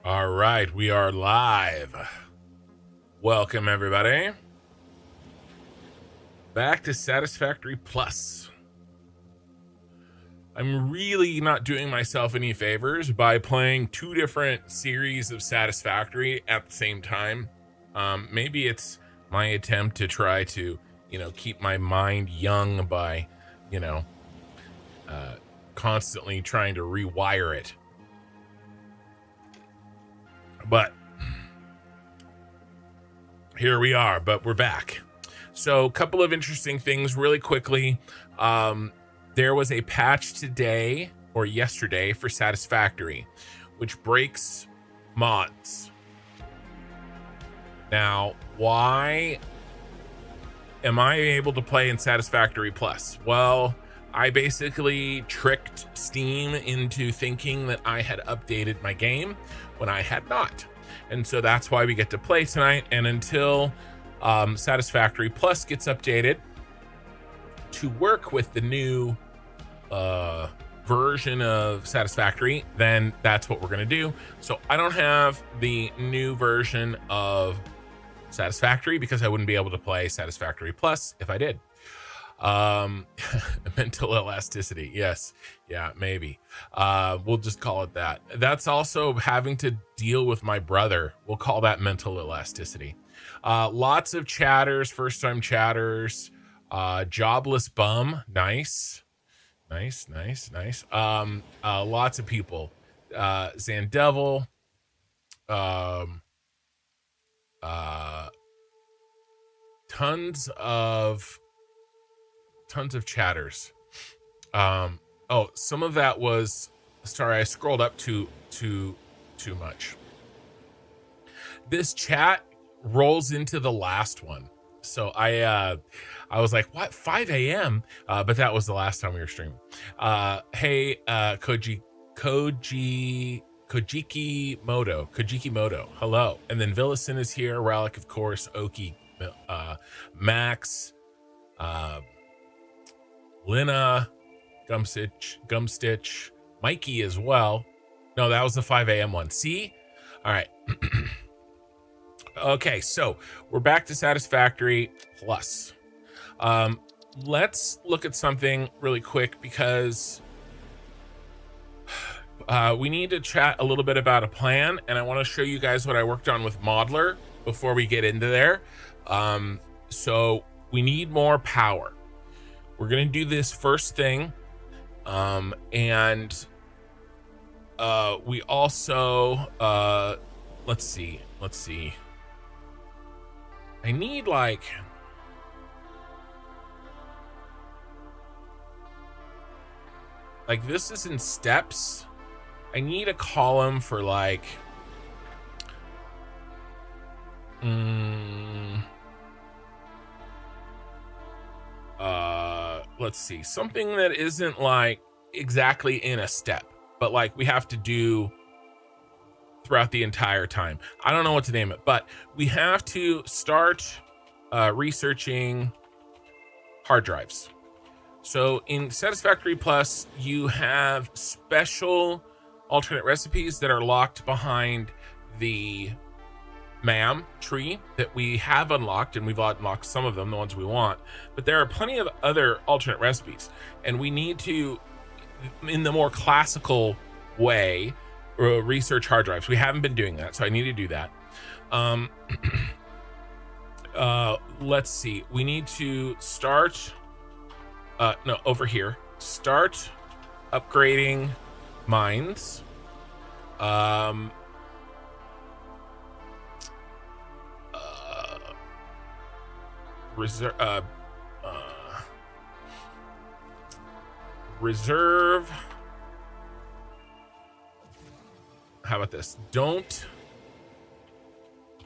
All right, we are live. Welcome, everybody. Back to Satisfactory Plus. I'm really not doing myself any favors by playing two different series of Satisfactory at the same time. Maybe it's my attempt to try to, keep my mind young by, constantly trying to rewire it. But here we are, but we're back. So a couple of interesting things really quickly. There was a patch today or yesterday for Satisfactory, which breaks mods. Now, why am I able to play in Satisfactory Plus? Well, I basically tricked Steam into thinking that I had updated my game when I had not. And so that's why we get to play tonight. And until Satisfactory Plus gets updated to work with the new version of Satisfactory, then that's what we're going to do. So I don't have the new version of Satisfactory because I wouldn't be able to play Satisfactory Plus if I did. Mental elasticity. Yes. Yeah, maybe. We'll just call it that. That's also having to deal with my brother. We'll call that mental elasticity. Lots of chatters, first time chatters, jobless bum. Nice. Lots of people. Zandevil, tons of chatters. Some of that was, sorry, I scrolled up too much. This chat rolls into the last one. So I was like, what, 5 a.m.? But that was the last time we were streaming. Hey, Kojiki Moto, hello. And then Villison is here, Relic, of course, Oki, Max, Lina, Gumstitch, Mikey as well. No, that was the 5 a.m. one. See? All right. Okay, so we're back to Satisfactory Plus. Let's look at something really quick because we need to chat a little bit about a plan, and I want to show you guys what I worked on with Modeler before we get into there. So we need more power. We're going to do this first thing. And we also, let's see. I need like this is in steps. I need a column for like, let's see, something that isn't like exactly in a step, but like we have to do throughout the entire time. I don't know what to name it, but we have to start researching hard drives. So in Satisfactory Plus, you have special alternate recipes that are locked behind the MAM tree that we have unlocked, and we've unlocked some of them, the ones we want, but there are plenty of other alternate recipes, and we need to, in the more classical way, research hard drives. We haven't been doing that, so I need to do that. Let's see, we need to start over here, start upgrading mines. Reserve. How about this? Don't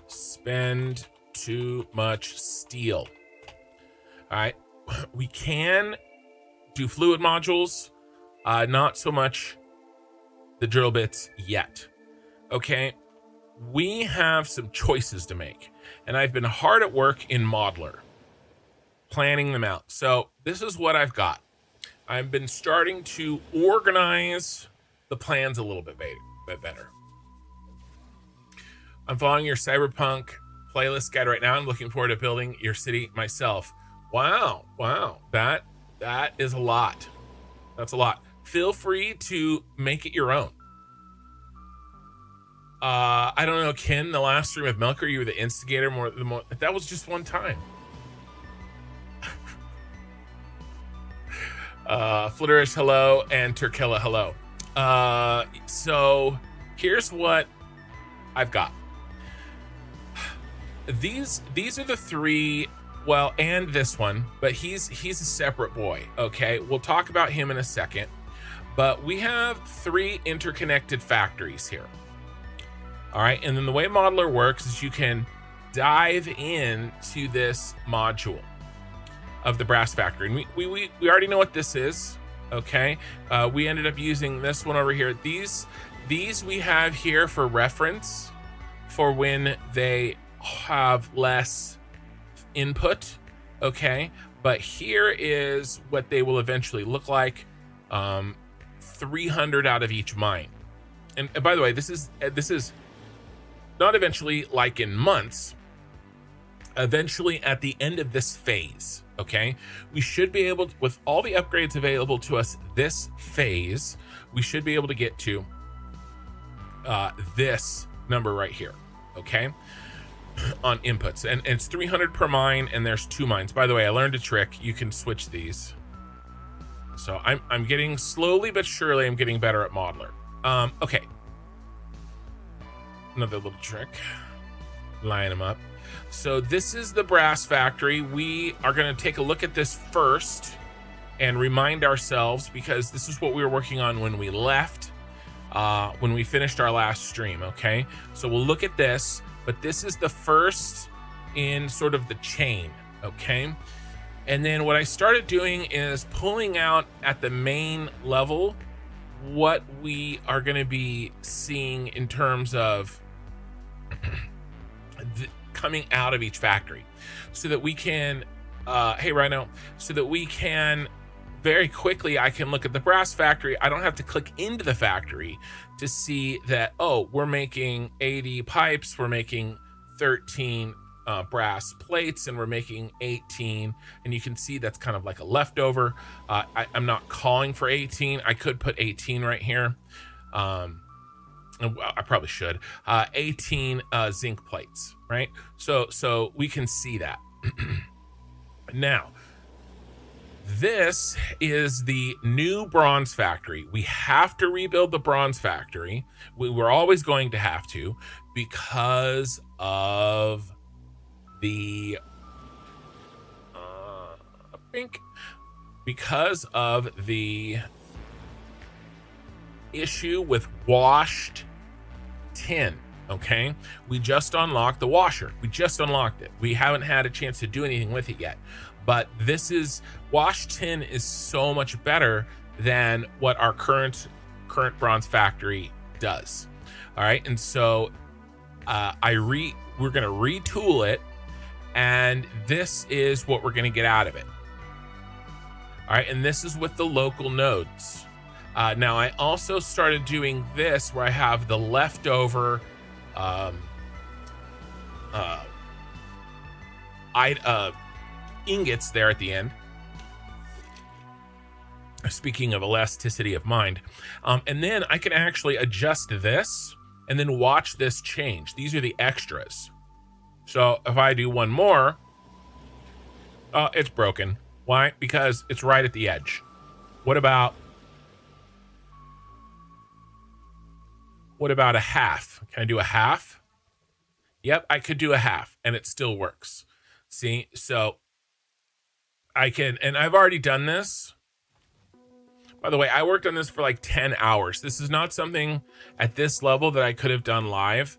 spend too much steel. All right, we can do fluid modules, not so much the drill bits yet. Okay, we have some choices to make, and I've been hard at work in Modeler planning them out. So this is what I've got. I've been starting to organize the plans a little bit better. I'm following your cyberpunk playlist guide right now. I'm looking forward to building your city myself. Wow, that is a lot. That's a lot. Feel free to make it your own. I don't know, Ken, the last stream of Milker, you were the instigator. That was just one time. Flitterish, hello, and Turkilla, hello. So here's what I've got. These are the three, well, and this one, but he's a separate boy. Okay, we'll talk about him in a second. But we have 3 interconnected factories here. All right, and then the way Modeler works is you can dive into this module of the brass factory, and we already know what this is. Okay, we ended up using this one over here. These we have here for reference for when they have less input. Okay, but here is what they will eventually look like. 300 out of each mine, and by the way, this is not eventually like in months, eventually at the end of this phase. Okay, we should be able to, with all the upgrades available to us this phase, we should be able to get to this number right here. Okay, on inputs, and it's 300 per mine, and there's 2 mines. By the way, I learned a trick. You can switch these. So I'm getting, slowly but surely, I'm getting better at Modeler. Okay, another little trick, line them up. So this is the brass factory. We are going to take a look at this first and remind ourselves, because this is what we were working on when we left, when we finished our last stream. Okay, so we'll look at this, but this is the first in sort of the chain. Okay, and then what I started doing is pulling out at the main level what we are going to be seeing in terms of coming out of each factory, so that we can hey Rhino, so that we can very quickly, I can look at the brass factory. I don't have to click into the factory to see that, oh, we're making 80 pipes, we're making 13 brass plates, and we're making 18, and you can see that's kind of like a leftover. I'm not calling for 18. I could put 18 right here. I probably should. 18 zinc plates, right? So we can see that. Now, this is the new bronze factory. We have to rebuild the bronze factory. We're always going to have to, because of the because of the issue with washed tin. Okay, we just unlocked the washer. We just unlocked it. We haven't had a chance to do anything with it yet, but this is, washed tin is so much better than what our current bronze factory does. All right, and so we're gonna retool it, and this is what we're gonna get out of it. All right, and this is with the local nodes. Now I also started doing this where I have the leftover ingots there at the end. Speaking of elasticity of mind, and then I can actually adjust this and then watch this change. These are the extras. So if I do one more, it's broken. Why? Because it's right at the edge. What about a half? Can I do a half? Yep, I could do a half and it still works. See, so I can, and I've already done this. By the way, I worked on this for like 10 hours. This is not something at this level that I could have done live,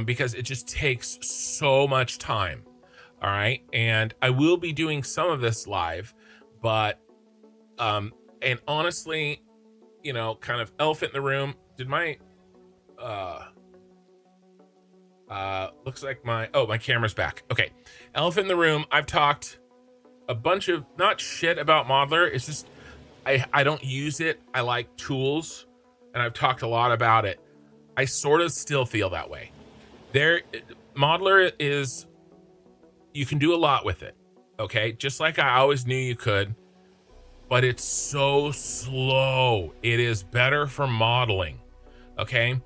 because it just takes so much time. All right, and I will be doing some of this live, but and honestly, you know, kind of elephant in the room. Did my looks like my camera's back. Okay, elephant in the room. I've talked a bunch of, not shit about Modeler, it's just I don't use it. I like tools, and I've talked a lot about it. I sort of still feel that way. There, modeler is, you can do a lot with it. Okay, just like I always knew you could, but it's so slow. It is better for modeling. Okay,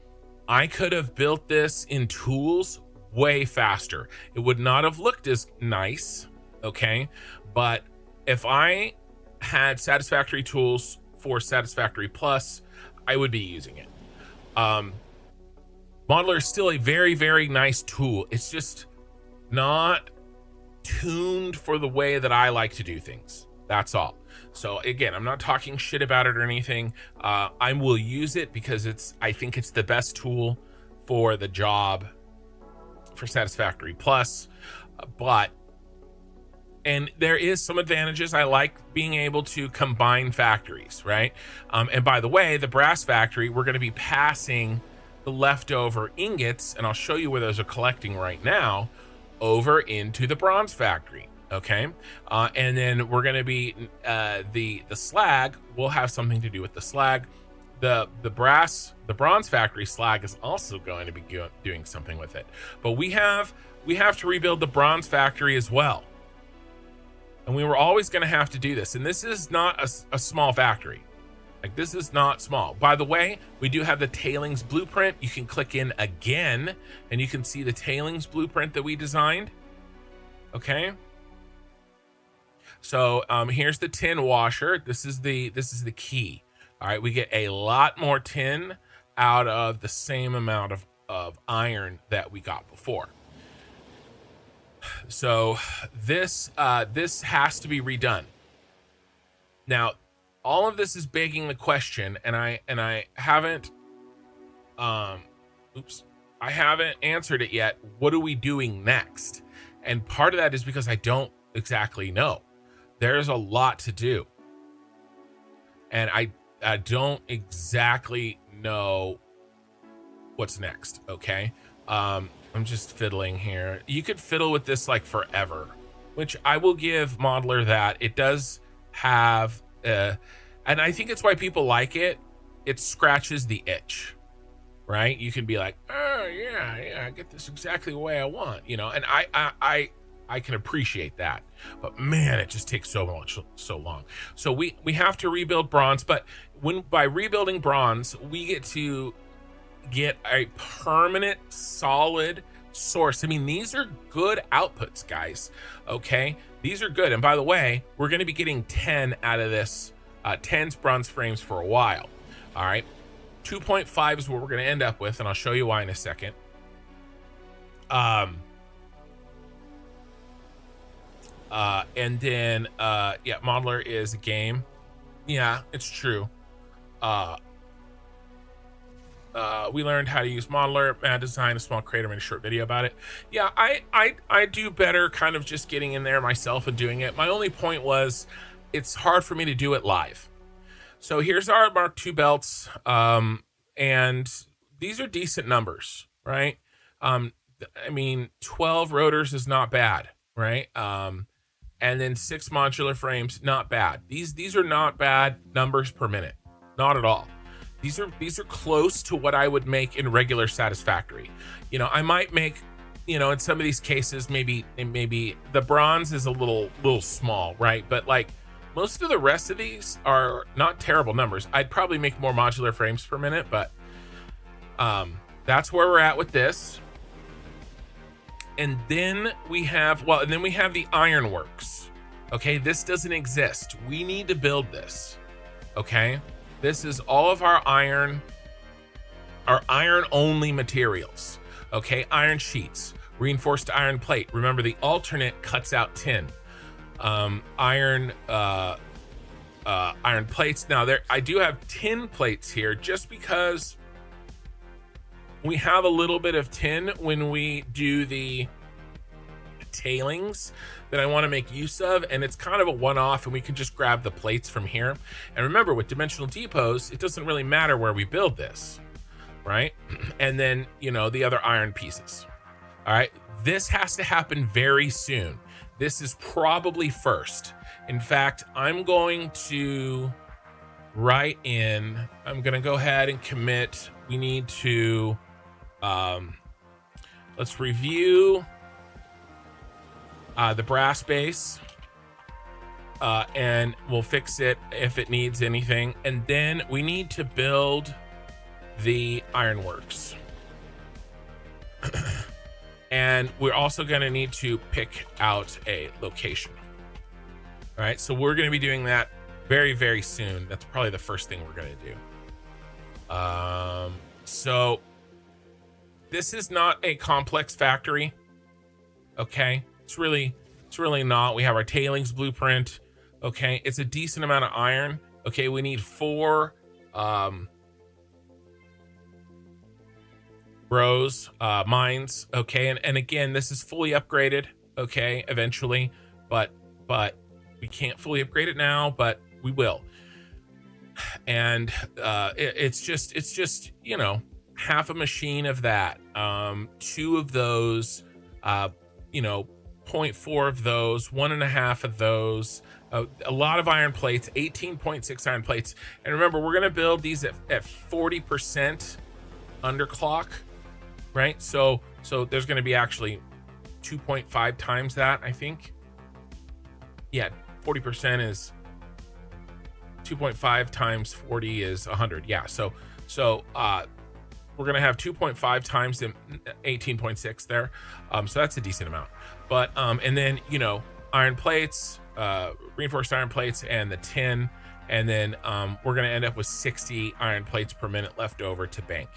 I could have built this in tools way faster. It would not have looked as nice. Okay, but if I had Satisfactory tools for Satisfactory Plus, I would be using it. Modeler is still a very, very nice tool. It's just not tuned for the way that I like to do things. That's all. So again, I'm not talking shit about it or anything. I will use it because I think it's the best tool for the job for Satisfactory Plus. And there is some advantages. I like being able to combine factories, right? And by the way, the brass factory, we're going to be passing the leftover ingots, and I'll show you where those are collecting right now, over into the bronze factory. Okay, and then we're going to be the slag will have something to do with the slag. The bronze factory slag is also going to be doing something with it. But we have to rebuild the bronze factory as well, and we were always going to have to do this. And this is not a small factory. Like, this is not small. By the way, we do have the tailings blueprint. You can click in again, and you can see the tailings blueprint that we designed. Okay. So here's the tin washer. This is the key. All right, we get a lot more tin out of the same amount of iron that we got before. So this has to be redone. Now, all of this is begging the question, and I haven't I haven't answered it yet. What are we doing next? And part of that is because I don't exactly know. There's a lot to do, and I don't exactly know what's next. Okay, I'm just fiddling here. You could fiddle with this like forever, which I will give Modeler that. It does have and I think it's why people like it. It scratches the itch, right? You can be like, oh yeah, I get this exactly the way I want, you know. And I can appreciate that, but man, it just takes so long. So we have to rebuild bronze, but by rebuilding bronze, we get to get a permanent, solid source. I mean, these are good outputs, guys. Okay, these are good. And by the way, we're going to be getting 10 out of this, 10 bronze frames for a while. All right, 2.5 is what we're going to end up with, and I'll show you why in a second. And then yeah, Modeler is a game. Yeah, it's true. We learned how to use Modeler. Matt designed a small creator, made a short video about it. Yeah, I do better kind of just getting in there myself and doing it. My only point was it's hard for me to do it live. So here's our Mark II belts, and these are decent numbers, right? I mean, 12 rotors is not bad, right? And then 6 modular frames, not bad. These are not bad numbers per minute, not at all. These are close to what I would make in regular Satisfactory. You know, I might make, you know, in some of these cases, maybe the bronze is a little small, right? But like most of the rest of these are not terrible numbers. I'd probably make more modular frames per minute, but that's where we're at with this. And then we have, the ironworks. Okay, this doesn't exist. We need to build this. Okay, this is all of our iron only materials. Okay, iron sheets, reinforced iron plate. Remember, the alternate cuts out tin. Iron plates. Now I do have tin plates here just because we have a little bit of tin when we do the tailings that I want to make use of, and it's kind of a one-off, and we can just grab the plates from here. And remember, with dimensional depots, it doesn't really matter where we build this, right? And then, you know, the other iron pieces. All right, this has to happen very soon. This is probably first. In fact, I'm going to write in, I'm going to go ahead and commit. We need to let's review the brass base, and we'll fix it if it needs anything. And then we need to build the ironworks. And we're also going to need to pick out a location. All right, so we're going to be doing that very, very soon. That's probably the first thing we're going to do. So this is not a complex factory. Okay, it's really not. We have our tailings blueprint. Okay, it's a decent amount of iron. Okay, we need 4 rows, mines. Okay, and again, this is fully upgraded. Okay, eventually, but we can't fully upgrade it now, but we will. And it's just you know, half a machine of that, 2 of those, you know, 0.4 of those, 1.5 of those, a lot of iron plates, 18.6 iron plates. And remember, we're gonna build these at 40% underclock, right? So there's gonna be actually 2.5 times that, I think. Yeah, 40% is 2.5 times 40 is 100. Yeah, so we're gonna have 2.5 times the 18.6 there. So that's a decent amount. But and then, you know, iron plates, reinforced iron plates, and the tin, and then we're gonna end up with 60 iron plates per minute left over to bank.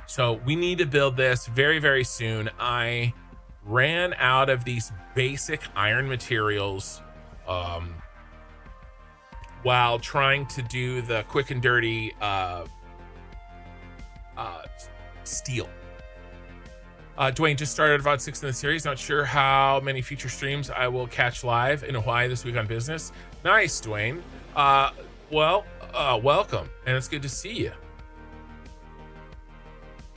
So we need to build this very, very soon. I ran out of these basic iron materials while trying to do the quick and dirty steel. Dwayne just started VOD 6 in the series. Not sure how many future streams I will catch live in Hawaii this week on business. Nice, Dwayne. Welcome, and it's good to see you.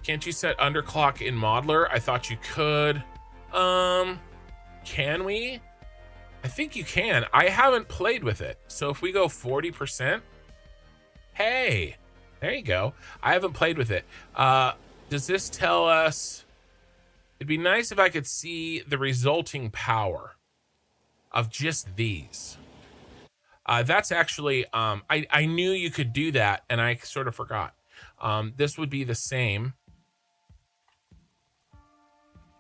Can't you set underclock in modeler? I thought you could. Can we? I think you can. I haven't played with it. So if we go 40%, hey, there you go. I haven't played with it. Does this tell us? It'd be nice if I could see the resulting power of just these. That's actually, I knew you could do that, and I sort of forgot. This would be the same.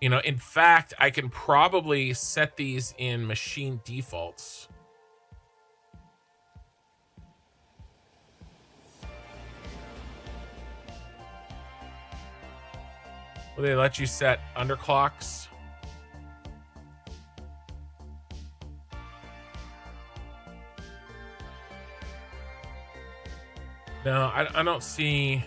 You know, in fact, I can probably set these in machine defaults. Will they let you set underclocks? No, I don't see.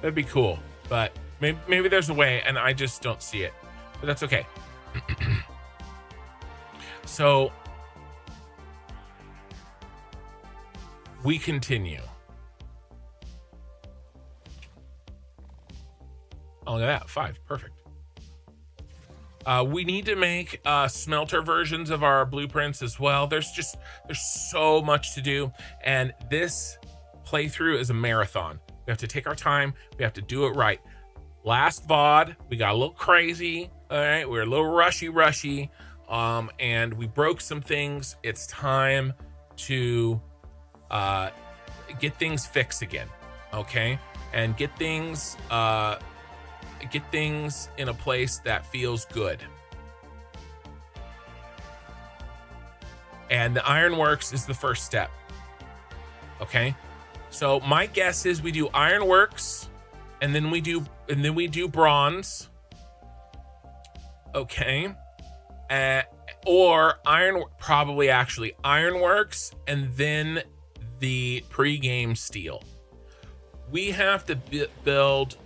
That'd be cool, but maybe there's a way and I just don't see it, but that's okay. So we continue. Oh, look at that, 5, perfect. We need to make smelter versions of our blueprints as well. There's so much to do, and this playthrough is a marathon. We have to take our time. We have to do it right. Last VOD, we got a little crazy. All right, we're a little rushy, and we broke some things. It's time to get things fixed again, okay? And get things in a place that feels good. And the ironworks is the first step, okay? So my guess is we do ironworks, and then we do bronze, okay? Or probably actually ironworks, and then the pre-game steel. We have to build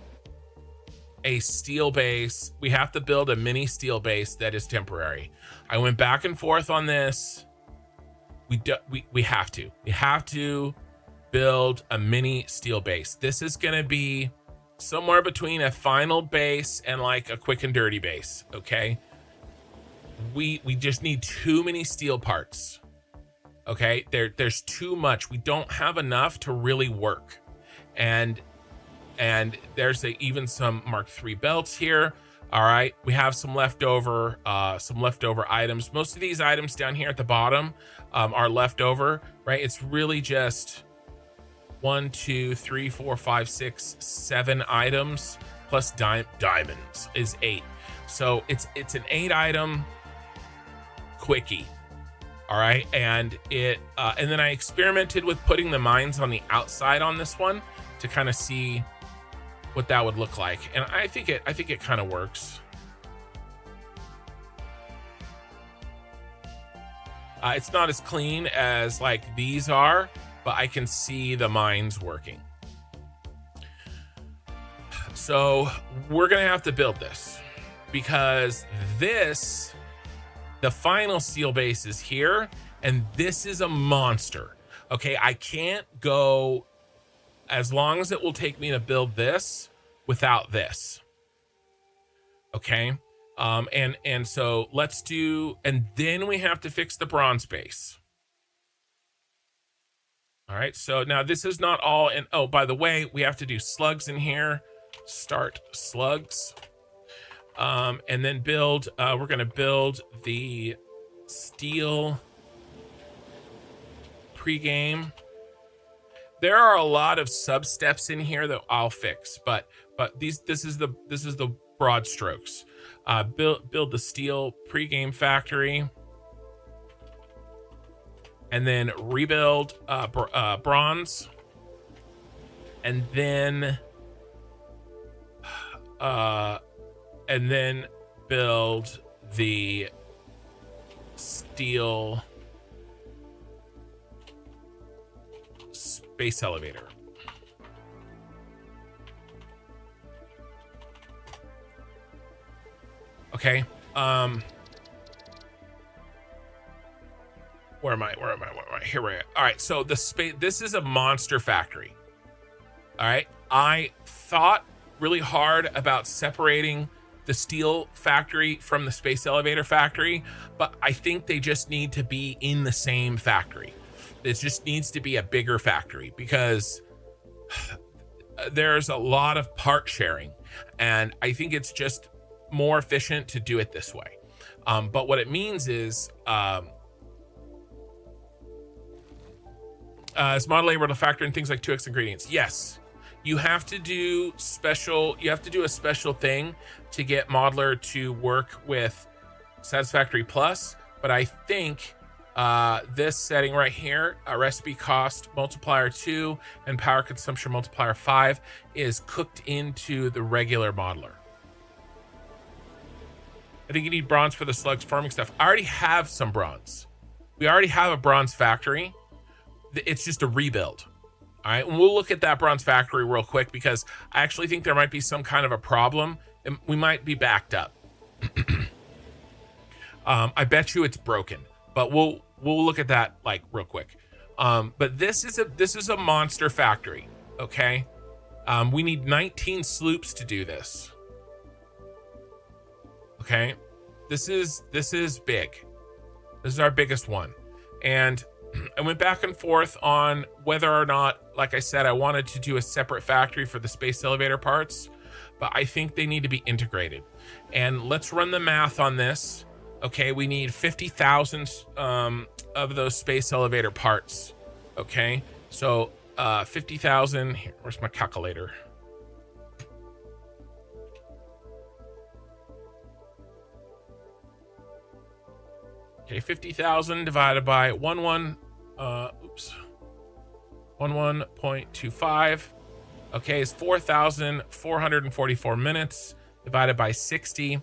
a steel base. We have to build a mini steel base that is temporary. I went back and forth on this. We have to build a mini steel base. This is going to be somewhere between a final base and like a quick and dirty base, okay? we just need too many steel parts. Okay, there's too much. We don't have enough to really work. And there's even some Mark III belts here. All right, we have some leftover items. Most of these items down here at the bottom are leftover, right? It's really just 1, 2, 3, 4, 5, 6, 7 items plus diamonds is 8. So it's an 8 item quickie. All right, and then I experimented with putting the mines on the outside on this one to kind of see what that would look like, and I think it kind of works. It's not as clean as like these are, but I can see the mines working. So we're gonna have to build this because the final steel base is here, and this is a monster. Okay, I can't go as long as it will take me to build this without this. Okay, and so let's do, and then we have to fix the bronze base. All right, so now this is not all, and oh, by the way, we have to do slugs in here. Start slugs. And then build, we're gonna build the steel pregame. There are a lot of sub steps in here that I'll fix, but this is the broad strokes. Build the steel pregame factory, and then rebuild bronze, and then build the steel space elevator. Okay. Where am I? Here we are. All right. So this is a monster factory. All right. I thought really hard about separating the steel factory from the space elevator factory, but I think they just need to be in the same factory. It just needs to be a bigger factory because there's a lot of part sharing, and I think it's just more efficient to do it this way. But what it means is is model able to factor in things like 2x ingredients? Yes. You have to do a special thing to get Modeler to work with Satisfactory Plus, but I think this setting right here, a recipe cost multiplier 2 and power consumption multiplier 5, is cooked into the regular Modeler. I think you need bronze for the slugs farming stuff. I already have some bronze. We already have a bronze factory. It's just a rebuild. All right, and we'll look at that bronze factory real quick because I actually think there might be some kind of a problem and we might be backed up. I bet you it's broken, but we'll look at that like real quick. But this is a monster factory. Okay, we need 19 sloops to do this. Okay, this is big. This is our biggest one, and I went back and forth on whether or not, like I said, I wanted to do a separate factory for the space elevator parts, but I think they need to be integrated. And let's run the math on this. Okay, we need 50,000 of those space elevator parts. Okay, so 50,000. Here, where's my calculator? Okay, 50,000 divided by 11.25. Okay, is 4,444 minutes divided by 60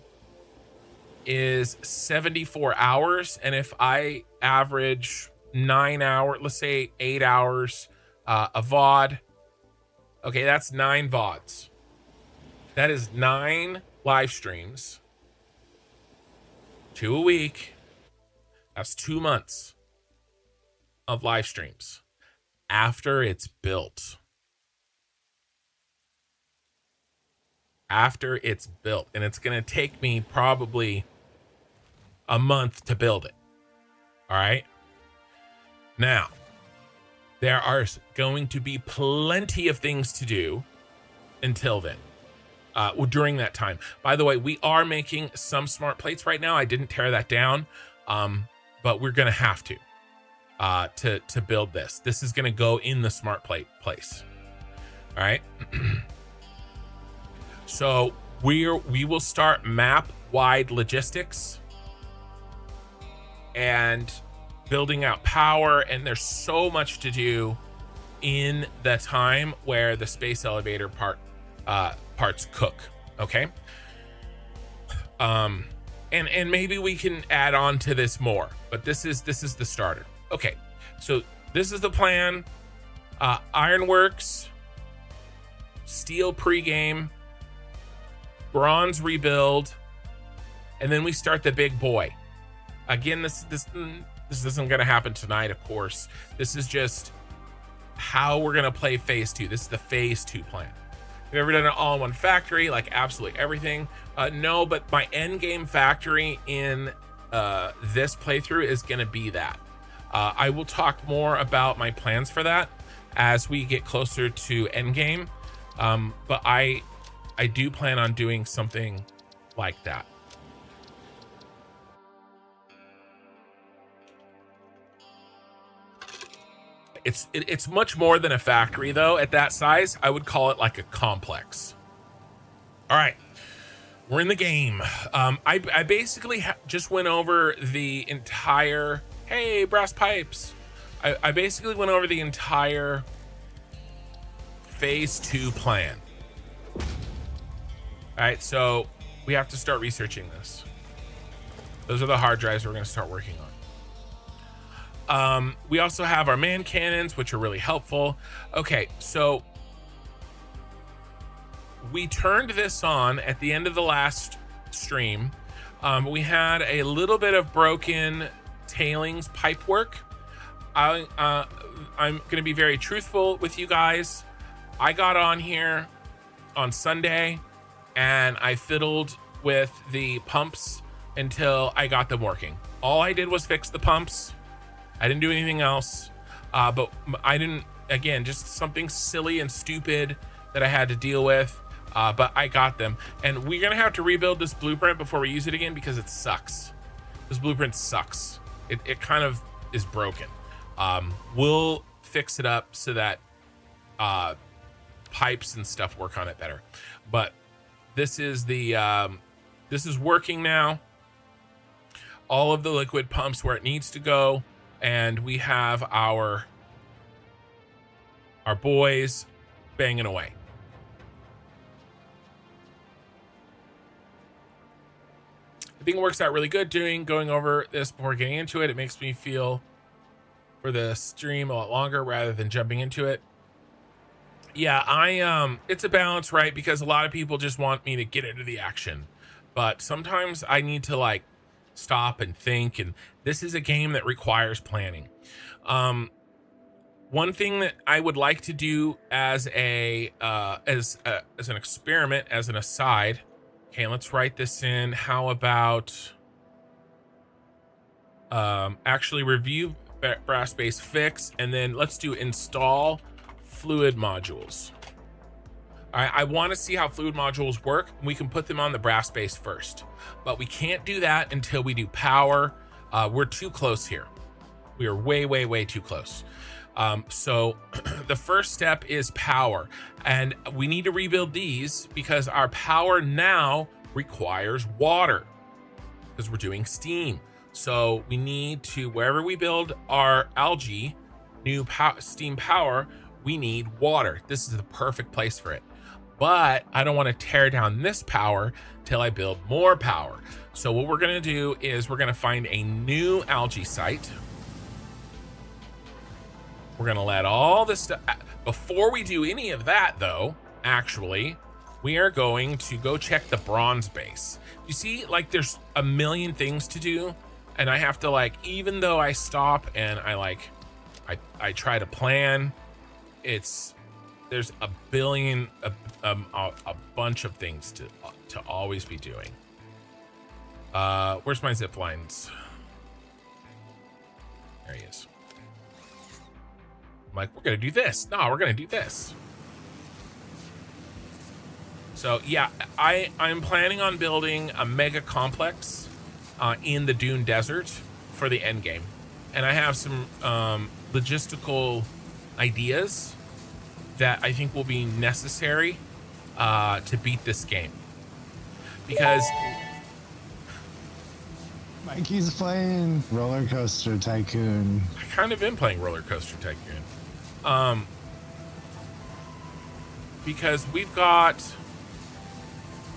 is 74 hours. And if I average 9 hours, let's say 8 hours a VOD, okay, that's 9 VODs. That is 9 live streams, 2 a week. That's 2 months of live streams after it's built. And it's going to take me probably a month to build it. All right. Now, there are going to be plenty of things to do until then. During that time. By the way, we are making some smart plates right now. I didn't tear that down, but we're gonna have to build this. This is gonna go in the smart plate place. All right. So we will start map-wide logistics and building out power, and there's so much to do in the time where the space elevator parts cook. Okay. And maybe we can add on to this more, but this is the starter. Okay, so this is the plan. Ironworks, steel pregame, bronze rebuild, and then we start the big boy. Again, this isn't going to happen tonight, of course. This is just how we're going to play phase 2. This is the phase 2 plan. Have you ever done an all-in-one factory, like absolutely everything? No, but my end game factory in this playthrough is going to be that. I will talk more about my plans for that as we get closer to end game. But I do plan on doing something like that. It's much more than a factory, though. At that size, I would call it like a complex. All right, we're in the game. I basically just went over the entire, hey, brass pipes. I basically went over the entire phase 2 plan. All right, so we have to start researching this. Those are the hard drives we're going to start working on. We also have our man cannons, which are really helpful. Okay, so we turned this on at the end of the last stream. We had a little bit of broken tailings pipe work. I'm going to be very truthful with you guys. I got on here on Sunday and I fiddled with the pumps until I got them working. All I did was fix the pumps. I didn't do anything else, but I didn't, again, just something silly and stupid that I had to deal with, but I got them. And we're going to have to rebuild this blueprint before we use it again because it sucks. This blueprint sucks. It kind of is broken. We'll fix it up so that pipes and stuff work on it better. But this is this is working now. All of the liquid pumps where it needs to go. And we have our boys banging away. I think it works out really good going over this before getting into it. It makes me feel for the stream a lot longer rather than jumping into it. Yeah, it's a balance, right? Because a lot of people just want me to get into the action, but sometimes I need to like stop and think, and this is a game that requires planning. One thing that I would like to do as an experiment, as an aside. Okay, let's write this in. How about actually review brass base fix, and then let's do install fluid modules. I want to see how fluid modules work. We can put them on the brass base first, but we can't do that until we do power. We're too close here. We are way too close. So the first step is power, and we need to rebuild these because our power now requires water because we're doing steam. So we need to, wherever we build our algae, new steam power, we need water. This is the perfect place for it. But I don't want to tear down this power till I build more power. So what we're going to do is we're going to find a new algae site. We're going to let all this stuff, before we do any of that though, actually, we are going to go check the bronze base. You see, like there's a million things to do, and I have to like, even though I stop and I try to plan, there's a bunch of things to always be doing. Where's my zip lines? There he is. I'm like, we're gonna do this. No, we're gonna do this. So yeah, I'm planning on building a mega complex in the Dune Desert for the end game, and I have some logistical ideas that I think will be necessary to beat this game, because Mikey's playing Roller Coaster Tycoon. I kind of been playing Roller Coaster Tycoon, because we've got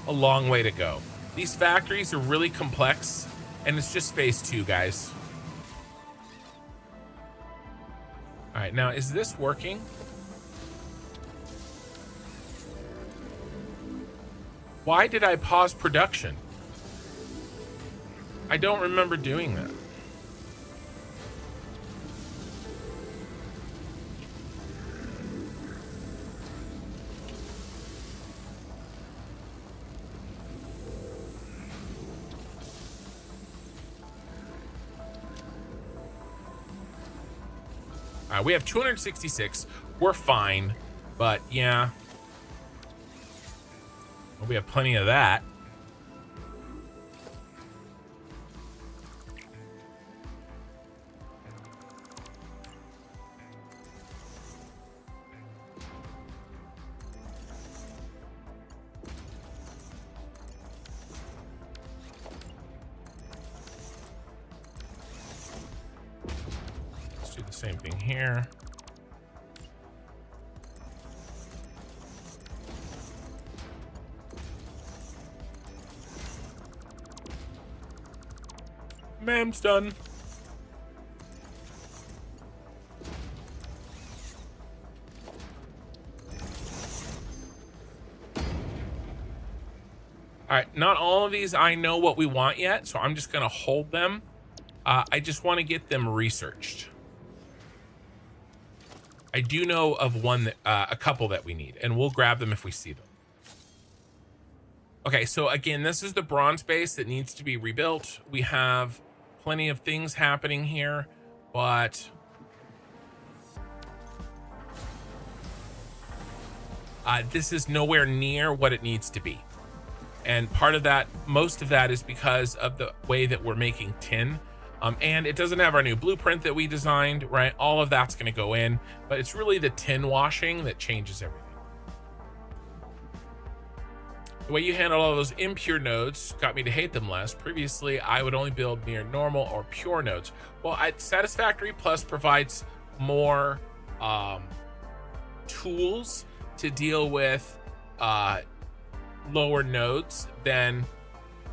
a long way to go. These factories are really complex, and it's just phase 2, guys. All right, now is this working? Why did I pause production? I don't remember doing that. All right, we have 266. We're fine, but yeah. We have plenty of that. Let's do the same thing here. Mam's done. All right, not all of these I know what we want yet, so I'm just gonna hold them. I just want to get them researched. I do know of one that, a couple that we need, and we'll grab them if we see them. Okay, so again, this is the bronze base that needs to be rebuilt. We have plenty of things happening here, but this is nowhere near what it needs to be. And part of that, most of that, is because of the way that we're making tin. And it doesn't have our new blueprint that we designed, right? All of that's going to go in, but it's really the tin washing that changes everything. The way you handle all those impure nodes got me to hate them less. Previously, I would only build near normal or pure nodes. Well, Satisfactory Plus provides more tools to deal with lower nodes than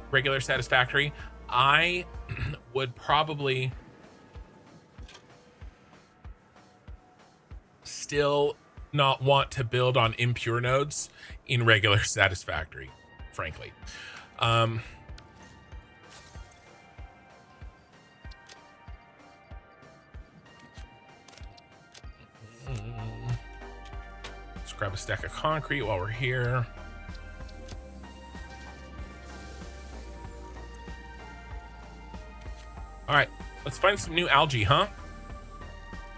regular Satisfactory. I would probably still not want to build on impure nodes in regular Satisfactory, frankly. Let's grab a stack of concrete while we're here. All right, let's find some new algae, huh?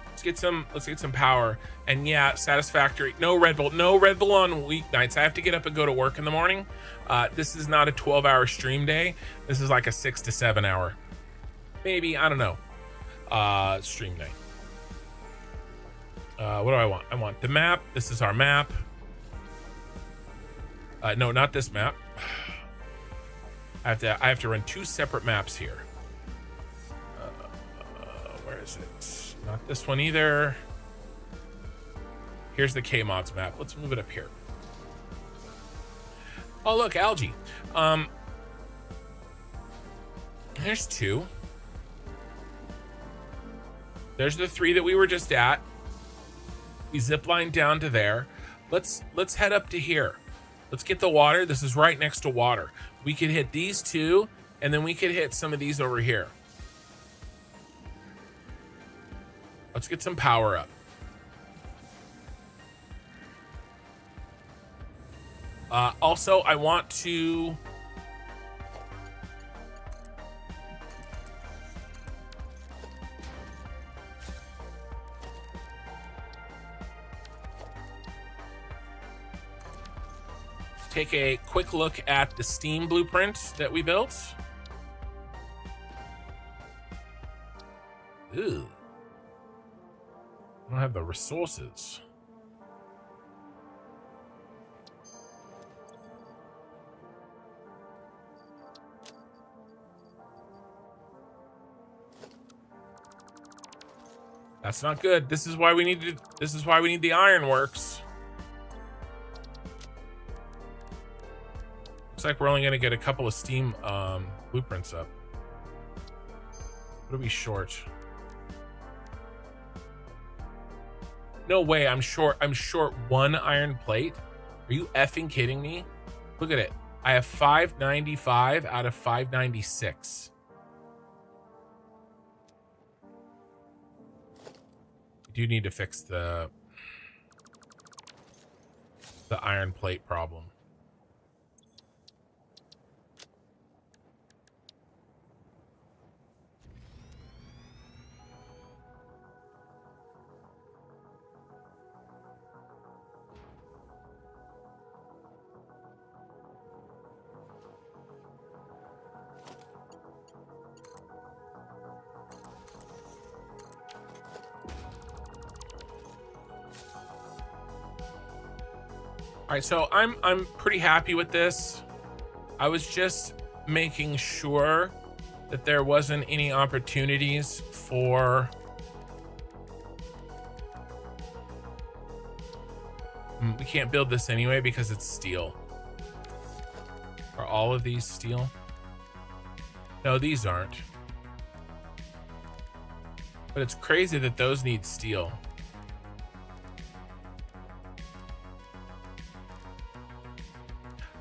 Let's get some power. And yeah, Satisfactory. No Red Bull on weeknights. I have to get up and go to work in the morning. This is not a 12-hour stream day. This is like a 6 to 7 hour, maybe, I don't know, stream day. What do I want? I want the map. This is our map. No, not this map. I have to run 2 separate maps here. Where is it? Not this one either. Here's the K-Mods map. Let's move it up here. Oh, look, algae. There's 2. There's the 3 that we were just at. We ziplined down to there. Let's head up to here. Let's get the water. This is right next to water. We could hit these 2, and then we could hit some of these over here. Let's get some power up. Also, I want to take a quick look at the steam blueprint that we built. Ew. I don't have the resources. That's not good. This is why we need the ironworks. Looks like we're only gonna get a couple of steam blueprints up. What are we short? No way, I'm short one iron plate. Are you effing kidding me? Look at it. I have 595 out of 596. We do need to fix the iron plate problem. All right, so I'm pretty happy with this. I was just making sure that there wasn't any opportunities for we can't build this anyway because it's steel. Are all of these steel? No, these aren't. But it's crazy that those need steel.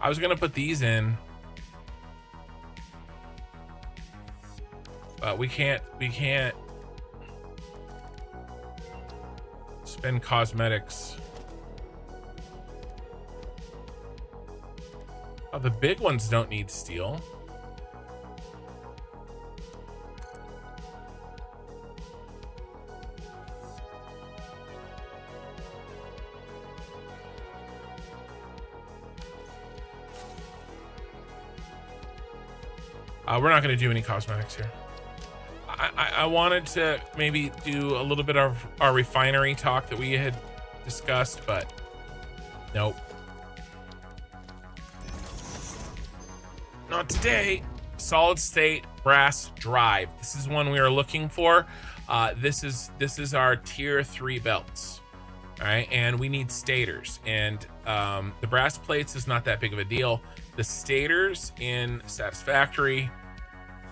I was gonna put these in, but we can't spend cosmetics. Oh, the big ones don't need steel. We're not going to do any cosmetics here. I wanted to maybe do a little bit of our refinery talk that we had discussed, but nope. Not today. Solid state brass drive. This is one we are looking for. This is our tier 3 belts. All right, and we need stators, and the brass plates is not that big of a deal. The stators in Satisfactory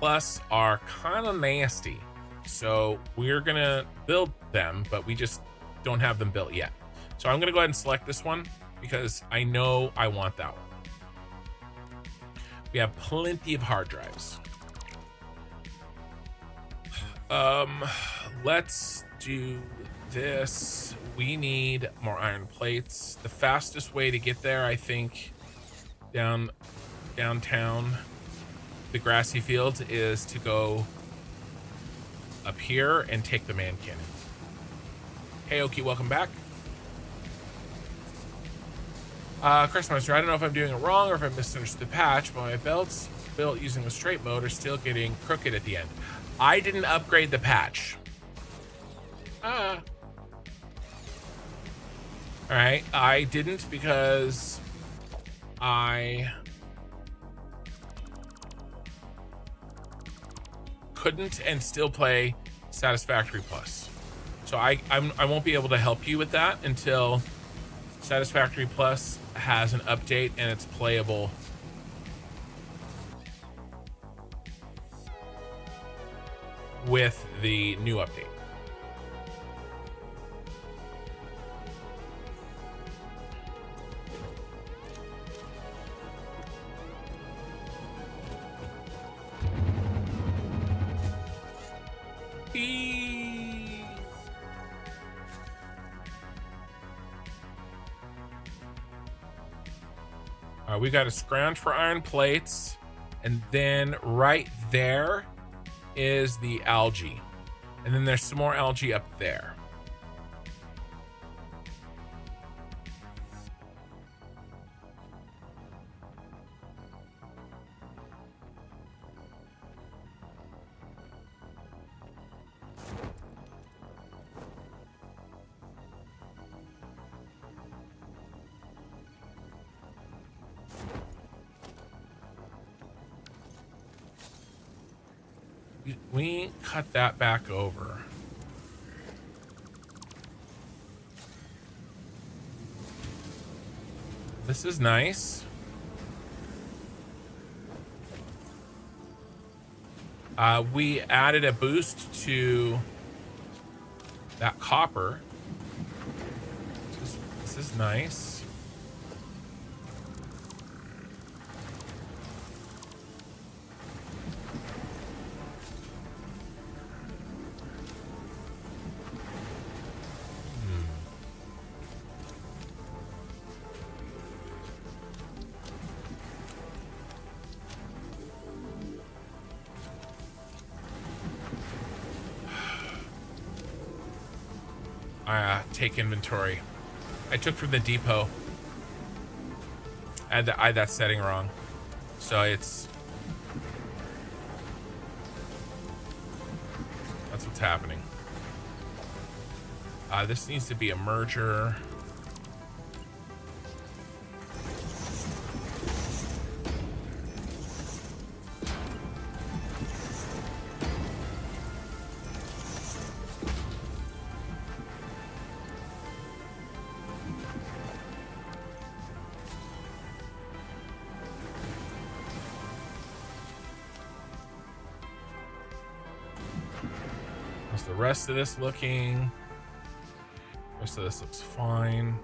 Plus are kind of nasty, so we're gonna build them, but we just don't have them built yet. So I'm gonna go ahead and select this one because I know I want that one. We have plenty of hard drives. Let's do this. We need more iron plates. The fastest way to get there, I think, downtown the grassy fields, is to go up here and take the man cannon. Hey Oki, welcome back. Christmaster, I don't know if I'm doing it wrong or if I misunderstood the patch, but my belts built using a straight mode are still getting crooked at the end. I didn't upgrade the patch. All right, I didn't because I couldn't and still play Satisfactory Plus. So I won't be able to help you with that until Satisfactory Plus has an update and it's playable with the new update. All right, we got to scrounge for iron plates, and then right there is the algae, and then there's some more algae up there. we cut that back over. This is nice. We added a boost to that copper. This is nice. Take inventory. I took from the depot. I had that setting wrong. So that's what's happening. This needs to be a merger. How's the rest of this looking? Rest of this looks fine.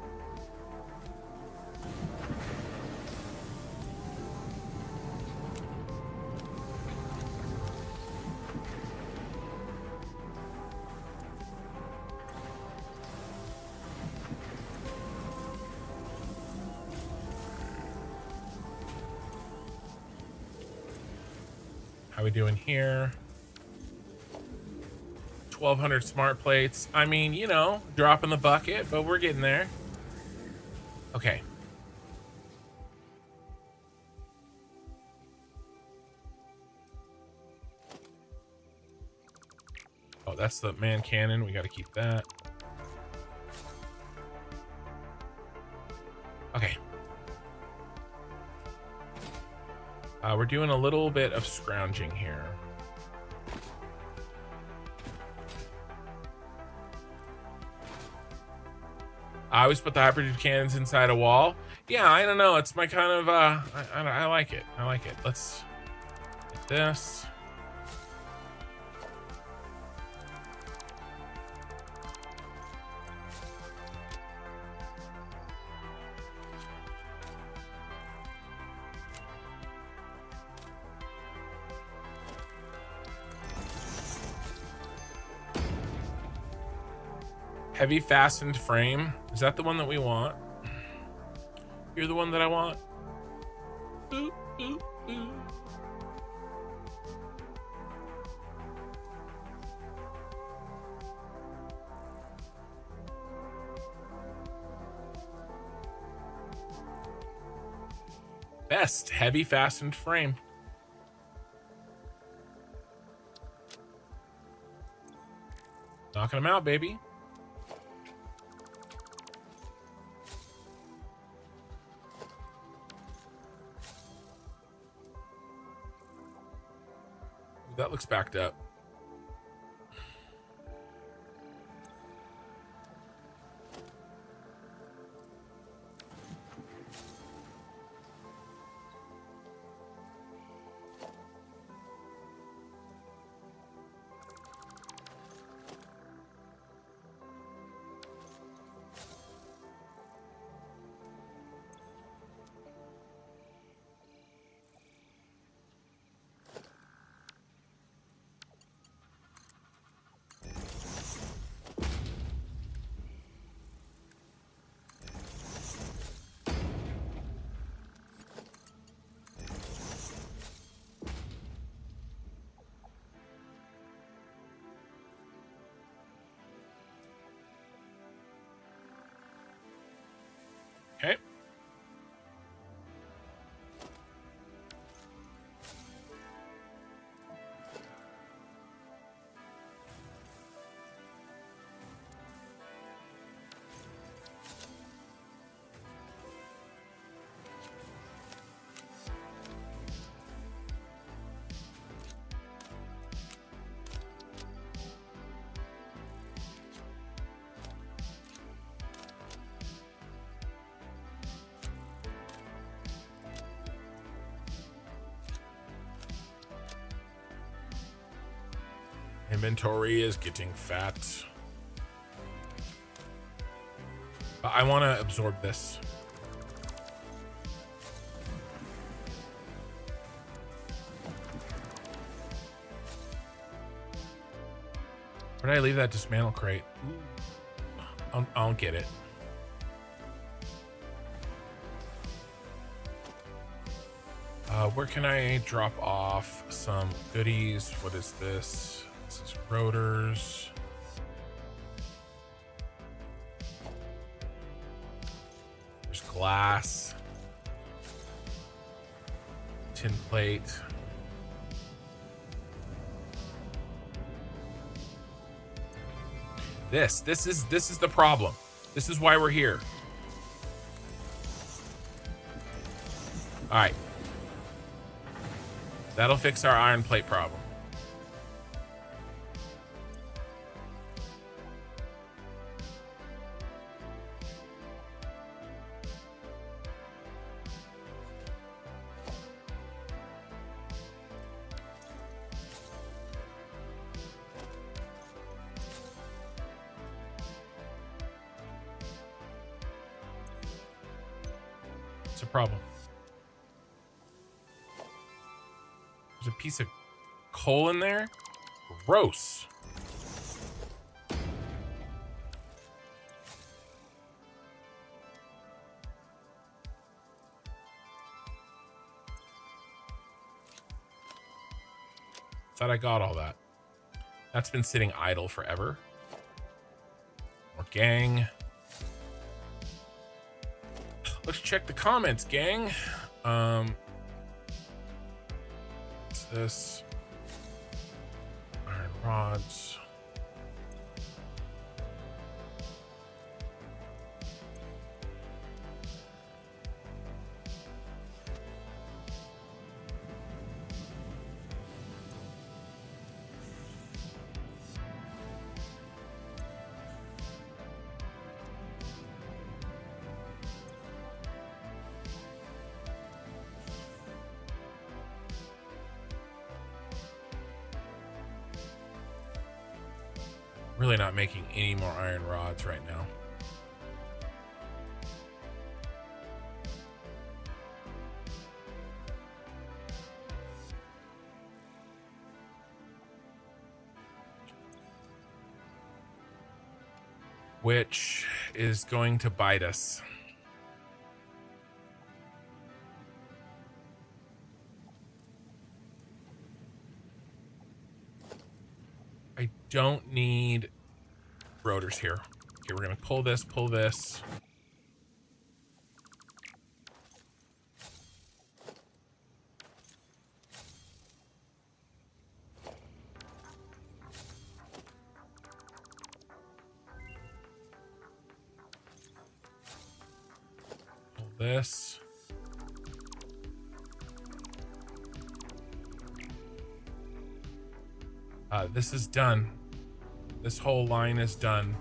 How we doing here? 1,200 smart plates. I mean, you know, drop in the bucket, but we're getting there. Okay. Oh, that's the man cannon. We got to keep that. Okay. We're doing a little bit of scrounging here. I always put the hyperdude cannons inside a wall. Yeah, I don't know. It's my kind of, I like it. I like it. Let's get this. Heavy fastened frame. Is that the one that we want? You're the one that I want. Ooh, ooh, ooh. Best heavy fastened frame. Knocking them out, baby. That looks backed up. Okay. Inventory is getting fat. But I want to absorb this. Where did I leave that dismantle crate? I'll get it. Where can I drop off some goodies? What is this? This is rotors. There's glass. Tin plate. This is the problem. This is why we're here. All right. That'll fix our iron plate problem. It's a problem. There's a piece of coal in there. Gross. Thought I got all that. That's been sitting idle forever. More gang. Let's check the comments, gang. What's this? Iron rods. Really not making any more iron rods right now. Which is going to bite us. I don't need rotors here. Okay, we're gonna pull this, pull this. Pull this. This is done. This whole line is done.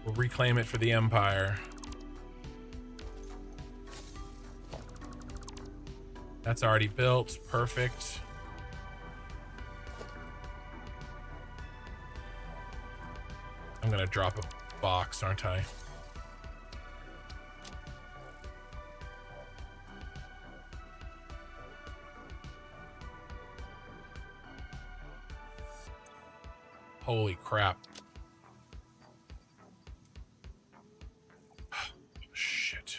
We'll reclaim it for the Empire. That's already built. Perfect. I'm gonna drop a box, aren't I? Holy crap. Shit.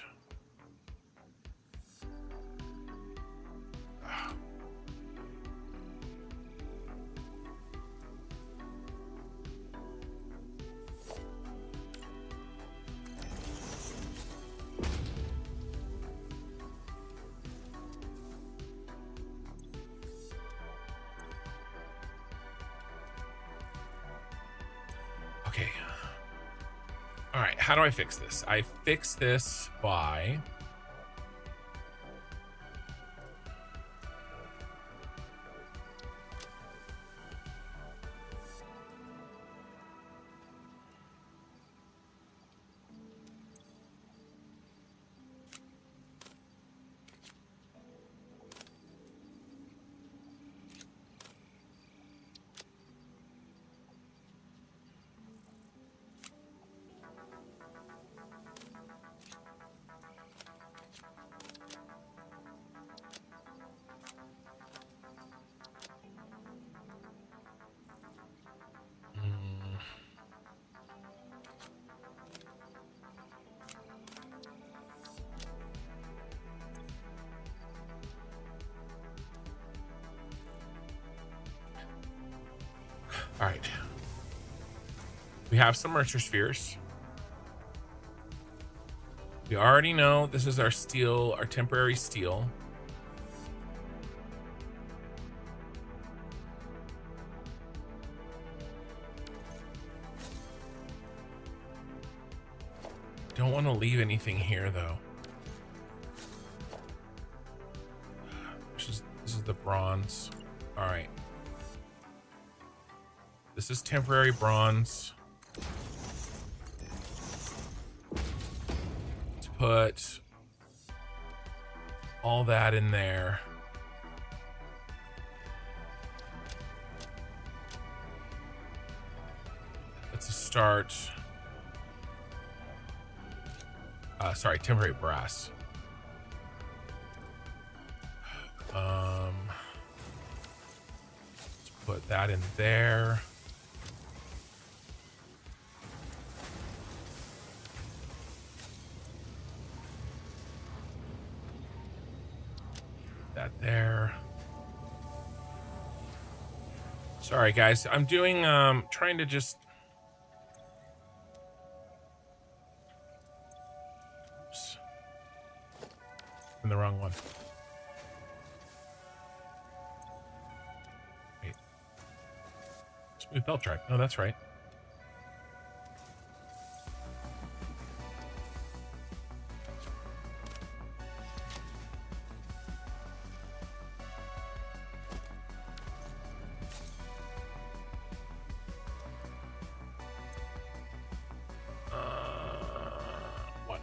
Okay. All right, how do I fix this? I fix this by All right. We have some Mercer Spheres. We already know this is our steel, our temporary steel. Don't want to leave anything here though. This is the bronze. All right. This is temporary bronze. Let's put all that in there. Let's start. Sorry, temporary brass. Let's put that in there. That there. Sorry guys, I'm doing trying to just oops. In the wrong one. Wait. Smooth belt drive. No, that's right. What?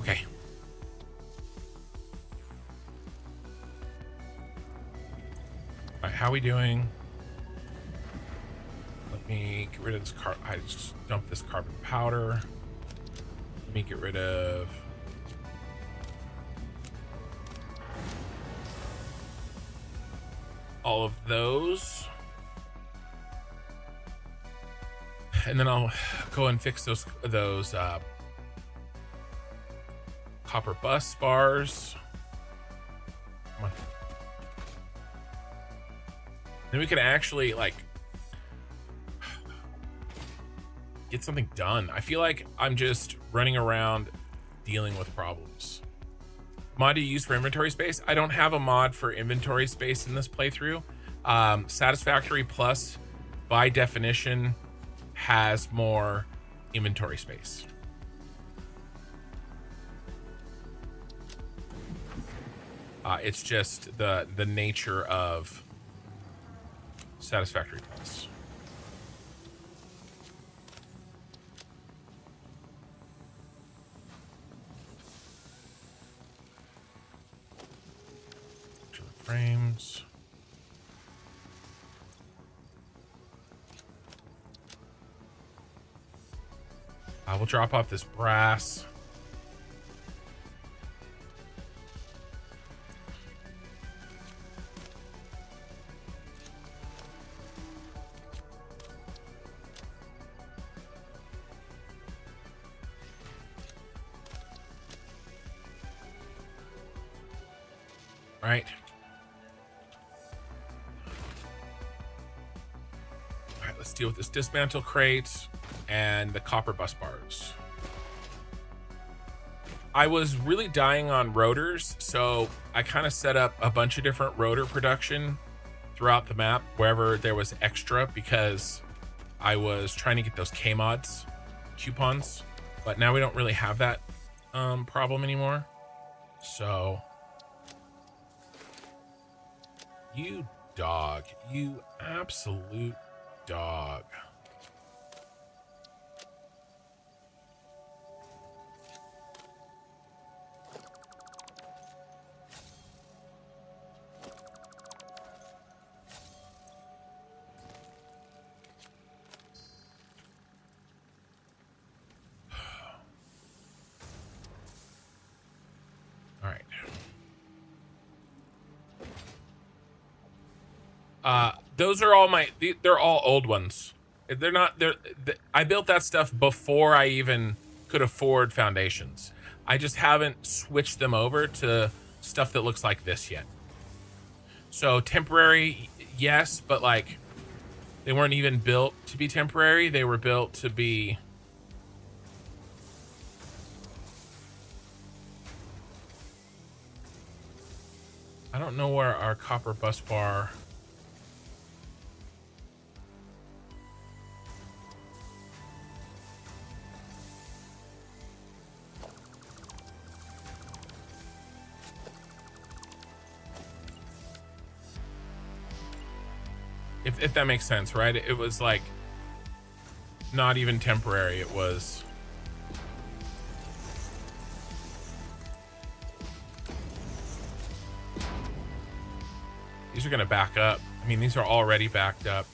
Okay. All right, how are we doing? Let me get rid of this I just dumped this carbon powder. Let me get rid of all of those. And then I'll go and fix those copper bus bars. Come on. Then we can actually like get something done. I feel like I'm just running around dealing with problems. Mod do you use for inventory space? I don't have a mod for inventory space in this playthrough. Satisfactory Plus, by definition, has more inventory space. It's just the nature of Satisfactory Plus. Frames. We'll drop off this brass. All right. All right, let's deal with this dismantle crate and the copper bus bars. I was really dying on rotors, so I kind of set up a bunch of different rotor production throughout the map wherever there was extra, because I was trying to get those K-mods coupons, but now we don't really have that problem anymore. So you dog, you absolute dog. All right. those are all they're all old ones. They're not, I built that stuff before I even could afford foundations. I just haven't switched them over to stuff that looks like this yet. So temporary, yes, but like they weren't even built to be temporary. They were built to be, I don't know where our copper bus bar. If that makes sense, right? It was like not even temporary. It was. These are going to back up. I mean, these are already backed up.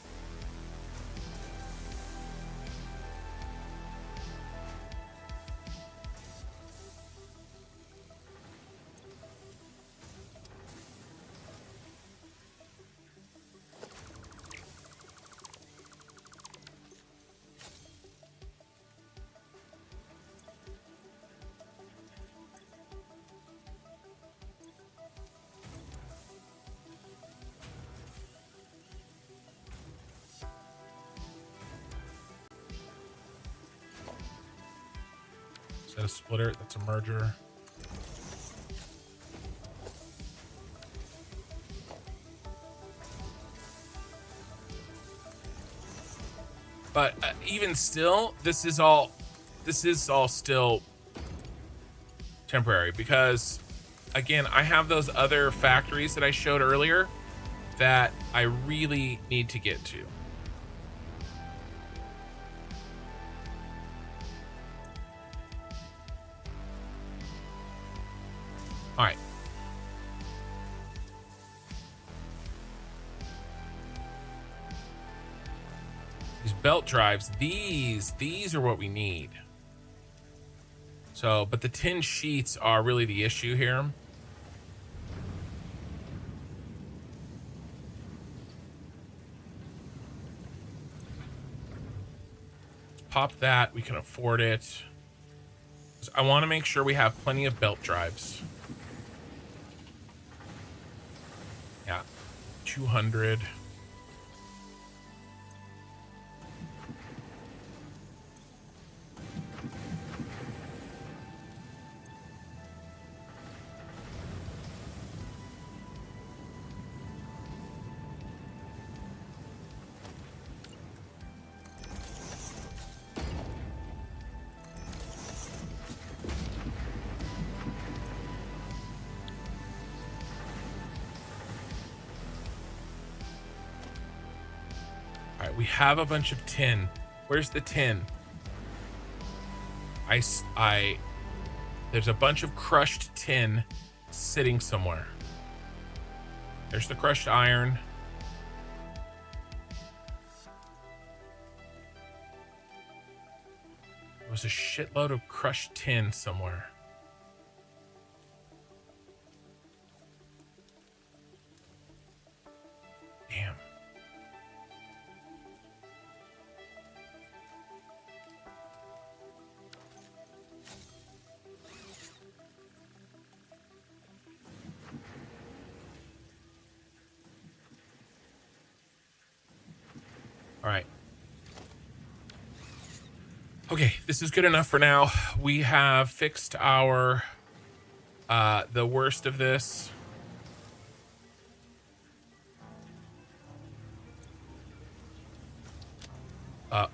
Is that a splitter? That's a merger. But even still, this is all still temporary because, again, I have those other factories that I showed earlier that I really need to get to. All right. These belt drives, these are what we need. So, but the tin sheets are really the issue here. Pop that, we can afford it. I want to make sure we have plenty of belt drives. Yeah, 200. We have a bunch of tin. Where's the tin? There's a bunch of crushed tin sitting somewhere. There's the crushed iron. There was a shitload of crushed tin somewhere. Damn. All right. Okay, this is good enough for now. We have fixed our the worst of this. I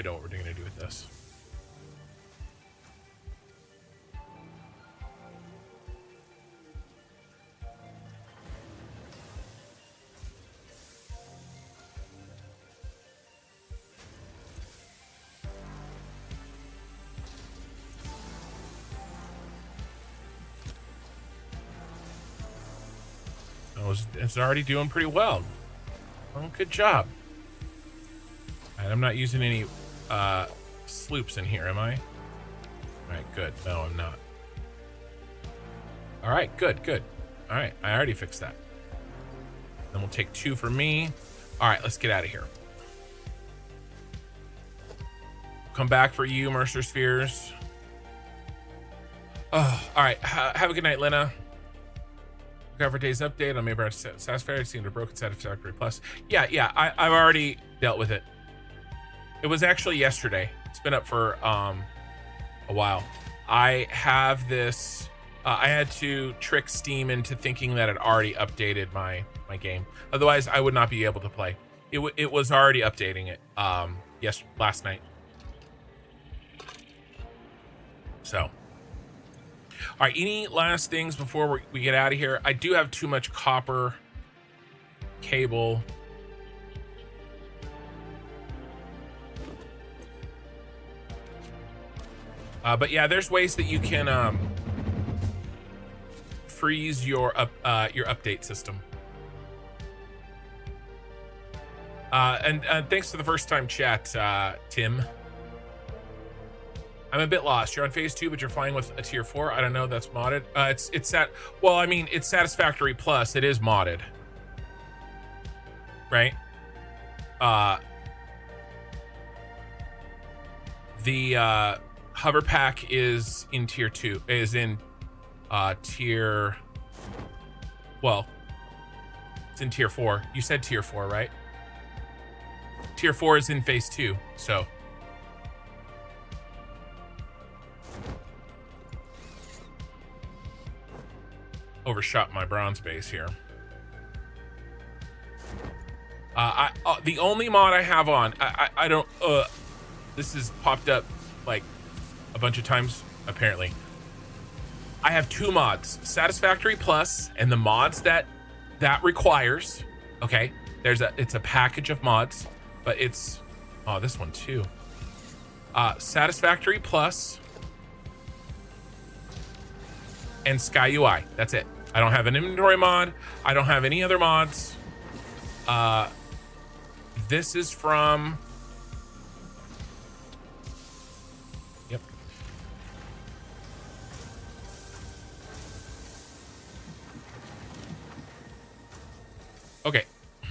know what we're gonna do with this. It's already doing pretty well. Oh, good job. All right, I'm not using any sloops in here, am I? All right, good. No, I'm not. All right, good. All right, I already fixed that. Then we'll take 2 for me. All right, let's get out of here. Come back for you, Mercer Spheres. Oh, all right. Have a good night, Lena. Look out for today's update on maybe Satisfactory seemed a broken Satisfactory Plus. Yeah. I've already dealt with it. It was actually yesterday. It's been up for a while. I have this. I had to trick Steam into thinking that it already updated my game. Otherwise, I would not be able to play. It was already updating it. Last night. So, all right. Any last things before we get out of here? I do have too much copper cable. But yeah, there's ways that you can freeze your update system. And thanks for the first time chat, Tim. I'm a bit lost. You're on phase 2, but you're flying with a tier 4. I don't know. That's modded. It's Satisfactory Plus. It is modded, right? The hover pack is in tier 2. Is in tier. Well, it's in tier 4. You said tier 4, right? Tier 4 is in phase 2. So. Overshot my bronze base here. The only mod I have on, I don't, this has popped up like a bunch of times, apparently. I have 2 mods, Satisfactory Plus and the mods that requires. Okay, it's a package of mods, but it's, this one too. Satisfactory Plus and Sky UI. That's it. I don't have an inventory mod. I don't have any other mods. This is from. Yep. Okay. All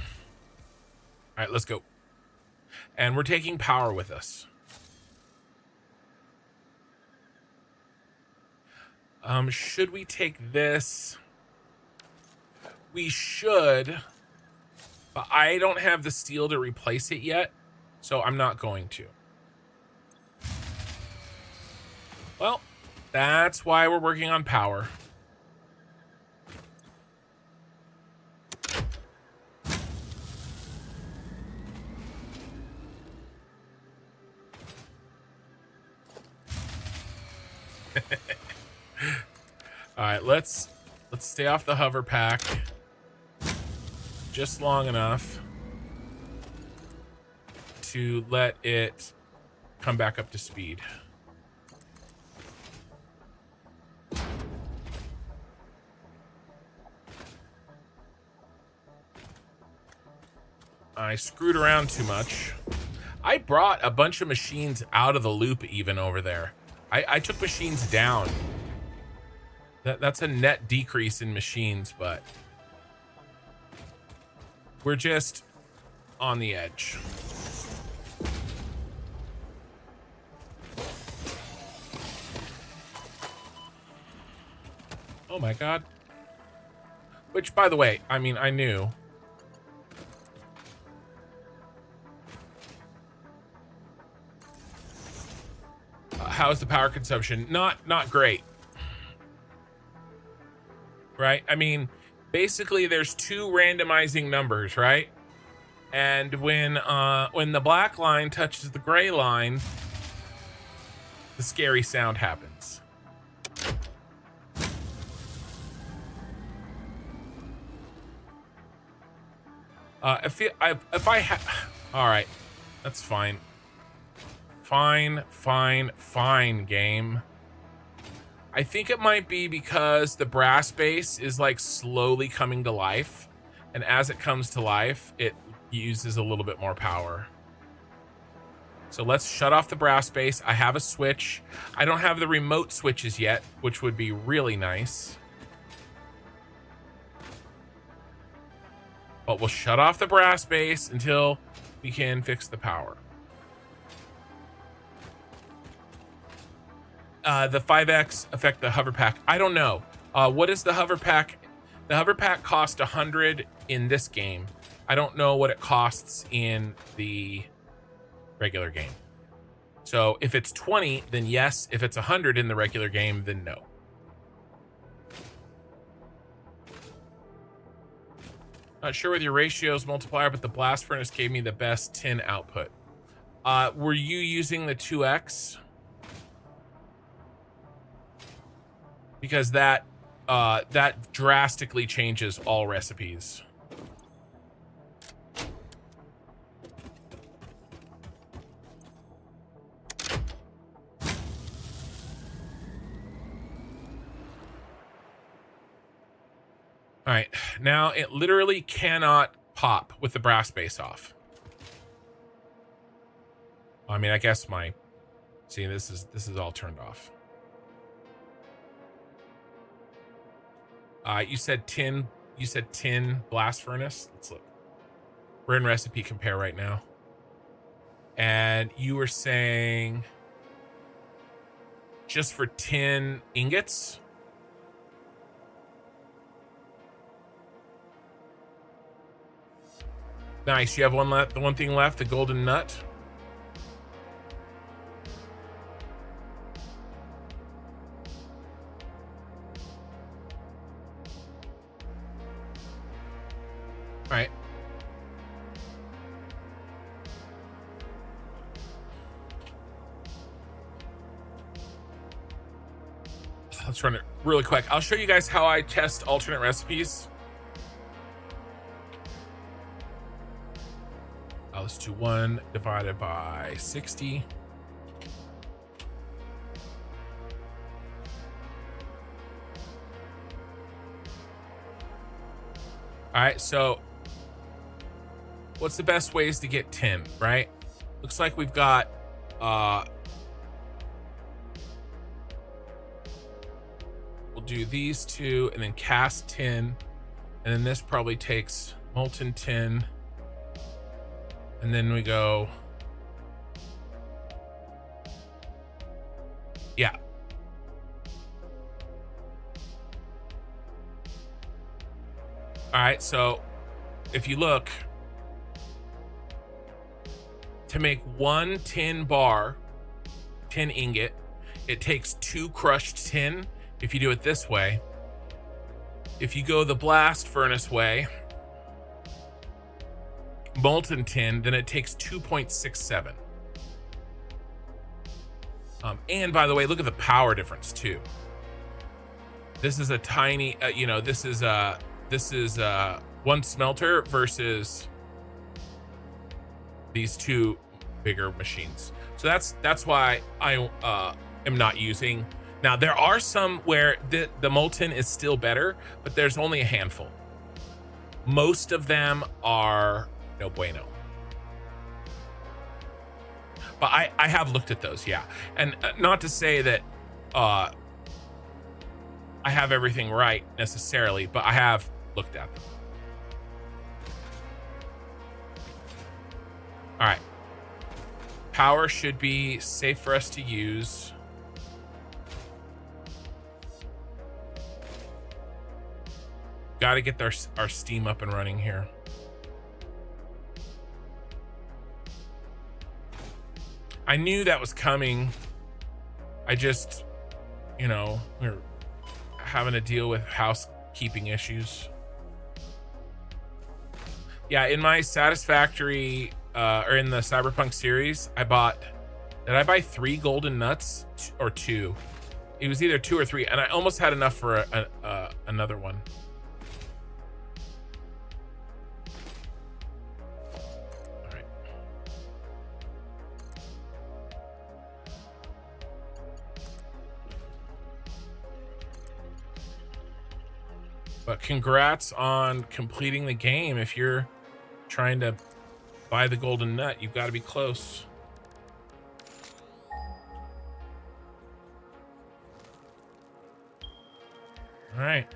right, let's go. And we're taking power with us. Should we take this? We should, but I don't have the steel to replace it yet, so I'm not going to. Well, that's why we're working on power. All right, let's stay off the hover pack just long enough to let it come back up to speed. I screwed around too much. I brought a bunch of machines out of the loop even over there. I took machines down. That's a net decrease in machines, but we're just on the edge. Oh my god. Which, by the way, I mean, I knew. How's the power consumption? Not great. Right? I mean, basically there's 2 randomizing numbers, right? And when the black line touches the gray line, the scary sound happens. If I all right, that's fine. Fine, game. I think it might be because the brass base is like slowly coming to life, and as it comes to life, it uses a little bit more power. So let's shut off the brass base. I have a switch. I don't have the remote switches yet, which would be really nice. But we'll shut off the brass base until we can fix the power. The 5X affect the hover pack. I don't know. What is the hover pack? The hover pack cost 100 in this game. I don't know what it costs in the regular game. So if it's 20, then yes. If it's 100 in the regular game, then no. Not sure with your ratios multiplier, but the blast furnace gave me the best tin output. Were you using the 2X? Because that drastically changes all recipes. All right, now it literally cannot pop with the brass base off. I mean, I guess see, this is all turned off. You said tin blast furnace. Let's look. We're in recipe compare right now. And you were saying just for tin ingots. Nice. You have one left. The one thing left, the golden nut. All right. Let's run it really quick. I'll show you guys how I test alternate recipes. Let's do 1 divided by 60. All right, so what's the best ways to get tin, right? Looks like we've got we'll do these two and then cast tin, and then this probably takes molten tin. And then we go, yeah. All right, so if you look, to make 1 tin bar, tin ingot, it takes 2 crushed tin if you do it this way. If you go the blast furnace way, molten tin, then it takes 2.67. And by the way, look at the power difference too. This is a tiny, this is one smelter versus these 2 bigger machines. So that's why I am not using. Now there are some where the molten is still better, but there's only a handful. Most of them are no bueno. But I have looked at those, yeah. And not to say that I have everything right necessarily, but I have looked at them. All right. Power should be safe for us to use. Got to get our steam up and running here. I knew that was coming. I just, we're having to deal with housekeeping issues. Yeah, in my Satisfactory, or in the Cyberpunk series, did I buy 3 golden nuts or 2? It was either 2 or 3, and I almost had enough for another one. But congrats on completing the game. If you're trying to buy the golden nut, you've got to be close. All right.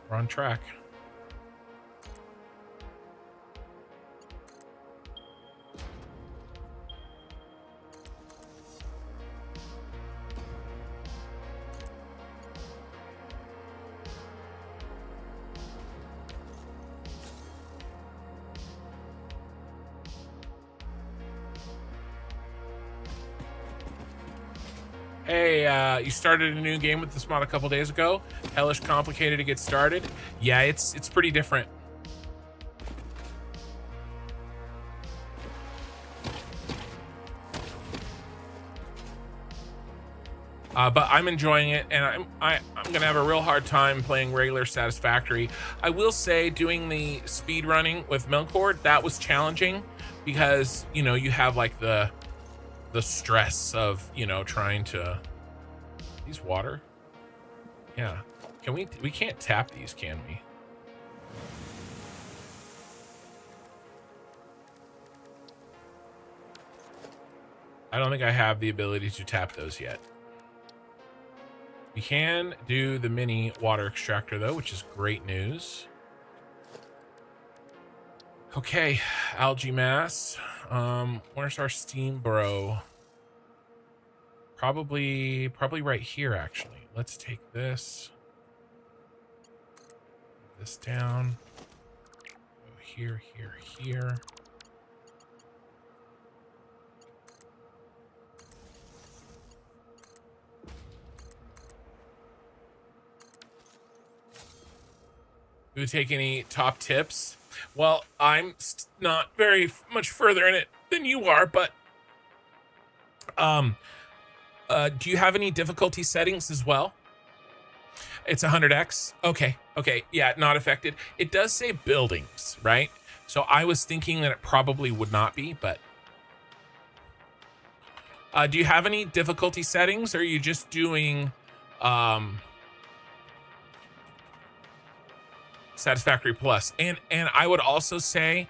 We're on track. Hey, you started a new game with this mod a couple days ago. Hellish complicated to get started. Yeah, it's pretty different. But I'm enjoying it, and I'm gonna have a real hard time playing regular Satisfactory. I will say, doing the speed running with Milkboard, that was challenging because you know you have like the stress of trying to these water. Yeah, we can't tap these, can we? I don't think I have the ability to tap those yet. We can do the mini water extractor though, which is great news. Okay, algae mass. Where's our steam bro? Probably right here actually. Let's take this down. Go here, here, here. Do we take any top tips? Well, I'm not very much further in it than you are, but do you have any difficulty settings as well? It's 100x. Okay, yeah, not affected. It does say buildings, right? So I was thinking that it probably would not be, but do you have any difficulty settings, or are you just doing Satisfactory Plus? And I would also say,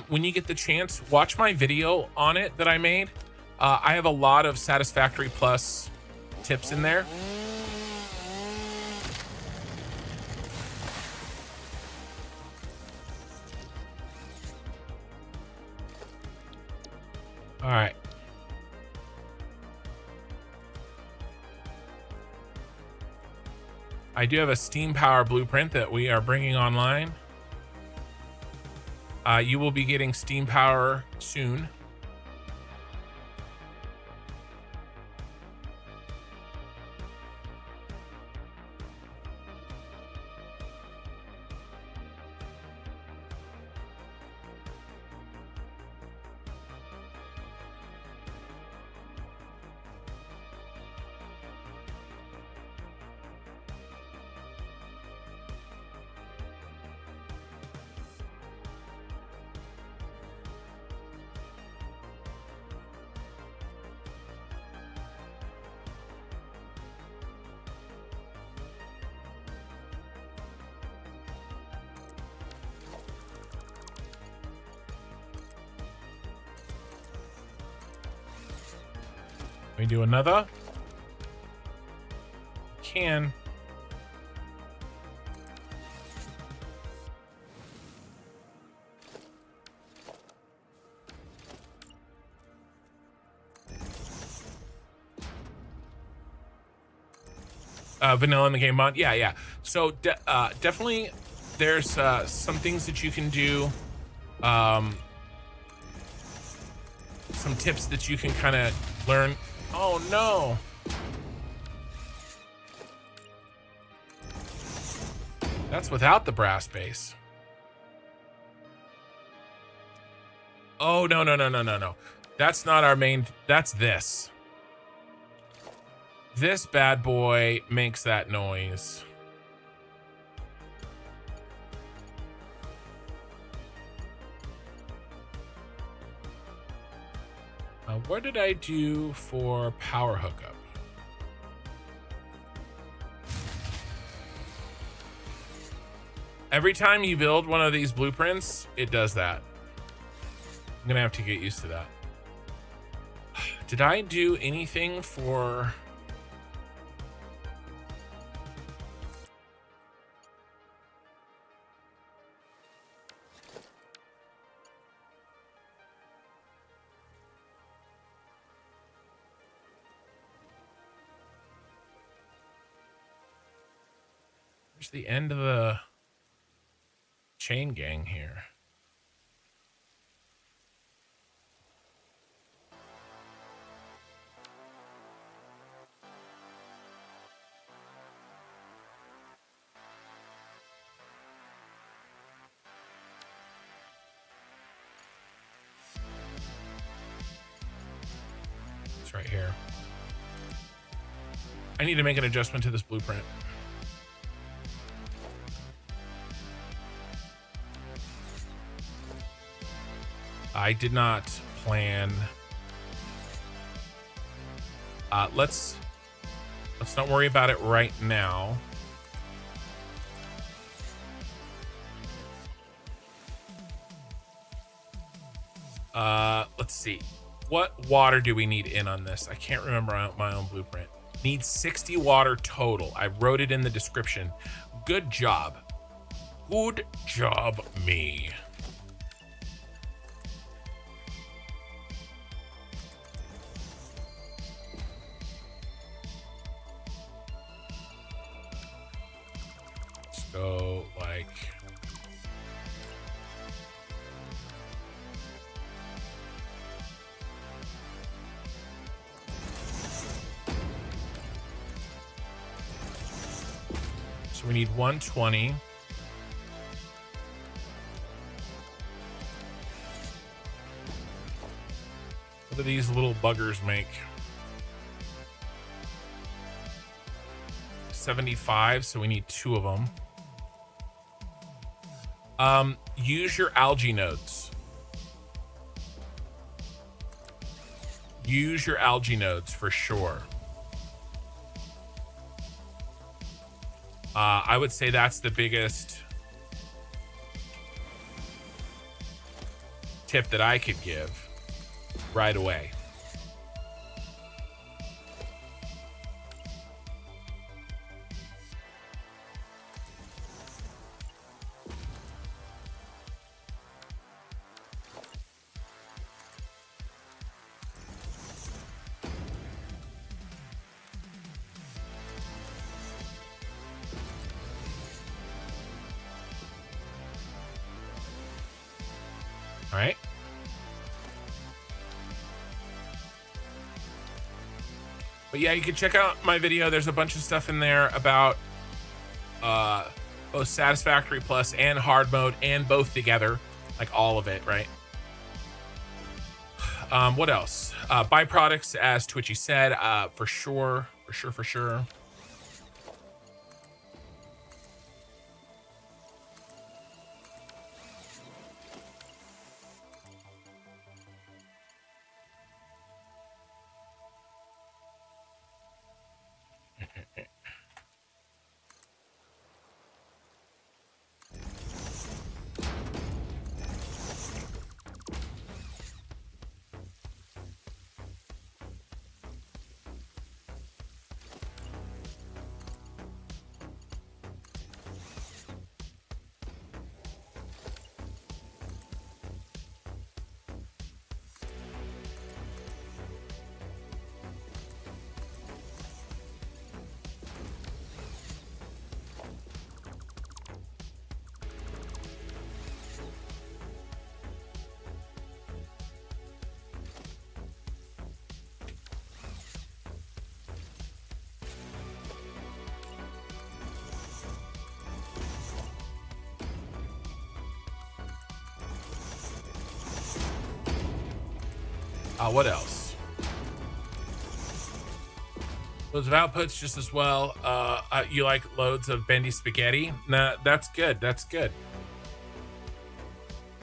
when you get the chance, watch my video on it that I made. I have a lot of Satisfactory Plus tips in there. All right. I do have a steam power blueprint that we are bringing online. You will be getting steam power soon. We do another. Can. Vanilla in the game mod. Yeah. So definitely there's some things that you can do. Some tips that you can kind of learn. Oh no. That's without the brass base. Oh, no. That's not our main, that's this. This bad boy makes that noise. What did I do for power hookup? Every time you build one of these blueprints, it does that. I'm gonna have to get used to that. Did I do anything for... Where's the end of the chain gang here? right here. I need to make an adjustment to this blueprint. I did not plan. Let's not worry about it right now. Let's see. What water do we need in on this? I can't remember my own blueprint. Needs 60 water total. I wrote it in the description. Good job. Good job, me. Let's go like... So we need 120. What do these little buggers make? 75, so we need 2 of them. Use your algae nodes. Use your algae nodes for sure. I would say that's the biggest tip that I could give right away. All right. But yeah, you can check out my video. There's a bunch of stuff in there about both Satisfactory Plus and hard mode and both together, like all of it, right? What else? Byproducts, as Twitchy said, for sure. What else? Loads of outputs just as well. You like loads of bendy spaghetti? Nah, that's good. That's good.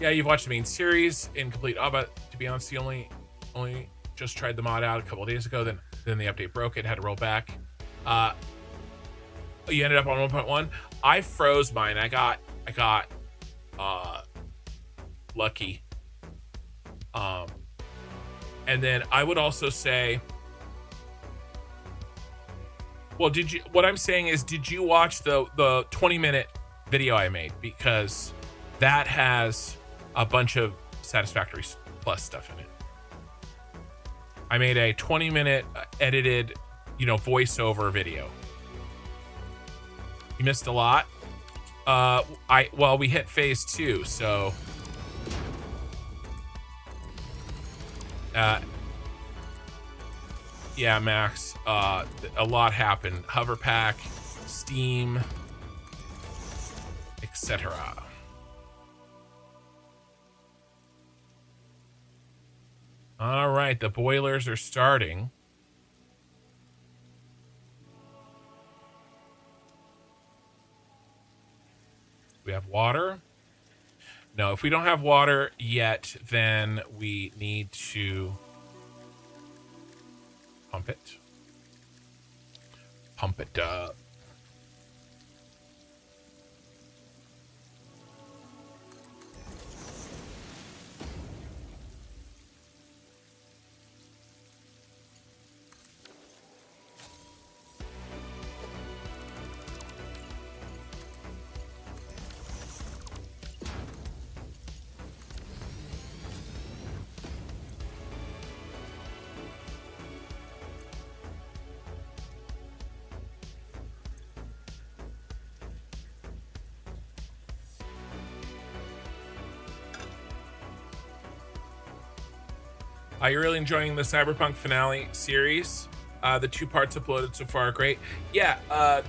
Yeah, you've watched the main series in complete but to be honest, the only just tried the mod out a couple of days ago. Then the update broke. It had to roll back. You ended up on 1.1. I froze mine. I got lucky. And then I would also say, well, what I'm saying is, did you watch the 20-minute video I made? Because that has a bunch of Satisfactory Plus stuff in it. I made a 20-minute edited, voiceover video. You missed a lot. We hit phase 2, so yeah, Max, a lot happened. Hover pack, Steam, etc. All right, the boilers are starting. water? No, if we don't have water yet, then we need to pump it. Pump it up. Are you really enjoying the Cyberpunk finale series? The 2 parts uploaded so far are great. Yeah,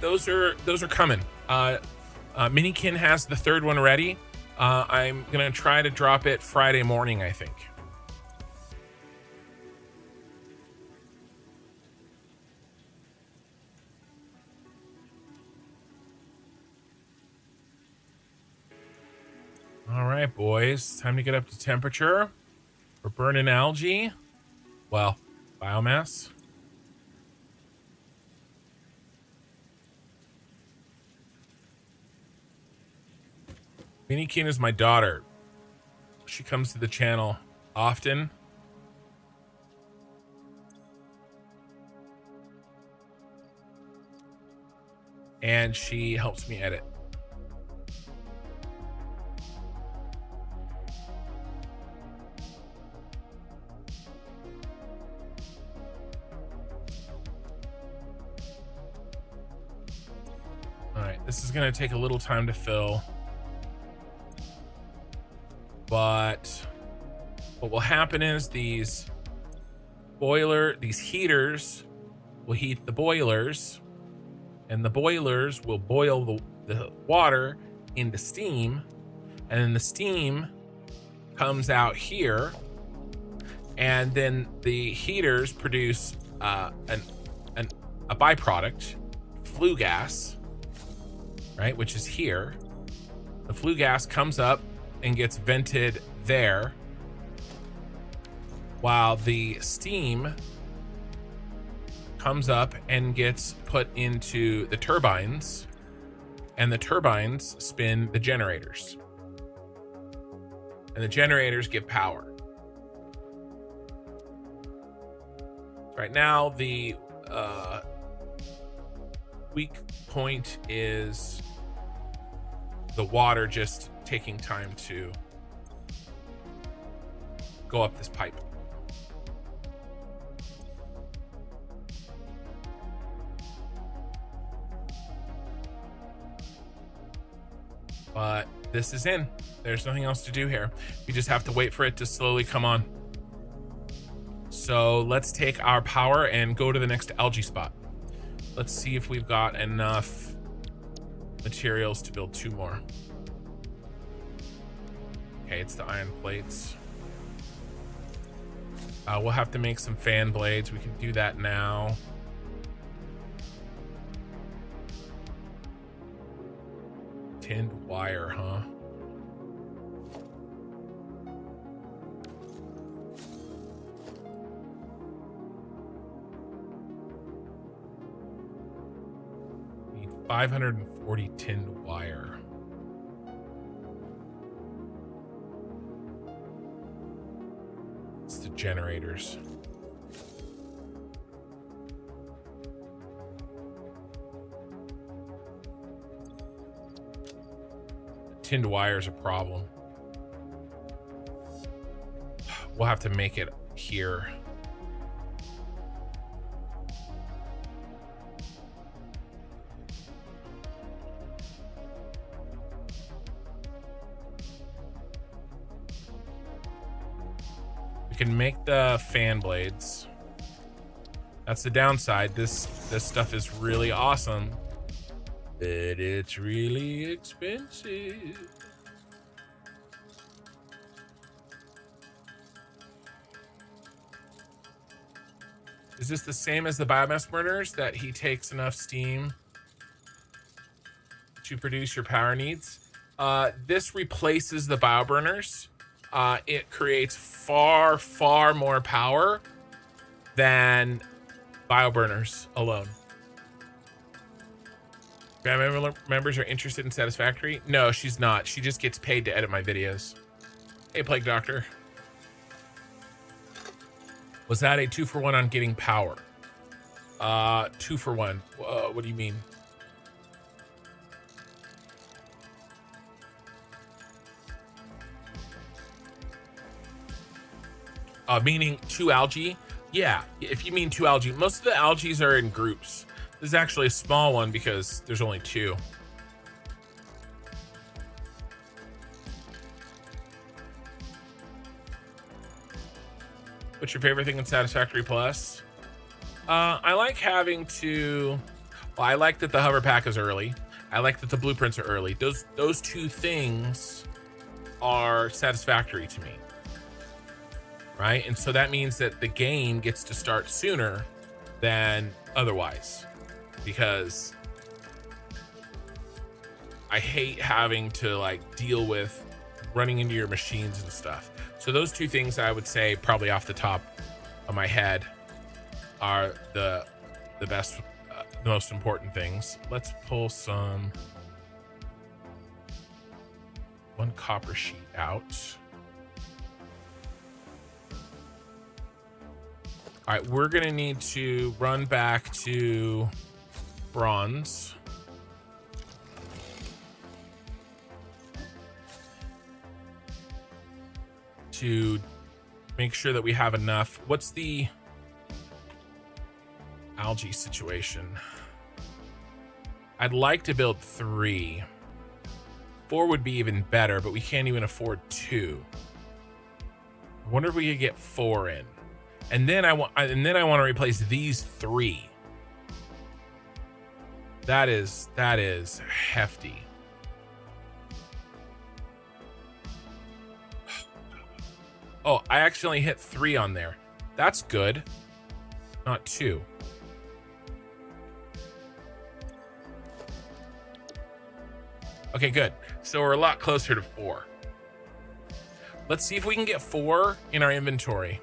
those are coming. Minikin has the 3rd one ready. I'm gonna try to drop it Friday morning, I think. All right, boys, time to get up to temperature. We're burning algae. Well, biomass. Minikin is my daughter. She comes to the channel often. And she helps me edit. All right, this is gonna take a little time to fill. But what will happen is these heaters will heat the boilers, and the boilers will boil the water into steam, and then the steam comes out here, and then the heaters produce a byproduct, flue gas, right, which is here. The flue gas comes up and gets vented there, while the steam comes up and gets put into the turbines, and the turbines spin the generators, and the generators give power. Right now, the weak point is the water just taking time to go up this pipe. But this is in. There's nothing else to do here. We just have to wait for it to slowly come on. So let's take our power and go to the next algae spot. Let's see if we've got enough materials to build 2 more. Okay, it's the iron plates. We'll have to make some fan blades. We can do that now. Tinned wire, huh? Need 540 tinned wire. It's the generators. Tinned wire is a problem. We'll have to make it here. We can make the fan blades. That's the downside. This stuff is really awesome, but it's really expensive. Is this the same as the biomass burners, that he takes enough steam to produce your power needs? This replaces the bioburners. It creates far, far more power than bioburners alone. Family members are interested in Satisfactory? No, she's not. She just gets paid to edit my videos. Hey, Plague Doctor. Was that a 2-for-1 on getting power? 2-for-1. What do you mean? Meaning 2 algae? Yeah, if you mean 2 algae. Most of the algae are in groups. This is actually a small one because there's only 2. What's your favorite thing in Satisfactory Plus? I like having to... Well, I like that the hover pack is early. I like that the blueprints are early. Those 2 things are satisfactory to me. Right? And so that means that the game gets to start sooner than otherwise. Because I hate having to like deal with running into your machines and stuff. So those 2 things I would say probably off the top of my head are the best, the most important things. Let's pull some 1 copper sheet out. All right, we're gonna need to run back to bronze. To make sure that we have enough. What's the algae situation? I'd like to build 3. 4 would be even better, but we can't even afford 2. I wonder if we could get 4 in. And then I want to replace these 3. That is hefty. Oh, I actually hit 3 on there. That's good. Not 2. Okay, good. So we're a lot closer to 4. Let's see if we can get 4 in our inventory.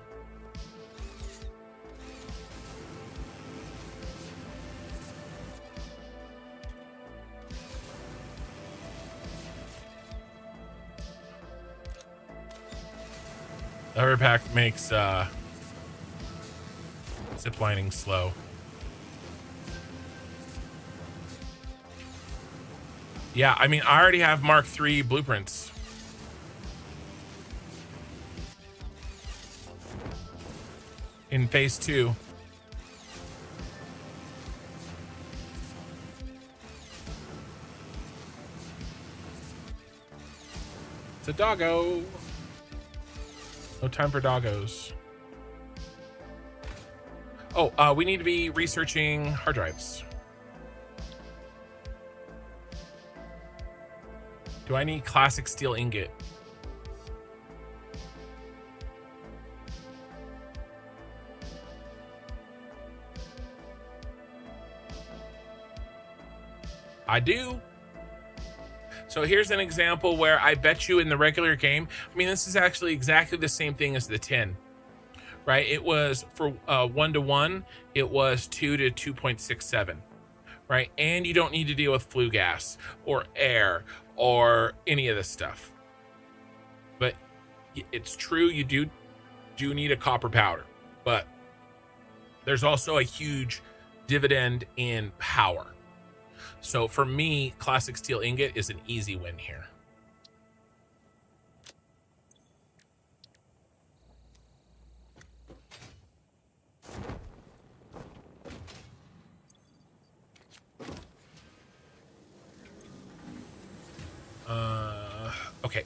The hover pack makes ziplining slow. Yeah, I mean, I already have Mark III blueprints. In phase 2. It's a doggo. No time for doggos. Oh, we need to be researching hard drives. Do I need classic steel ingot? I do. So here's an example where I bet you in the regular game, I mean, this is actually exactly the same thing as the tin, right? It was for 1-to-1, it was 2 to 2.67, right? And you don't need to deal with flue gas or air or any of this stuff. But it's true, you do need a copper powder, but there's also a huge dividend in power. So for me, classic steel ingot is an easy win here. Okay.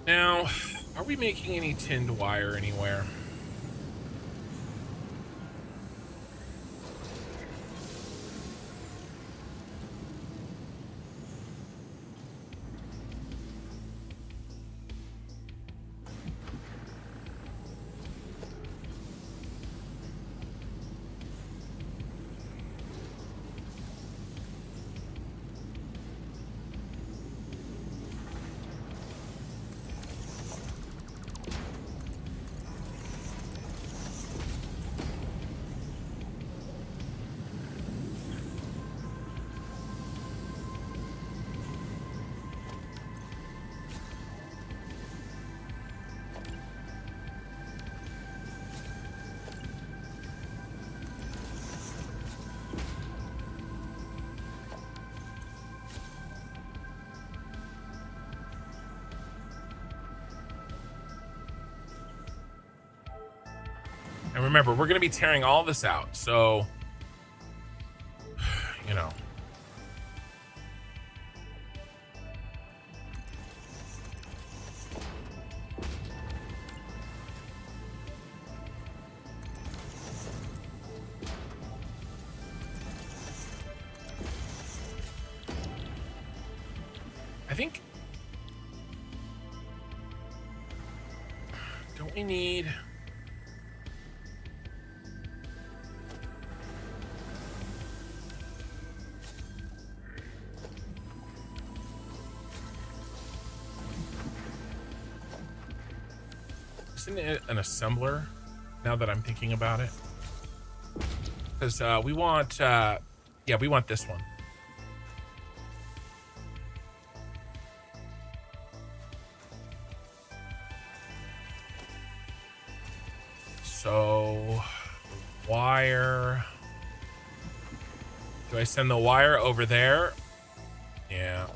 Now, are we making any tinned wire anywhere? And remember, we're going to be tearing all this out. So, you know. I think, don't we need, isn't it an assembler now that I'm thinking about it? Because we want, yeah, we want this one. So, wire. Do I send the wire over there? Yeah.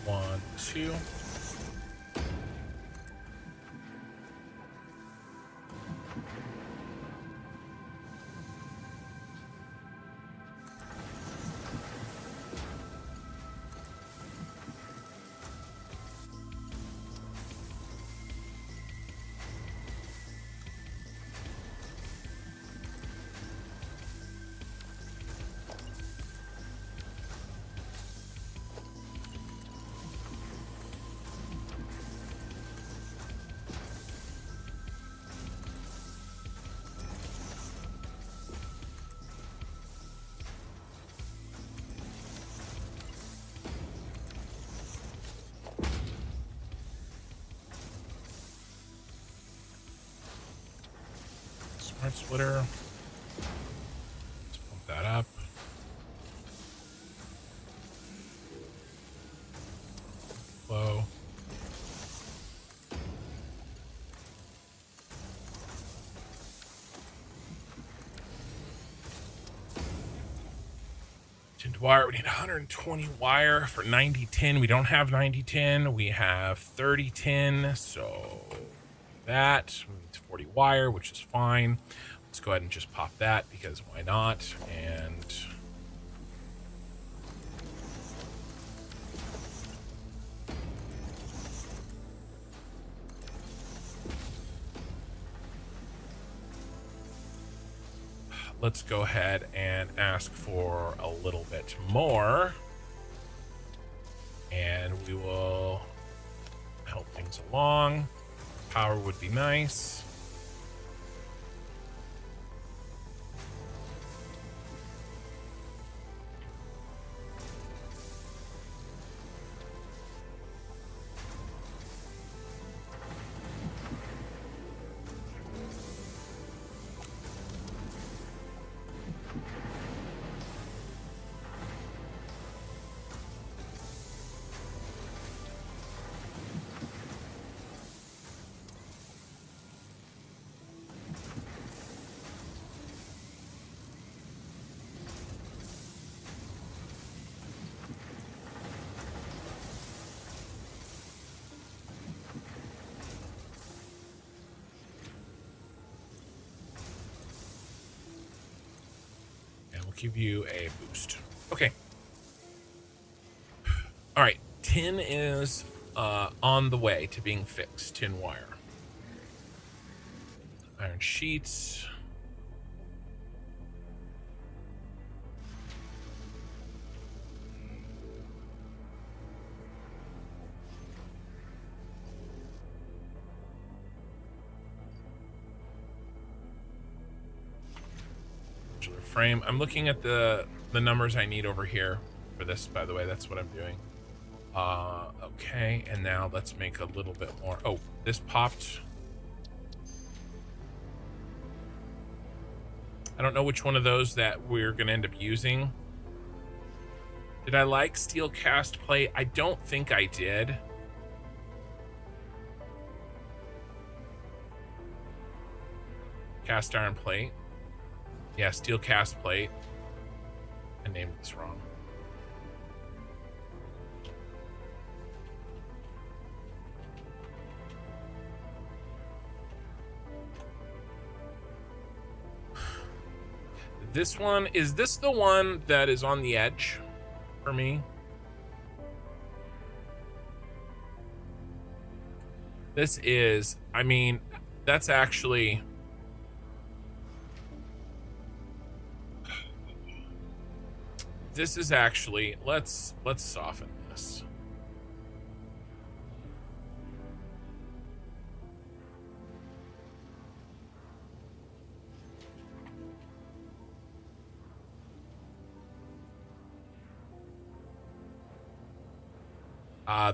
One, two. Smart splitter. Let's pump that up. Flow. Tinned wire. We need 120 wire for 90 tin. We don't have 90 tin. We have 30 tin. So that. We need 40 wire, which is fine. Let's go ahead and just pop that because why not? And let's go ahead and ask for a little bit more. And we will help things along. Power would be nice. Give you a boost. Okay. All right. Tin is on the way to being fixed. Tin wire. Iron sheets. Frame. I'm looking at the the numbers I need over here for this, by the way. That's what I'm doing. Okay, and now let's make a little bit more. Oh, this popped. I don't know which one of those that we're gonna end up using. Did I like steel cast plate? I don't think I did. Cast iron plate. Yeah, steel cast plate. I named this wrong. This one, is this the one that is on the edge for me? This is, I mean, that's actually, this is actually, let's soften this.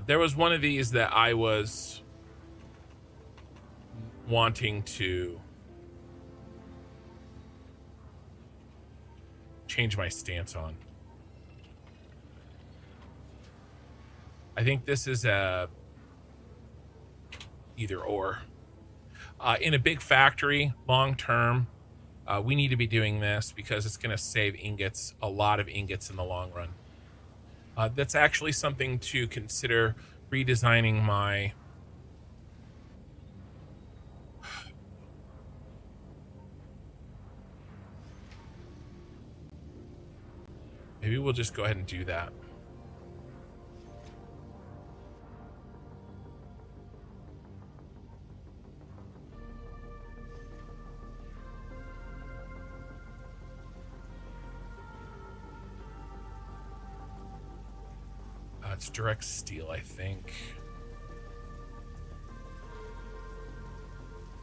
There was one of these that I was wanting to change my stance on. I think this is a either or. In a big factory, long term, we need to be doing this because it's going to save ingots, a lot of ingots in the long run. That's actually something to consider redesigning my maybe we'll just go ahead and do that. It's direct steel, I think.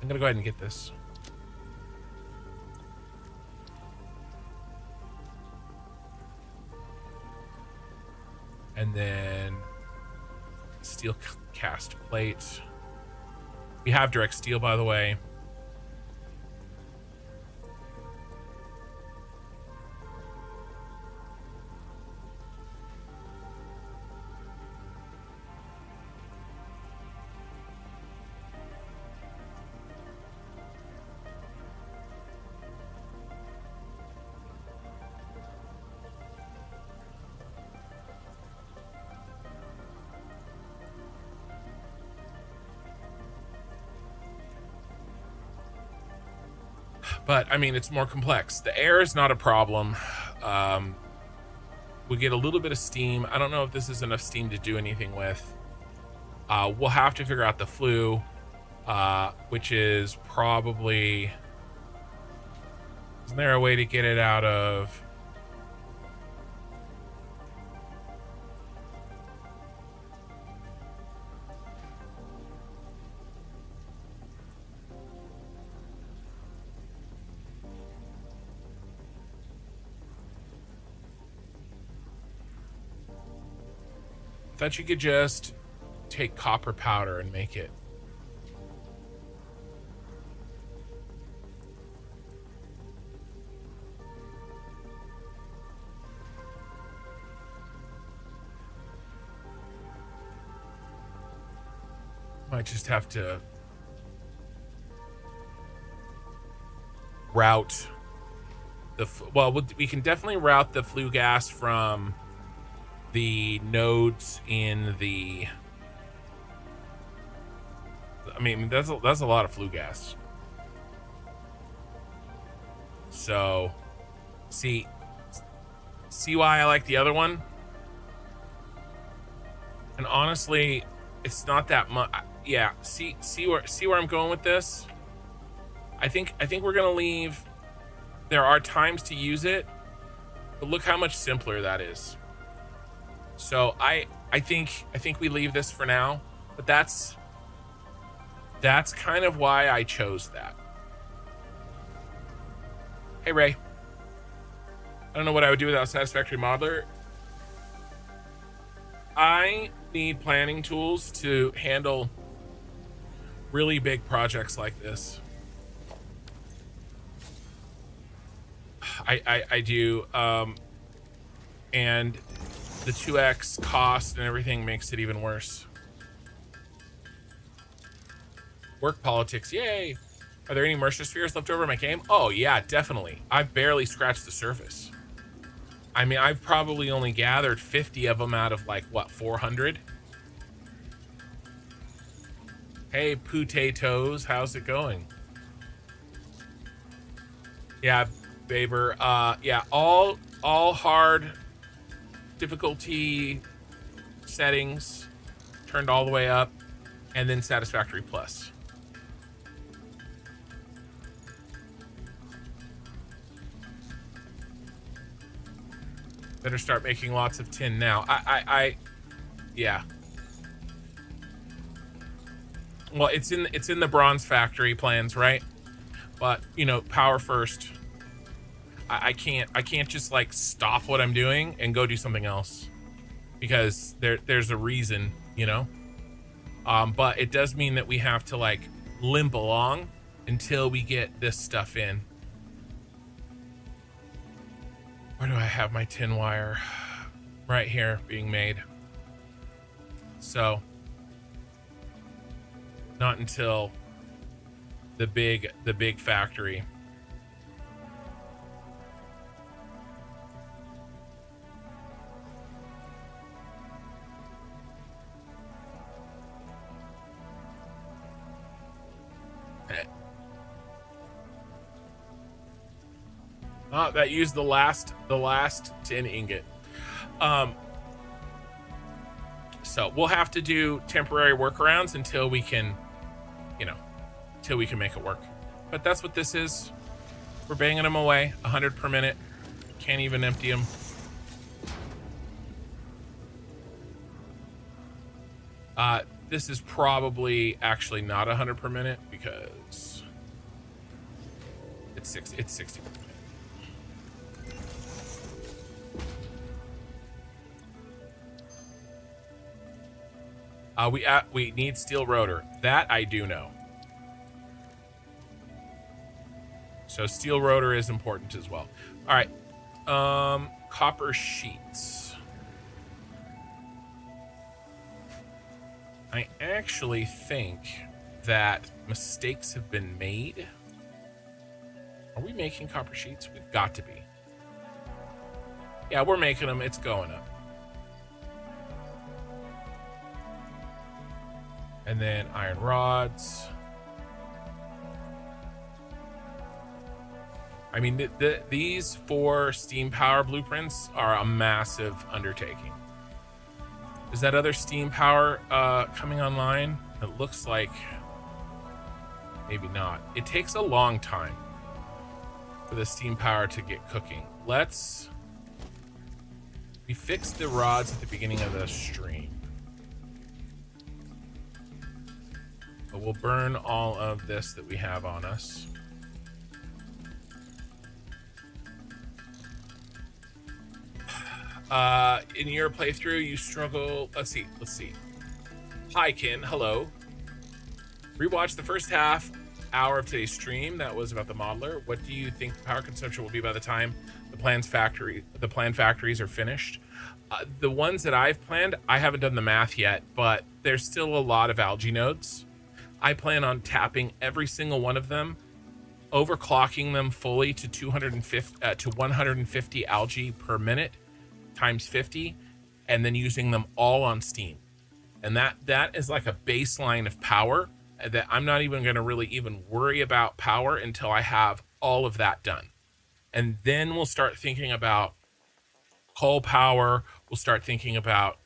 I'm gonna go ahead and get this. And then steel cast plate. We have direct steel, by the way. But, I mean, it's more complex. The air is not a problem. We get a little bit of steam. I don't know if this is enough steam to do anything with. We'll have to figure out the flue, which is probably... Isn't there a way to get it out of... Thought you could just take copper powder and make it. Might just have to route the, well, we can definitely route the flue gas from the nodes in the, I mean, that's a lot of flue gas. So see why I like the other one? And honestly, it's not that much. Yeah, see where I'm going with this? I think we're gonna leave. There are times to use it, but look how much simpler that is. So I think we leave this for now, but that's kind of why I chose that. Hey, Ray. I don't know what I would do without Satisfactory Modeler. I need planning tools to handle really big projects like this. I do. And the 2x cost and everything makes it even worse. Work politics, yay. Are there any Mercer Spheres left over in my game? Oh yeah, definitely. I've barely scratched the surface. I mean, I've probably only gathered 50 of them out of like, what, 400? Hey, potatoes, how's it going? Yeah, Baber, yeah, all hard difficulty settings turned all the way up, and then Satisfactory Plus. Better start making lots of tin now. Yeah. Well, it's in the bronze factory plans, right? But you know, power first. I can't just like stop what I'm doing and go do something else, because there's a reason, you know. But it does mean that we have to like limp along until we get this stuff in. Where do I have my tin wire? Right here, being made. So not until the big factory. Oh, that used the last tin ingot. So we'll have to do temporary workarounds until we can, you know, till we can make it work. But that's what this is. We're banging them away, 100 per minute. Can't even empty them. This is probably actually not 100 per minute because it's 60 per minute. We need steel rotor. That I do know. So steel rotor is important as well. All right. Copper sheets. I actually think that mistakes have been made. Are we making copper sheets? We've got to be. Yeah, we're making them. It's going up. And then iron rods. I mean, these 4 steam power blueprints are a massive undertaking. Is that other steam power coming online? It looks like maybe not. It takes a long time for the steam power to get cooking. We fixed the rods at the beginning of the stream. But we'll burn all of this that we have on us. In your playthrough, you struggle. Let's see. Hi, Kin. Hello. Rewatch the first half hour of today's stream. That was about the modeler. What do you think the power consumption will be by the time the planned factories are finished? The ones that I've planned, I haven't done the math yet, but there's still a lot of algae nodes. I plan on tapping every single one of them, overclocking them fully to 150 algae per minute times 50, and then using them all on Steam. And that is like a baseline of power that I'm not even going to really even worry about power until I have all of that done. And then we'll start thinking about coal power. We'll start thinking about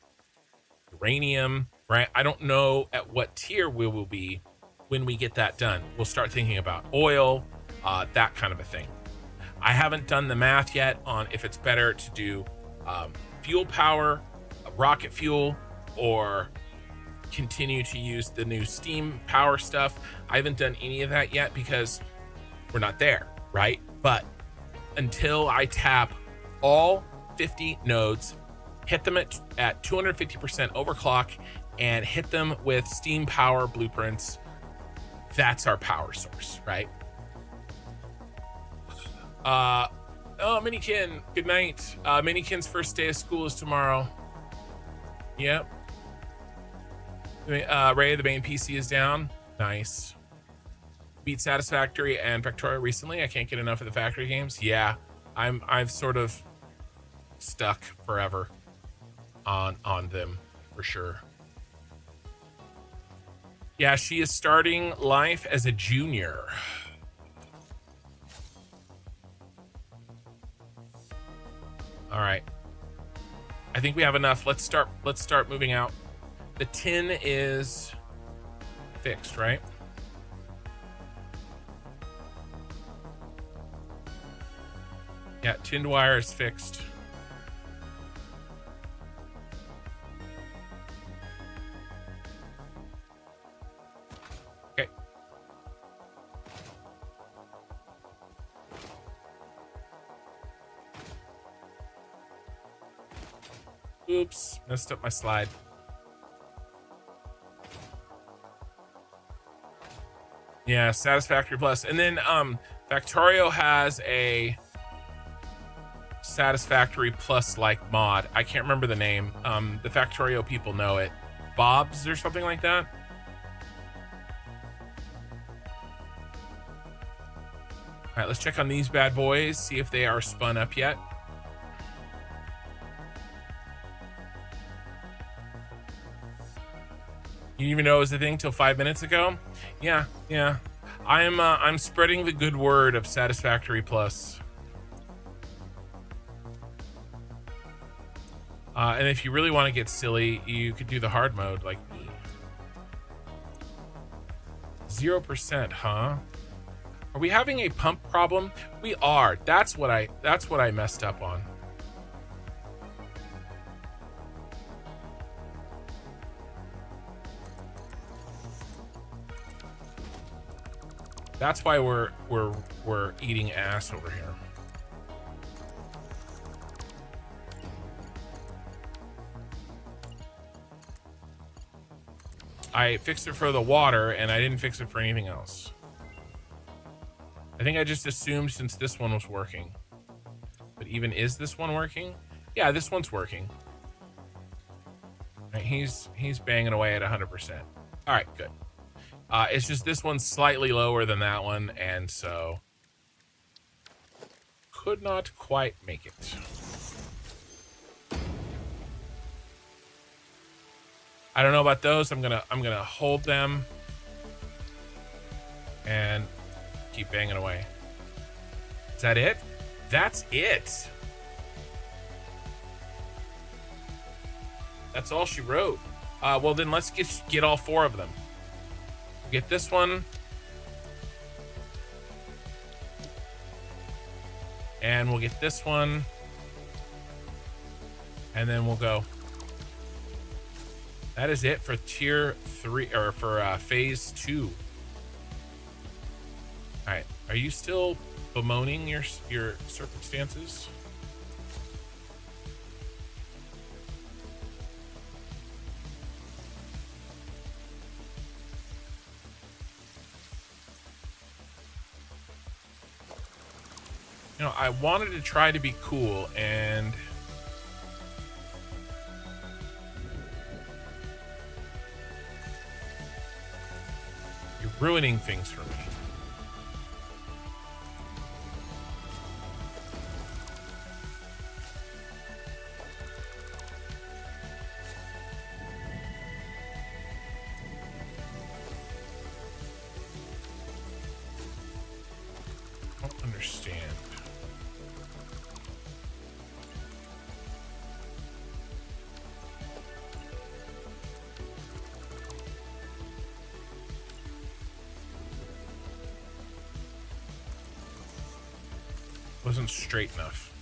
uranium, right? I don't know at what tier we will be when we get that done. We'll start thinking about oil, that kind of a thing. I haven't done the math yet on if it's better to do fuel power, rocket fuel, or continue to use the new steam power stuff. I haven't done any of that yet because we're not there, right? But until I tap all 50 nodes, hit them at 250% overclock, and hit them with steam power blueprints. That's our power source, right? Oh, Minikin, good night. Minikin's first day of school is tomorrow. Yep. Ray, the main PC is down. Nice. Beat Satisfactory and Factorio recently. I can't get enough of the factory games. Yeah, I've sort of stuck forever on them for sure. Yeah, she is starting life as a junior. All right. I think we have enough. Let's start moving out. The tin is fixed, right? Yeah, tinned wire is fixed. Okay. Oops, messed up my slide. Yeah, Satisfactory Plus. And then Factorio has a Satisfactory Plus like mod. I can't remember the name. The Factorio people know it. Bob's or something like that. All right, let's check on these bad boys, see if they are spun up yet. You didn't even know it was a thing till 5 minutes ago? Yeah. I'm spreading the good word of Satisfactory Plus. And if you really want to get silly, you could do the hard mode like me. 0%, huh? Are we having a pump problem? We are. That's what I messed up on. That's why we're eating ass over here. I fixed it for the water and I didn't fix it for anything else. I think I just assumed since this one was working. But even is this one working? Yeah, this one's working. Right, he's banging away at 100%. All right, good. It's just this one's slightly lower than that one, and so could not quite make it. I don't know about those. I'm gonna hold them and keep banging away. Is that it? That's it. That's all she wrote. Well, then let's get all four of them. Get this one. And we'll get this one. And then we'll go. That is it for tier 3 or for phase 2. All right. Are you still bemoaning your circumstances? You know, I wanted to try to be cool, and you're ruining things for me. I don't understand. Wasn't straight enough.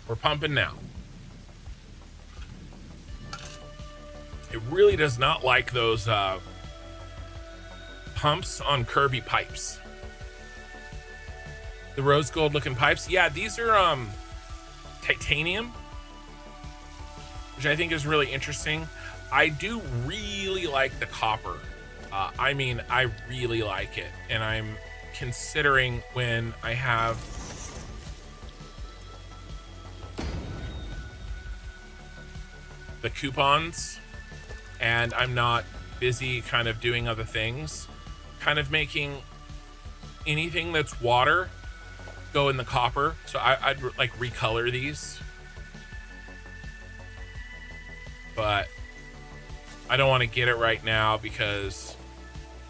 We're pumping now. It really does not like those pumps on Kirby pipes. The rose gold looking pipes. Yeah, these are titanium, which I think is really interesting. I do really like the copper. I mean, I really like it. And I'm considering when I have the coupons and I'm not busy kind of doing other things, kind of making anything that's water go in the copper. So I'd like recolor these, but I don't want to get it right now because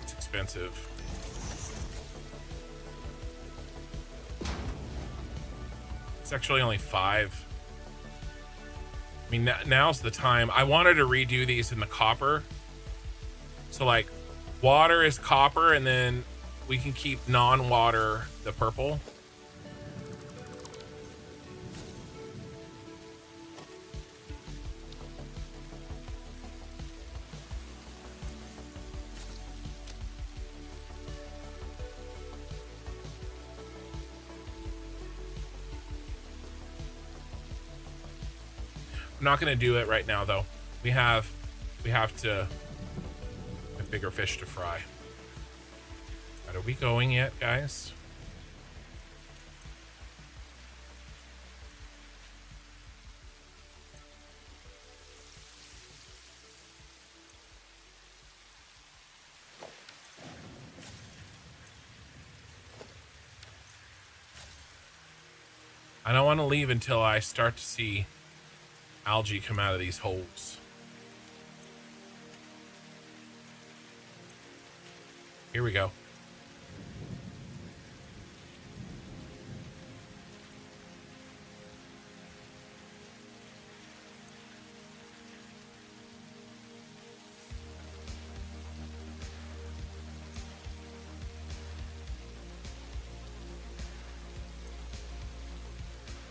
it's expensive. It's actually only 5. I mean, now's the time. I wanted to redo these in the copper. So like water is copper and then we can keep non-water the purple. I'm not going to do it right now though. We have to have bigger fish to fry. But are we going yet, guys? I don't want to leave until I start to see algae come out of these holes. Here we go.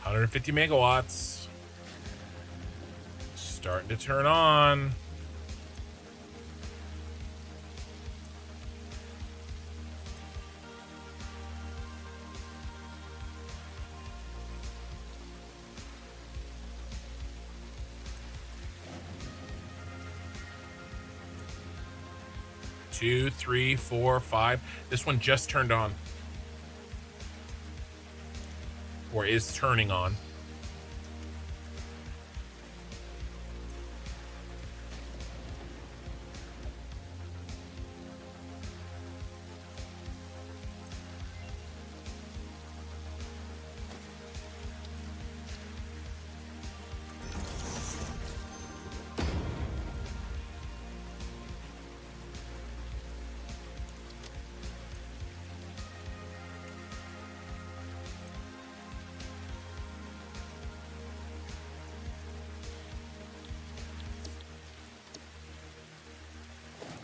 $150 megawatts. Starting to turn on. Two, three, four, 5. This one just turned on. Or is turning on.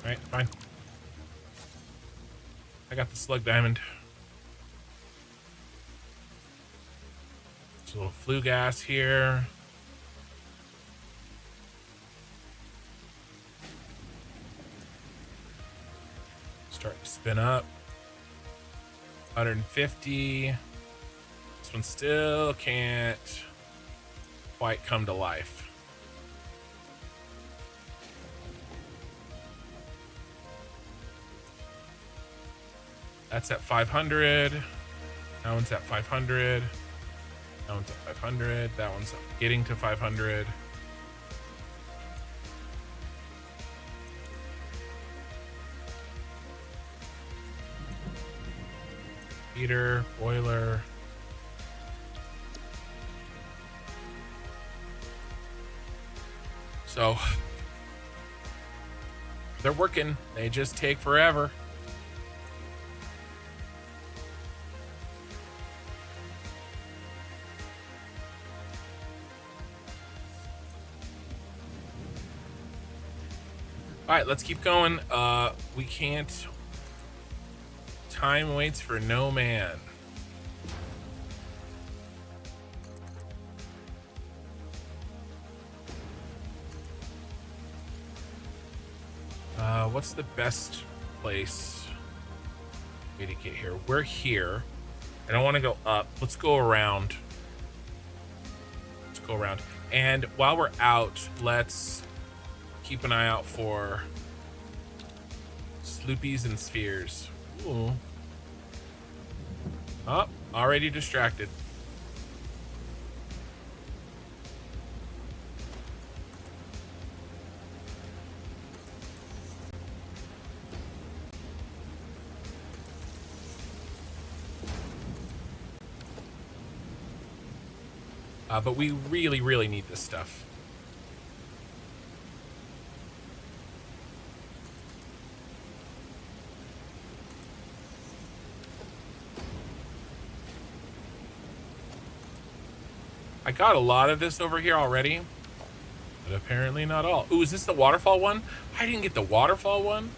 Alright, fine. I got the slug diamond. There's a little flue gas here. Starting to spin up. 150. This one still can't quite come to life. That's at 500. That one's at 500. That one's at 500. That one's getting to 500. Heater, boiler. So they're working. They just take forever. All right, let's keep going. We can't. Time waits for no man. What's the best place way to get here? We're here. I don't want to go up. Let's go around. Let's go around. And while we're out, let's keep an eye out for sloopies and spheres. Ooh. Oh, already distracted. But we really, really need this stuff. I got a lot of this over here already, but apparently not all. Ooh, is this the waterfall one? I didn't get the waterfall one.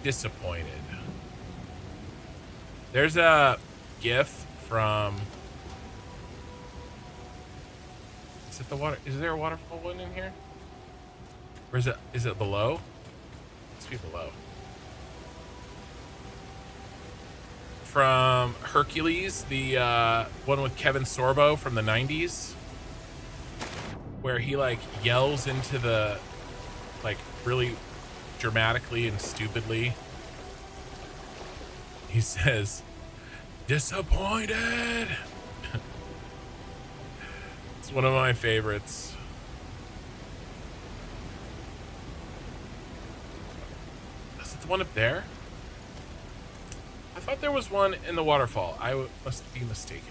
Disappointed. There's a GIF from... Is it the water? Is there a waterfall one in here? Or is it below? Must be below. From Hercules, the one with Kevin Sorbo from the 90s, where he like yells into the, like, really dramatically and stupidly. He says, "Disappointed." It's one of my favorites. Is it the one up there? I thought there was one in the waterfall. I must be mistaken.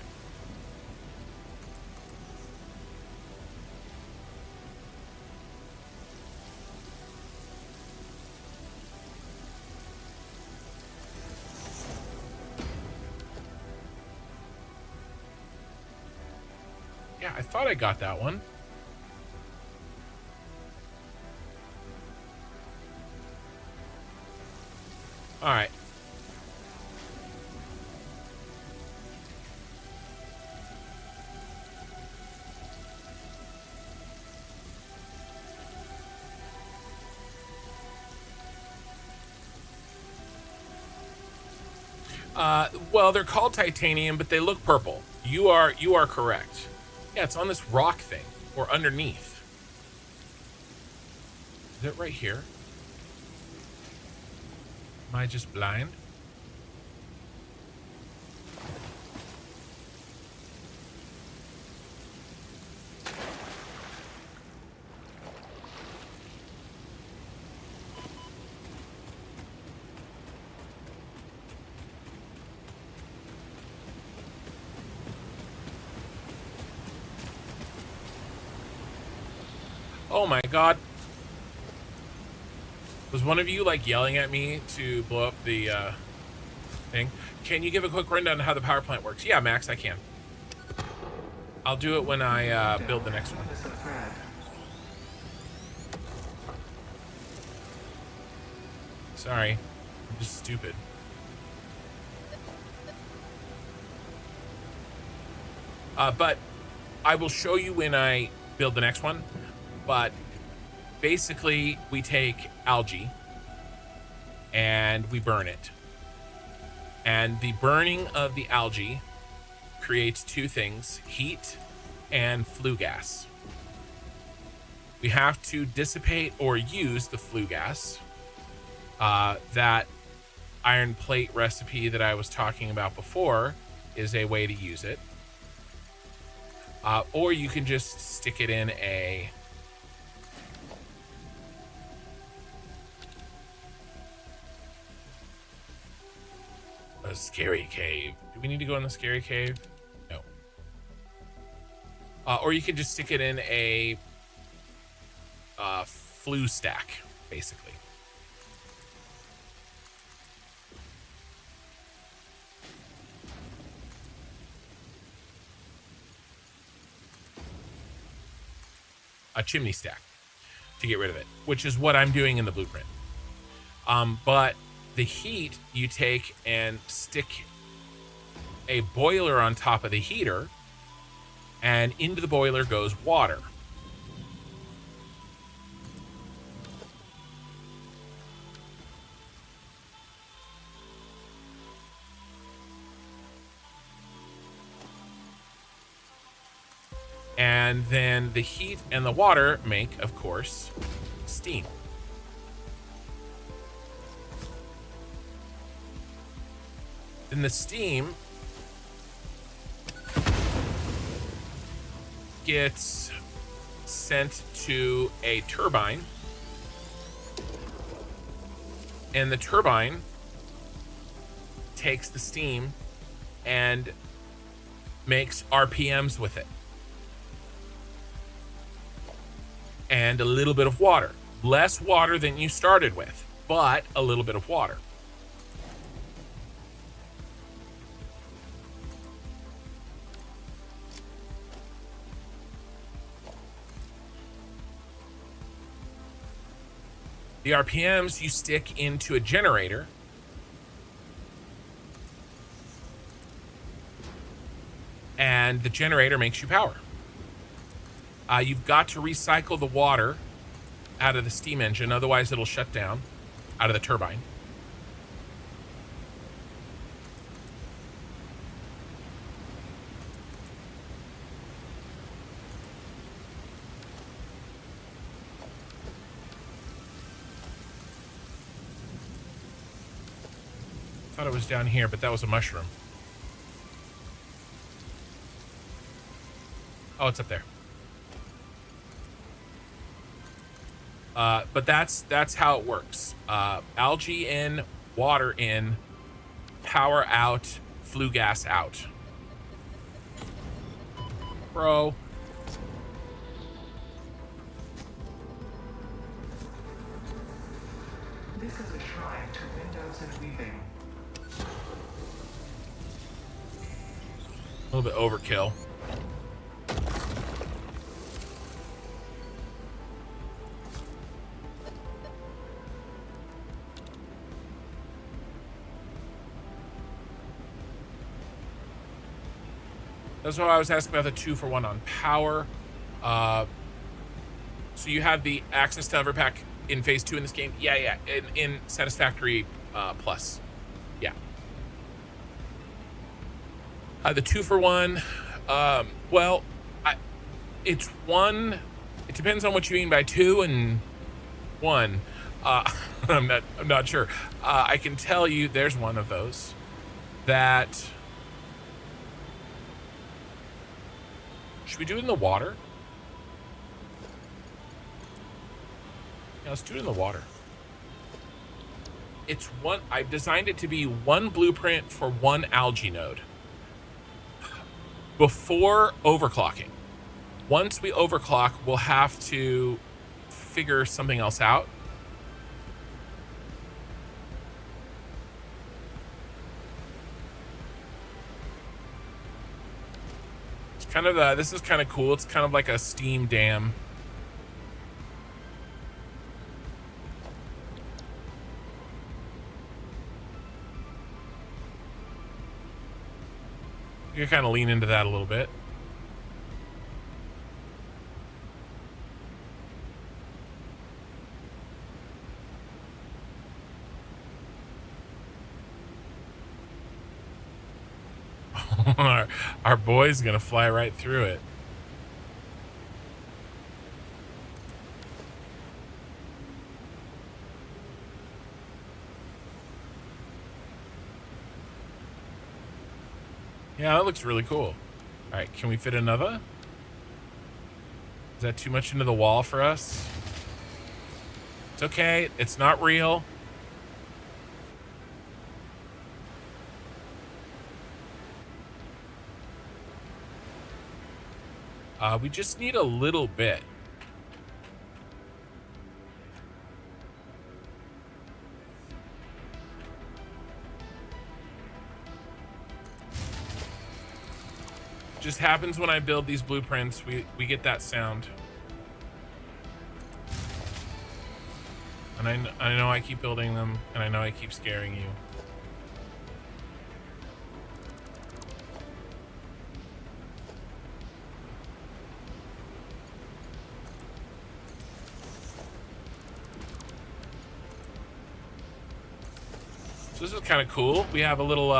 Yeah, I thought I got that one. All right. Well, they're called titanium, but they look purple. You are correct. Yeah, it's on this rock thing, or underneath. Is it right here? Am I just blind? Oh my god. Was one of you like yelling at me to blow up the thing? Can you give a quick rundown on how the power plant works? Yeah, Max, I can. I'll do it when I build the next one. Sorry, I'm just stupid. But I will show you when I build the next one. But basically, we take algae and we burn it. And the burning of the algae creates two things: heat and flue gas. We have to dissipate or use the flue gas. That iron plate recipe that I was talking about before is a way to use it. Or you can just stick it in a scary cave. Do we need to go in the scary cave? No. Or you can just stick it in a flue stack, basically. A chimney stack to get rid of it, which is what I'm doing in the blueprint. But the heat, you take and stick a boiler on top of the heater, and into the boiler goes water. And then the heat and the water make, of course, steam. Then the steam gets sent to a turbine, and the turbine takes the steam and makes RPMs with it, and a little bit of water. Less water than you started with, but a little bit of water. The RPMs you stick into a generator, and the generator makes you power. You've got to recycle the water out of the steam engine, otherwise it'll shut down out of the turbine. Thought it was down here, but that was a mushroom. Oh, it's up there. But that's how it works. Algae in, water in, power out, flue gas out. Bro. This is a shrine to windows and weaving. A little bit overkill. That's what I was asking about the 2-for-1 on power. So you have the access to Overpack in phase 2 in this game? Yeah. In Satisfactory Plus. Yeah. The 2-for-1. Well, it's one. It depends on what you mean by 2 and 1. I'm not sure. I can tell you there's one of those that. Should we do it in the water? Yeah, let's do it in the water. It's one. I've designed it to be one blueprint for one algae node. Before overclocking. Once we overclock, we'll have to figure something else out. Kind of this is kind of cool. It's kind of like a steam dam. You can kind of lean into that a little bit. Our boy's gonna fly right through it. Yeah, that looks really cool. All right, can we fit another? Is that too much into the wall for us? It's okay. It's not real. We just need a little bit. Just happens when I build these blueprints. We get that sound. And I know I keep building them, and I know I keep scaring you. So this is kind of cool. We have a little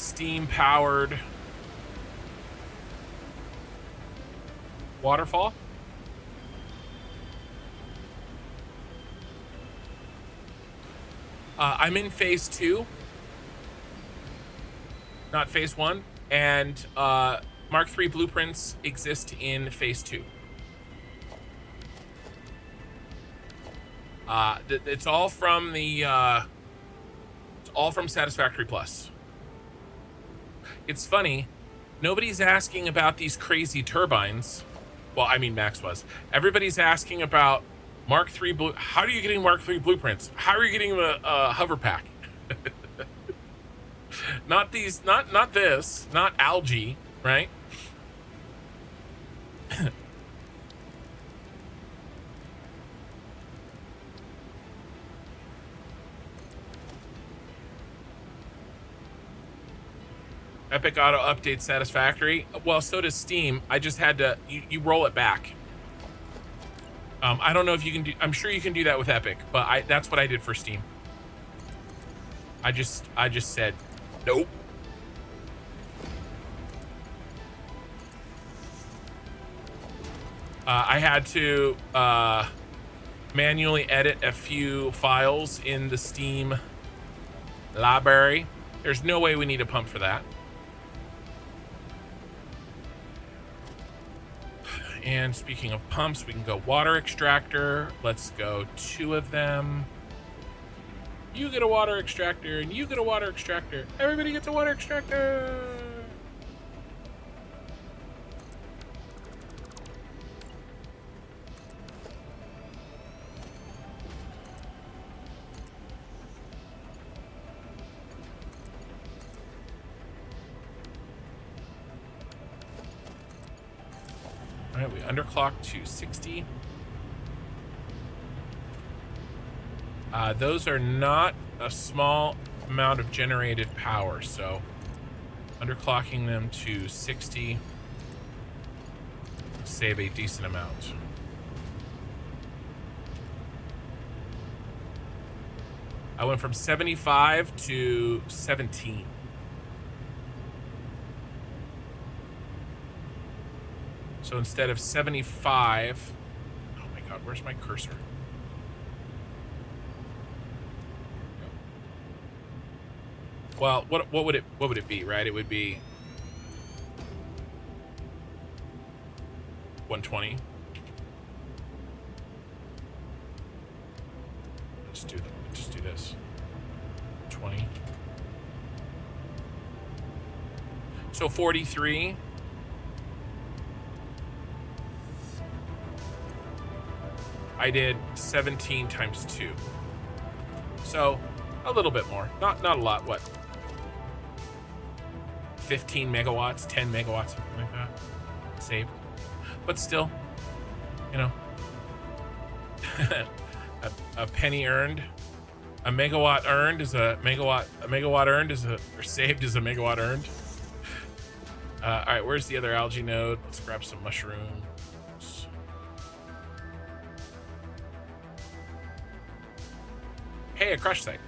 steam powered waterfall. I'm in phase 2, not phase 1, and Mark III blueprints exist in phase 2. It's all from the it's all from Satisfactory Plus. It's funny, nobody's asking about these crazy turbines. Well, I mean, Max was. Everybody's asking about Mark III blue. How are you getting Mark III blueprints? How are you getting a hover pack? Not these, not this, not algae, right? Epic Auto updates Satisfactory. Well, so does Steam. I just had to, you roll it back. I don't know if you can do, I'm sure you can do that with Epic, but that's what I did for Steam. I just said, nope. I had to manually edit a few files in the Steam library. There's no way we need a pump for that. And speaking of pumps, we can go water extractor. Let's go 2 of them. You get a water extractor, and you get a water extractor. Everybody gets a water extractor. All right, we underclock to 60. Those are not a small amount of generated power, so underclocking them to 60 will save a decent amount. I went from 75 to 17. So instead of 75, oh my God, where's my cursor? Well, what would it be, right? It would be 120. Just do this. 20. So 43. I did 17 times 2. So a little bit more. Not a lot, what? 15 megawatts, 10 megawatts, something like that. Saved. But still, you know, a penny earned, a megawatt earned is a megawatt earned is or saved is a megawatt earned. All right, where's the other algae node? Let's grab some mushrooms. Hey, a crush site.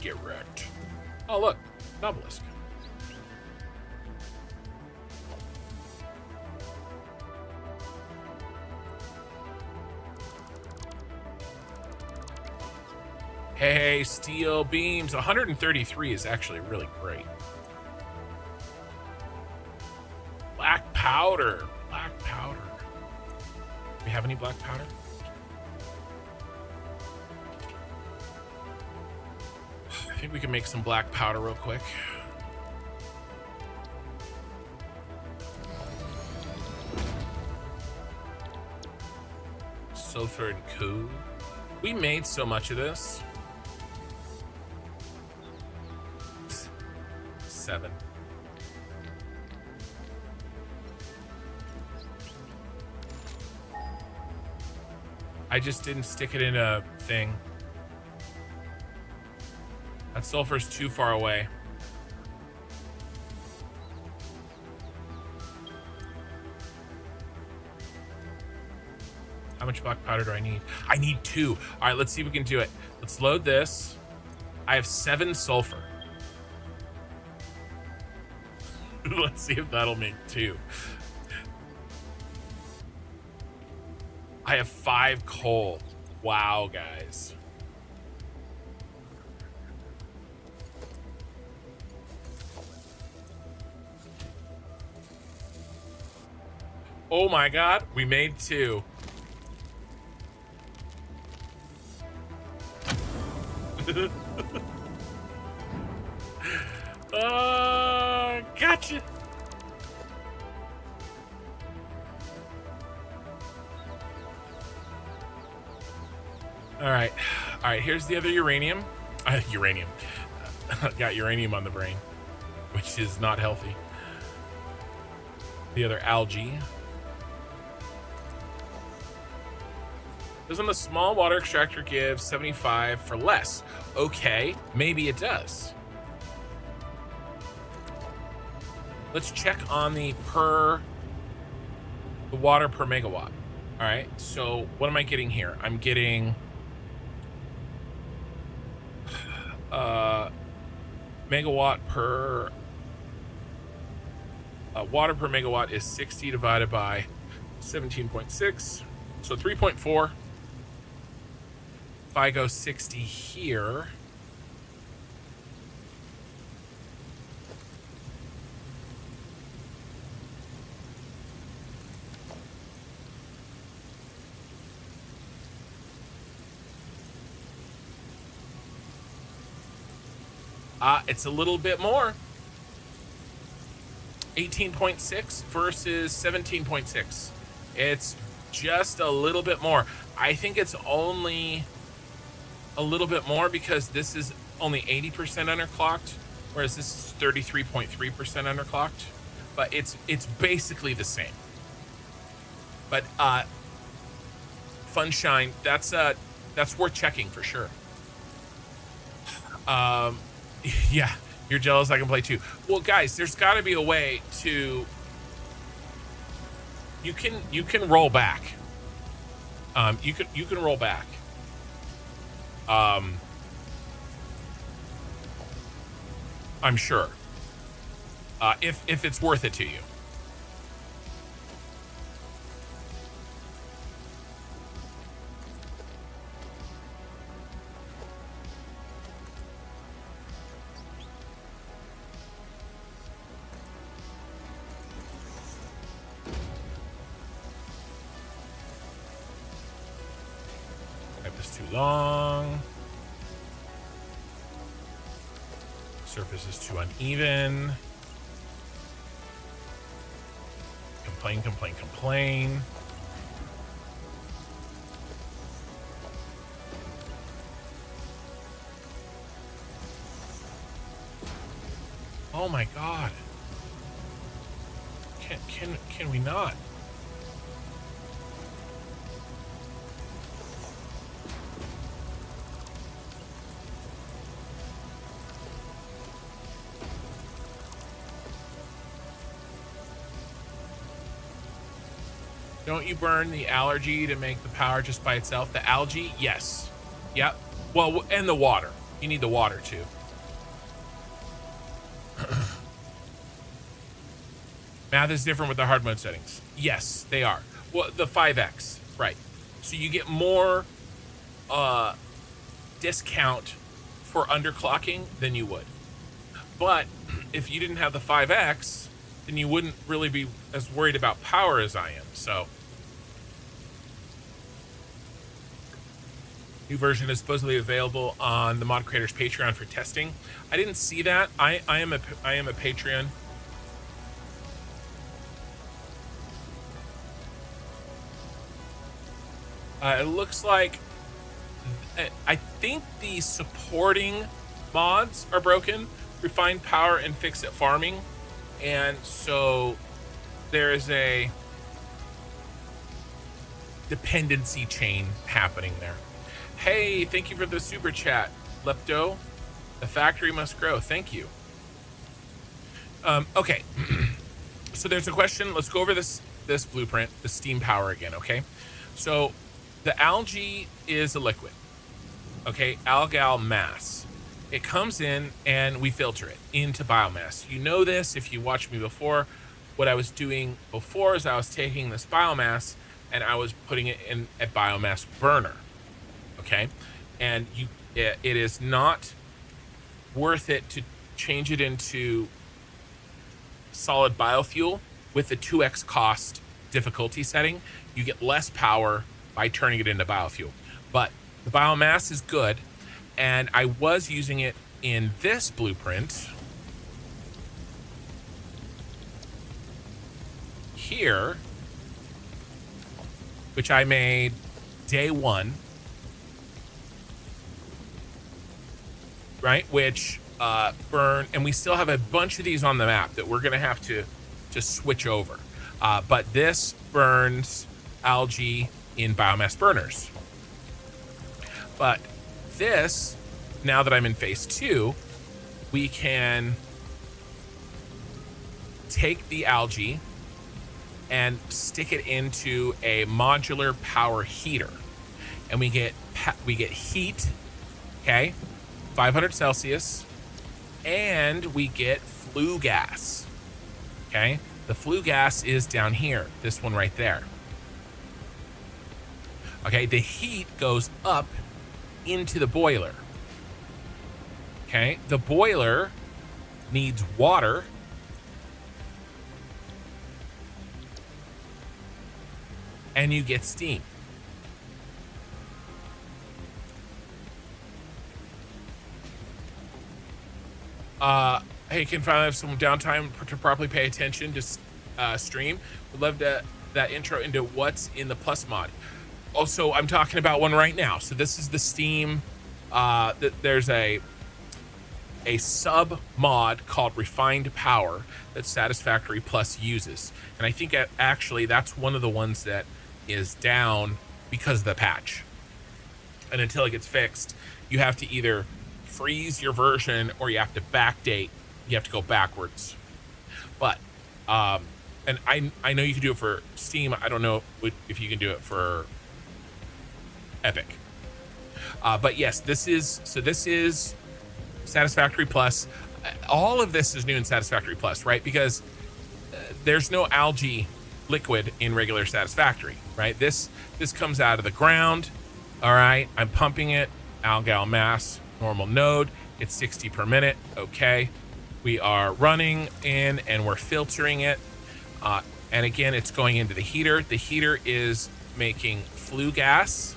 Get wrecked. Oh, look, obelisk. Hey, steel beams. 133 is actually really great. Black powder. Black powder. Do we have any black powder? I think we can make some black powder real quick. Sulfur and cool. We made so much of this. 7. I just didn't stick it in a thing. That sulfur's too far away. How much black powder do I need? I need 2. All right, let's see if we can do it. Let's load this. I have 7 sulfur. Let's see if that'll make 2. I have 5 coal. Wow, guys. Oh my God, we made 2. Gotcha. All right, here's the other uranium. Uranium. Got uranium on the brain, which is not healthy. The other algae. Doesn't the small water extractor give 75 for less? Okay, maybe it does. Let's check on the water per megawatt. All right, so what am I getting here? I'm getting megawatt per water per megawatt is 60 divided by 17.6, so 3.4. If I go 60 here, it's a little bit more. 18.6 versus 17.6. It's just a little bit more. I think it's only a little bit more because this is only 80% underclocked, whereas this is 33.3% underclocked. But it's basically the same. But Funshine, that's worth checking for sure. Yeah, you're jealous I can play too. Well, guys, there's got to be a way to you can roll back. You can roll back. I'm sure. If it's worth it to you. Long. Surface is too uneven. Complain. Oh my God. Can we not? Don't you burn the algae to make the power just by itself? The algae? Yes. Yep. Well, and the water. You need the water too. Math is different with the hard mode settings. Yes, they are. Well, the 5x, right. So you get more discount for underclocking than you would. But if you didn't have the 5x, then you wouldn't really be as worried about power as I am. So new version is supposedly available on the mod creators Patreon for testing. I didn't see that. I am a Patreon. It looks like I think the supporting mods are broken. Refine power and fix it farming. And so there is a dependency chain happening there. Hey, thank you for the super chat, Lepto. The factory must grow. Thank you. Okay. So there's a question. Let's go over this blueprint, the steam power again. Okay. So the algae is a liquid. Okay, algal mass. It comes in and we filter it into biomass. You know this if you watched me before. What I was doing before is I was taking this biomass and I was putting it in a biomass burner. Okay, and it is not worth it to change it into solid biofuel with the 2x cost difficulty setting. You get less power by turning it into biofuel, but the biomass is good, and I was using it in this blueprint here, which I made day 1, right? Which burn, and we still have a bunch of these on the map that we're gonna have to switch over. But this burns algae in biomass burners. But this, now that I'm in phase 2, we can take the algae and stick it into a modular power heater, and we get heat, okay, 500 Celsius, and we get flue gas. Okay, the flue gas is down here, this one right there. Okay, the heat goes up into the boiler. Okay, the boiler needs water, and you get steam. Hey, can finally have some downtime to properly pay attention to stream. Would love that intro into what's in the plus mod. Also, I'm talking about one right now. So this is the Steam. There's a sub mod called Refined Power that Satisfactory Plus uses, and I think actually that's one of the ones that is down because of the patch. And until it gets fixed, you have to either freeze your version or you have to backdate. You have to go backwards. But and I know you can do it for Steam. I don't know if you can do it for Epic. But yes, this is Satisfactory Plus. All of this is new in Satisfactory Plus, right? Because there's no algae liquid in regular Satisfactory, right? This comes out of the ground. All right, I'm pumping it. Algal mass, normal node. It's 60 per minute. Okay, we are running in and we're filtering it. And again, it's going into the heater. The heater is making flue gas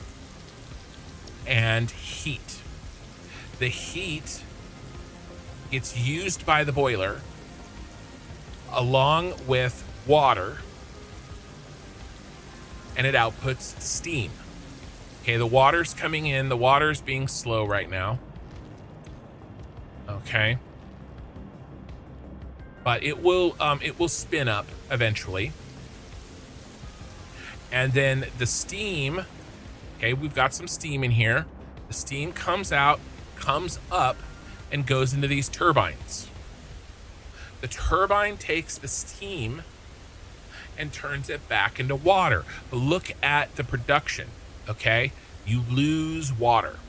and heat. The heat gets used by the boiler along with water, and it outputs steam. Okay, the water's coming in. The water's being slow right now. Okay. But it will spin up eventually. And then the steam, okay, we've got some steam in here. The steam comes out, comes up, and goes into these turbines. The turbine takes the steam and turns it back into water. But look at the production, okay? You lose water.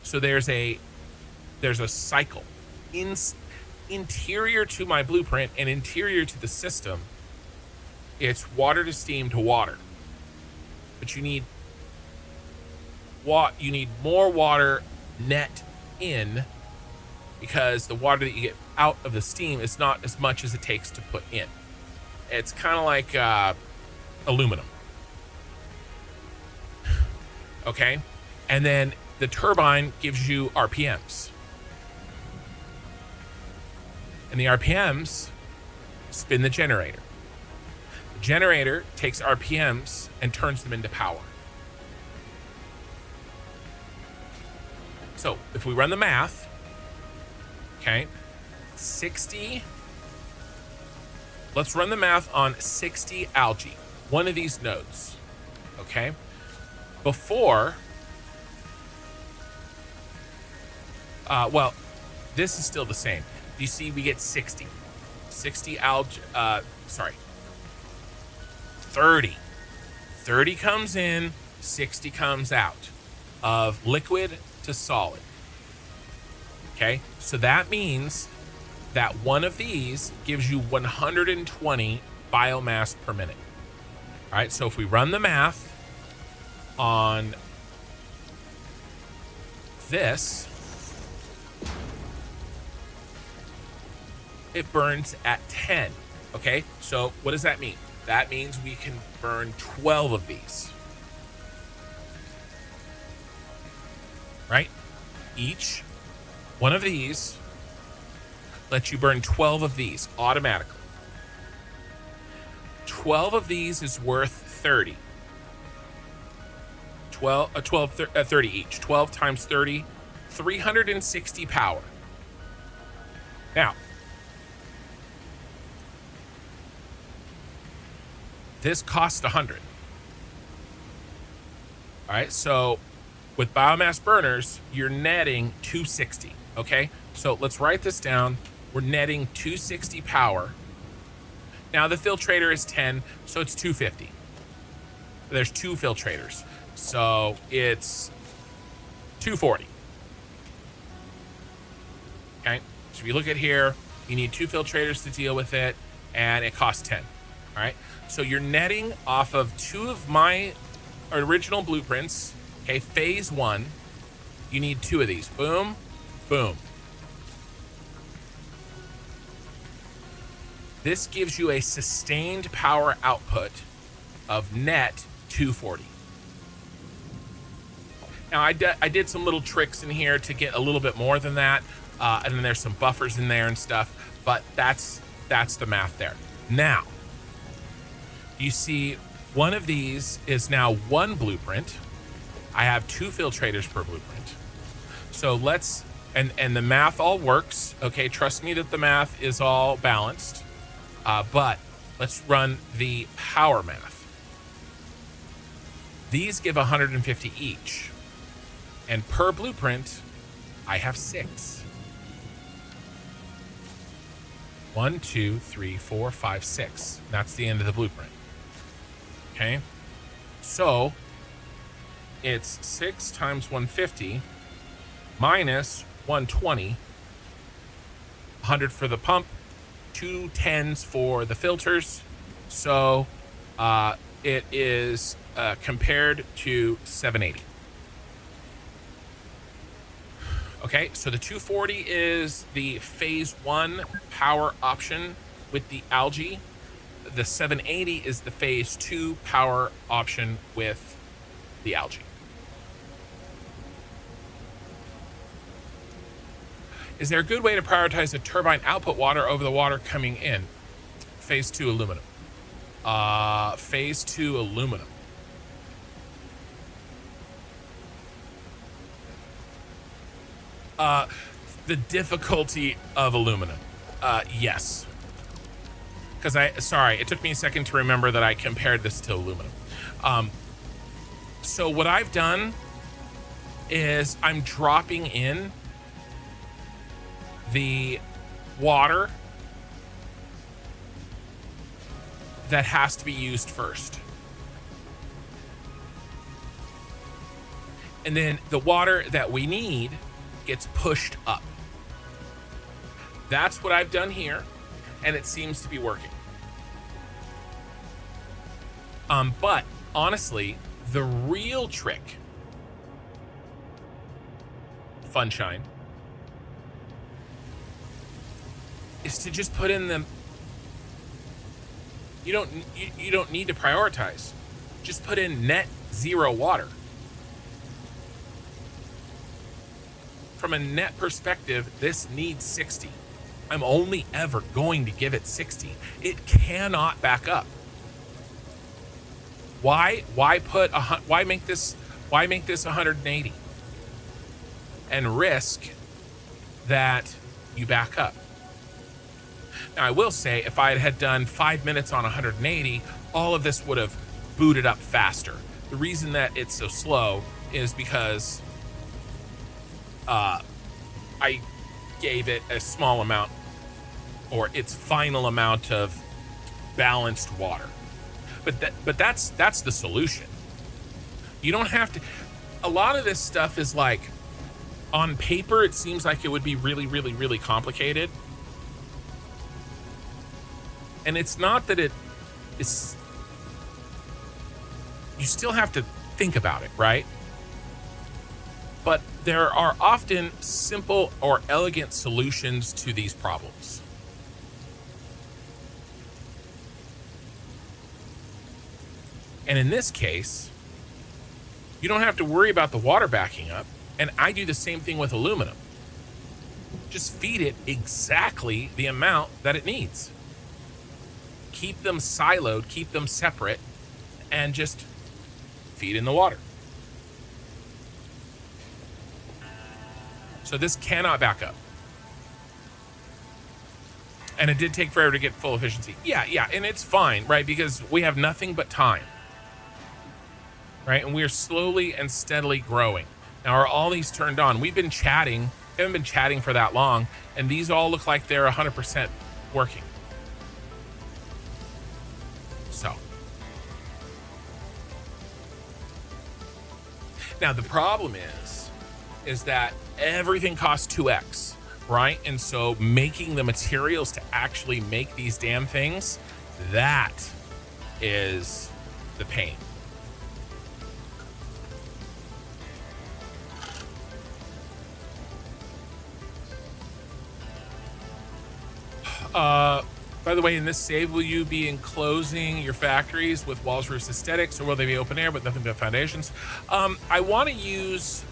So there's a cycle. Interior to my blueprint and interior to the system, it's water to steam to water. But you need more water net in, because the water that you get out of the steam is not as much as it takes to put in. It's kind of like aluminum. Okay? And then the turbine gives you RPMs. And the RPMs spin the generator. The generator takes RPMs and turns them into power. So if we run the math, okay, 60, let's run the math on 60 algae, one of these nodes, okay? Before, well, this is still the same. You see, we get 60 algae, 30 30 comes in, 60 comes out of liquid to solid. Okay, so that means that one of these gives you 120 biomass per minute. All right, so if we run the math on this, it burns at 10. Okay, so what does that mean? That means we can burn 12 of these. Right? Each one of these lets you burn 12 of these automatically. 12 of these is worth 30. 30 each. 12 times 30, 360 power. Now, this costs 100. All right, so with biomass burners, you're netting 260. Okay, so let's write this down. We're netting 260 power. Now the filtrator is 10, so it's 250. There's 2 filtrators, so it's 240. Okay, so if you look at here, you need 2 filtrators to deal with it, and it costs 10. All right, so you're netting off of 2 of my original blueprints. Okay, phase 1, you need 2 of these. Boom, boom. This gives you a sustained power output of net 240. Now, I did some little tricks in here to get a little bit more than that, and then there's some buffers in there and stuff, but that's the math there. Now, you see one of these is now 1 blueprint. I have 2 filtrators per blueprint. So let's, and the math all works. Okay, trust me that the math is all balanced. But let's run the power math. These give 150 each. And per blueprint, I have 6. 1, 2, 3, 4, 5, 6. That's the end of the blueprint. Okay, so it's 6 times 150 minus 120, 100 for the pump, 2 10s for the filters. So it is compared to 780. Okay, so the 240 is the phase 1 power option with the algae. The 780 is the phase 2 power option with the algae. Is there a good way to prioritize the turbine output water over the water coming in? Phase 2 aluminum. Phase 2 aluminum. The difficulty of aluminum. Yes. Because it took me a second to remember that I compared this to aluminum. So what I've done is I'm dropping in the water that has to be used first. And then the water that we need gets pushed up. That's what I've done here, and it seems to be working. But honestly, the real trick, Funshine, is to just put in the. You don't need to prioritize. Just put in net 0 water. From a net perspective, this needs 60. I'm only ever going to give it 60. It cannot back up. Why make this 180 and risk that you back up? Now, I will say, if I had done 5 minutes on 180, all of this would have booted up faster. The reason that it's so slow is because I gave it a small amount, or its final amount of balanced water. but that's the solution. You don't have to. A lot of this stuff is like, on paper, it seems like it would be really, really, really complicated. And it's not that it is. You still have to think about it, right? But there are often simple or elegant solutions to these problems. And in this case, you don't have to worry about the water backing up. And I do the same thing with aluminum. Just feed it exactly the amount that it needs. Keep them siloed, keep them separate, and just feed in the water. So this cannot back up. And it did take forever to get full efficiency. Yeah, and it's fine, right? Because we have nothing but time. Right? And we are slowly and steadily growing. Now, are all these turned on? We've been chatting, haven't been chatting for that long, and these all look like they're 100% working. So. Now, the problem is that everything costs 2x, right? And so making the materials to actually make these damn things, that is the pain. By the way, in this save, will you be enclosing your factories with walls, roofs, aesthetics, or will they be open air but nothing but foundations? I want to use,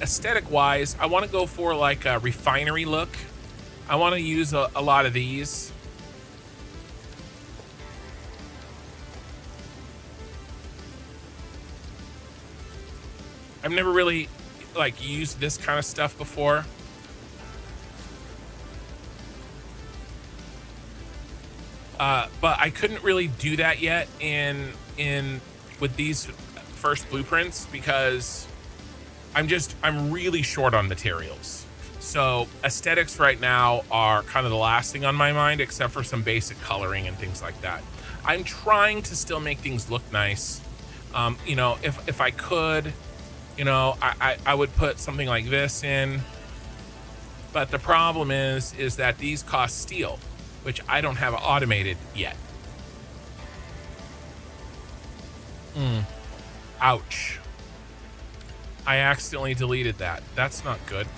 aesthetic-wise, I want to go for like a refinery look. I want to use a lot of these. I've never really like used this kind of stuff before. But I couldn't really do that yet in with these first blueprints because I'm really short on materials. So aesthetics right now are kind of the last thing on my mind, except for some basic coloring and things like that. I'm trying to still make things look nice. You know, if I could, you know, I would put something like this in. But the problem is that these cost steel, which I don't have automated yet. Ouch. I accidentally deleted that. That's not good.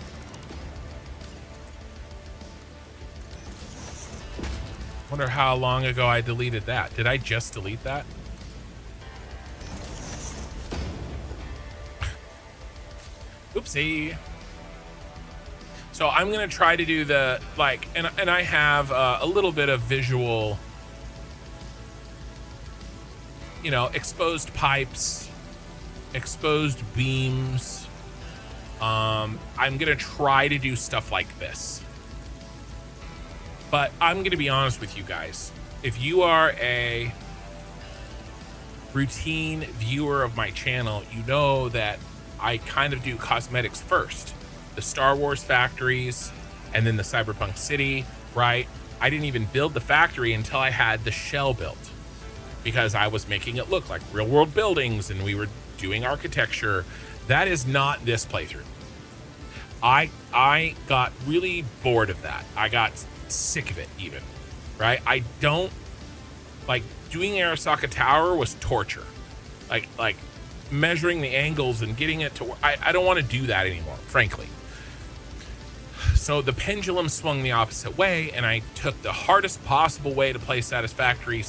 Wonder how long ago I deleted that. Did I just delete that? Oopsie. So I'm gonna try to do the like, and I have a little bit of visual, you know, exposed pipes, exposed beams. I'm gonna try to do stuff like this. But I'm gonna be honest with you guys. If you are a routine viewer of my channel, you know that I kind of do cosmetics first. The Star Wars factories, and then the Cyberpunk city, right? I didn't even build the factory until I had the shell built because I was making it look like real world buildings and we were doing architecture. That is not this playthrough. I got really bored of that. I got sick of it even, right? I don't like doing Arasaka Tower was torture. Like measuring the angles and getting it to, I don't want to do that anymore, frankly. So the pendulum swung the opposite way, and I took the hardest possible way to play Satisfactory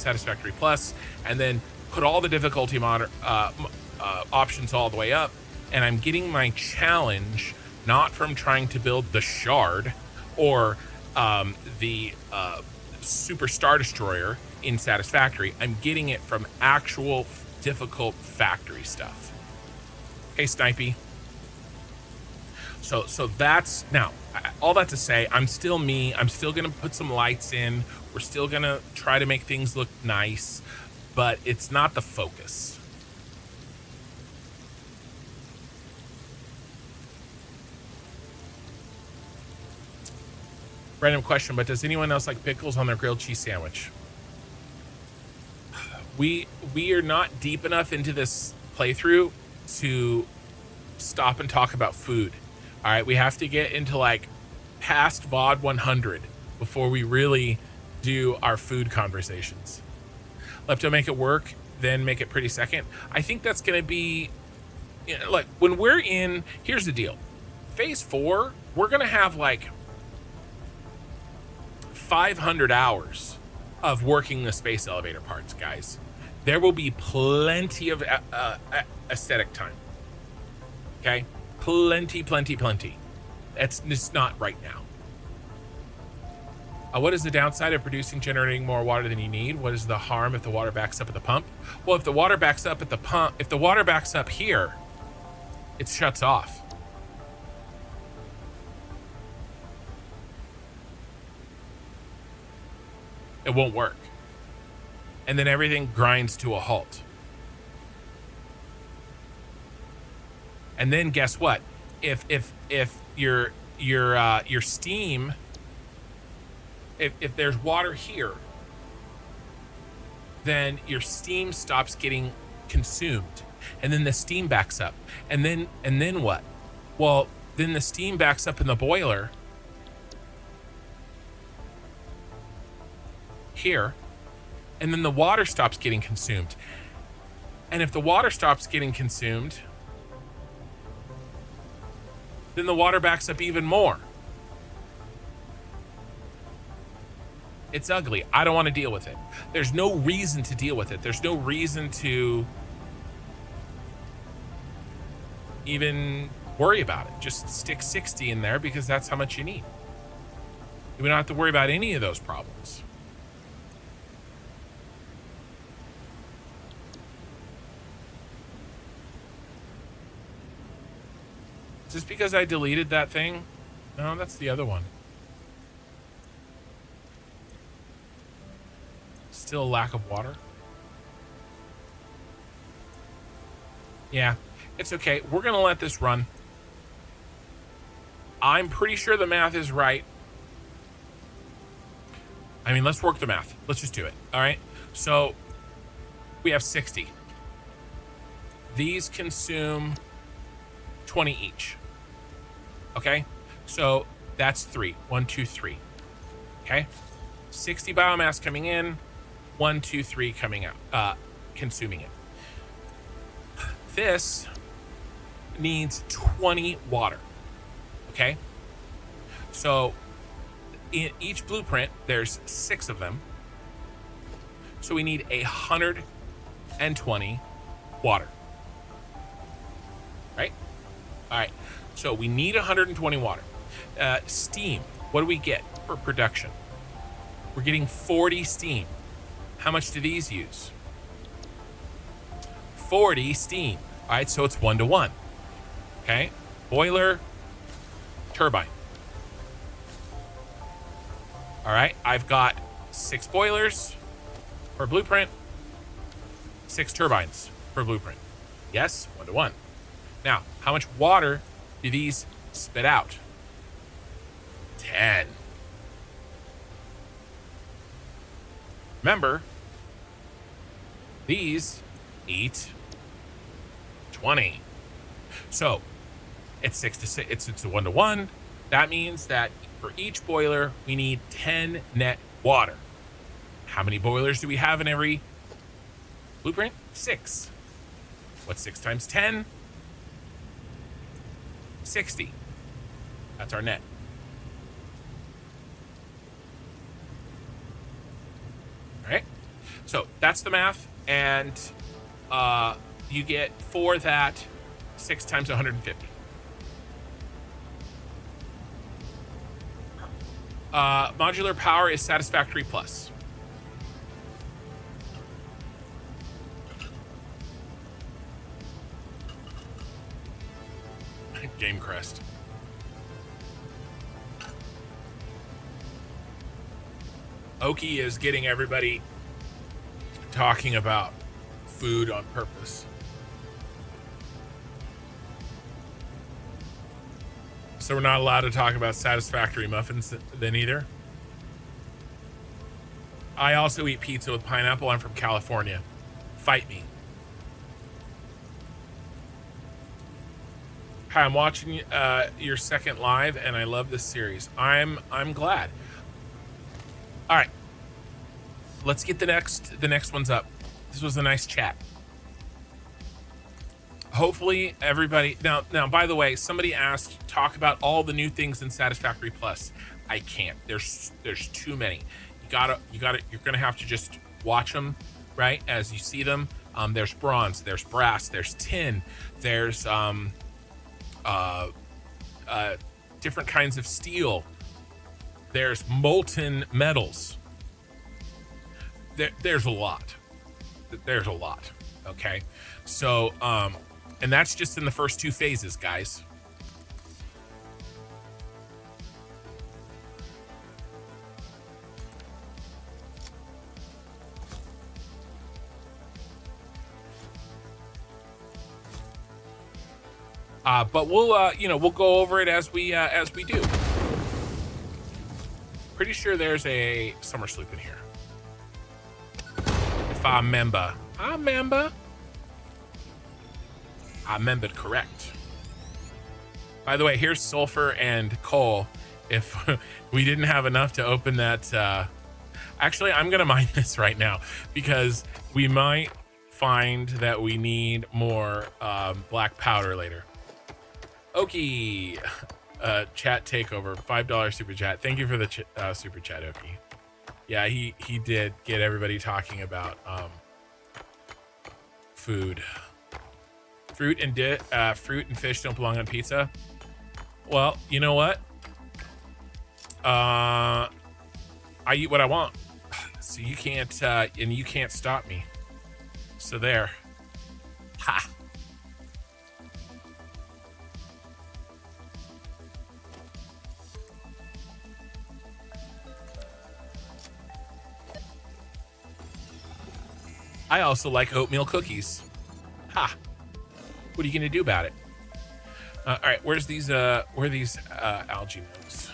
Plus, and then put all the difficulty options all the way up. And I'm getting my challenge not from trying to build the Shard or the Super Star Destroyer in Satisfactory. I'm getting it from actual difficult factory stuff. Hey, Snipey. So that's, now, all that to say, I'm still me. I'm still going to put some lights in. We're still going to try to make things look nice, but it's not the focus. Random question, but does anyone else like pickles on their grilled cheese sandwich? we are not deep enough into this playthrough to stop and talk about food. All right, we have to get into like past VOD 100 before we really do our food conversations. Lepto, make it work, then make it pretty second. I think that's going to be, you know, like when we're in, here's the deal. Phase 4, we're going to have like 500 hours of working the space elevator parts, guys. There will be plenty of aesthetic time. Okay? Plenty. That's just not right now. What is the downside of generating more water than you need? What is the harm if the water backs up at the pump? Well, if the water backs up at the pump, if the water backs up here, it shuts off. It won't work. And then everything grinds to a halt. And then guess what? If your steam, if there's water here, then your steam stops getting consumed, and then the steam backs up, and then what? Well, then the steam backs up in the boiler here, and then the water stops getting consumed. And if the water stops getting consumed, then the water backs up even more. It's ugly. I don't want to deal with it. There's no reason to deal with it. There's no reason to even worry about it. Just stick 60 in there because that's how much you need. We don't have to worry about any of those problems. Is this because I deleted that thing? No, that's the other one. Still a lack of water. Yeah, it's okay. We're gonna let this run. I'm pretty sure the math is right. I mean, let's work the math. Let's just do it. All right. So we have 60. These consume 20 each. Okay. So that's 3. 1, 2, 3. Okay. 60 biomass coming in. 1, 2, 3 coming out, consuming it. This needs 20 water. Okay. So in each blueprint, there's 6 of them. So we need 120 water. Right? All right. So we need 120 water. Steam. What do we get for production? We're getting 40 steam. How much do these use? 40 steam. All right, so it's 1 to 1. Okay, boiler, turbine. All right, I've got 6 boilers per blueprint, 6 turbines per blueprint. Yes, 1 to 1. Now, how much water do these spit out? 10. Remember, these eat 20. So it's 6 to 6. It's a 1 to 1. That means that for each boiler, we need 10 net water. How many boilers do we have in every blueprint? 6. What's 6 times 10? 60. That's our net. All right. So that's the math. And you get for that 6 times 150. Modular power is Satisfactory plus. Game crest. Oki is getting everybody talking about food on purpose. So we're not allowed to talk about Satisfactory muffins then either. I also eat pizza with pineapple. I'm from California. Fight me. Hi, I'm watching your second live, and I love this series. I'm glad. All right, let's get the next ones up. This was a nice chat. Hopefully everybody now. By the way, somebody asked talk about all the new things in Satisfactory Plus. I can't. There's too many. You're gonna have to just watch them, right, as you see them. There's bronze, there's brass, there's tin, there's different kinds of steel, there's molten metals. There's a lot. Okay, so and that's just in the first 2 phases, guys. But we'll we'll go over it as we do. Pretty sure there's a Somersloop in here. If I remember. I remembered correct. By the way, here's sulfur and coal. If we didn't have enough to open that, actually, I'm gonna mine this right now because we might find that we need more black powder later. Okie, chat takeover, $5 super chat. Thank you for the super chat, Okie. Yeah, he did get everybody talking about food. Fruit and fish don't belong on pizza. Well, you know what? I eat what I want, so you can't and you can't stop me. So there. Ha. I also like oatmeal cookies. Ha. What are you gonna do about it? All right, where are these algae nodes?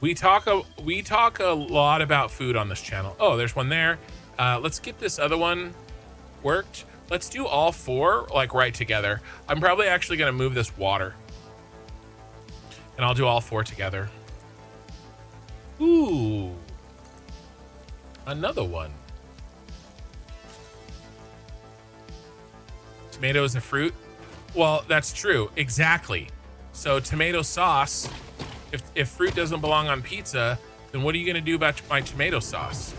We talk a lot about food on this channel. Oh, there's one there. Let's get this other one worked. Let's do all 4 like right together. I'm probably actually gonna move this water, and I'll do all 4 together. Ooh, another one. Tomato is a fruit. Well, that's true. Exactly. So tomato sauce, if fruit doesn't belong on pizza, then what are you going to do about my tomato sauce?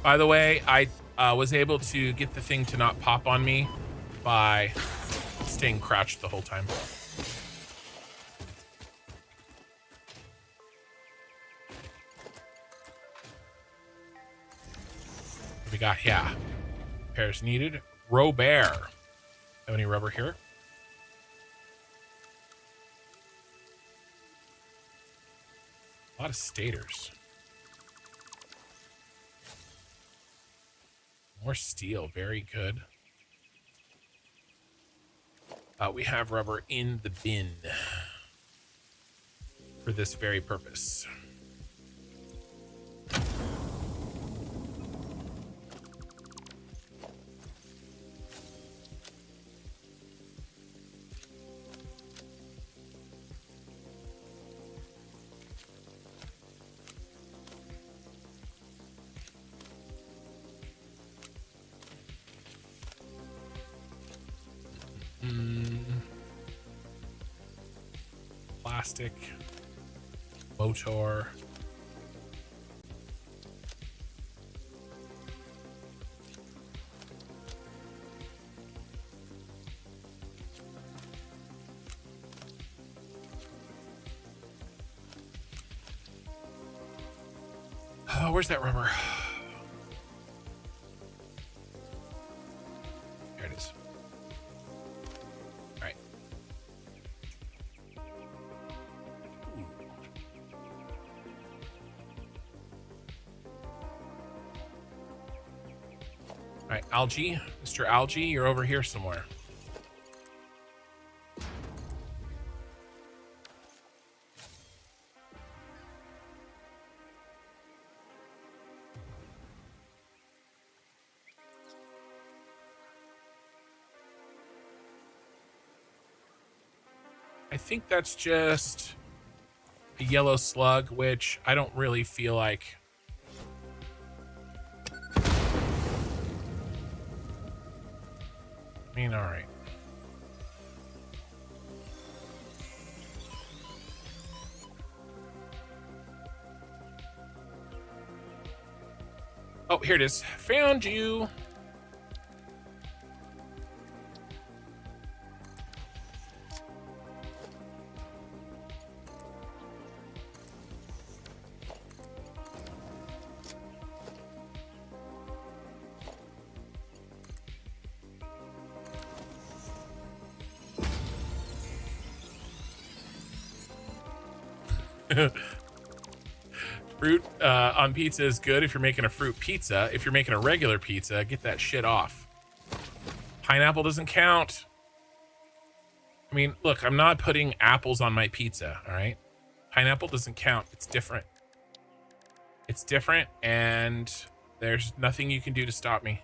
By the way, I was able to get the thing to not pop on me by staying crouched the whole time. We got here. Repairs needed. Robert. Have any rubber here? A lot of stators. More steel. Very good. We have rubber in the bin for this very purpose. Plastic, motor. Oh, where's that rubber? There it is. All right. All right, Algae, Mr. Algae, you're over here somewhere. I think that's just a yellow slug, which I don't really feel like. I mean, all right. Oh, here it is. Found you. Fruit on pizza is good if you're making a fruit pizza. If you're making a regular pizza, get that shit off. Pineapple doesn't count. I mean, look, I'm not putting apples on my pizza, all right? Pineapple doesn't count. It's different. It's different, and there's nothing you can do to stop me.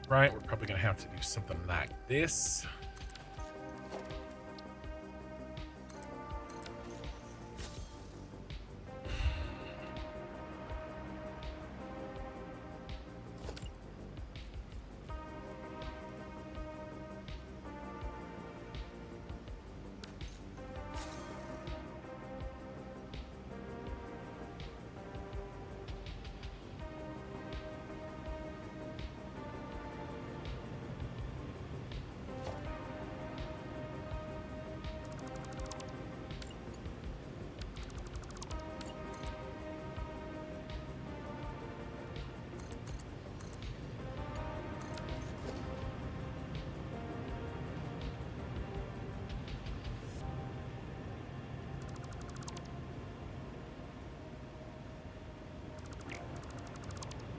Right, we're probably gonna have to do something like this.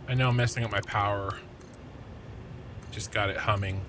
I know I'm messing up my power. Just got it humming.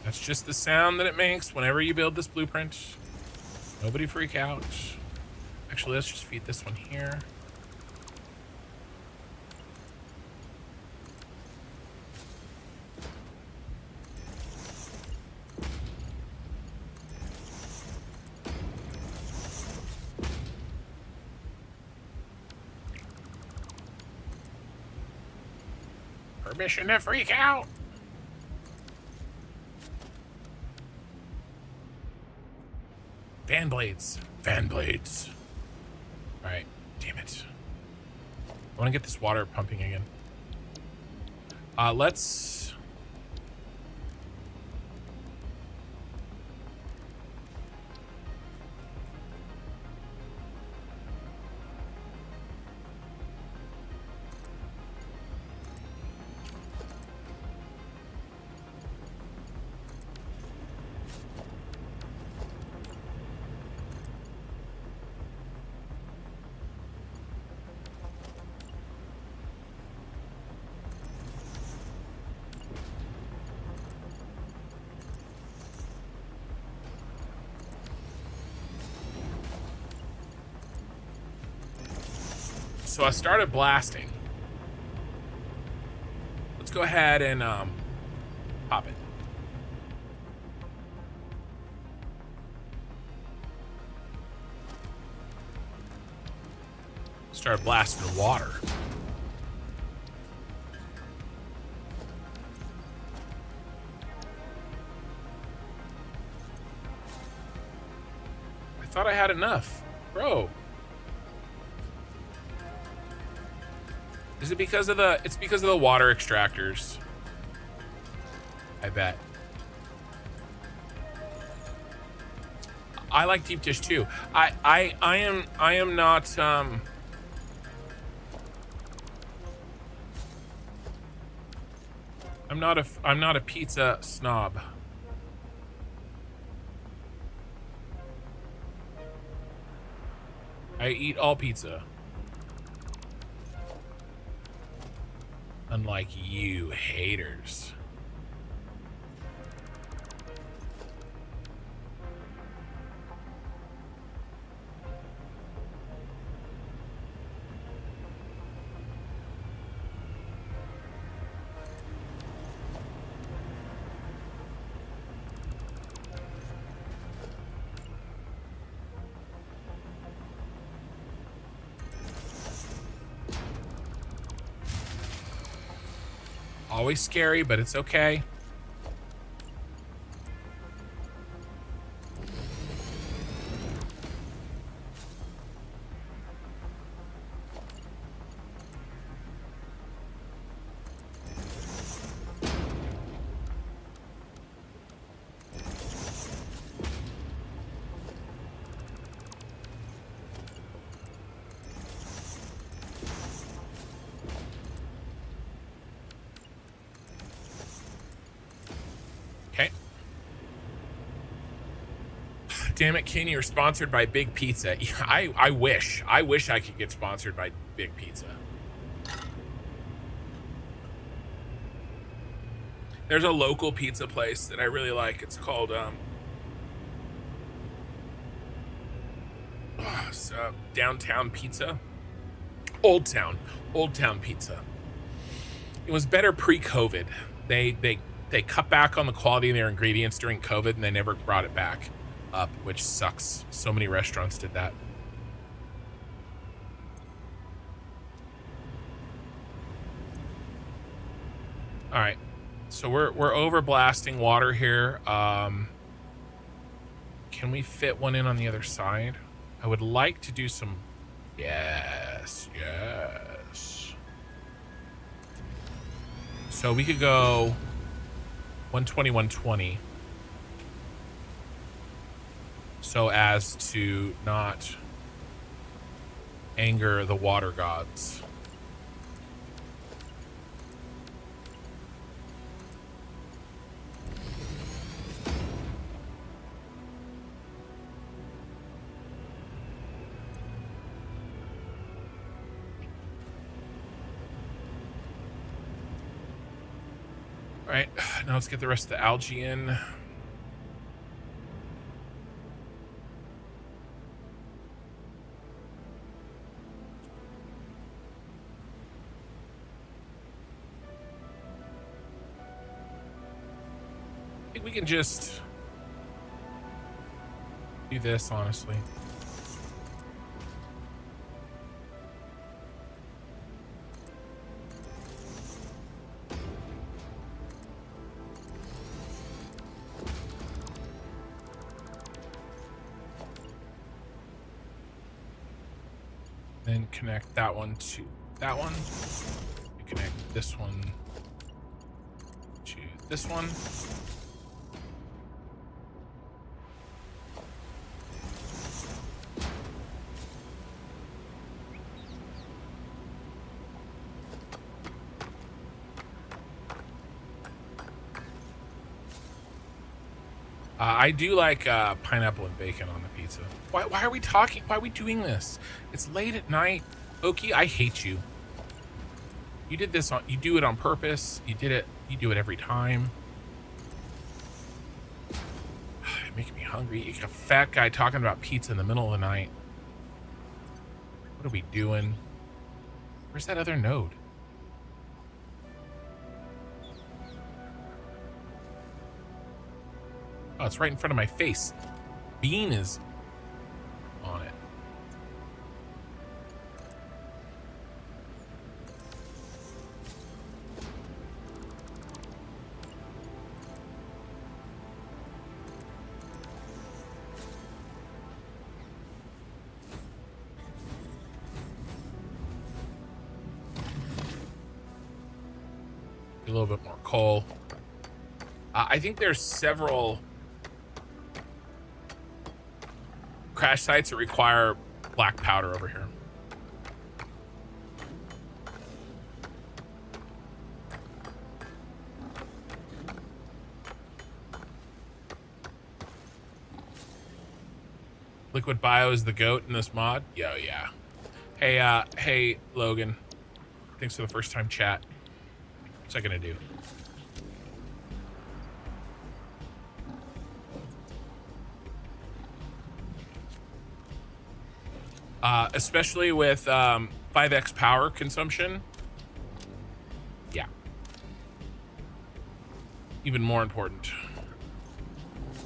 That's just the sound that it makes whenever you build this blueprint. Nobody freak out. Actually, let's just feed this one here. Permission to freak out. Fan blades. Fan blades. All right. Damn it. I want to get this water pumping again. Let's... So I started blasting. Let's go ahead and pop it. Started blasting water. I thought I had enough, bro. Is it because of the? It's because of the water extractors. I bet. I like deep dish too. I am not I'm not a pizza snob. I eat all pizza. Unlike you haters. Always scary, but it's okay. Damn it, Kenny, you're sponsored by Big Pizza. I wish I could get sponsored by Big Pizza. There's a local pizza place that I really like. It's called Downtown Pizza. Old Town Pizza. It was better pre-COVID. They cut back on the quality of their ingredients during COVID, and they never brought it back up, which sucks. So many restaurants did that. All right, so we're over blasting water here. Can we fit one in on the other side? I would like to do some. Yes. So we could go 120, 120. So as to not anger the water gods. All right, now let's get the rest of the algae in. We can just do this, honestly. Then connect that one to that one. Connect this one to this one. I do like pineapple and bacon on the pizza. Why are we talking? Why are we doing this? It's late at night. Oki, I hate you. You did this on. You do it on purpose. You did it. You do it every time. You're making me hungry. You're a fat guy talking about pizza in the middle of the night. What are we doing? Where's that other node? Oh, it's right in front of my face. Bean is on it. A little bit more coal. I think there's several crash sites that require black powder over here. Liquid bio is the goat in this mod. Yo, yeah. Hey, Logan. Thanks for the first time chat. What's that gonna do? Especially with 5x power consumption. Yeah. Even more important.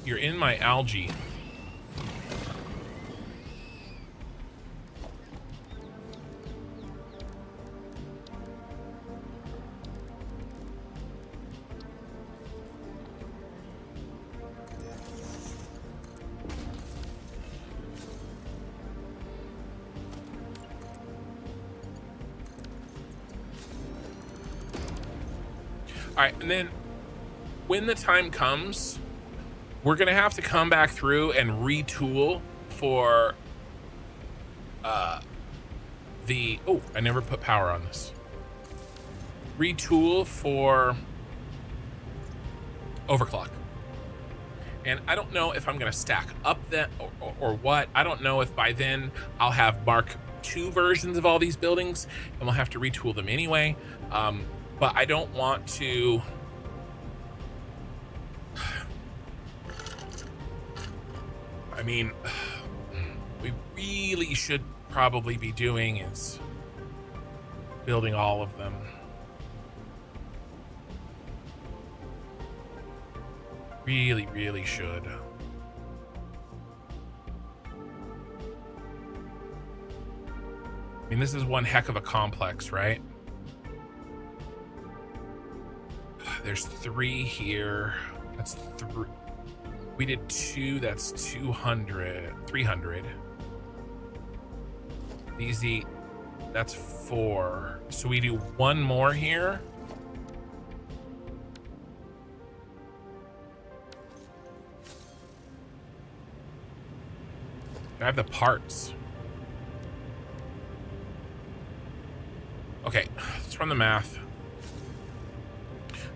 You're in my algae. All right, and then when the time comes, we're gonna have to come back through and retool for oh, I never put power on this. Retool for overclock. And I don't know if I'm gonna stack up that or what. I don't know if by then I'll have Mark II versions of all these buildings and we'll have to retool them anyway. But I don't want to. I mean, we really should probably be doing is building all of them. Really, really should. I mean, this is one heck of a complex, right? There's 3 here. That's 3. We did 2. That's 200. 300. Easy. That's 4. So we do 1 more here. I have the parts. Okay, let's run the math.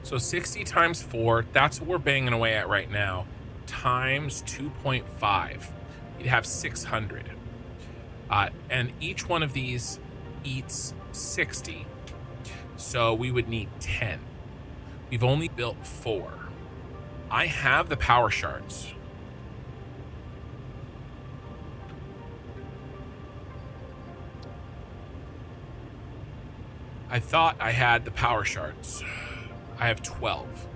So 60 times 4, that's what we're banging away at right now, times 2.5. You'd have 600. And each one of these eats 60. So we would need 10. We've only built 4. I have the power shards. I thought I had the power shards. I have 12.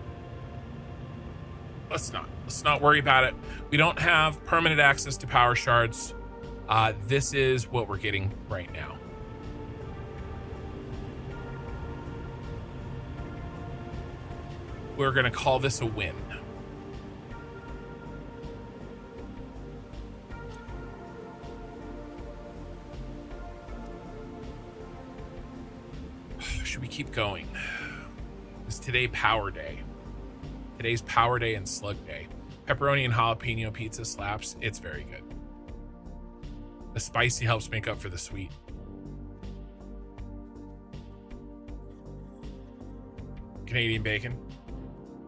Let's not worry about it. We don't have permanent access to power shards. This is what we're getting right now. We're gonna call this a win. Should we keep going? Is today power day? Today's power day and slug day. Pepperoni and jalapeno pizza slaps. It's very good. The spicy helps make up for the sweet. Canadian bacon.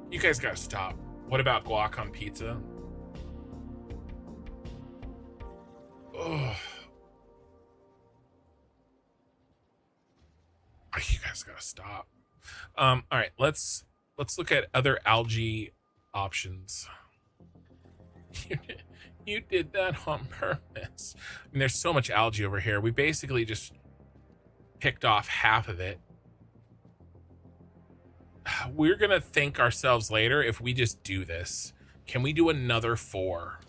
You guys gotta stop. What about guac on pizza? Ugh. You guys gotta stop. All right, let's look at other algae options. You did that on purpose. I mean, there's so much algae over here. We basically just ticked off half of it. We're gonna thank ourselves later if we just do this. Can we do another 4?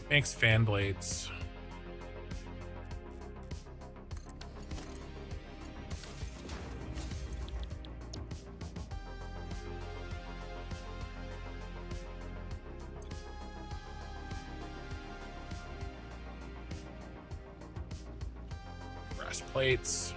Makes fan blades. Brass plates.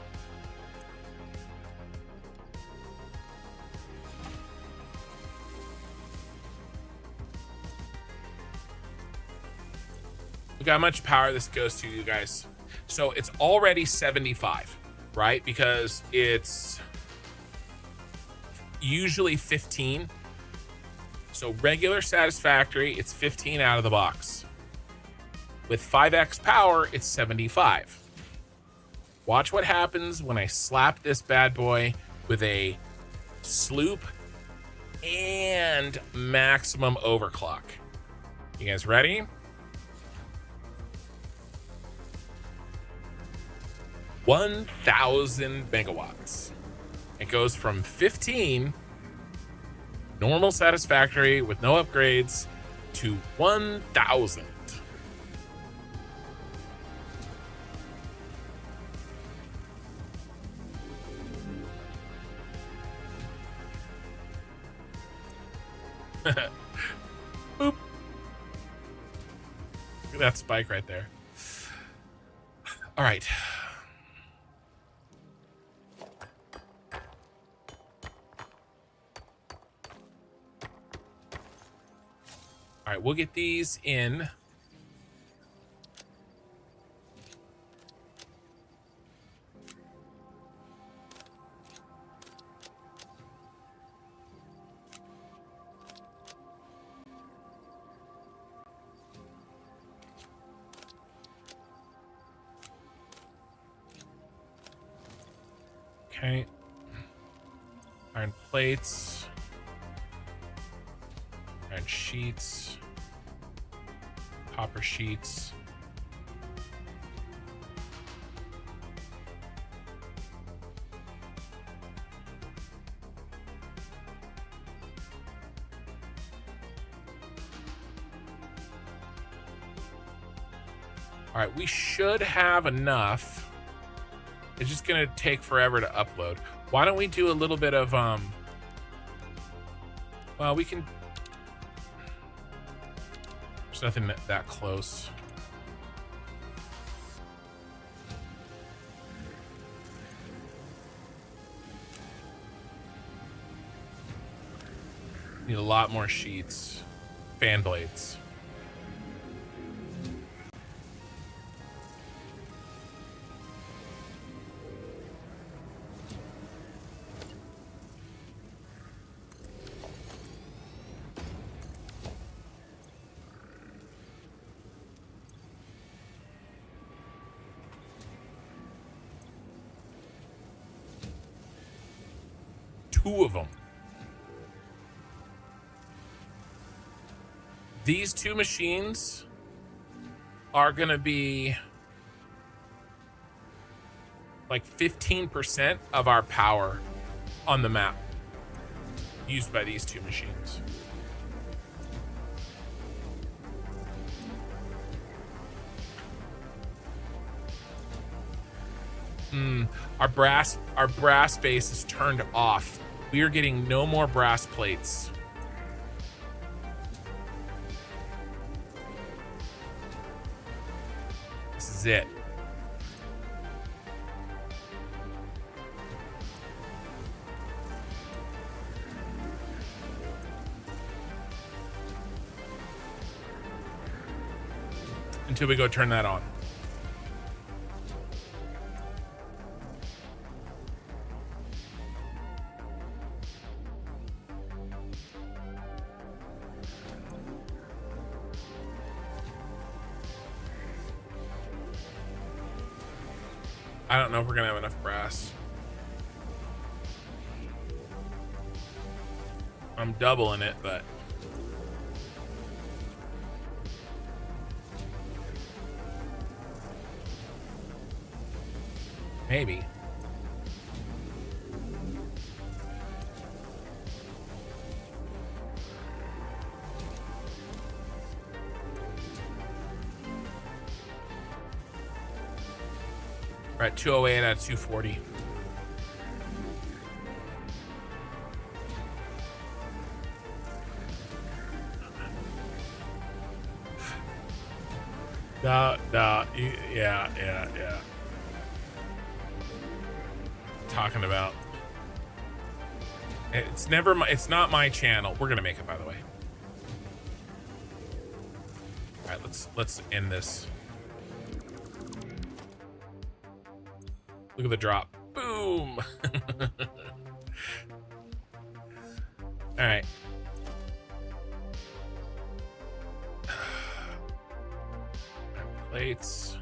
Look how much power this goes to, you guys. So it's already 75, right? Because it's usually 15. So regular Satisfactory, it's 15 out of the box. With 5x power, it's 75. Watch what happens when I slap this bad boy with a sloop and maximum overclock. You guys ready? 1,000 megawatts. It goes from 15 normal Satisfactory with no upgrades to 1,000. Boop. Look at that spike right there. All right. All right, we'll get these in. Okay. Iron plates. Iron sheets. Copper sheets. All right, we should have enough. It's just gonna take forever to upload. Why don't we do a little bit of well, we can. There's nothing that close. Need a lot more sheets. Fan blades. Two of them. These two machines are going to be like 15% of our power on the map used by these two machines. Our brass base is turned off. We are getting no more brass plates. This is it. Until we go turn that on. I don't know if we're gonna have enough brass. I'm doubling it, but maybe. We're at 208 out of 240. No, yeah. Talking about it's not my channel. We're gonna make it, by the way. All right, let's end this. Look at the drop. Boom. All right. Plates.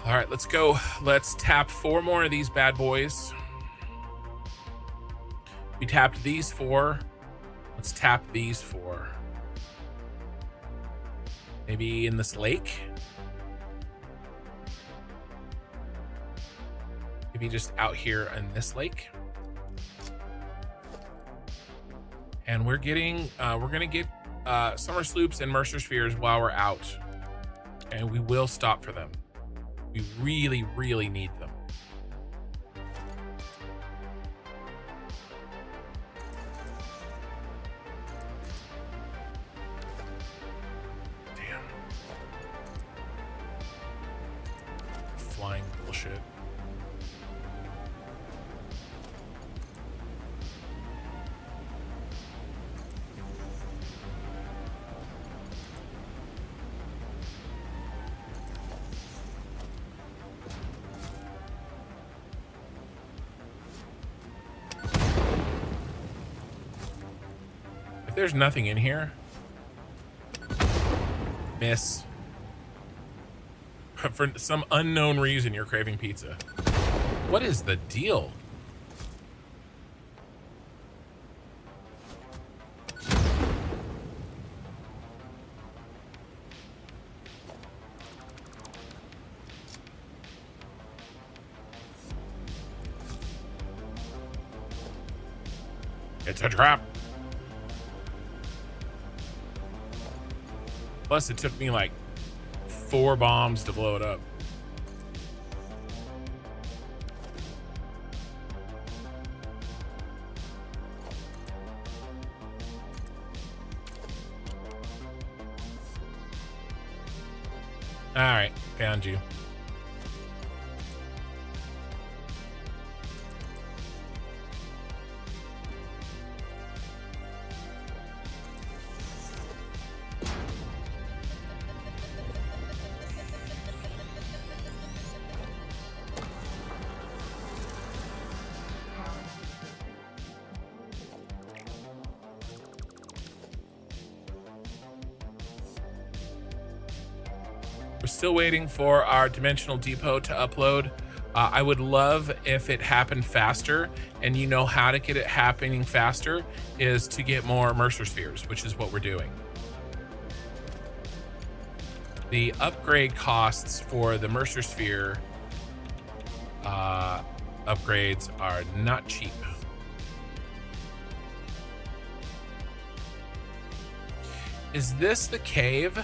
All right, let's go. Let's tap 4 more of these bad boys. We tapped these 4. Let's tap these 4. Maybe in this lake. Maybe just out here in this lake. And we're gonna get Somersloops and Mercer Spheres while we're out. And we will stop for them. We really, really need them. Damn. Flying bullshit. There's nothing in here. Miss. For some unknown reason, you're craving pizza. What is the deal? It's a trap. Plus, it took me like 4 bombs to blow it up. All right, found you. We're still waiting for our dimensional depot to upload. I would love if it happened faster, and you know how to get it happening faster is to get more Mercer Spheres, which is what we're doing. The upgrade costs for the Mercer Sphere upgrades are not cheap. Is this the cave?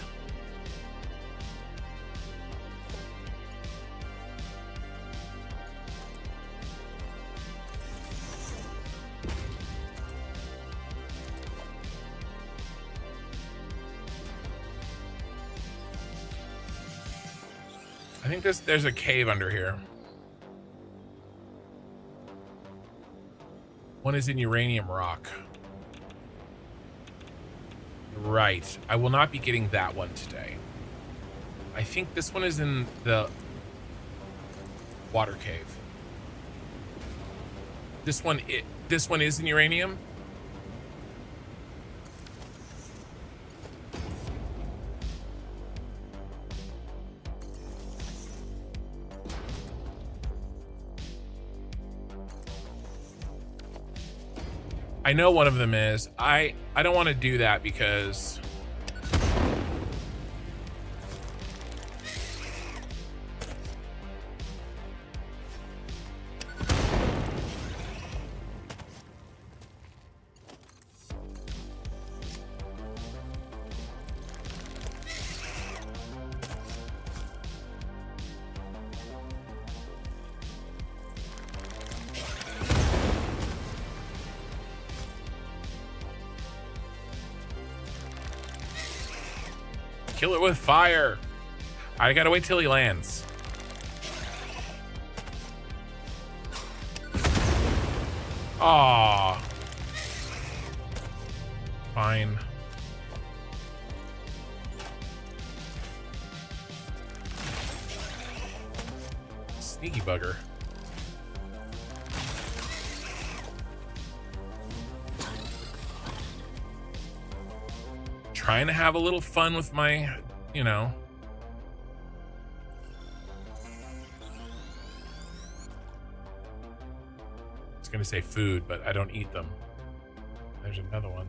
I think there's a cave under here. One is in uranium rock. Right. I will not be getting that one today. I think this one is in the water cave. This one, this one is in uranium. I know one of them is. I don't want to do that because kill it with fire. I gotta wait till he lands. Aw. Fine. Sneaky bugger. Trying to have a little fun with my, you know. I was gonna say food, but I don't eat them. There's another one.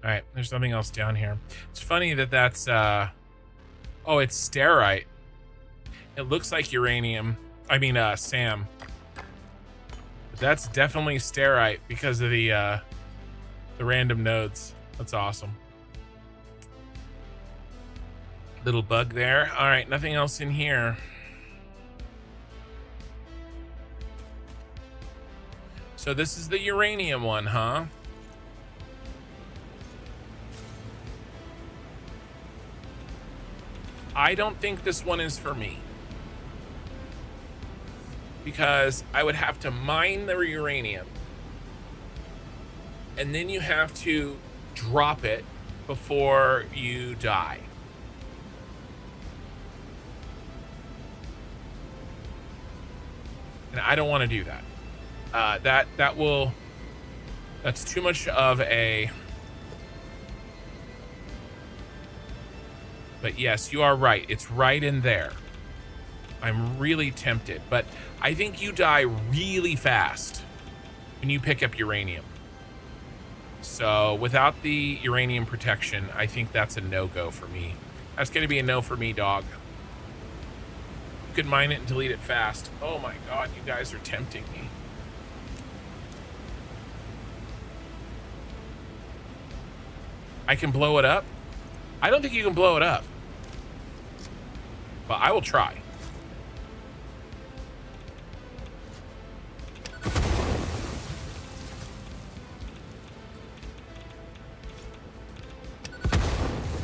All right, there's something else down here. It's funny that that's, oh, it's stearite. It looks like uranium. I mean, Sam. But that's definitely stearite because of the random nodes. That's awesome. Little bug there. All right, nothing else in here. So this is the uranium one, huh? I don't think this one is for me because I would have to mine the uranium and then you have to drop it before you die. And I don't want to do that. That's too much of a. But yes, you are right. It's right in there. I'm really tempted, but I think you die really fast when you pick up uranium. So without the uranium protection, I think that's a no-go for me. That's going to be a no for me, dog. You could mine it and delete it fast. Oh my God, you guys are tempting me. I can blow it up? I don't think you can blow it up. But I will try.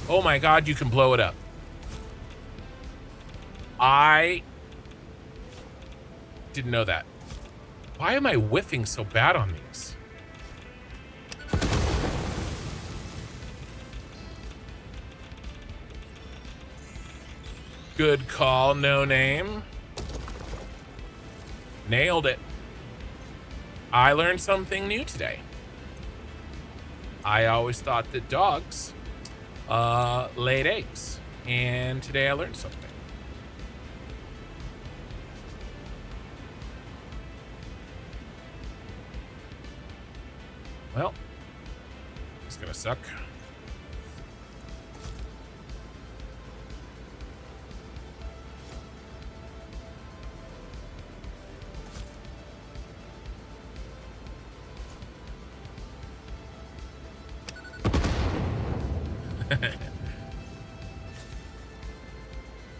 Oh my God, you can blow it up. I didn't know that. Why am I whiffing so bad on these? Good call, no name. Nailed it. I learned something new today. I always thought that dogs laid eggs, and today I learned something. Well, it's gonna suck.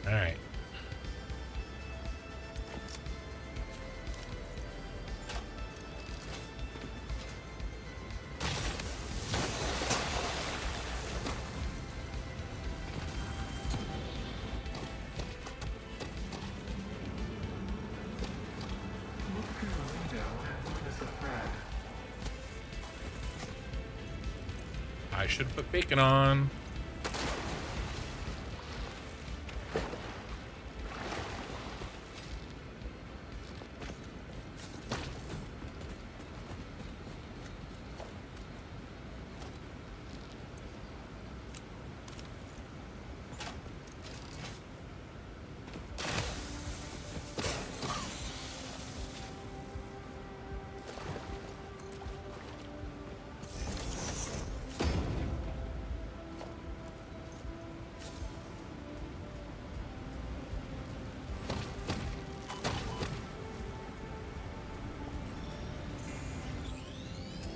All right. and witness the thread. I should have put bacon on.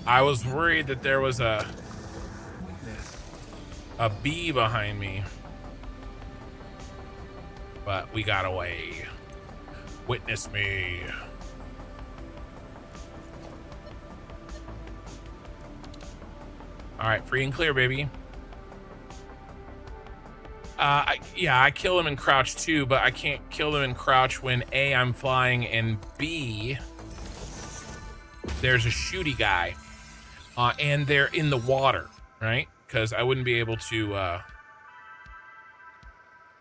I was worried that there was a bee behind me, but we got away. Witness me. All right, free and clear, baby. Yeah, I kill them in crouch too, but I can't kill them in crouch when A, I'm flying, and B, there's a shooty guy. And they're in the water, right? Because I wouldn't be able to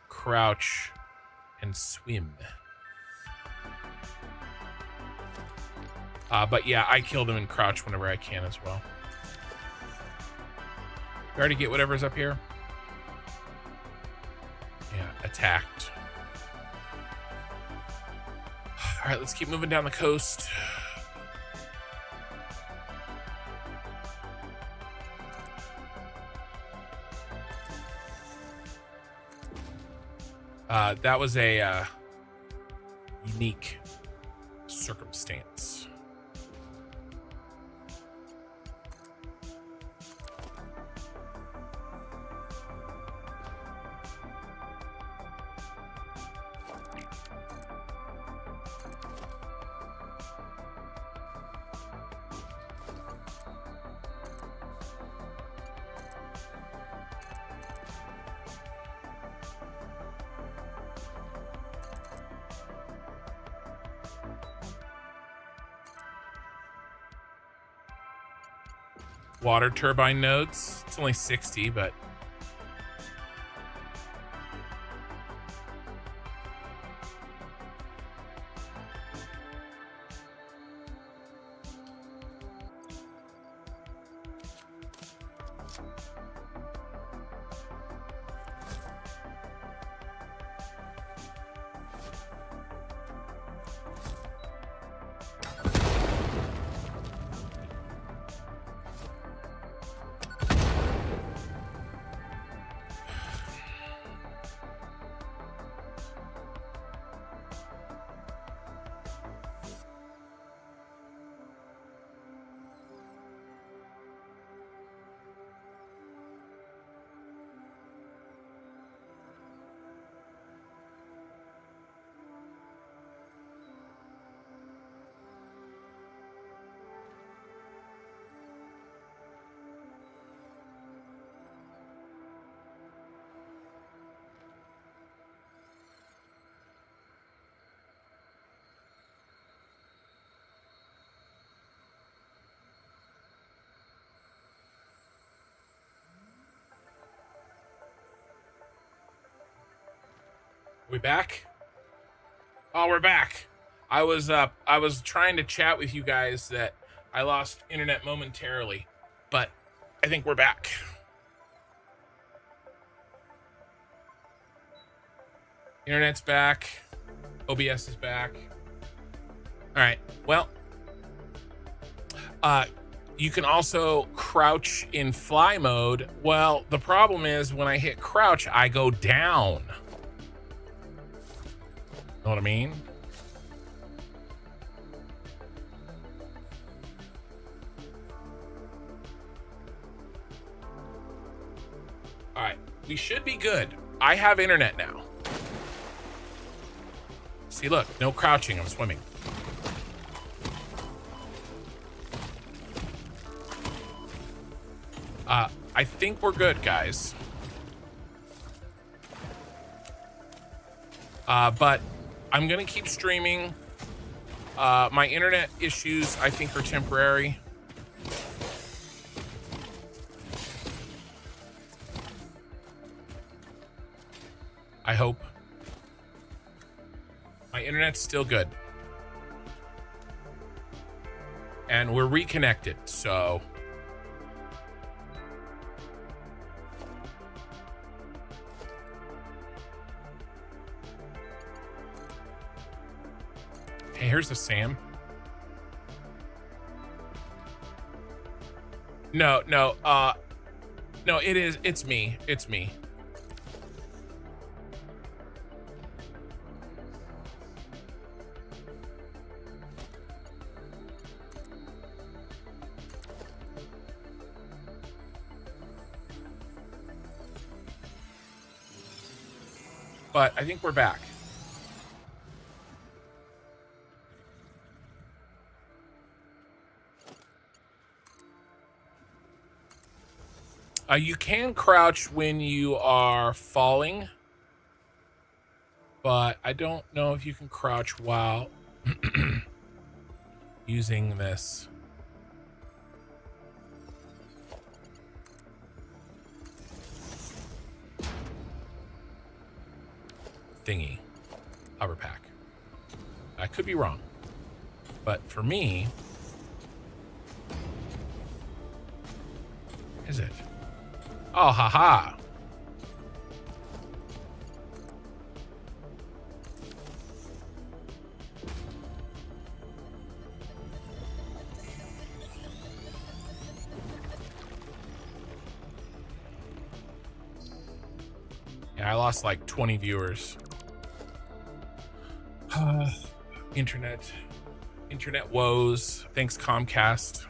crouch and swim. But yeah, I kill them in crouch whenever I can as well. We already get whatever's up here. Yeah, attacked. All right, let's keep moving down the coast. That was a unique circumstance. Water turbine nodes. It's only 60, but we back? Oh, we're back. I was trying to chat with you guys that I lost internet momentarily, but I think we're back. Internet's back. OBS is back. All right. Well, you can also crouch in fly mode. Well, the problem is when I hit crouch, I go down. Know what I mean? All right, we should be good. I have internet now. See, look, no crouching, I'm swimming. I think we're good, guys. But I'm gonna keep streaming My internet issues, I think, are temporary. I hope. My internet's still good. And we're reconnected, so... Hey, here's the Sam. No, it's me. It's me. But I think we're back. You can crouch when you are falling, but I don't know if you can crouch while using this. Thingy. Hover pack. I could be wrong, but for me, is it? Oh, haha. Yeah, I lost like 20 viewers. Internet woes. Thanks, Comcast.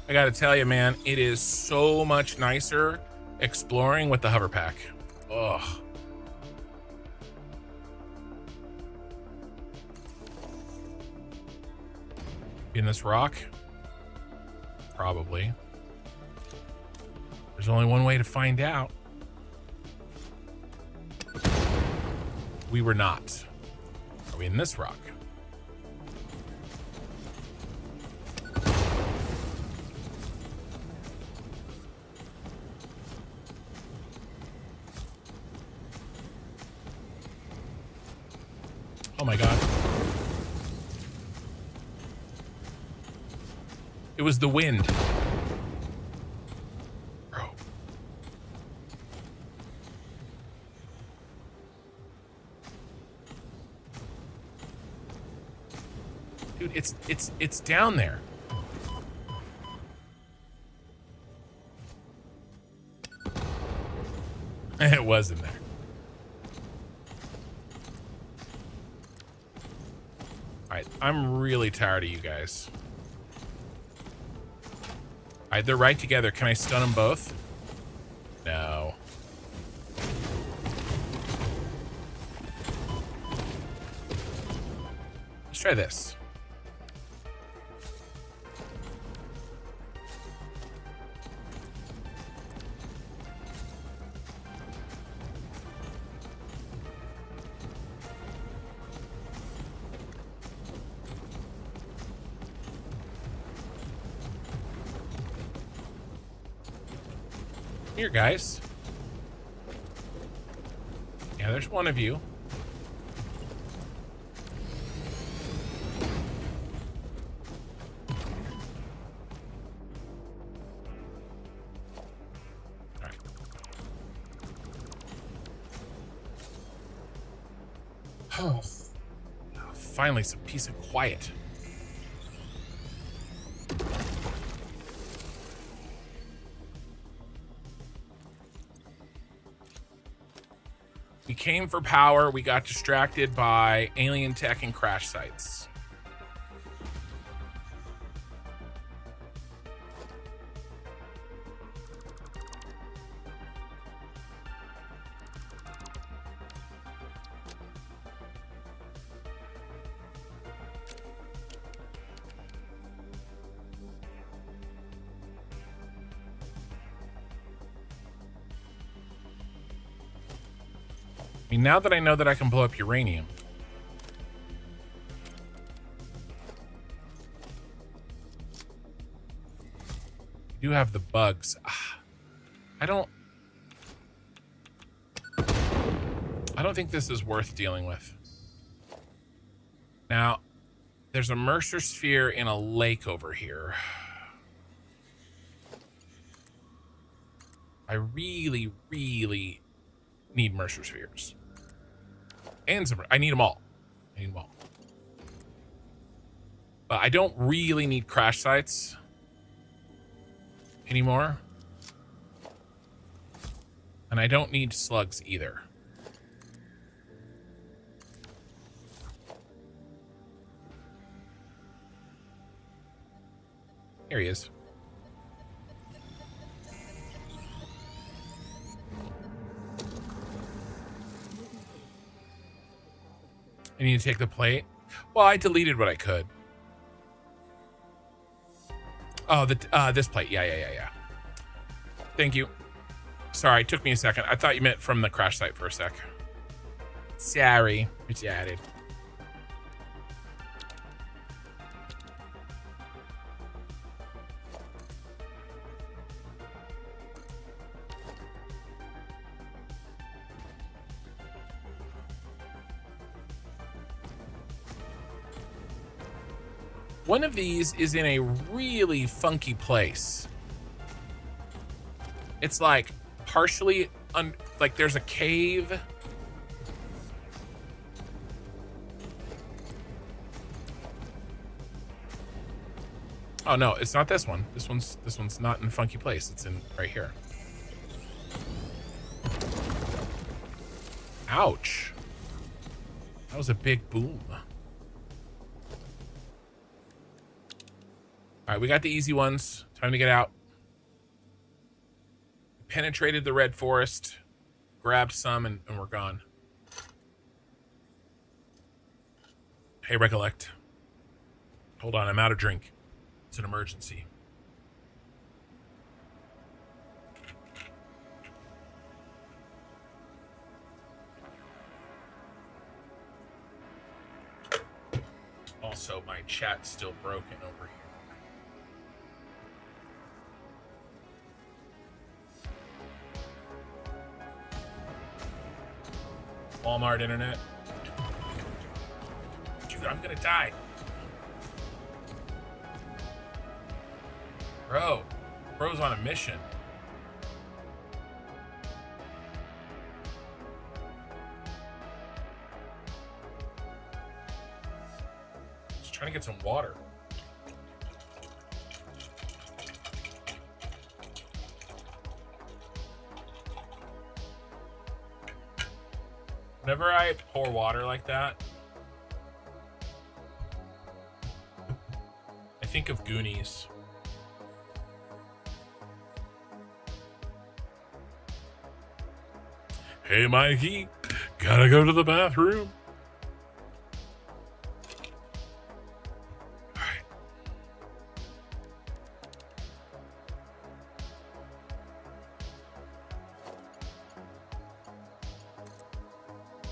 I gotta tell you, man, it is so much nicer exploring with the hover pack. Ugh. In this rock? Probably. There's only one way to find out. We were not. Are we in this rock? Oh my god. It was the wind. Bro. Dude, it's down there. It was in there. Alright, I'm really tired of you guys. Alright, they're right together. Can I stun them both? No. Let's try this. Here, guys. Yeah, there's one of you. All right. Oh, finally some peace and quiet. We came for power. We got distracted by alien tech and crash sites. mean, now that I know that I can blow up uranium. I do have the bugs. I don't think this is worth dealing with. Now, there's a Mercer Sphere in a lake over here. I really, really need Mercer Spheres. And some, I need them all. I need them all. But I don't really need crash sites anymore. And I don't need slugs either. Here he is. I need to take the plate. Well, I deleted what I could. Oh, this plate. Yeah. Thank you. Sorry, it took me a second. I thought you meant from the crash site for a sec. Sorry, it's added. One of these is in a really funky place. It's like partially, like there's a cave. Oh no, it's not this one. This one's not in a funky place. It's in right here. Ouch. That was a big boom. All right, we got the easy ones. Time to get out. Penetrated the red forest, grabbed some, and we're gone. Hey, recollect. Hold on, I'm out of drink. It's an emergency. Also, my chat's still broken over here. Walmart internet. Dude, I'm gonna die. Bro's on a mission. Just trying to get some water. Whenever I pour water like that, I think of Goonies. Hey, Mikey, gotta go to the bathroom. All right.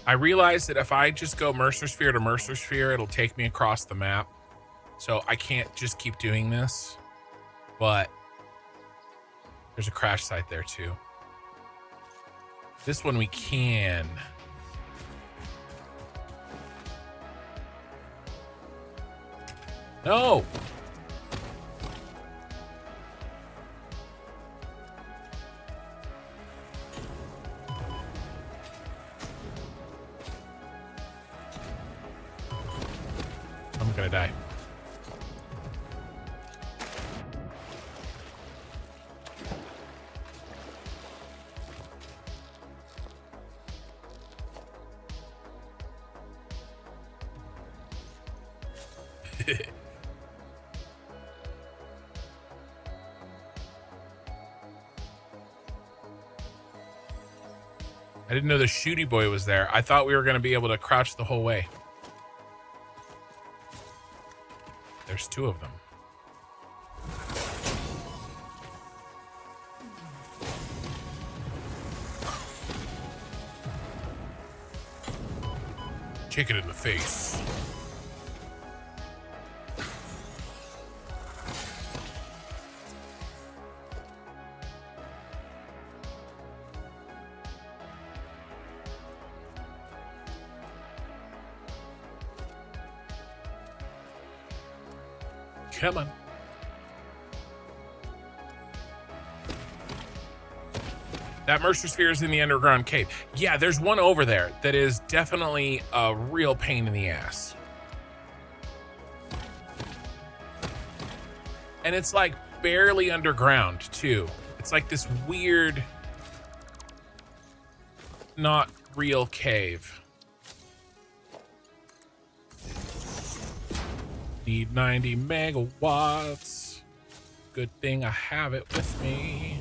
I realized that if I just go Mercer Sphere to Mercer Sphere, it'll take me across the map. So I can't just keep doing this. But there's a crash site there too. This one we can. No! I'm gonna die. I didn't know the shooty boy was there. I thought we were going to be able to crouch the whole way. There's two of them. Kick it in the face. Come on. That Mercer Spheres in the underground cave. Yeah, there's one over there that is definitely a real pain in the ass. And it's like barely underground too. It's like this weird, not real cave. Need 90 megawatts. Good thing I have it with me.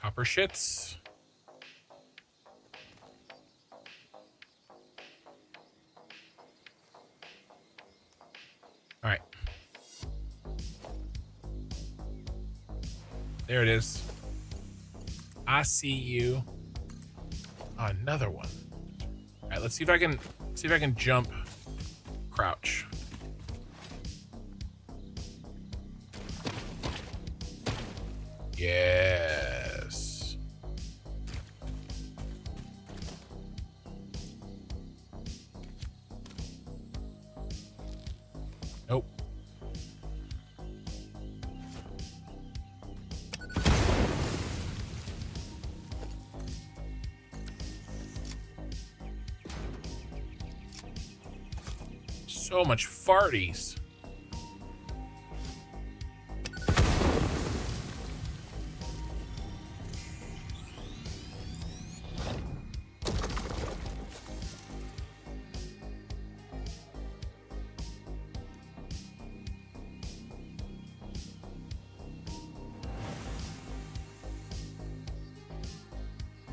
Copper shits. All right. There it is. I see you. Another one. All right, let's see if I can jump, crouch. Yes. Nope. So much farties.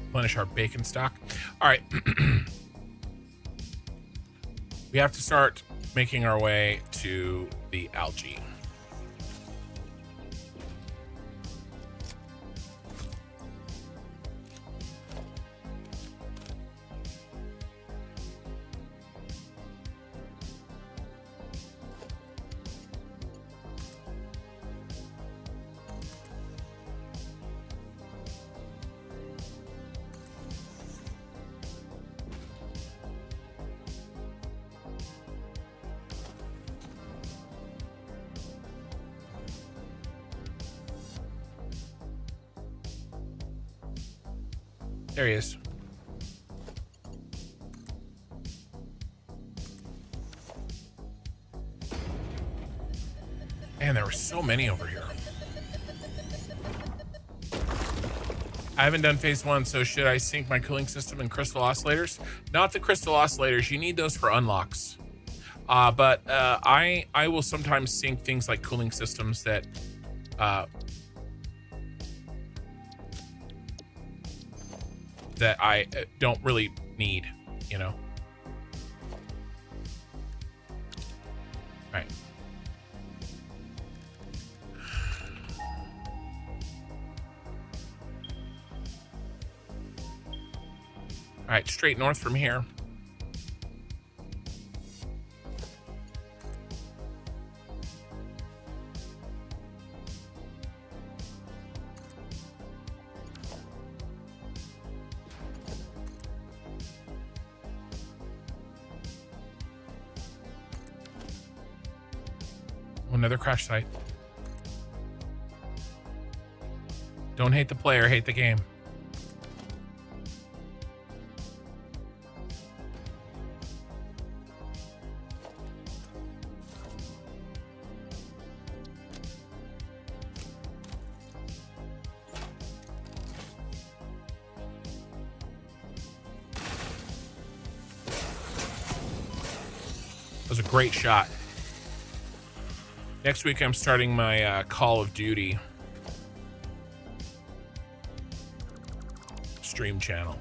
Replenish our bacon stock. All right. We have to start making our way to the algae. There he is. Man, there were so many over here. I haven't done phase 1, so should I sync my cooling system and crystal oscillators? Not the crystal oscillators. You need those for unlocks. But I will sometimes sync things like cooling systems that that I don't really need, you know. Right. All right, straight north from here. Another crash site. Don't hate the player, hate the game. That was a great shot. Next week, I'm starting my Call of Duty stream channel.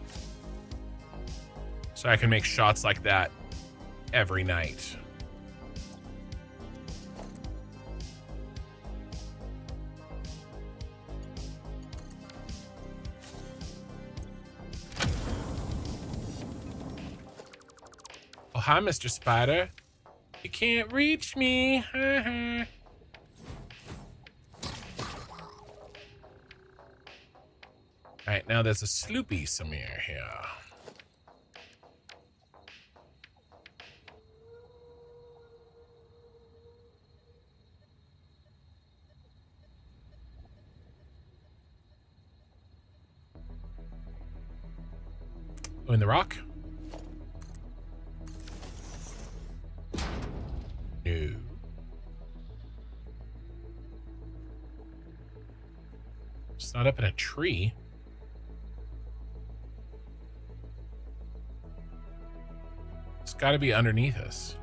So I can make shots like that every night. hi, Mr. Spider. You can't reach me. All right, now there's a sloopy somewhere here. Oh, in the rock? No. It's not up in a tree. It's got to be underneath us.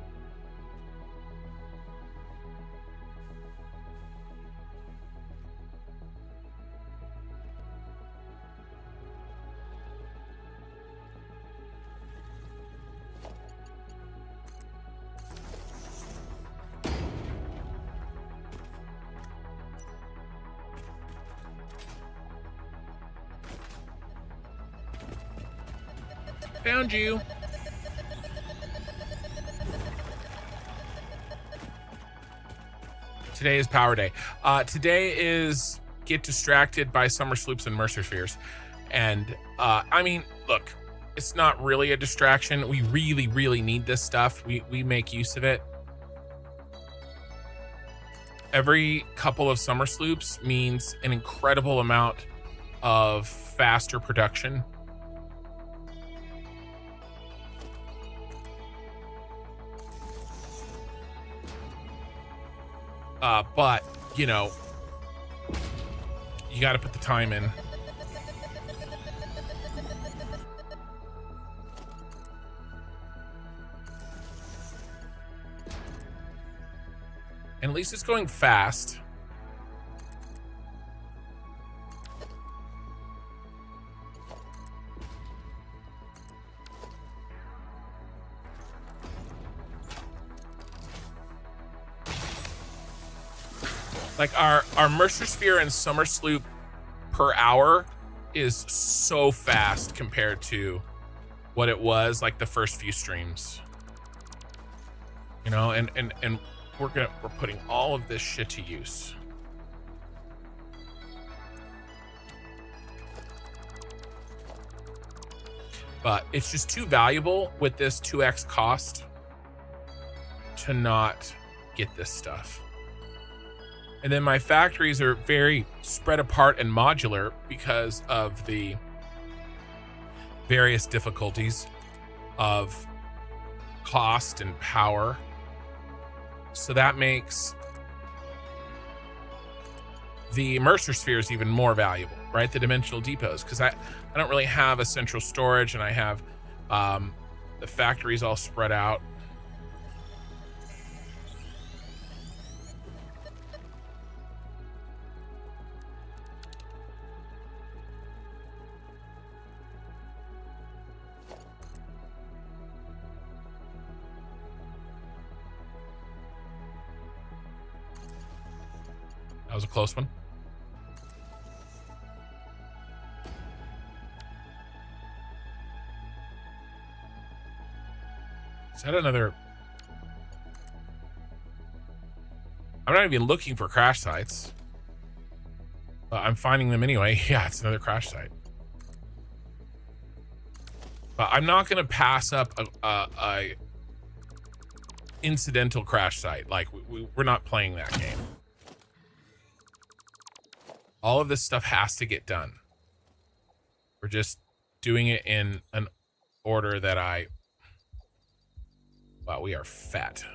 Found you. Today is power day. Today is get distracted by Somersloops and Mercer Spheres. And I mean, look, it's not really a distraction. We really, really need this stuff. We make use of it. Every couple of Somersloops means an incredible amount of faster production. But, you know, you got to put the time in. And at least it's going fast. Like our Mercer Sphere and Somersloop per hour is so fast compared to what it was like the first few streams. You know, and we're putting all of this shit to use. But it's just too valuable with this 2x cost to not get this stuff. And then my factories are very spread apart and modular because of the various difficulties of cost and power. So that makes the Mercer Spheres even more valuable, right? The dimensional depots, because I don't really have a central storage, and I have the factories all spread out. That was a close one. Is that another? I'm not even looking for crash sites. But I'm finding them anyway. Yeah, it's another crash site. But I'm not going to pass up a incidental crash site. Like, we're not playing that game. All of this stuff has to get done. We're just doing it in an order that wow, we are fat.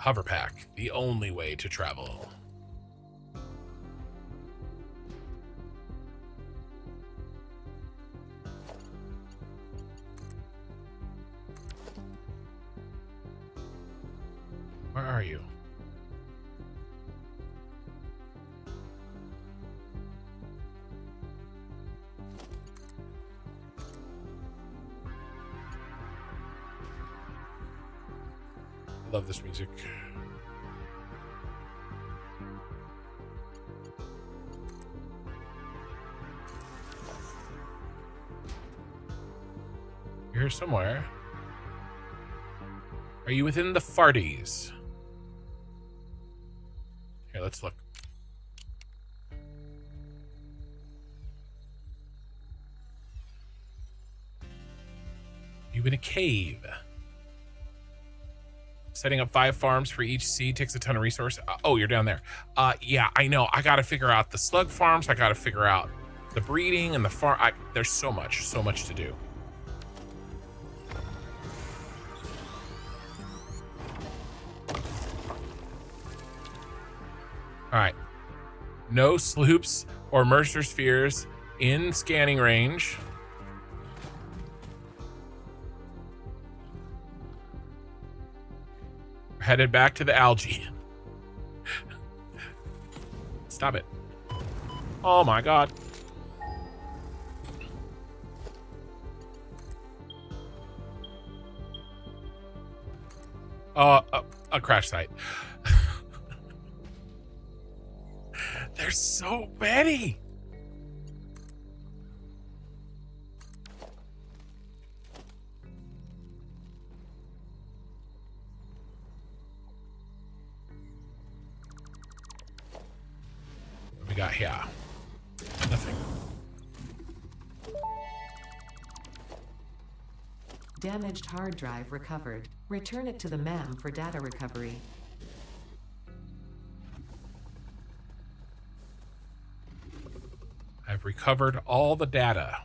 Hover pack, the only way to travel. Where are you? Love this music. You're here somewhere. Are you within the farties? Here, let's look. You in a cave. Setting up 5 farms for each seed takes a ton of resources. Oh, you're down there. Yeah, I know. I got to figure out the slug farms. I got to figure out the breeding and the farm. There's so much to do. All right. No sloops or Mercer Spheres in scanning range. We're headed back to the algae. Stop it. Oh my God. Oh, a crash site. There's so many. What we got here? Nothing. Damaged hard drive recovered. Return it to the MAM for data recovery. I've recovered all the data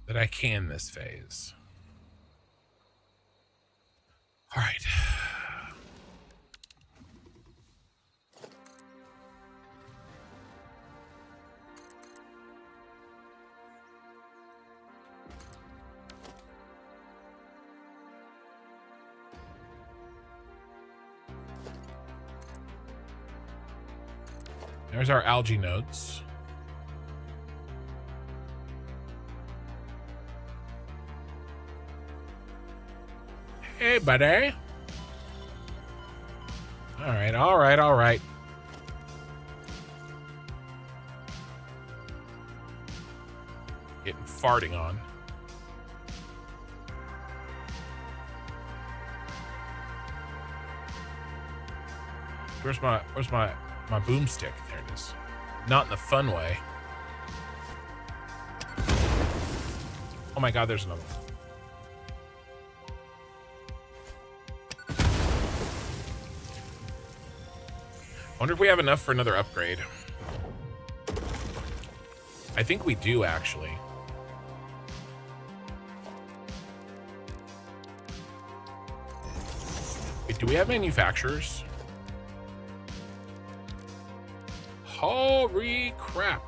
that I can this phase. All right. There's our algae nodes. Hey, buddy. All right, all right, all right. Getting farting on. Where's my boomstick? There it is. Not in the fun way. Oh my God, there's another one. Wonder if we have enough for another upgrade. I think we do, actually. Wait, do we have manufacturers? Holy crap.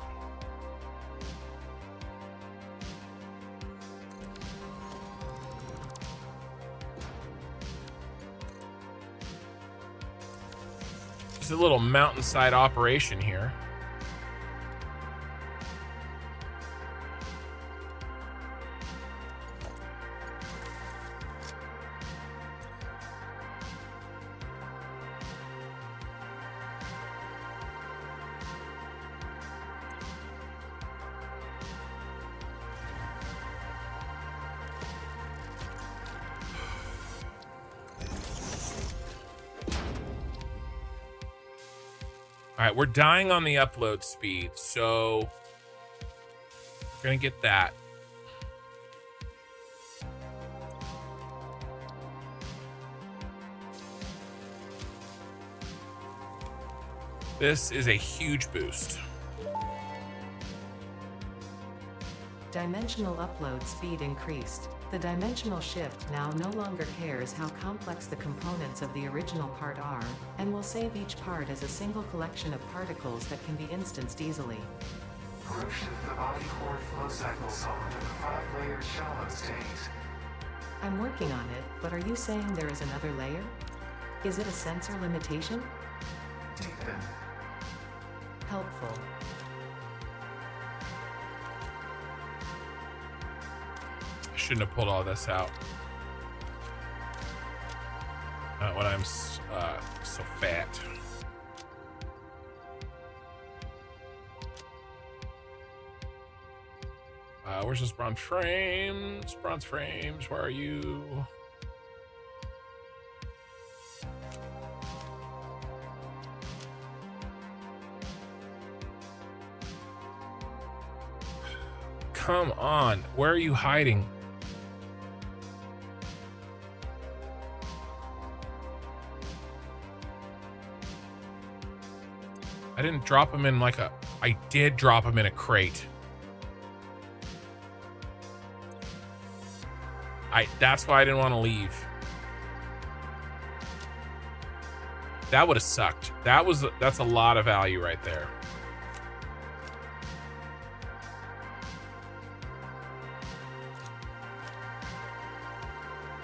Just a little mountainside operation here. All right, we're dying on the upload speed, so we're gonna get that. This is a huge boost. Dimensional upload speed increased. The dimensional shift now no longer cares how complex the components of the original part are, and will save each part as a single collection of particles that can be instanced easily. Corruption of the body core flow cycle solved in a 5-layered shallow state. I'm working on it, but are you saying there is another layer? Is it a sensor limitation? Deepen. Helpful. I shouldn't have pulled all this out. Not when I'm so fat. Where's those bronze frames? Bronze frames, where are you? Come on, where are you hiding? I didn't drop them in like a... I did drop them in a crate. That's why I didn't want to leave. That would have sucked. That's a lot of value right there.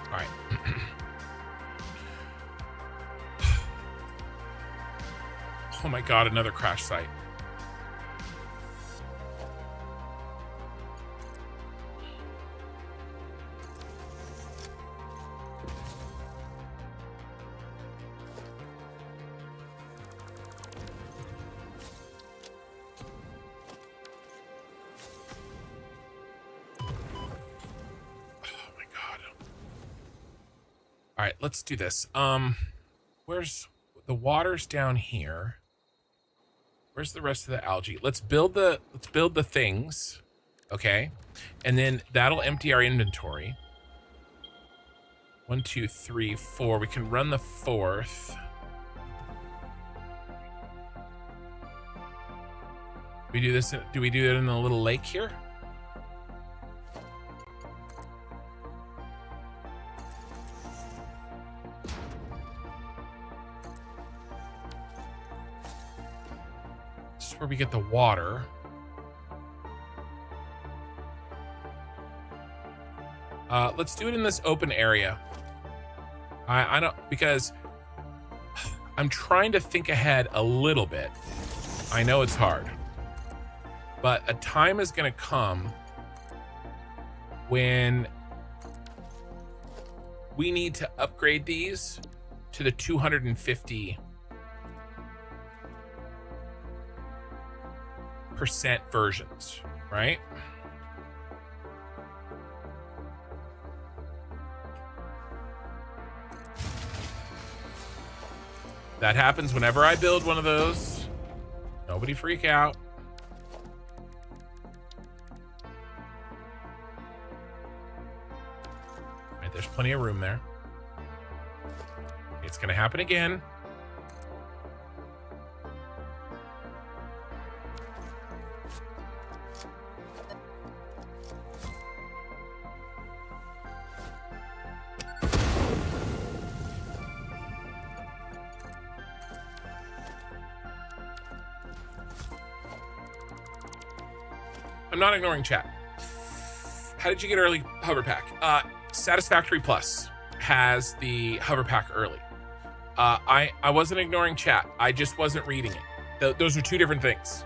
All right. Oh my God, another crash site. All right, let's do this. Where's the water's down here? Where's the rest of the algae? Let's build the things, okay? And then that'll empty our inventory. 1, 2, 3, 4. We can run the 4th. We do this. Do we do it in the little lake here? Where we get the water. Let's do it in this open area. I don't, because I'm trying to think ahead a little bit. I know it's hard, but a time is going to come when we need to upgrade these to the 250% versions, right? That happens whenever I build one of those. Nobody freak out. Right, there's plenty of room there. It's gonna happen again. I'm not ignoring chat. How did you get early hover pack? Satisfactory Plus has the hover pack early. I wasn't ignoring chat. I just wasn't reading it. Those are two different things.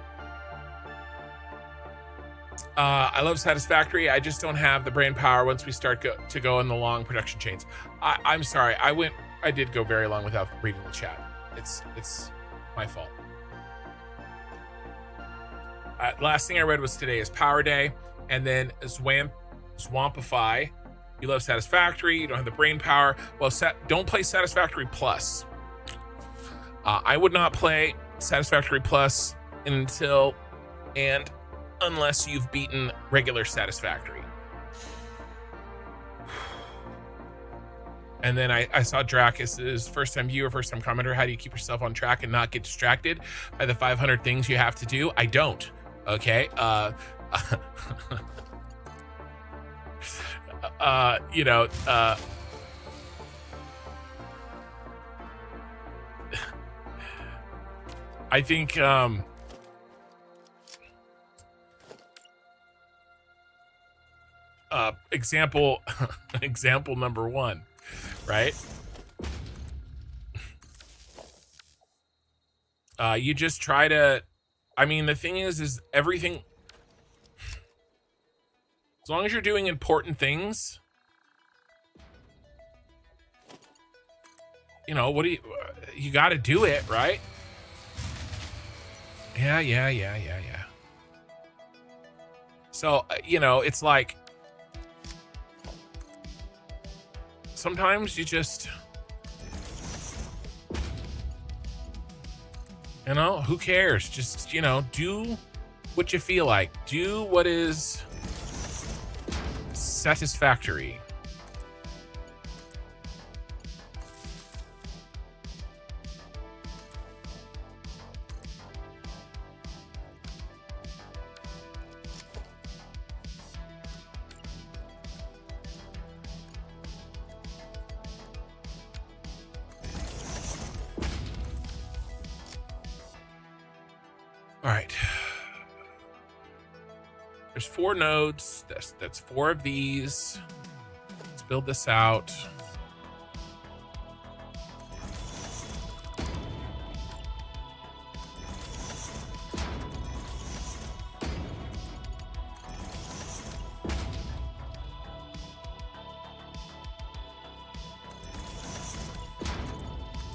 I love Satisfactory. I just don't have the brain power once we start to go in the long production chains. I'm sorry. I did go very long without reading the chat. It's my fault. Last thing I read was today is Power Day, and then Swampify. You love Satisfactory. You don't have the brain power. Well, don't play Satisfactory Plus. I would not play Satisfactory Plus unless you've beaten regular Satisfactory. And then I saw Dracus's first-time viewer, first-time commenter. How do you keep yourself on track and not get distracted by the 500 things you have to do? I don't. Okay. you know, I think example example number one, right? You just try to, I mean, the thing is everything, as long as you're doing important things, you know, what do you got to do it, right? Yeah. So, you know, it's like, sometimes you just, you know, who cares? Just, you know, do what you feel like. Do what is satisfactory. All right. There's 4 nodes. That's 4 of these. Let's build this out.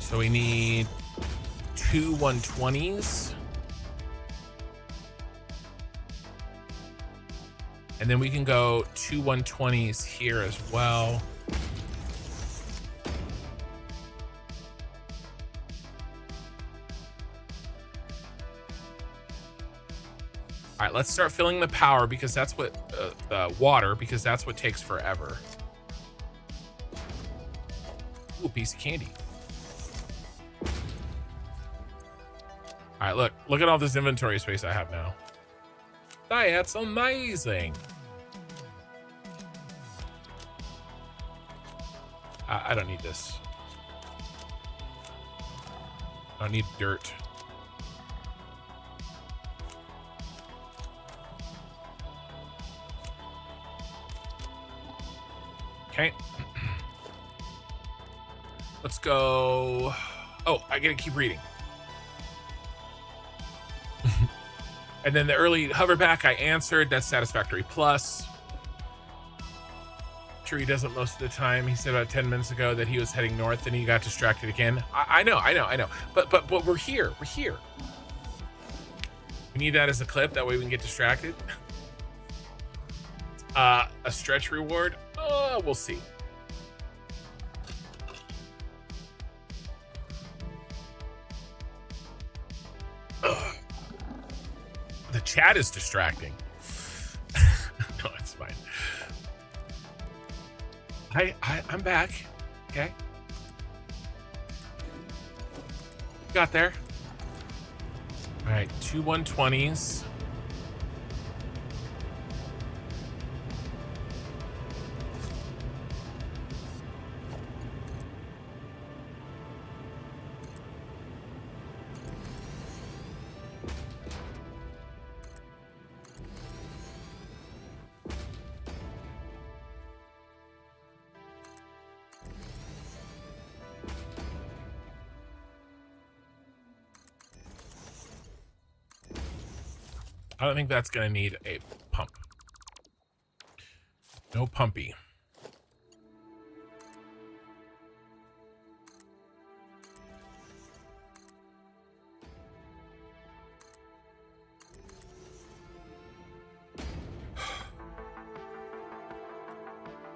So we need 2 120s. And then we can go 2 120s here as well. All right, let's start filling the power because that's what, the water, because that's what takes forever. Ooh, a piece of candy. All right, look at all this inventory space I have now. That's amazing. I don't need this. I don't need dirt. Okay. Let's go. Oh, I gotta keep reading. And then the early hoverback I answered, that's Satisfactory Plus. Sure he doesn't most of the time. He said about 10 minutes ago that he was heading north and he got distracted again. I know. But we're here. We need that as a clip, that way we can get distracted. A stretch reward? We'll see. The chat is distracting. No, it's fine. I'm back. Okay. Got there. All right, 2 120s. I don't think that's going to need a pump. No pumpy.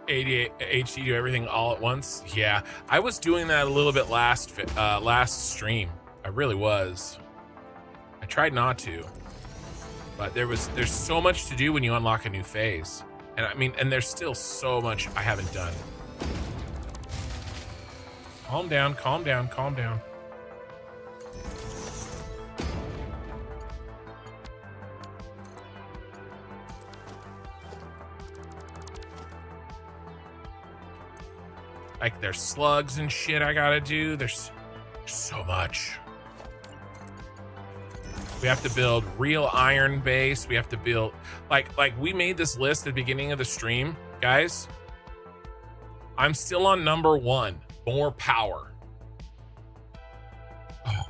HD do everything all at once. Yeah, I was doing that a little bit last stream. I really was. I tried not to. But there's so much to do when you unlock a new phase. And I mean, and there's still so much I haven't done. Calm down. Like there's slugs and shit I gotta do. There's so much. We have to build real iron base. We have to build like we made this list at the beginning of the stream, guys. I'm still on number 1, more power. Oh.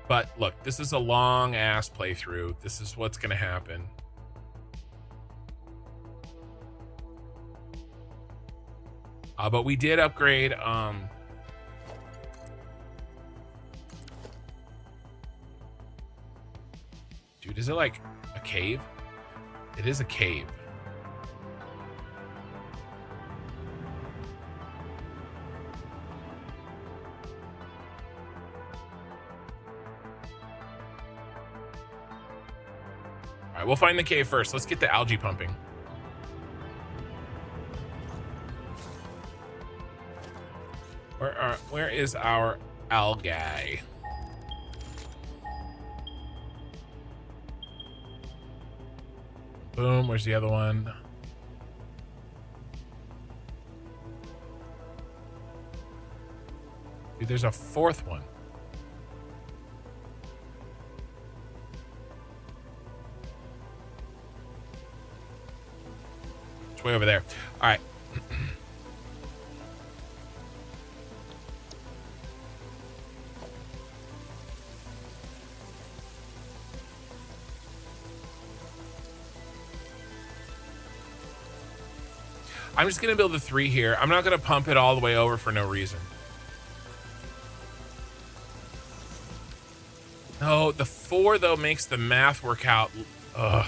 But look, this is a long ass playthrough. This is what's gonna happen. But we did upgrade dude, is it like a cave? It is a cave. All right, we'll find the cave first. Let's get the algae pumping. Where is our algae? Boom, where's the other one? Dude, there's a 4th one. It's way over there. All right. I'm just gonna build the 3 here. I'm not gonna pump it all the way over for no reason. No, the 4 though makes the math work out. Ugh.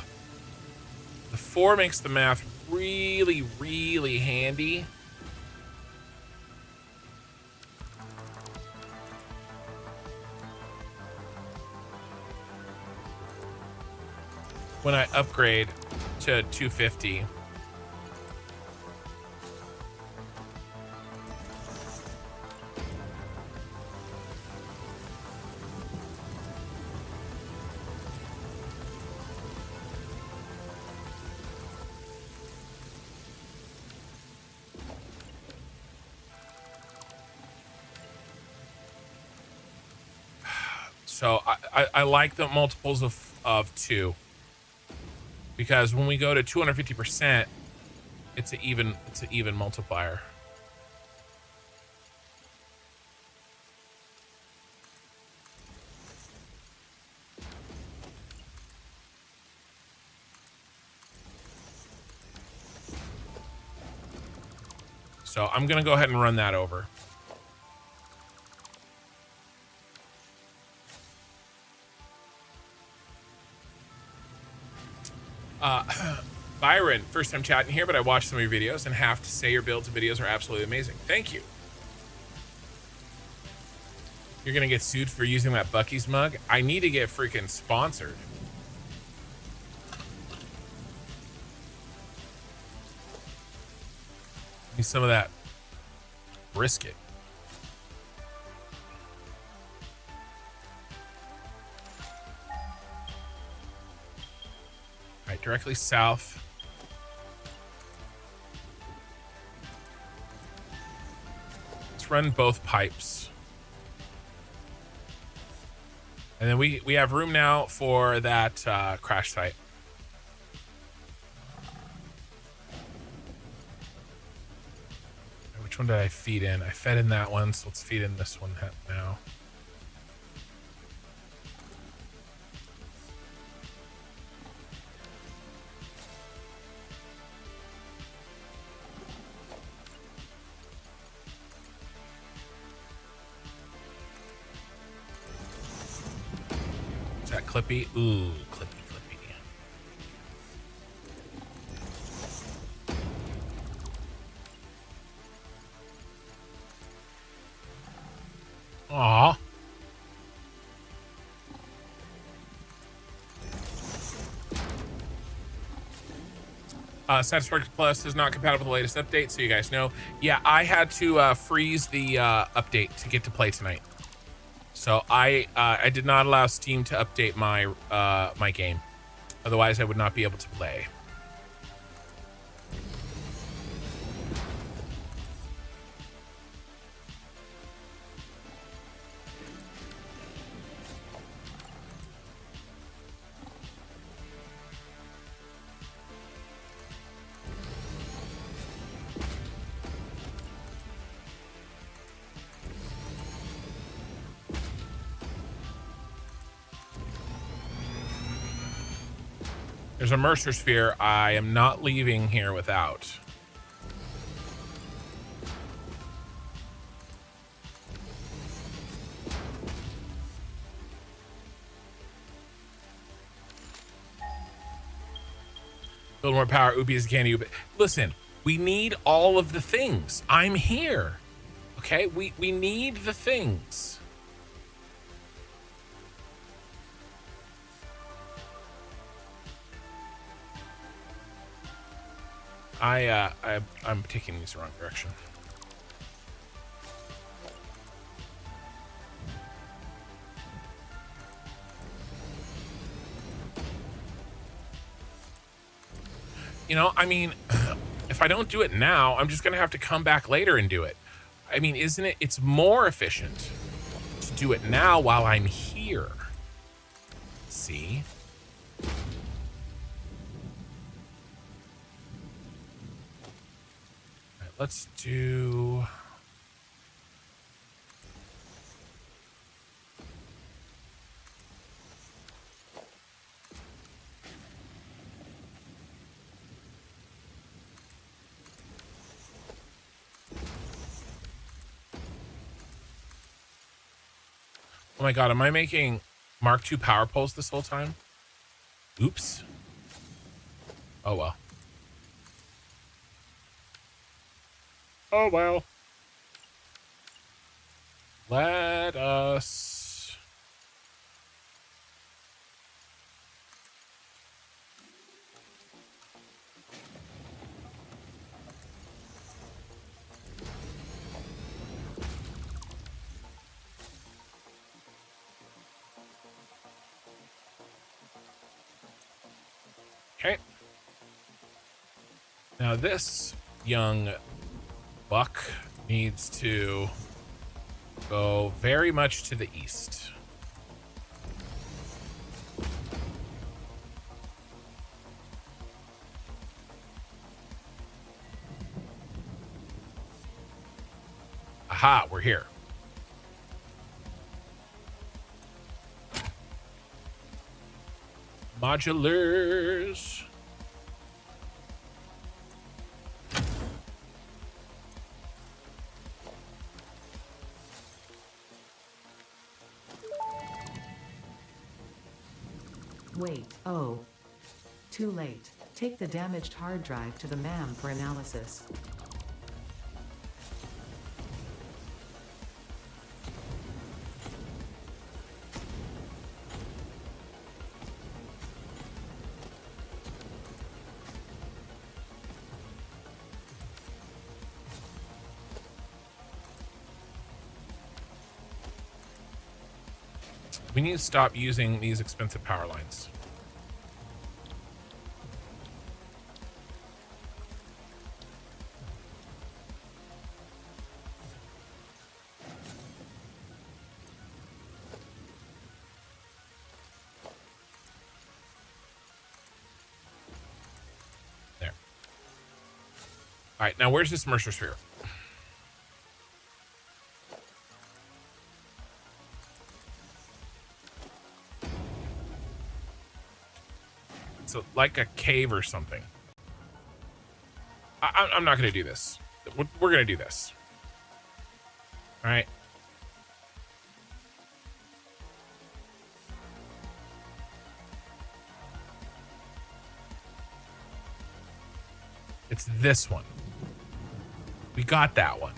The 4 makes the math really, really handy. When I upgrade to 250. So I like the multiples of 2 because when we go to 250%, it's an even multiplier. So I'm gonna go ahead and run that over. Byron, first time chatting here, but I watched some of your videos and have to say your builds and videos are absolutely amazing. Thank you. You're gonna get sued for using that Bucky's mug. I need to get freaking sponsored. Need some of that brisket. All right, directly south. Let's run both pipes. And then we have room now for that crash site. Which one did I feed in? I fed in that one, so let's feed in this one now. Is that Clippy? Ooh, Clippy. Aw. Satisfactory Plus is not compatible with the latest update, so you guys know. Yeah, I had to freeze the update to get to play tonight. So I did not allow Steam to update my my game. Otherwise, I would not be able to play. There's a Mercer Sphere I am not leaving here without. Build more power, oopies candy. Listen, we need all of the things. I'm here. Okay, we need the things. I'm taking these the wrong direction. You know, I mean, if I don't do it now, I'm just gonna have to come back later and do it. I mean, isn't it? It's more efficient to do it now while I'm here. See? Let's do... Oh my god, am I making Mark II power poles this whole time? Oops. Oh well. Oh well. Let us... Okay. Now this young buck needs to go very much to the east. Aha, we're here. Modulars. Wait, oh. Too late. Take the damaged hard drive to the MAM for analysis. We need to stop using these expensive power lines. There. All right, now where's this Mercer Sphere? So like a cave or something. I'm not going to do this. We're going to do this. All right. It's this one. We got that one.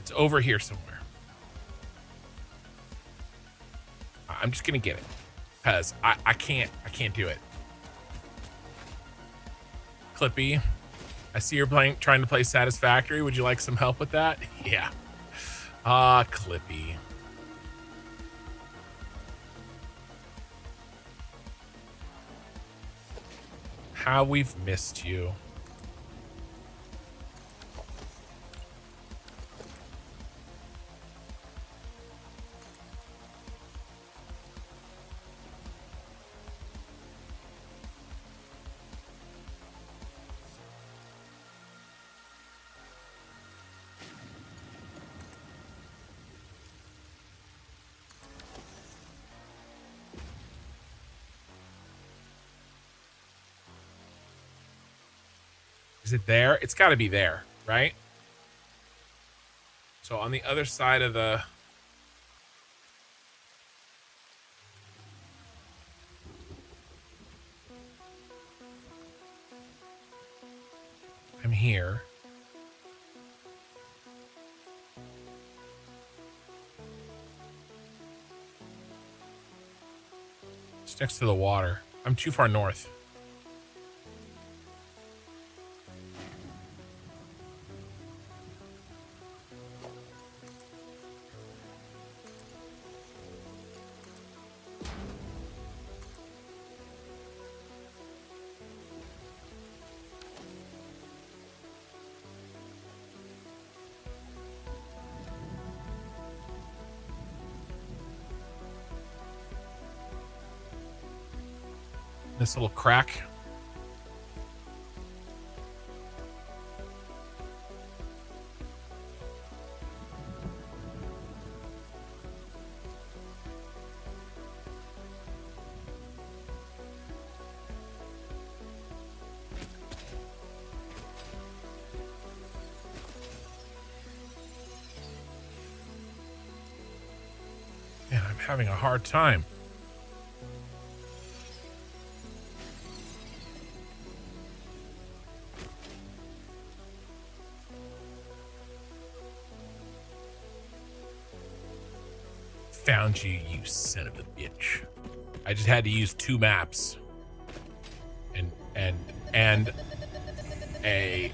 It's over here somewhere. I'm just going to get it. Because I can't do it. Clippy, I see you're trying to play Satisfactory. Would you like some help with that? Yeah. Ah, Clippy. How we've missed you. Is it there? It's got to be there, right? So on the other side of the... I'm here. It's next to the water. I'm too far north. This little crack. Man, I'm having a hard time. Found you, you son of a bitch. I just had to use 2 maps. And a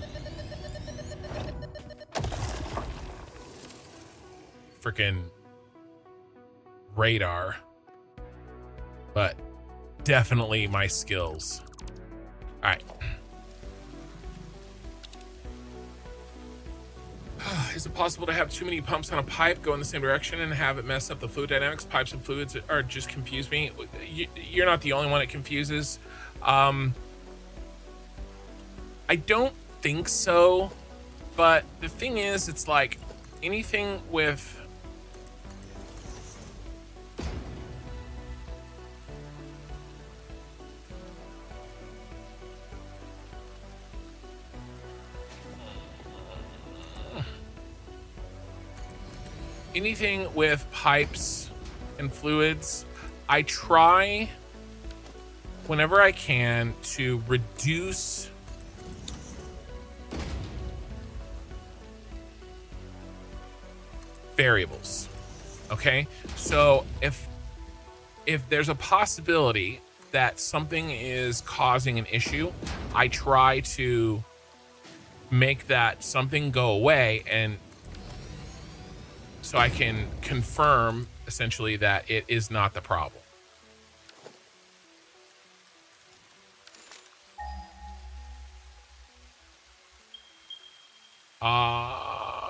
freaking radar. But definitely my skills. All right. Is it possible to have too many pumps on a pipe go in the same direction and have it mess up the fluid dynamics? Pipes and fluids are just confuse me. You're not the only one it confuses. I don't think so, but the thing is, it's like anything with pipes and fluids, I try whenever I can to reduce variables. Okay, so if there's a possibility that something is causing an issue, I try to make that something go away, and so I can confirm essentially that it is not the problem.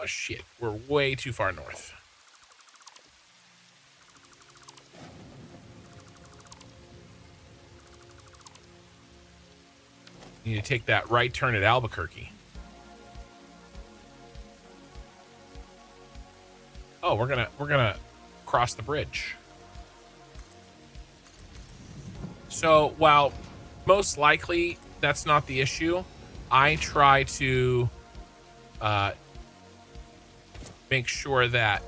Shit, we're way too far north. You need to take that right turn at Albuquerque. Oh, we're gonna cross the bridge. So while most likely that's not the issue, I try to make sure that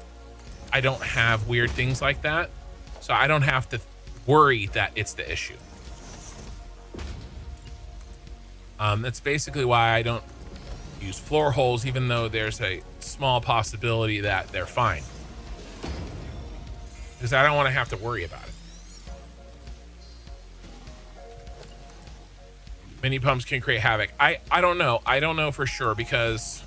I don't have weird things like that, so I don't have to worry that it's the issue. That's basically why I don't use floor holes, even though there's a small possibility that they're fine, because I don't want to have to worry about it. Mini pumps can create havoc. I don't know. I don't know for sure, because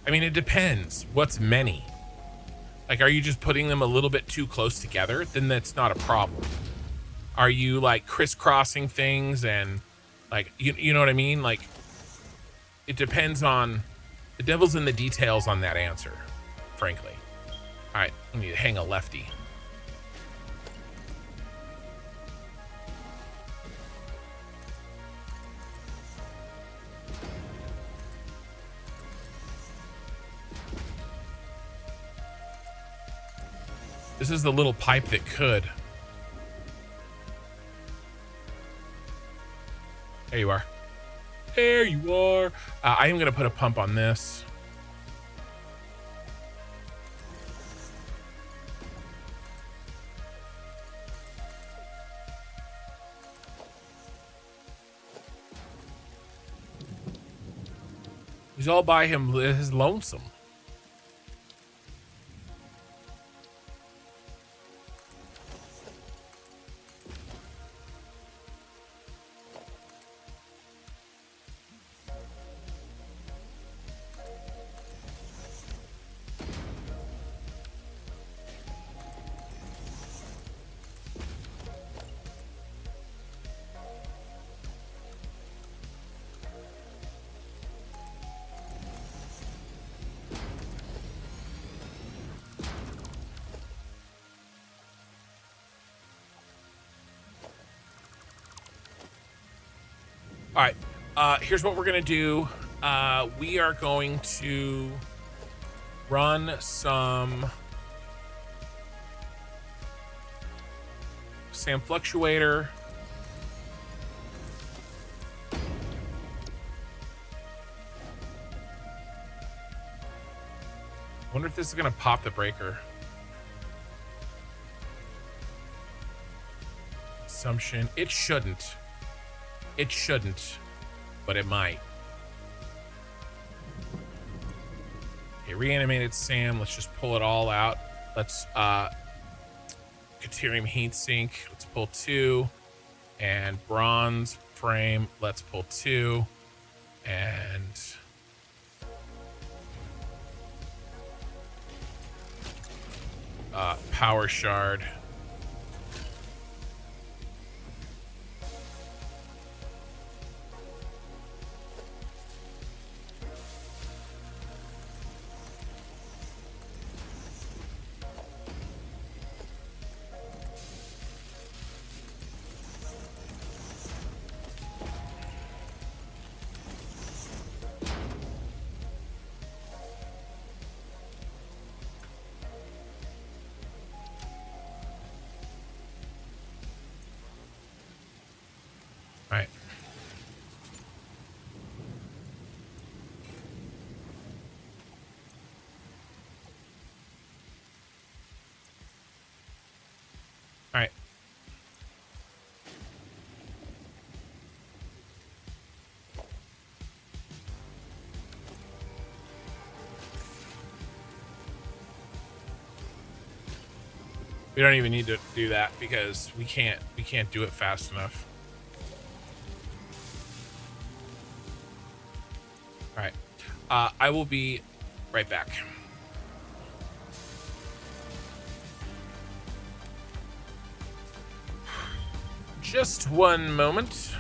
I mean, it depends. What's many? Like, are you just putting them a little bit too close together? Then that's not a problem. Are you like crisscrossing things and like, you know what I mean? Like, it depends on, the devil's in the details on that answer, frankly. All right, I need to hang a lefty. This is the little pipe that could. There you are. There you are. I am going to put a pump on this. He's all by him, his lonesome. All right, here's what we're gonna do. We are going to run some sand fluctuator. I wonder if this is gonna pop the breaker. Assumption, it shouldn't. It shouldn't, but it might. Okay, reanimated Sam. Let's just pull it all out. Let's Deuterium heat sink. Let's pull 2. And bronze frame. Let's pull 2. And power shard. All right. All right. We don't even need to do that because we can't do it fast enough. All right. I will be right back. Just one moment.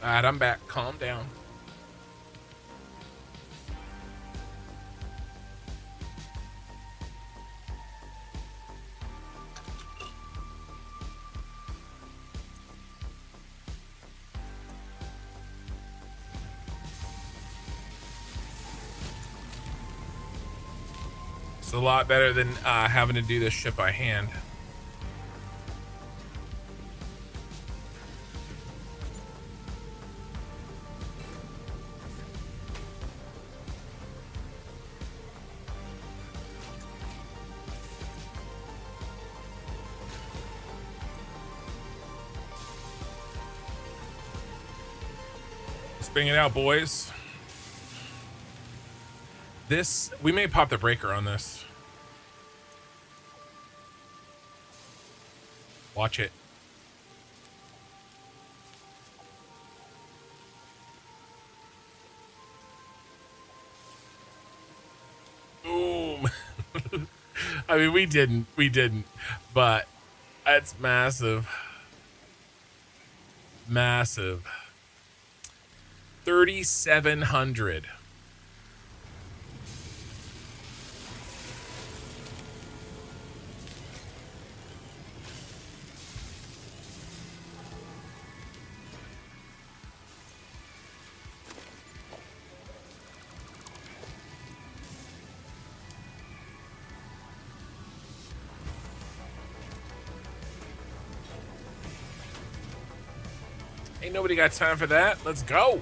All right, I'm back. Calm down. It's a lot better than having to do this shit by hand. Let's bring it out, boys. This, we may pop the breaker on this. Watch it. Boom. I mean, we didn't, but that's massive. Massive. 3,700. Ain't nobody got time for that. Let's go.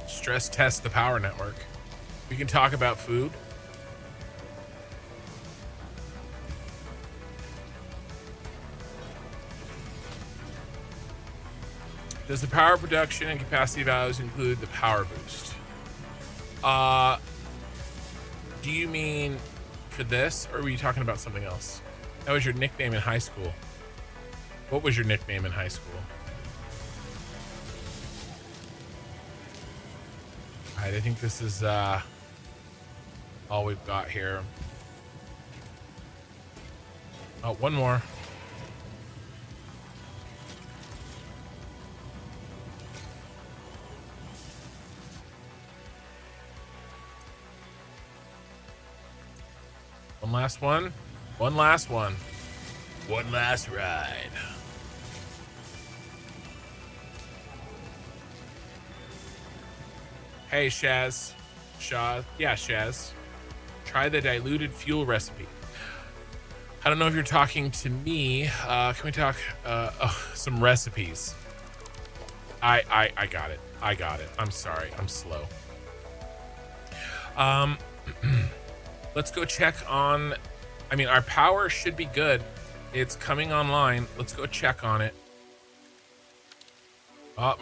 Stress test the power network. We can talk about food. Does the power production and capacity values include the power boost? Do you mean for this, or were you talking about something else? That was your nickname in high school. What was your nickname in high school? All right, I think this is all we've got here. Oh, one more. One last one. One last one. One last ride. Hey, Shaz. Yeah, Shaz. Try the diluted fuel recipe. I don't know if you're talking to me. Can we talk some recipes? I got it. I got it. I'm sorry. I'm slow. Let's go check on, I mean, our power should be good. It's coming online. Let's go check on it.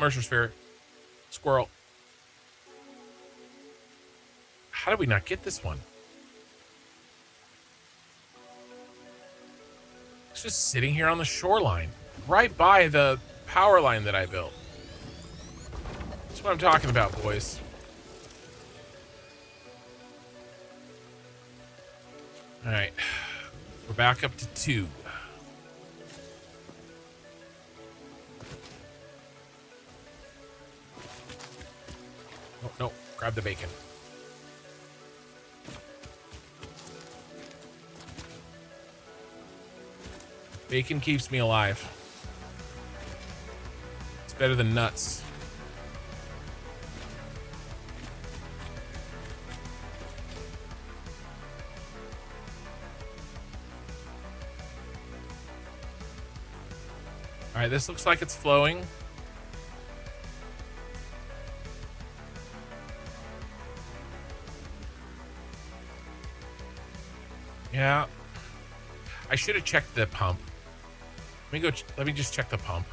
Mercer Sphere. Squirrel. How did we not get this one? It's just sitting here on the shoreline, right by the power line that I built. That's what I'm talking about, boys. All right, we're back up to 2. Oh, no, grab the bacon. Bacon keeps me alive. It's better than nuts. All right, this looks like it's flowing. Yeah. I should have checked the pump. Let me just check the pump.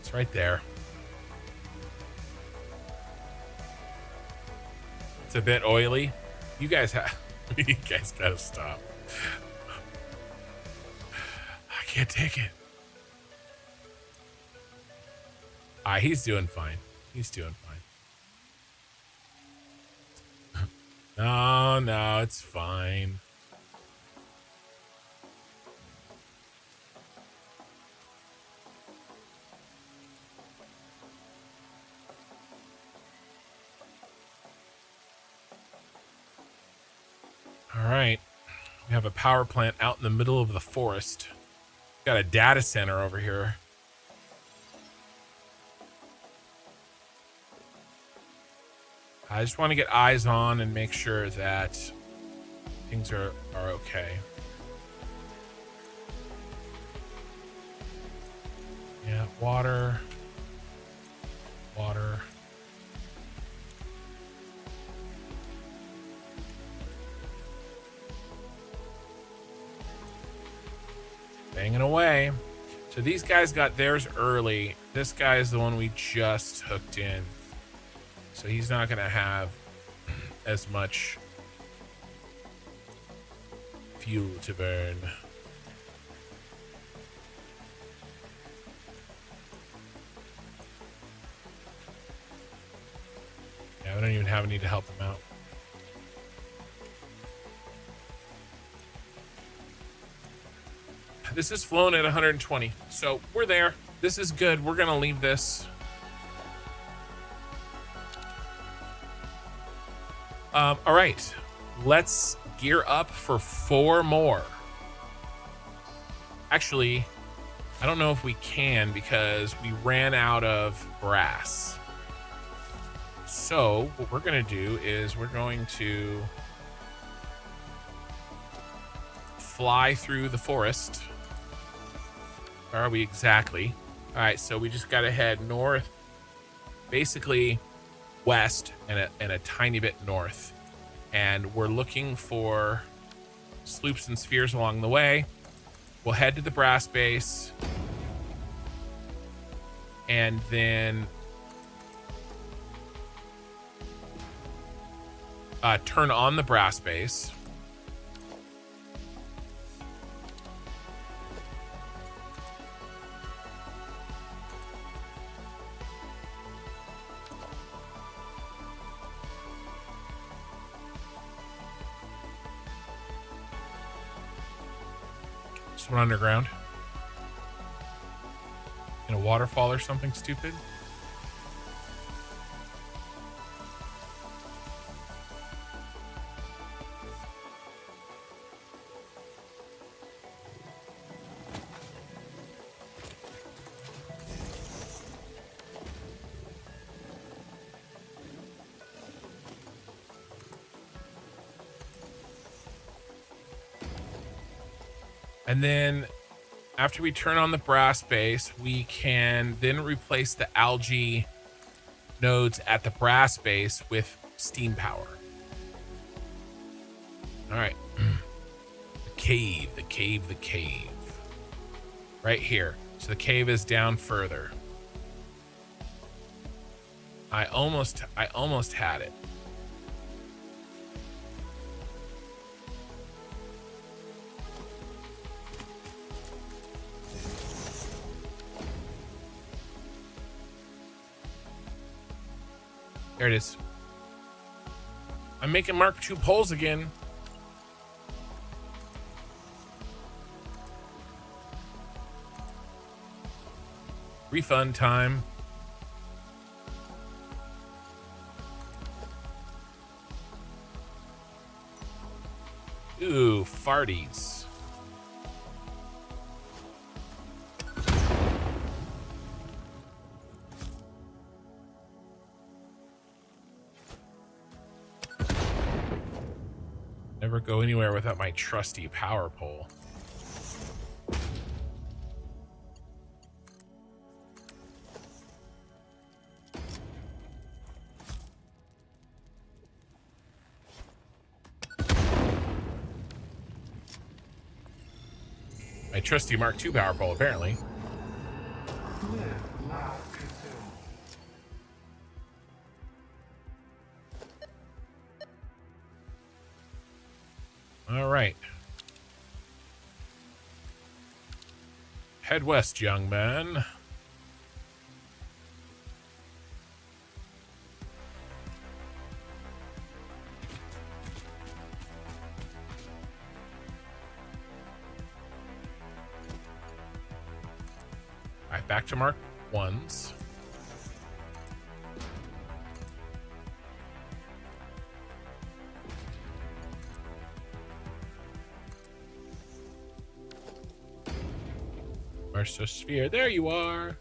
It's right there. It's a bit oily. You guys gotta stop. I can't take it. He's doing fine. He's doing fine. No, no, it's fine. All right. We have a power plant out in the middle of the forest. Got a data center over here. I just want to get eyes on and make sure that things are okay. Yeah, water. Water. Banging away. So these guys got theirs early. This guy is the one we just hooked in. So he's not going to have as much fuel to burn. Yeah, we don't even have any to help him out. This is flown at 120, so we're there. This is good. We're going to leave this. All right, let's gear up for 4 more. Actually, I don't know if we can because we ran out of brass. So what we're going to do is we're going to fly through the forest. Where are we exactly? All right, so we just got to head north, basically west and a tiny bit north. And we're looking for sloops and spheres along the way. We'll head to the brass base. And then turn on the brass base. Just went underground. In a waterfall or something stupid. And then after we turn on the brass base, we can then replace the algae nodes at the brass base with steam power. All right. The cave, the cave, the cave. Right here. So the cave is down further. I almost had it. There it is. I'm making Mark II poles again. Refund time. Ooh, farties. Never go anywhere without my trusty power pole. My trusty Mark II power pole, apparently. Live, laugh, consume. All right. Head west, young man. All right, back to mark 1s. Mercer Sphere, there you are.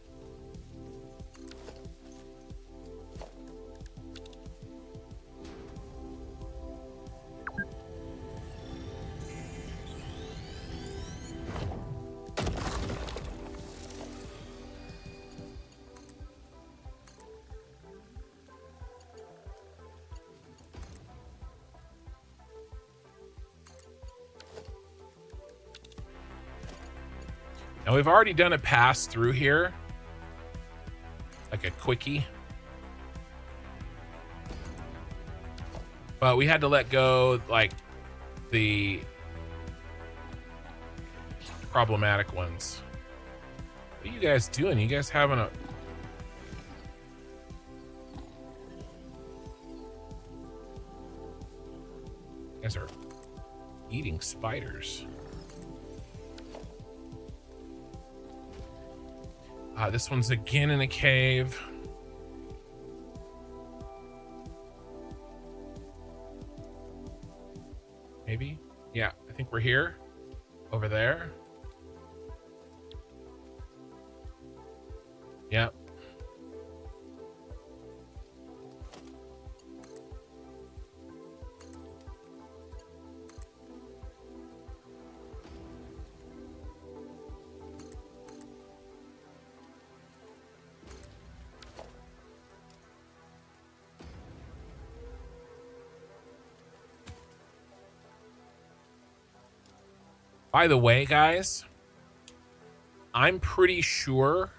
Now we've already done a pass through here, like a quickie, but we had to let go like the problematic ones. What are you guys doing? You guys having a... You guys are eating spiders. This one's again in a cave. Maybe? Yeah, I think we're here. Over there. Yep. By the way, guys, I'm pretty sure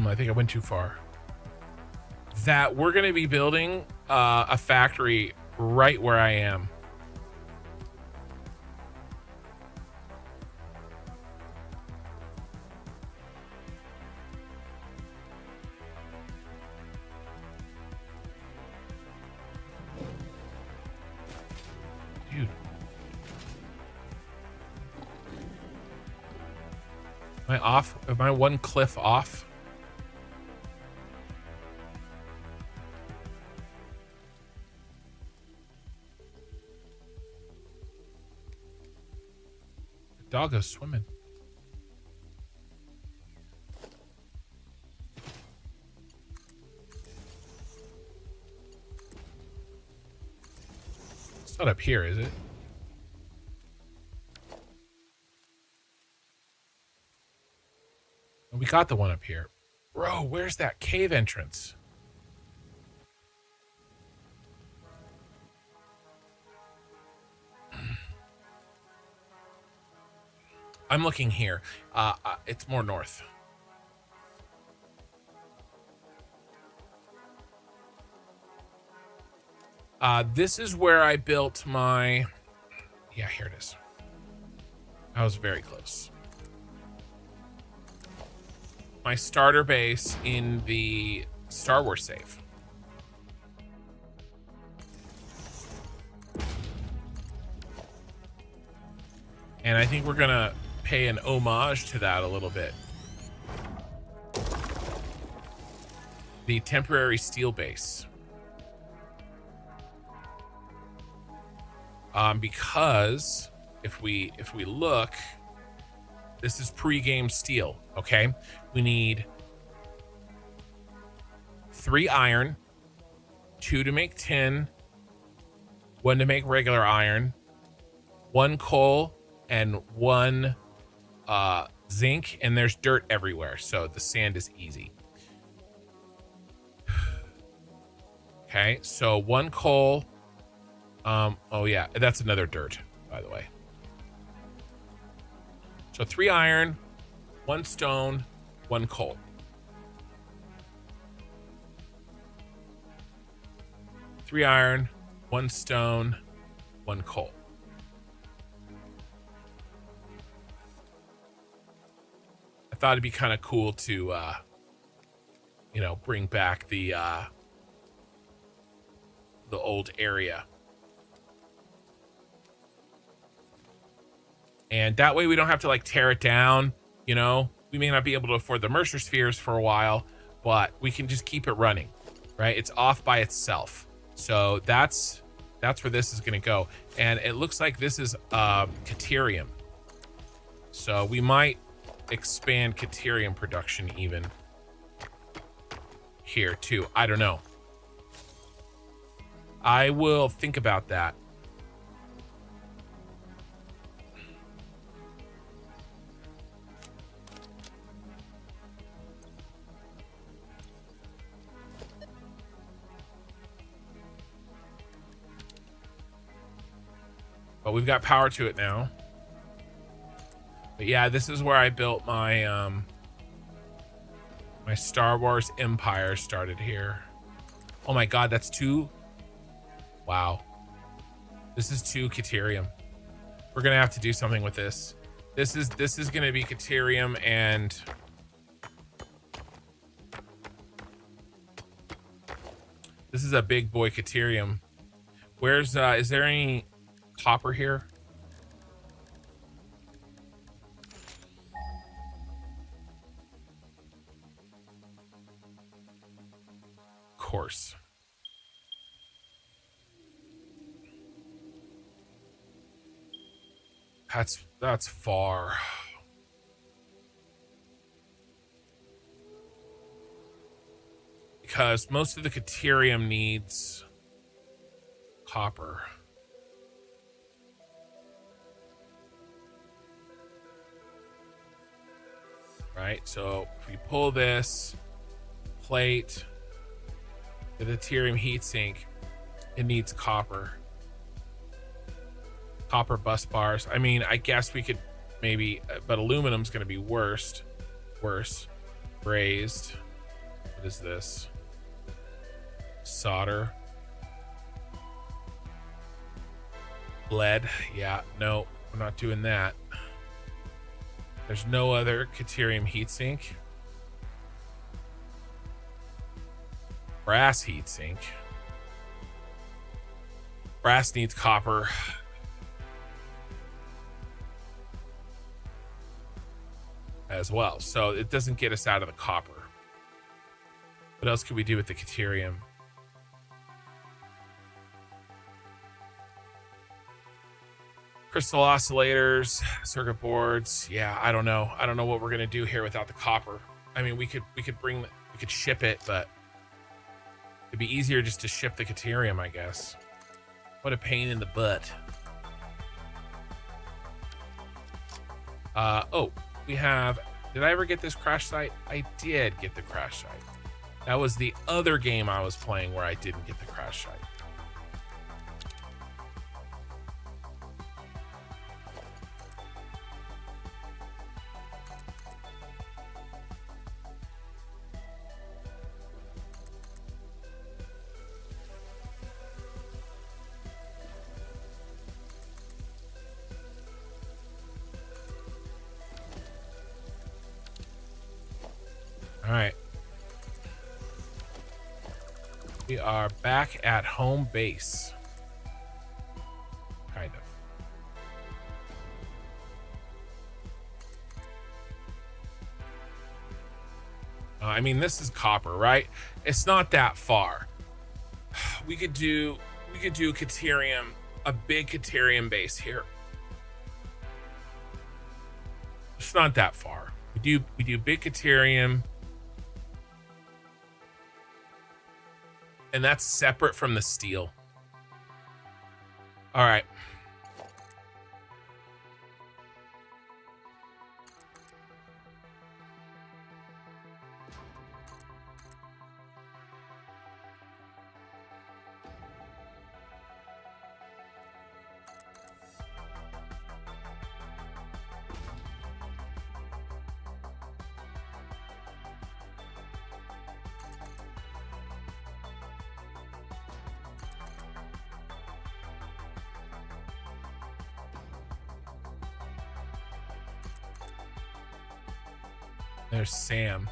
I think I went too far. That we're going to be building a factory right where I am. Dude. Am I off? Am I one cliff off? The dog goes swimming. It's not up here, is it? We got the one up here. Bro, where's that cave entrance? I'm looking here. It's more north. This is where I built my... Yeah, here it is. I was very close. My starter base in the Star Wars save. And I think we're gonna pay an homage to that a little bit. The temporary steel base. Because if we look, this is pre-game steel, okay? We need 3 iron, 2 to make tin, 1 to make regular iron, 1 coal, and 1 zinc, and there's dirt everywhere, so the sand is easy. Okay, so 1 coal. Oh yeah, that's another dirt, by the way. So 3 iron, 1 stone, 1 coal. Three iron, 1 stone, 1 coal. I thought it'd be kind of cool to you know, bring back the old area. And that way we don't have to like tear it down, you know. We may not be able to afford the Mercer Spheres for a while, but we can just keep it running, right? It's off by itself. So that's where this is gonna go. And it looks like this is Caterium. So we might expand Caterium production even here too. I don't know. I will think about that. But we've got power to it now. But yeah, this is where I built my my Star Wars Empire started here. Oh my god, that's 2. Wow. This is 2 Caterium. We're gonna have to do something with this. This is gonna be Caterium, and this is a big boy Caterium. Where's is there any copper here? Of course. That's far. Because most of the Caterium needs copper. Right, so if we pull this plate, the Caterium heatsink, it needs copper. Copper bus bars. I mean, I guess we could maybe, but aluminum's going to be worse. Brazed. What is this? Solder. Lead. Yeah, no, we're not doing that. There's no other Caterium heatsink. Brass heatsink. Brass needs copper. As well, so it doesn't get us out of the copper. What else could we do with the Caterium? Crystal oscillators, circuit boards. Yeah, I don't know what we're gonna do here without the copper. I mean, we could ship it, but it'd be easier just to ship the Caterium, I guess. What a pain in the butt. Oh, we have, did I ever get this crash site? I did get the crash site. That was the other game I was playing where I didn't get the crash site. All right. We are back at home base. Kind of. I mean, this is copper, right? It's not that far. We could do Caterium, a big Caterium base here. It's not that far. We do big Caterium. And that's separate from the steel. All right. There's Sam.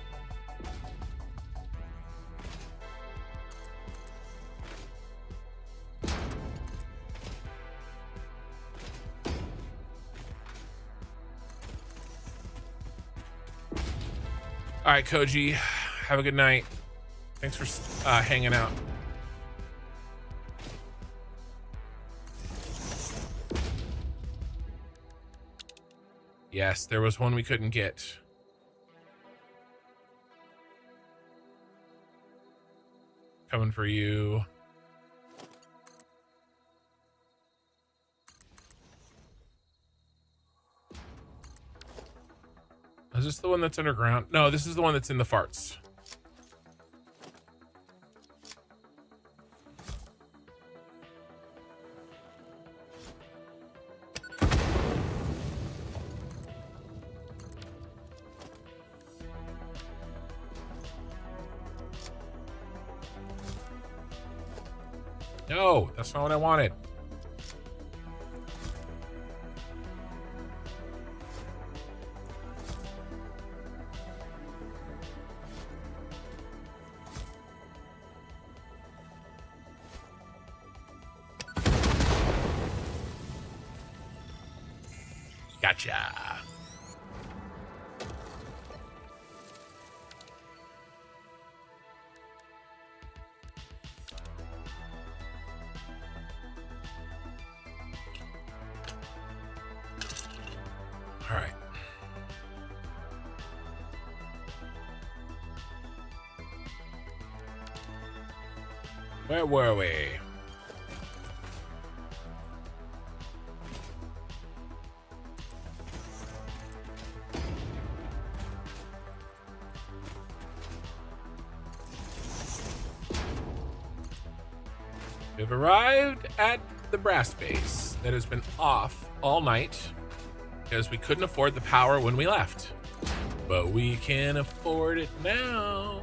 All right, Koji, have a good night. Thanks for hanging out. Yes, there was one we couldn't get. Coming for you. Is this the one that's underground? No, this is the one that's in the farts. No, that's not what I wanted. Gotcha. All right. Where were we? We've arrived at the brass base that has been off all night because we couldn't afford the power when we left. But we can afford it now.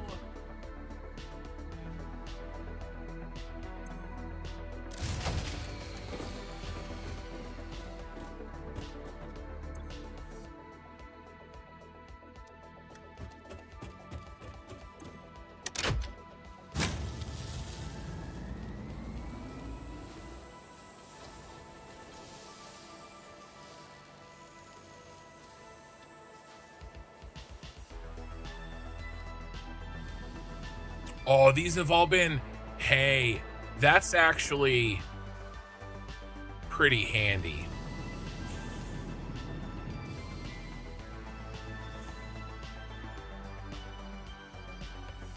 Oh, these have all been, hey, that's actually pretty handy.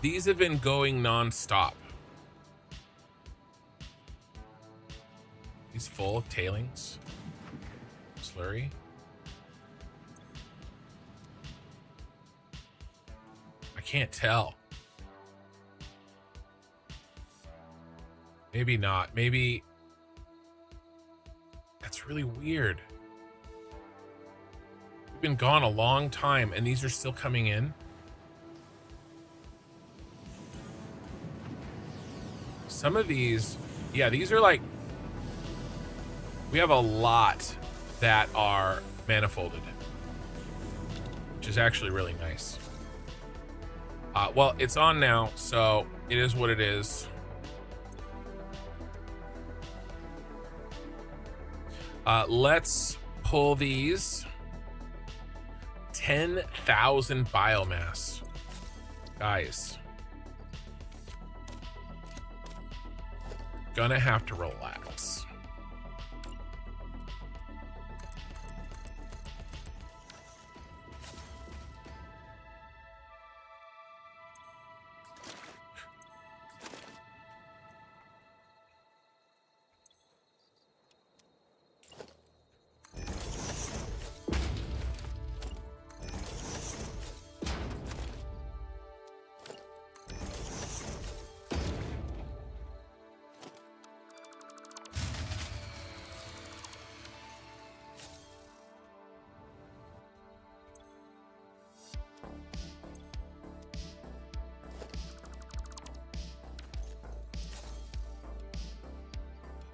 These have been going non-stop. He's full of tailings. Slurry. I can't tell. Maybe not. Maybe that's really weird. We've been gone a long time and these are still coming in. Some of these, yeah, these are like, we have a lot that are manifolded, which is actually really nice. Well, it's on now, so it is what it is. Let's pull these. 10,000 biomass. Guys. Gonna have to relax.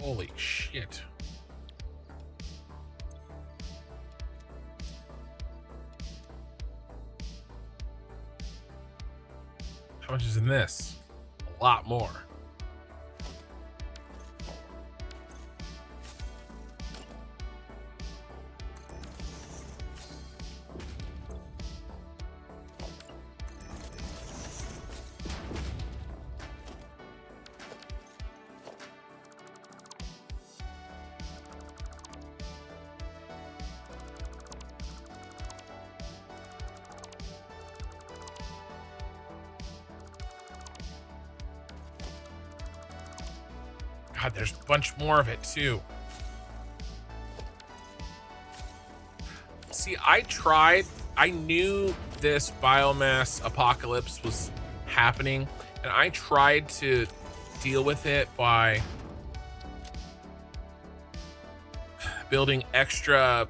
Holy shit. How much is in this? A lot more. God, there's a bunch more of it too. See, I knew this biomass apocalypse was happening, and I tried to deal with it by building extra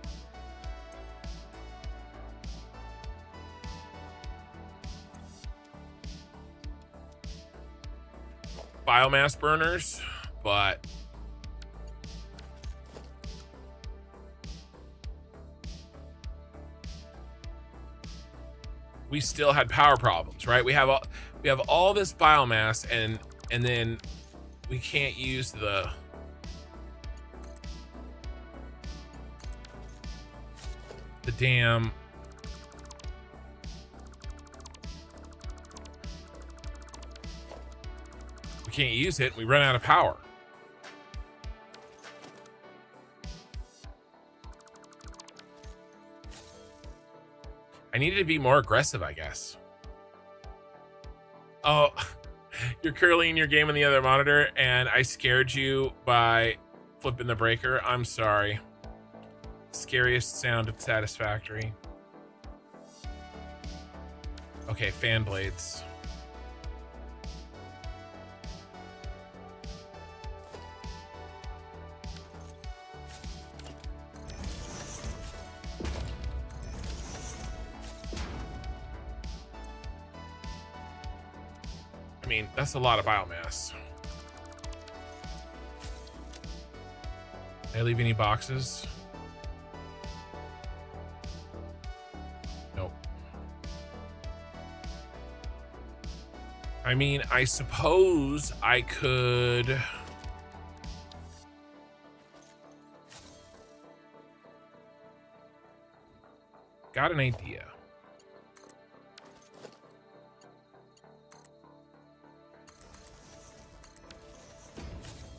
biomass burners, but we still had power problems, right? We have all this biomass, and then we can't use the damn we can't use it. We run out of power. I needed to be more aggressive, I guess. Oh, you're curling your game on the other monitor, and I scared you by flipping the breaker. I'm sorry. Scariest sound at Satisfactory. Okay, fan blades. I mean, that's a lot of biomass. Did I leave any boxes? Nope. I mean, I suppose I could... Got an idea.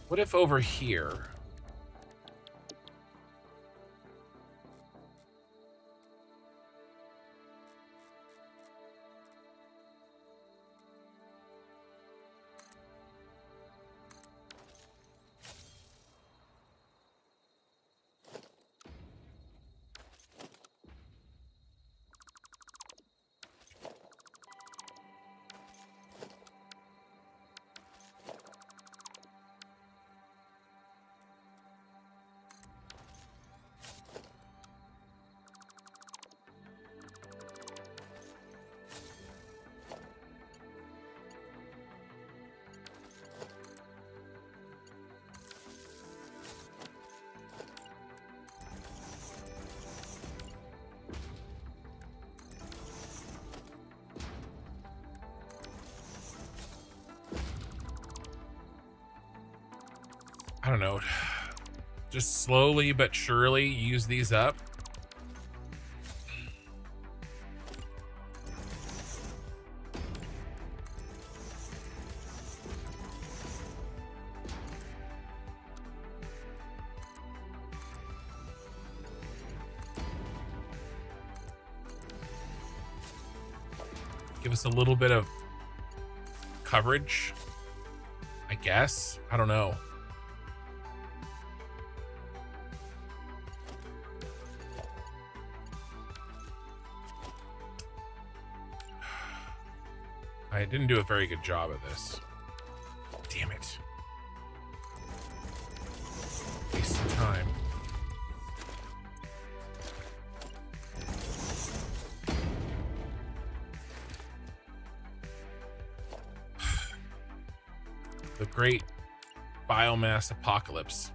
What if over here? I don't know, just slowly but surely use these up. Give us a little bit of coverage, I guess. I don't know. I didn't do a very good job of this. Damn it. Wasting time. The great biomass apocalypse.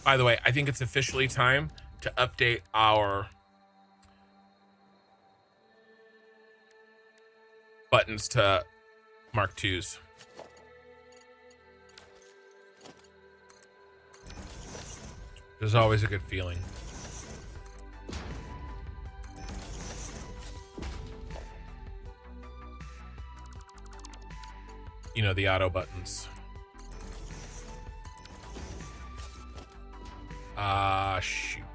By the way, I think it's officially time to update our buttons to Mark IIs. There's always a good feeling. You know, the auto buttons. Shoot.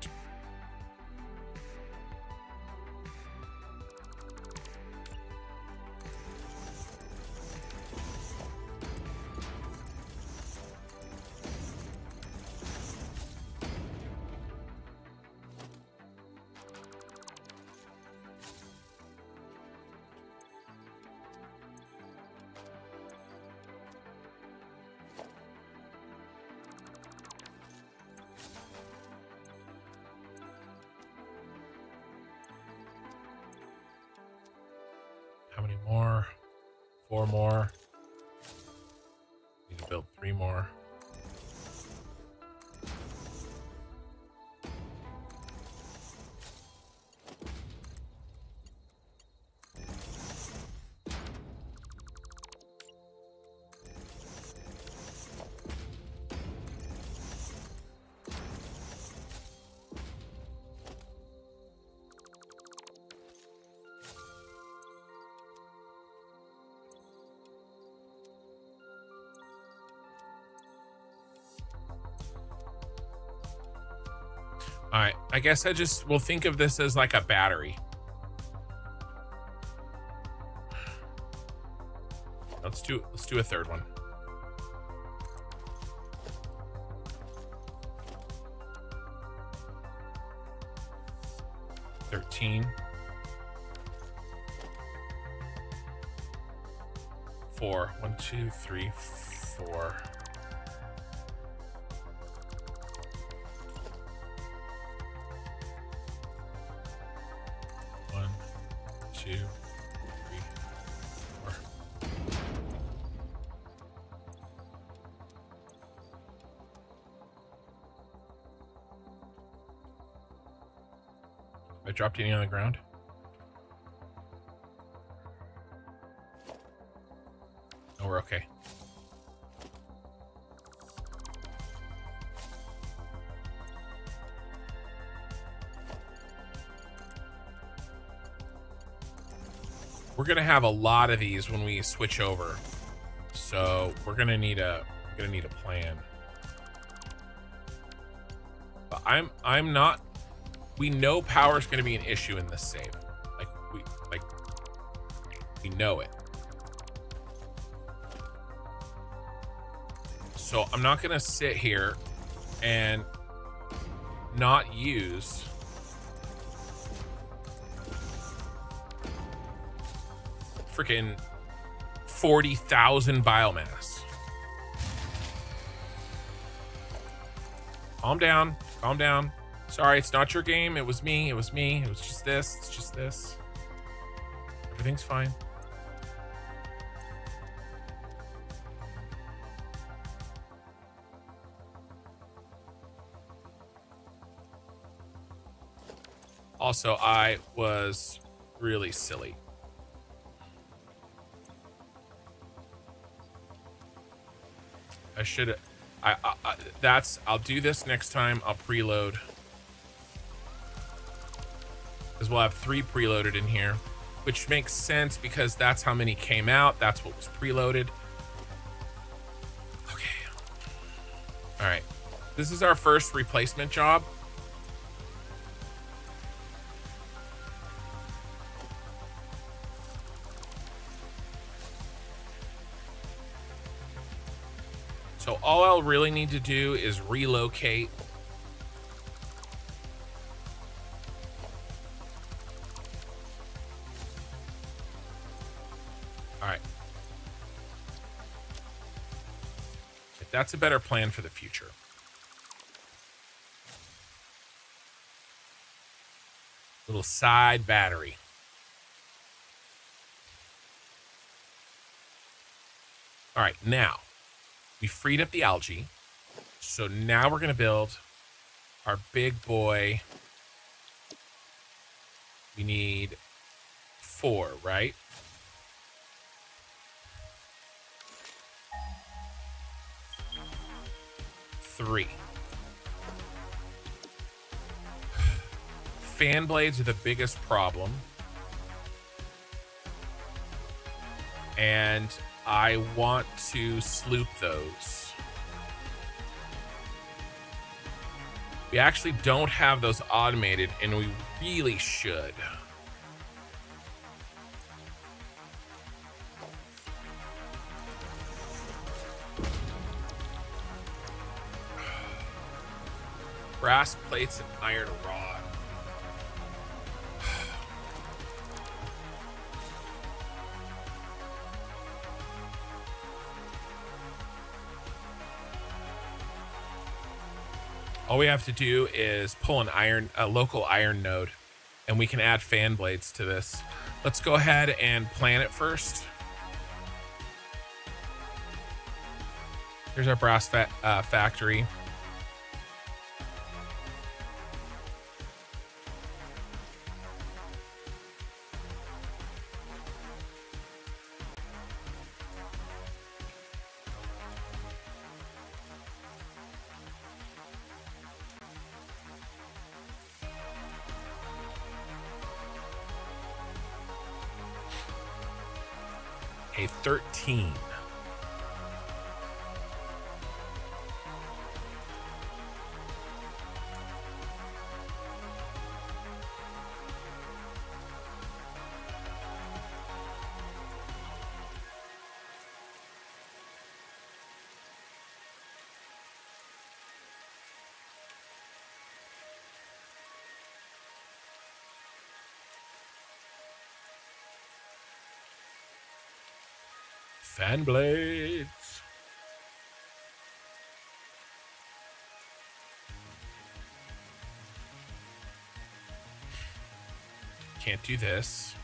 How many more? 4 more. Need to build 3 more. All right, I guess we'll think of this as like a battery. Let's do a third one. $13. 4. 1, 2, 3, 4. Two, 3, 4. I dropped any on the ground? Oh, we're okay. We're gonna have a lot of these when we switch over, so we're gonna need a plan. But I'm not. We know power is gonna be an issue in this save. We know it. So I'm not gonna sit here and not use freaking 40,000 biomass. Calm down. Calm down. Sorry, it's not your game. It was me. It was me. It was just this. It's just this. Everything's fine. Also, I was really silly. I should. I'll do this next time. I'll preload, because we'll have 3 preloaded in here, which makes sense because that's how many came out. That's what was preloaded. Okay. All right. This is our first replacement job. So all I'll really need to do is relocate all right. That's a better plan for the future. Little side battery. All right, now we freed up the algae. So now we're going to build our big boy. We need 4, right? Three. Fan blades are the biggest problem. And I want to sloop those. We actually don't have those automated, and we really should. Brass plates and iron rod. All we have to do is pull a local iron node, and we can add fan blades to this. Let's go ahead and plan it first. Here's our brass factory. A 13. Fan blades. Can't do this.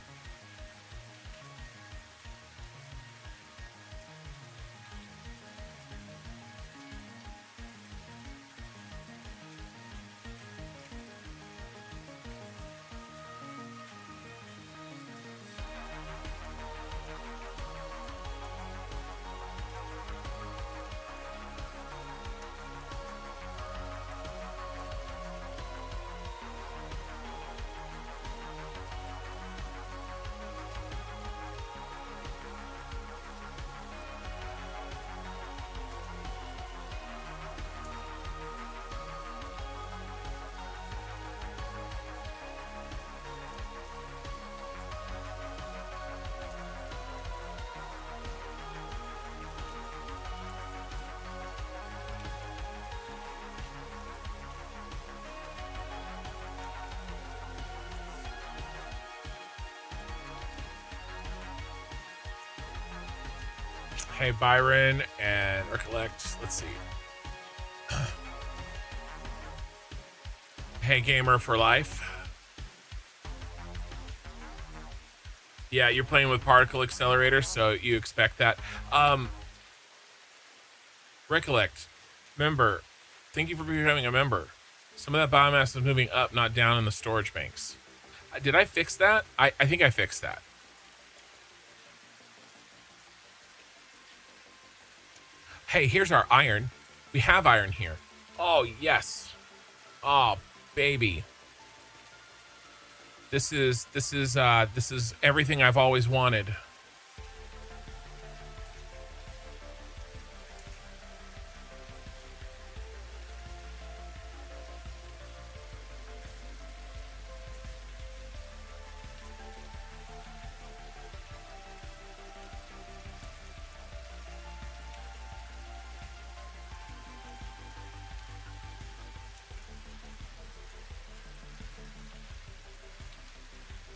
Hey, Byron and Recollect. Let's see. Hey, Gamer for Life. Yeah, you're playing with particle accelerators, so you expect that. Recollect. Member. Thank you for becoming a member. Some of that biomass is moving up, not down in the storage banks. Did I fix that? I think I fixed that. Hey, here's our iron. We have iron here. Oh, yes. Oh, baby. This is everything I've always wanted.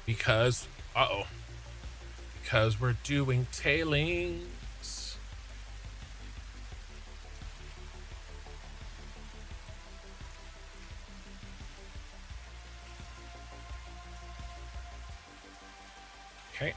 Because, because we're doing tailings. Okay.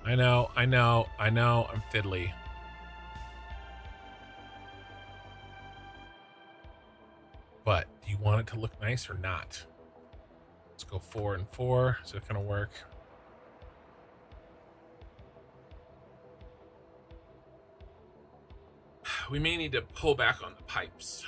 I know, I'm fiddly. But do you want it to look nice or not? Let's go 4 and 4. Is it gonna work? We may need to pull back on the pipes.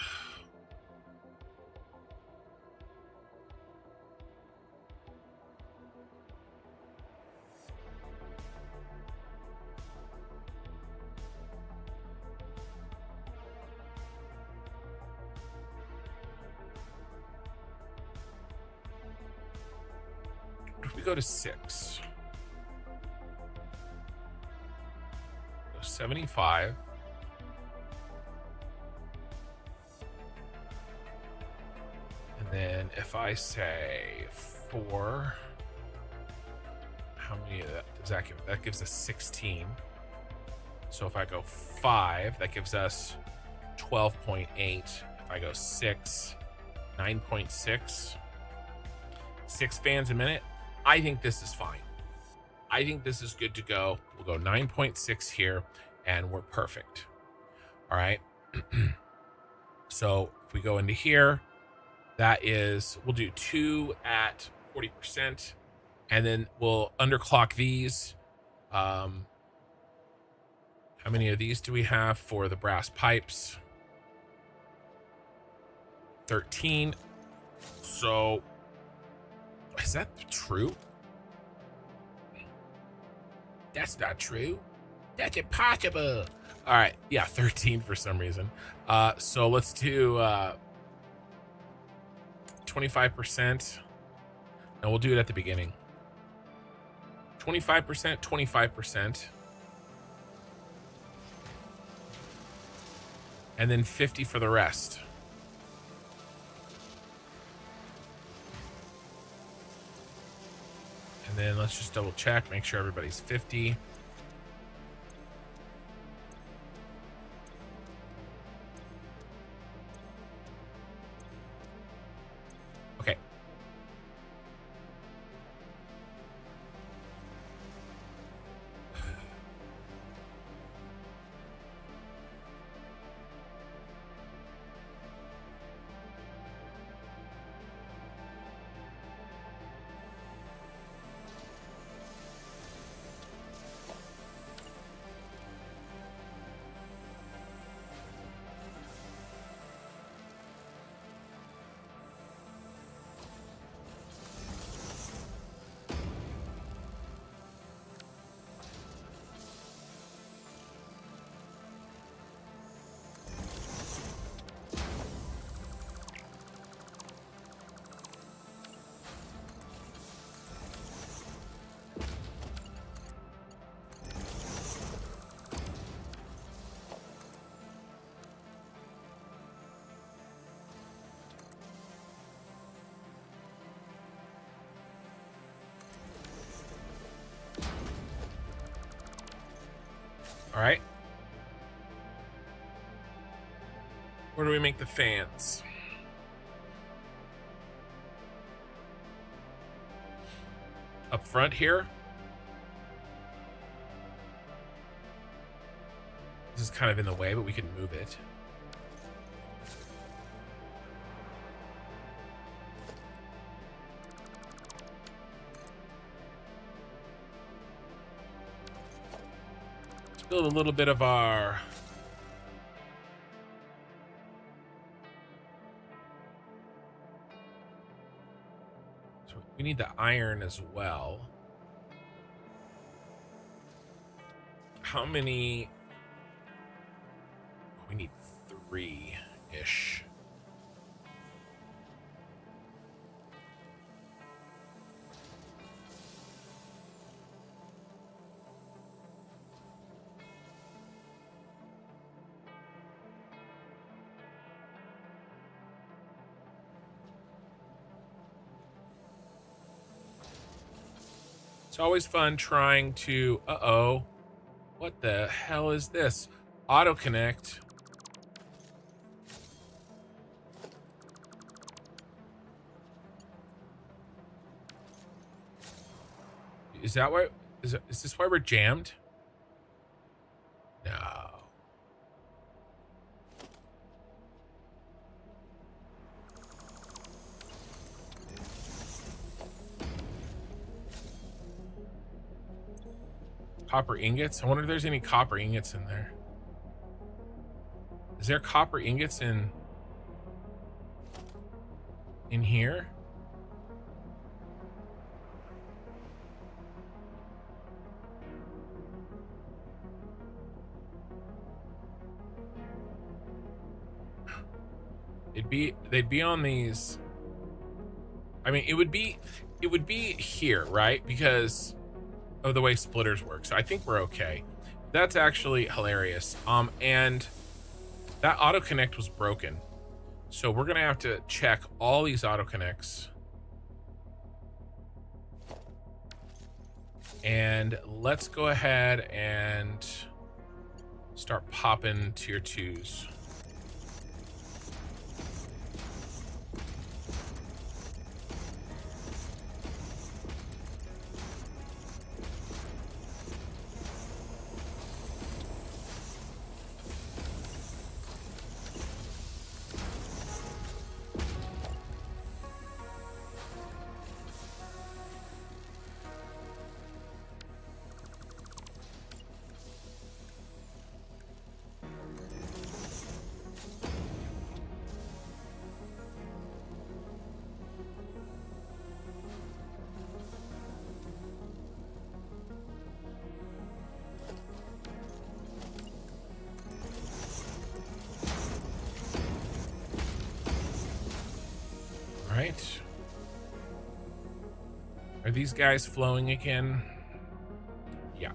If we go to 6, go 75. And then if I say 4, how many of that does that give? That gives us 16. So if I go 5, that gives us 12.8. If I go 6, 9.6. 6 fans a minute. I think this is fine. I think this is good to go. We'll go 9.6 here, and we're perfect. All right. So if we go into here, that is, we'll do 2 at 40%, and then we'll underclock these. How many of these do we have for the brass pipes? 13. So is that true? That's not true. That's impossible. All right. Yeah, 13 for some reason. So let's do 25%. And we'll do it at the beginning. 25%, 25%. And then 50 for the rest. And then let's just double check, make sure everybody's 50. Okay. All right. Where do we make the fans? Up front here. This is kind of in the way, but we can move it. Build a little bit of our so we need the iron as well. How many? We need 3-ish. It's always fun trying to, uh-oh, what the hell is this? Auto connect. Is that what? Is this why we're jammed? No. Copper ingots? I wonder if there's any copper ingots in there. Is there copper ingots in here? They'd be on these. I mean, it would be here, right? Because of the way splitters work. So I think we're okay. That's actually hilarious. And that auto connect was broken. So we're gonna have to check all these auto connects. And let's go ahead and start popping tier 2s. Right. Are these guys flowing again? Yeah.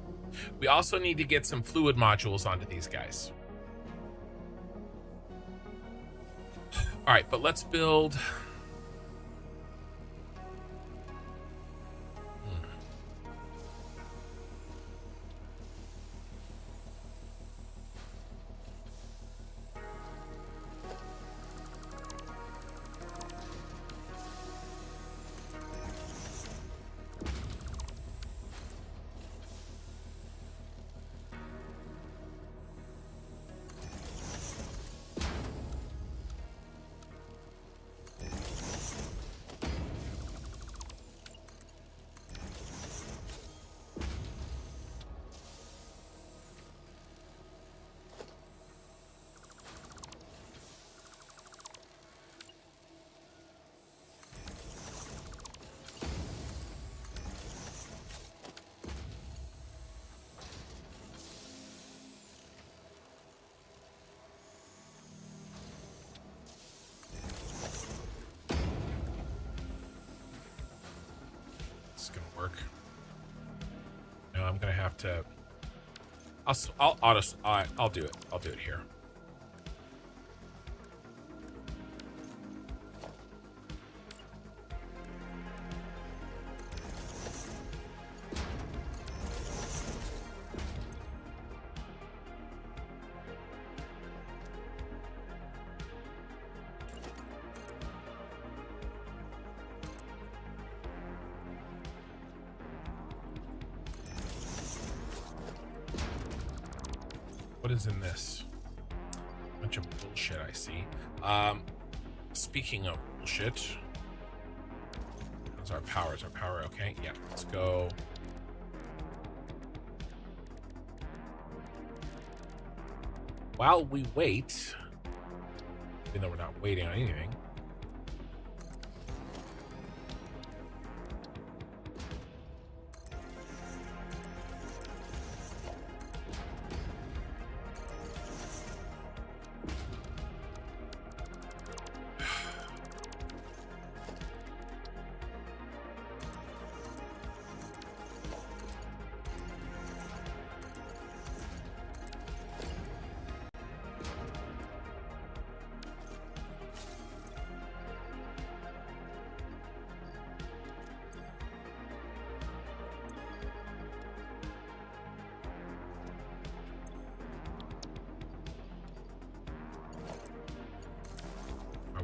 We also need to get some fluid modules onto these guys. All right, but let's build. Work. No, I'm gonna have to. I'll do it. I'll do it here. What is in this? Bunch of bullshit I see. Speaking of bullshit. How's our power? Is our power okay? Yeah, let's go. While we wait, even though we're not waiting on anything.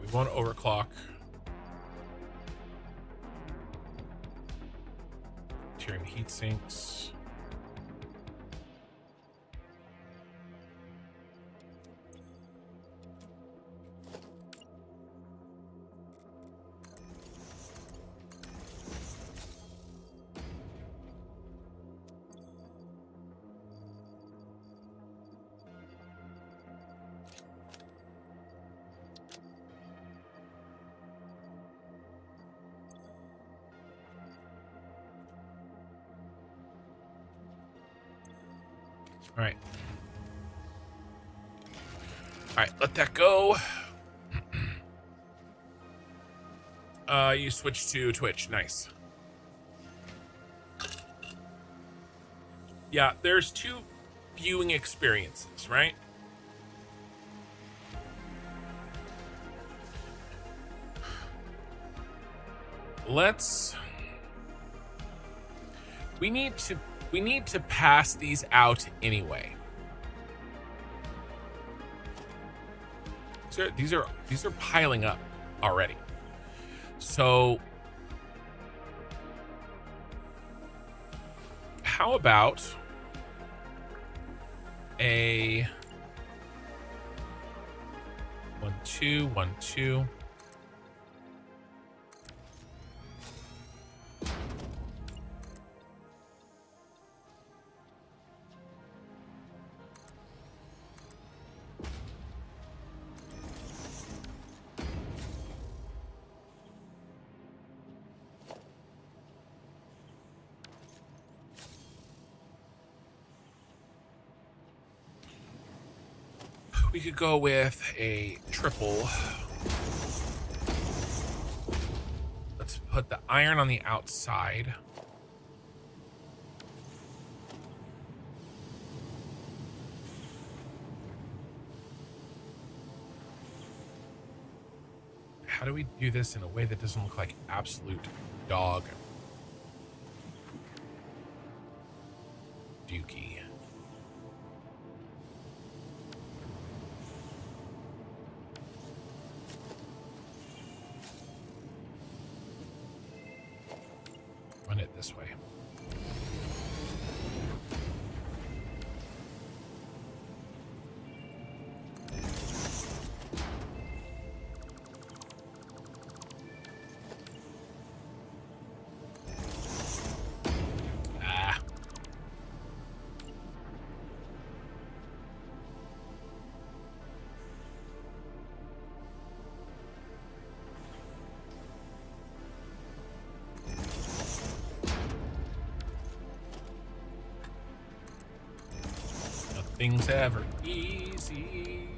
We want to overclock. deuterium heat sinks. All right. All right, let that go. You switch to Twitch. Nice. Yeah, there's 2 viewing experiences, right? We need to pass these out anyway. These are piling up already. So how about a 1 2 1 2? We could go with a triple. Let's put the iron on the outside. How do we do this in a way that doesn't look like absolute dog? Dookie. Run it this way. Nothing's ever easy.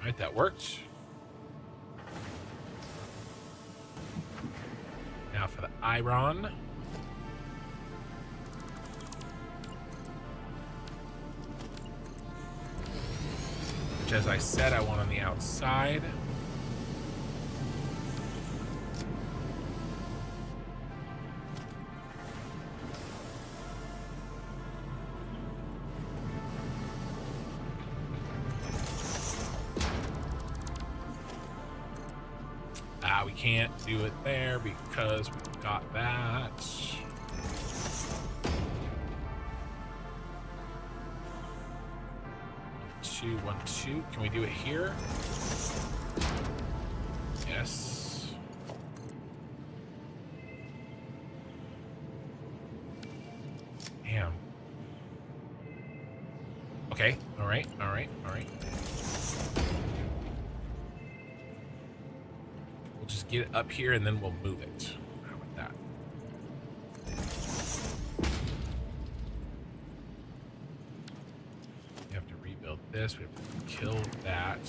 All right, that worked. Now for the iron. Which, as I said, I want on the outside. We can't do it there because we've got that. 2 1 2. Can we do it here? Yes. Damn. Okay. All right. All right. All right. Just get it up here and then we'll move it. How about that? We have to rebuild this. We have to kill that.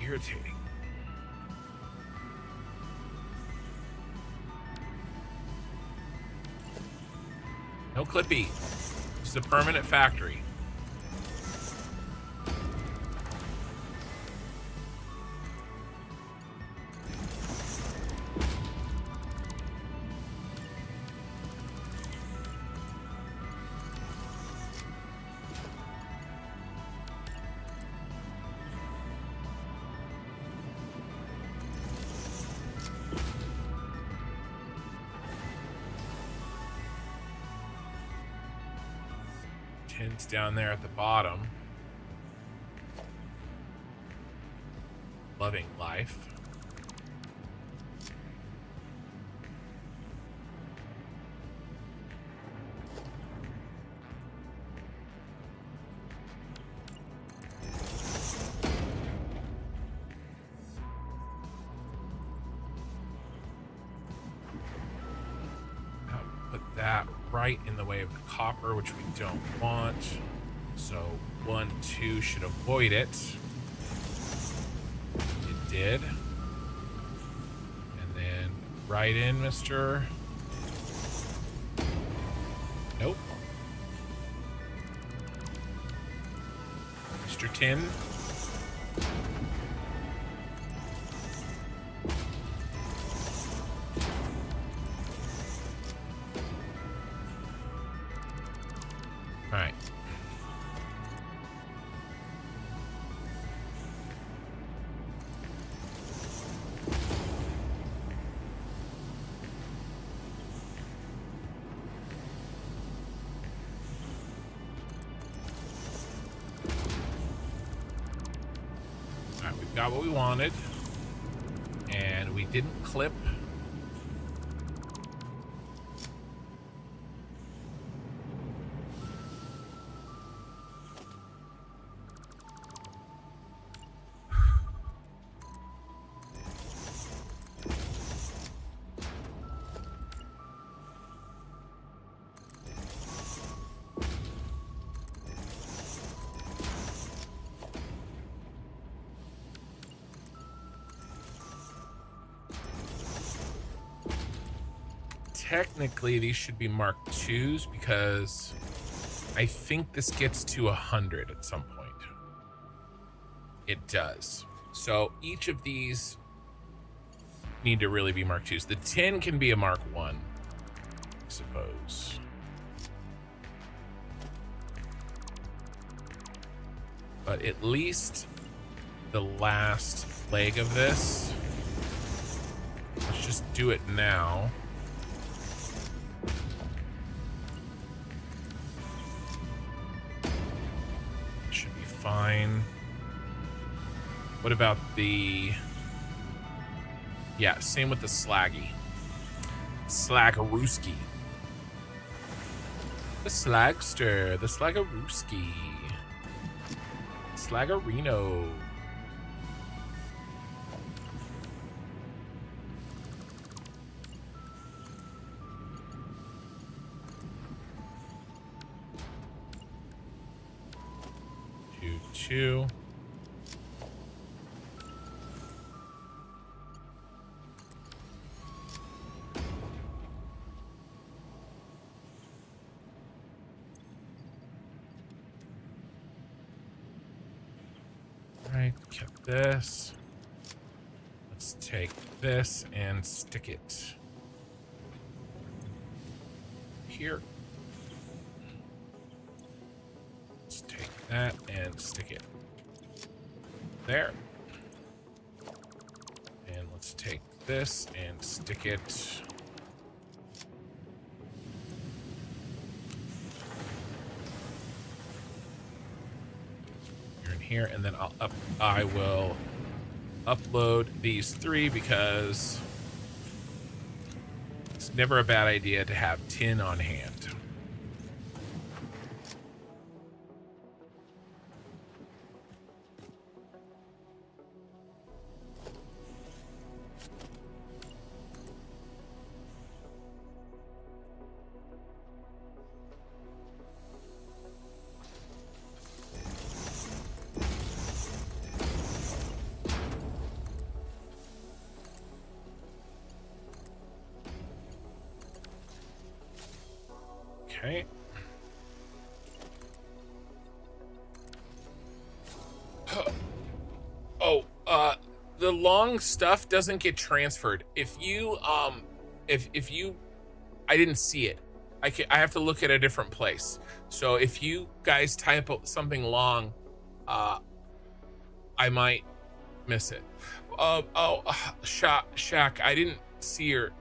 Irritating. No Clippy. This is a permanent factory. Tin's down there at the bottom. Loving life. Put that right in the way of the copper, which we don't want. So 1, 2 should avoid it. It did. And then right in, Mr. Nope. Mr. Tin. All right. All right, we've got what we wanted, and we didn't clip. Technically, these should be Mark IIs because I think this gets to 100 at some point. It does. So each of these need to really be Mark IIs. The tin can be a Mark I, I suppose. But at least the last leg of this, let's just do it now. Fine. What about the... Yeah, same with the slaggy. Slagarooski. The slagster. The slagarooski. Slagarino. Two. All right, get this. Let's take this and stick it here. Let's take that and stick it there. And let's take this and stick it here and here, and then I will upload these 3 because it's never a bad idea to have tin on hand. Okay. Oh, the long stuff doesn't get transferred. If you if you I didn't see it. I have to look at a different place. So if you guys type something long, I might miss it. Shaq, I didn't see your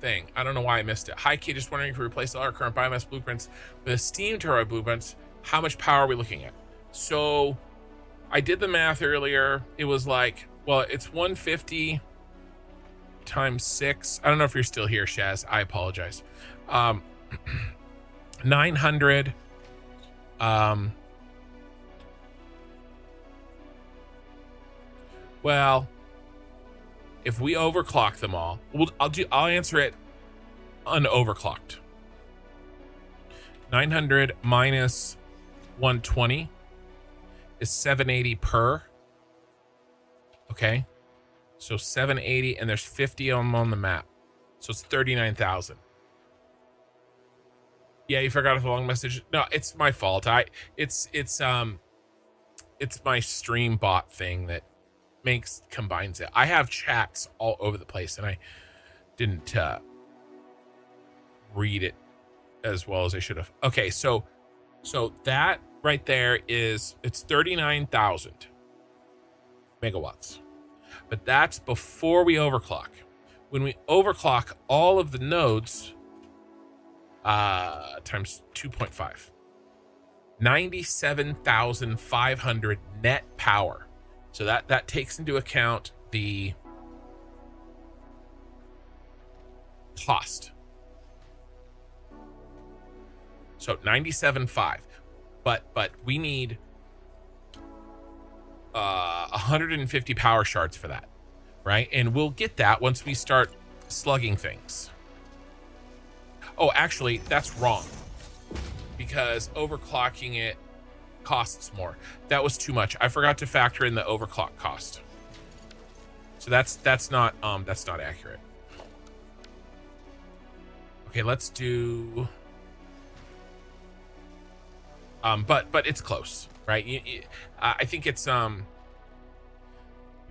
thing. I don't know why I missed it. Hi, Key, just wondering if we replace all our current biomass blueprints with steam turbo blueprints, how much power are we looking at? So I did the math earlier. It was like, well, it's 150 times 6. I don't know if you're still here, Shaz. I apologize. 900. Well, if we overclock them all, I'll answer it unoverclocked. 900 minus 120 is 780 per. Okay, so 780, and there's 50 of them on the map, so it's 39,000. Yeah, you forgot the long message. No, it's my fault. It's my stream bot thing that combines it. I have chats all over the place, and I didn't read it as well as I should have. Okay, so that right there it's 39,000 megawatts, but that's before we overclock. When we overclock all of the nodes, times 2.5, 97,500 net power. So that takes into account the cost. So 97.5, but we need 150 power shards for that, right? And we'll get that once we start slugging things. Oh, actually, that's wrong, because overclocking it costs more. That was too much. I forgot to factor in the overclock cost. So that's not accurate. Okay, let's do but it's close, right? I think it's you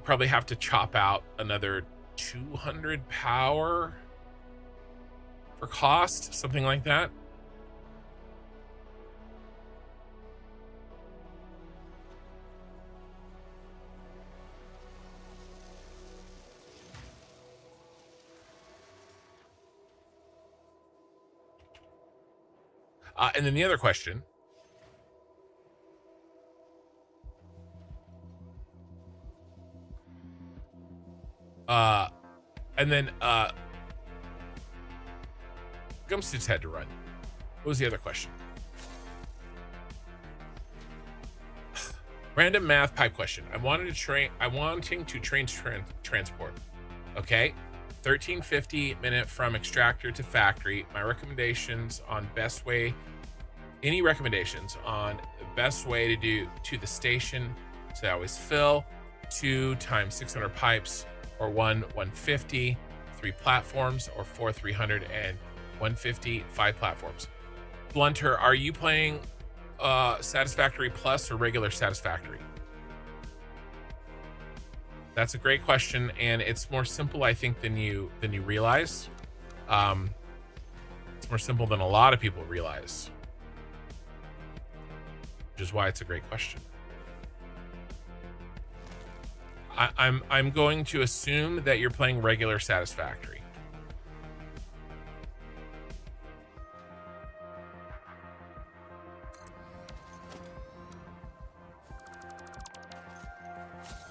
probably have to chop out another 200 power for cost, something like that. And then the other question, and then Gumstit's had to run. What was the other question? Random math pipe question. I'm wanting to train transport. Okay. 1350 minute from extractor to factory. My recommendations on best way, any recommendations on the best way to do to the station, so I always fill 2 times 600 pipes, or 150, 3 platforms, or 4 300 and 150, 5 platforms. Blunter, are you playing Satisfactory Plus or regular Satisfactory? That's a great question, and it's more simple, I think, than you realize. It's more simple than a lot of people realize, which is why it's a great question. I'm going to assume that you're playing regular Satisfactory.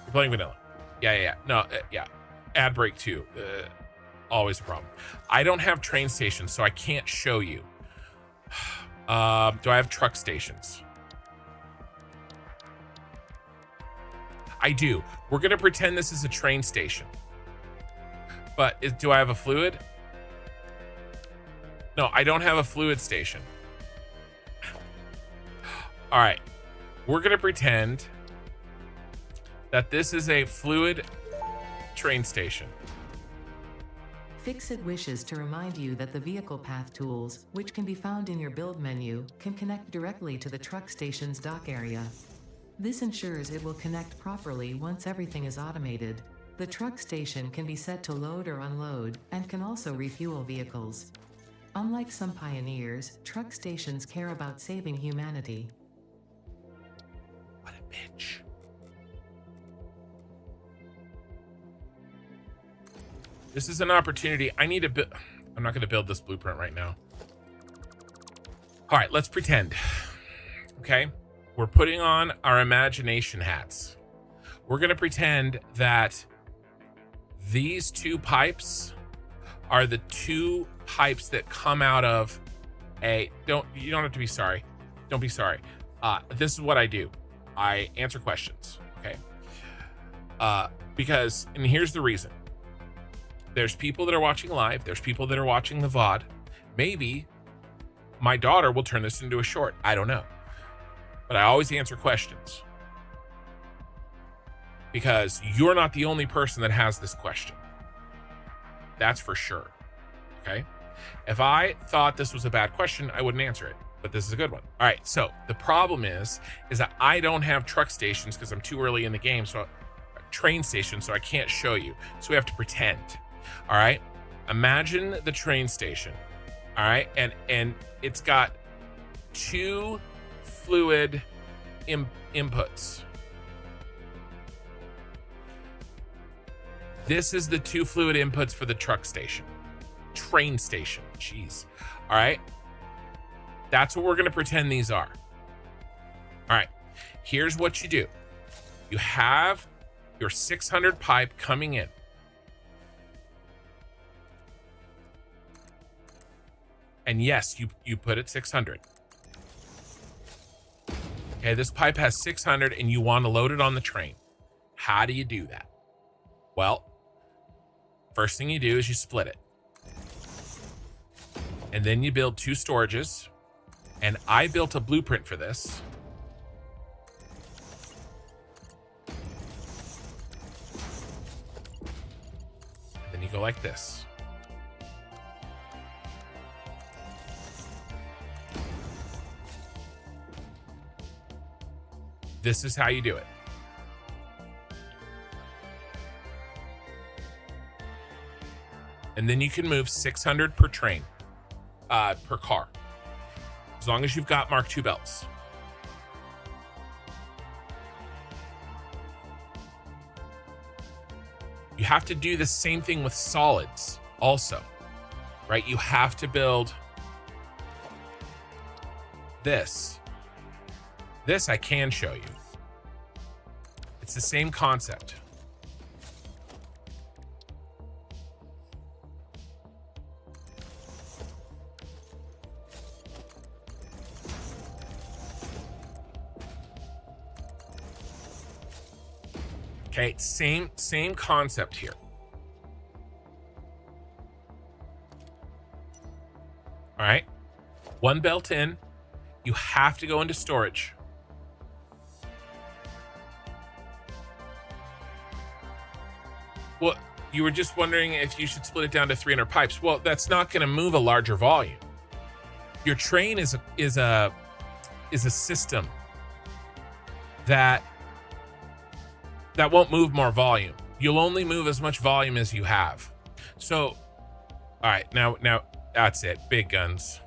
You're playing vanilla. Yeah. No, yeah. Ad break too. Always a problem. I don't have train stations, so I can't show you. Do I have truck stations? I do. We're going to pretend this is a train station. But do I have a fluid? No, I don't have a fluid station. All right. We're going to pretend that this is a fluid train station. Fixit wishes to remind you that the vehicle path tools, which can be found in your build menu, can connect directly to the truck station's dock area. This ensures it will connect properly once everything is automated. The truck station can be set to load or unload, and can also refuel vehicles. Unlike some pioneers, truck stations care about saving humanity. What a bitch. This is an opportunity. I need to build. I'm not going to build this blueprint right now. All right, let's pretend. Okay, we're putting on our imagination hats. We're going to pretend that these two pipes are the two pipes that come out of a. You don't have to be sorry. Don't be sorry. This is what I do. I answer questions. Okay. Because, and here's the reason. There's people that are watching live. There's people that are watching the VOD. Maybe my daughter will turn this into a short. I don't know. But I always answer questions. Because you're not the only person that has this question. That's for sure. Okay? If I thought this was a bad question, I wouldn't answer it. But this is a good one. All right, so the problem is that I don't have truck stations because I'm too early in the game, so train station, so I can't show you. So we have to pretend. All right? Imagine the train station. All right? And it's got two fluid inputs. This is the two fluid inputs for the truck station. Train station. Jeez. All right? That's what we're going to pretend these are. All right. Here's what you do. You have your 600 pipe coming in. And yes, you put it 600. Okay, this pipe has 600 and you want to load it on the train. How do you do that? Well, first thing you do is you split it. And then you build two storages. And I built a blueprint for this. And then you go like this. This is how you do it. And then you can move 600 per train, per car. As long as you've got Mark II belts. You have to do the same thing with solids also, right? You have to build this. This I can show you. It's the same concept. Okay, same concept here. All right, one belt in, you have to go into storage. Well, you were just wondering if you should split it down to 300 pipes. Well, that's not going to move a larger volume. Your train is a system that won't move more volume. You'll only move as much volume as you have. So, all right, now that's it. Big guns.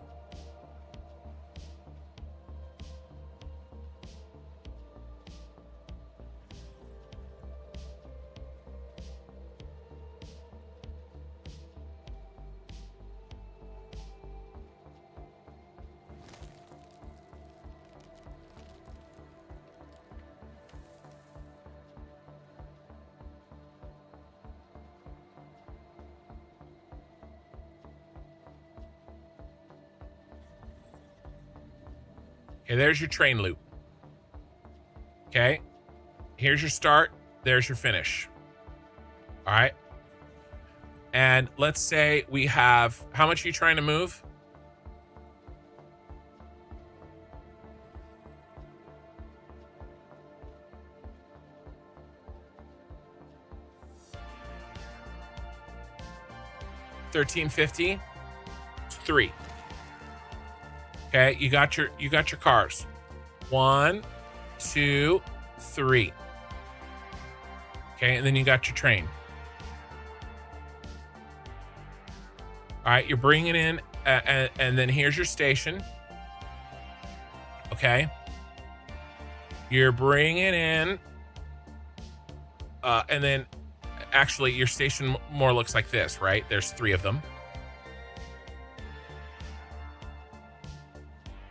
Okay, there's your train loop. Okay, here's your start. There's your finish. All right. And let's say we have, how much are you trying to move? 1350. 3. Okay, you got your cars. 1, 2, 3. Okay, and then you got your train. All right, you're bringing in, and then here's your station. Okay, you're bringing in, and then actually your station more looks like this, right? There's 3 of them.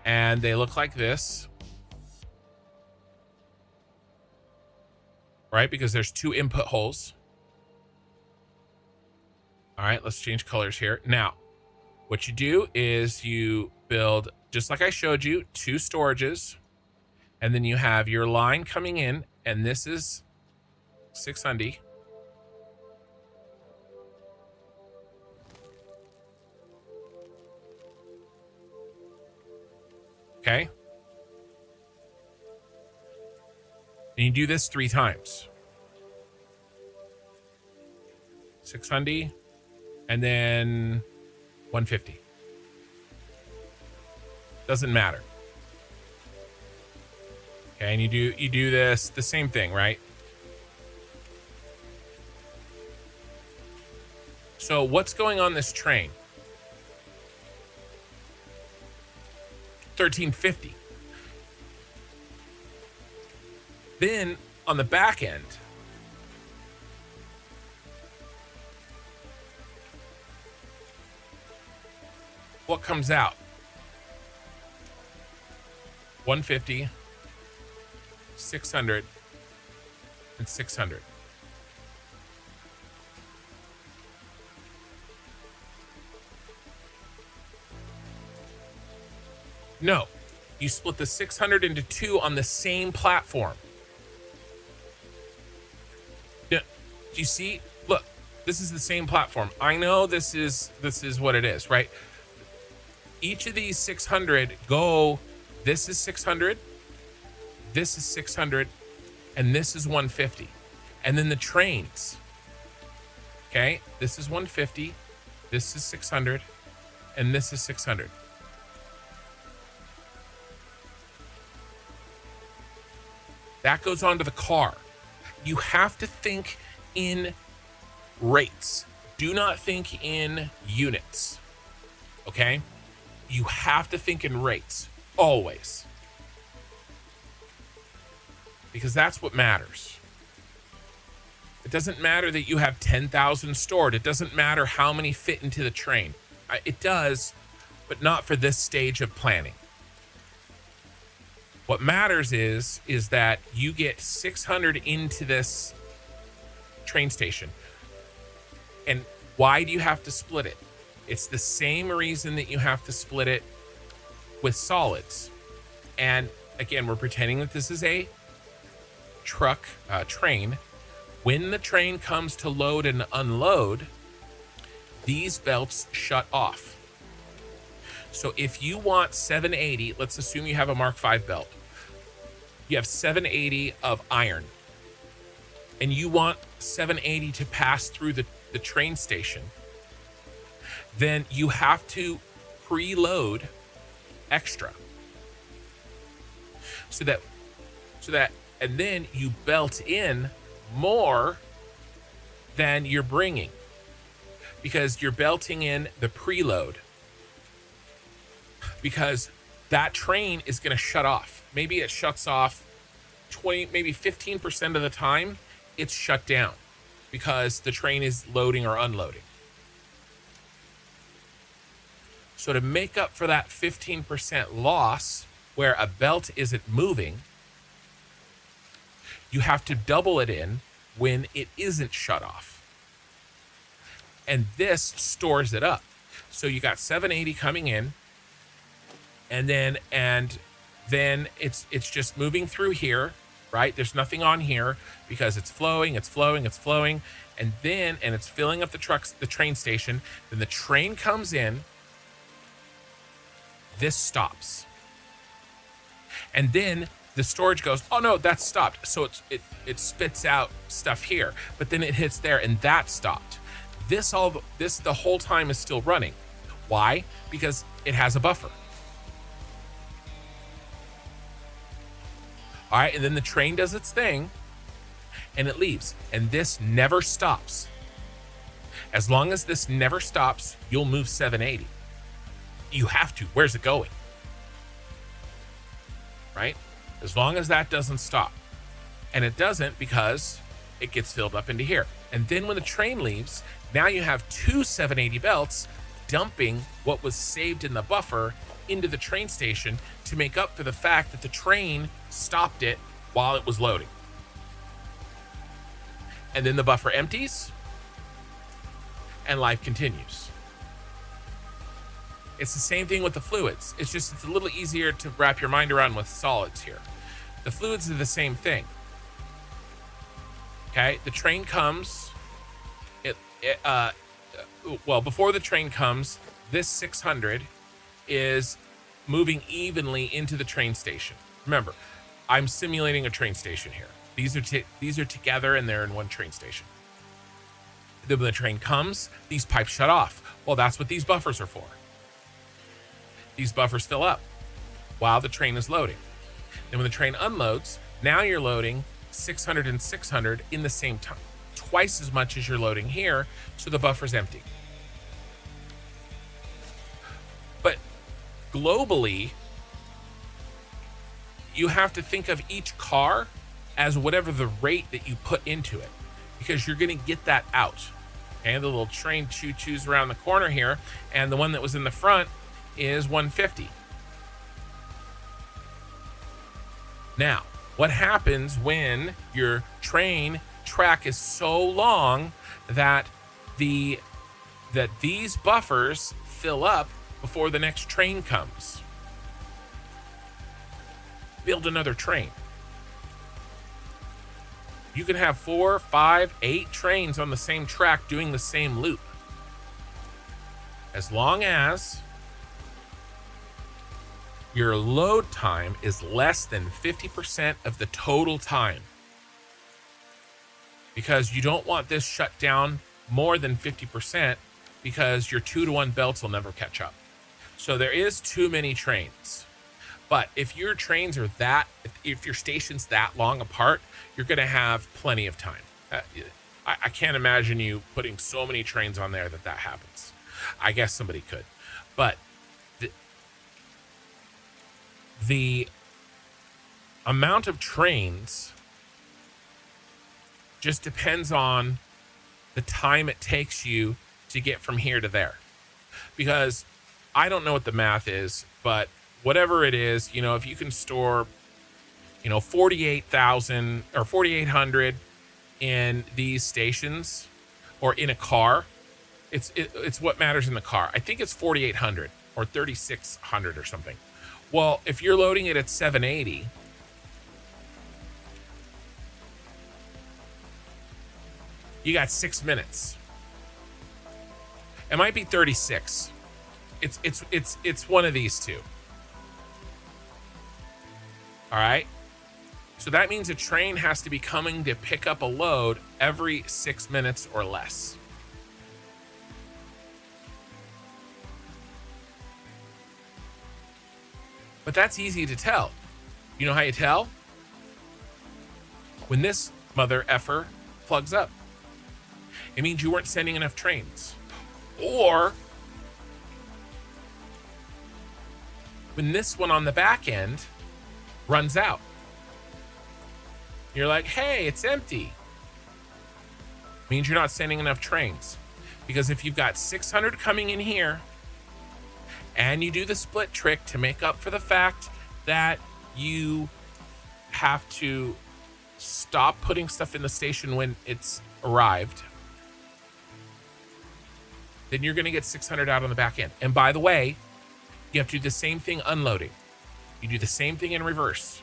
And they look like this. Right? Because there's 2 input holes. All right, let's change colors here. Now, what you do is you build, just like I showed you, 2 storages. And then you have your line coming in, and this is 600. Okay. And you do this 3 times. 600 and then 150. Doesn't matter. Okay, and you do this the same thing, right? So what's going on this train? 1350. Then on the back end, what comes out? 150, 600, and 600. No, you split the 600 into 2 on the same platform. Do you see? Look, this is the same platform. I know this is what it is, right? Each of these 600 go, this is 600, this is 600, and this is 150. And then the trains, okay? This is 150, this is 600, and this is 600. That goes onto the car. You have to think in rates. Do not think in units. Okay? You have to think in rates. Always. Because that's what matters. It doesn't matter that you have 10,000 stored. It doesn't matter how many fit into the train. It does, but not for this stage of planning. What matters is that you get 600 into this train station. And why do you have to split it? It's the same reason that you have to split it with solids. And again, we're pretending that this is a train. When the train comes to load and unload, these belts shut off. So if you want 780, let's assume you have a Mark V belt. You have 780 of iron, and you want 780 to pass through the train station, then you have to preload extra. So that, and then you belt in more than you're bringing, because you're belting in the preload, because that train is going to shut off. Maybe it shuts off 20, maybe 15% of the time it's shut down because the train is loading or unloading. So to make up for that 15% loss where a belt isn't moving, you have to double it in when it isn't shut off. And this stores it up. So you got 780 coming in, and then it's just moving through here, right? There's nothing on here because it's flowing, and then it's filling up the train station. Then the train comes in, this stops, and then the storage goes, oh no, that's stopped. So it spits out stuff here, but then it hits there and that stopped. the whole time is still running. Why? Because it has a buffer. All right, and then the train does its thing and it leaves, and this never stops. As long as this never stops, you'll move 780. You have to. Where's it going? Right? As long as that doesn't stop. And it doesn't, because it gets filled up into here. And then when the train leaves, now you have two 780 belts dumping what was saved in the buffer into the train station to make up for the fact that the train stopped it while it was loading. And then the buffer empties and life continues. It's the same thing with the fluids. It's a little easier to wrap your mind around with solids here. The fluids are the same thing. Okay, the train comes. Before the train comes, this 600 is moving evenly into the train station. Remember, I'm simulating a train station here. These are together and they're in one train station. Then when the train comes, these pipes shut off. Well, that's what these buffers are for. These buffers fill up while the train is loading. Then when the train unloads, now you're loading 600 and 600 in the same time, twice as much as you're loading here, so the buffer's empty. But globally, you have to think of each car as whatever the rate that you put into it, because you're going to get that out. And the little train choo-choos around the corner here, and the one that was in the front is 150. Now, what happens when your train track is so long that these buffers fill up before the next train comes? Build another train. You can have 4, 5, 8 trains on the same track doing the same loop. As long as your load time is less than 50% of the total time. Because you don't want this shut down more than 50%, because your 2-to-1 belts will never catch up. So there is too many trains. But if your trains are if your station's that long apart, you're going to have plenty of time. I can't imagine you putting so many trains on there that happens. I guess somebody could. But the amount of trains just depends on the time it takes you to get from here to there. Because I don't know what the math is, but whatever it is, if you can store, 48,000 or 4,800 in these stations or in a car, it's what matters in the car. I think it's 4,800 or 3,600 or something. Well, if you're loading it at 780, you got 6 minutes. It might be 36. It's one of these two. All right. So that means a train has to be coming to pick up a load every 6 minutes or less. But that's easy to tell. You know how you tell? When this mother effer plugs up. It means you weren't sending enough trains. Or when this one on the back end runs out. You're like, hey, it's empty. Means you're not sending enough trains. Because if you've got 600 coming in here, and you do the split trick to make up for the fact that you have to stop putting stuff in the station when it's arrived, then you're going to get 600 out on the back end. And by the way, you have to do the same thing unloading. You do the same thing in reverse.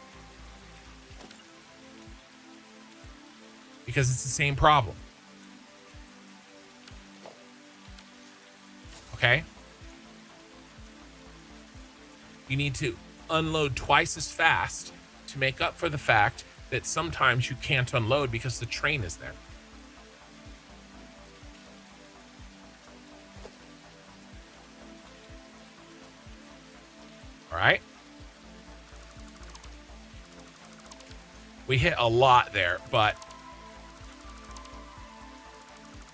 Because it's the same problem. Okay? You need to unload twice as fast to make up for the fact that sometimes you can't unload because the train is there. All right. We hit a lot there,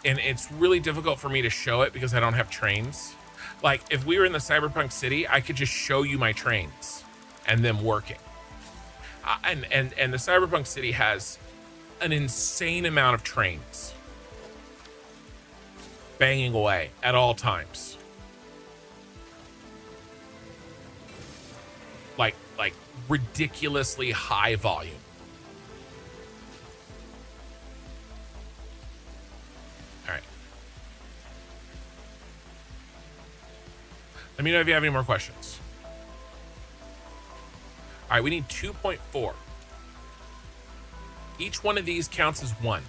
and it's really difficult for me to show it because I don't have trains. Like, if we were in the cyberpunk city, I could just show you my trains and them working. And the cyberpunk city has an insane amount of trains banging away at all times. Like ridiculously high volume. All right. Let me know if you have any more questions. All right, we need 2.4. Each one of these counts as 1.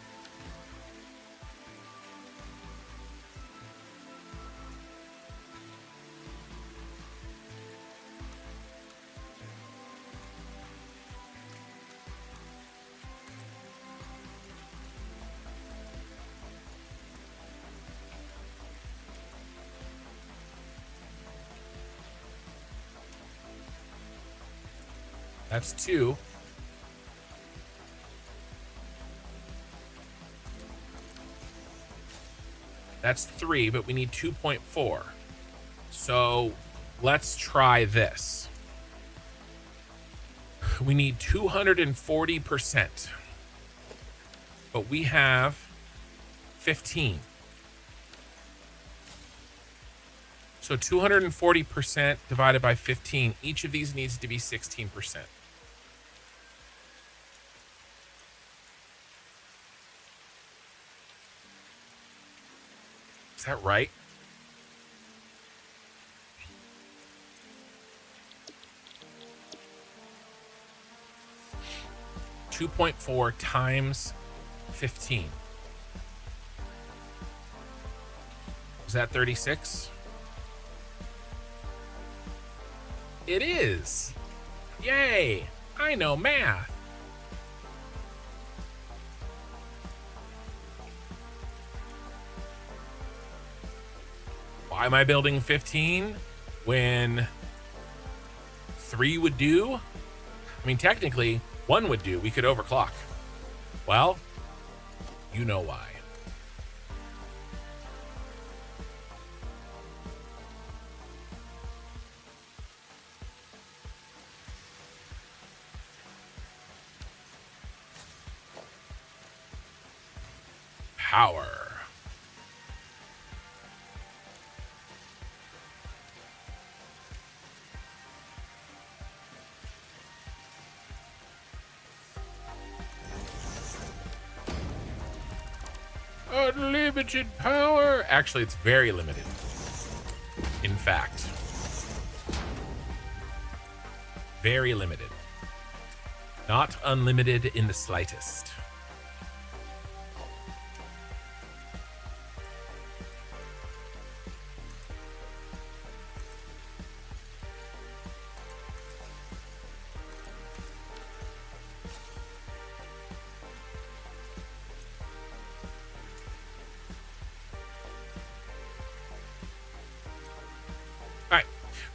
That's 2. That's 3, but we need 2.4. So let's try this. We need 240%, but we have 15. So 240% divided by 15. Each of these needs to be 16%. Is that right? $2.4 times 15. Is that 36? It is. Yay! I know math. Why am I building 15 when 3 would do? I mean, technically, 1 would do. We could overclock. Well, you know why. Power. Unlimited power. Actually, it's very limited. In fact, very limited. Not unlimited in the slightest.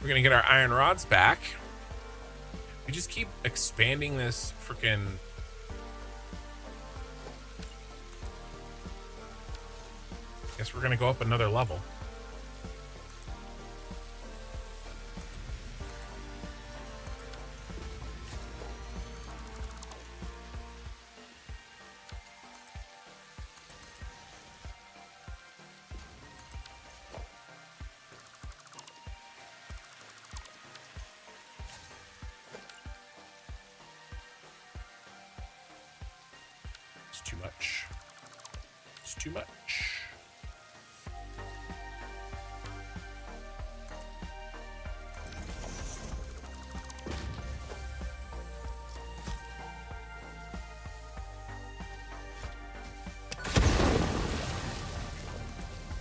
We're gonna get our iron rods back. We just keep expanding this freaking. Guess we're gonna go up another level. Too much. It's too much.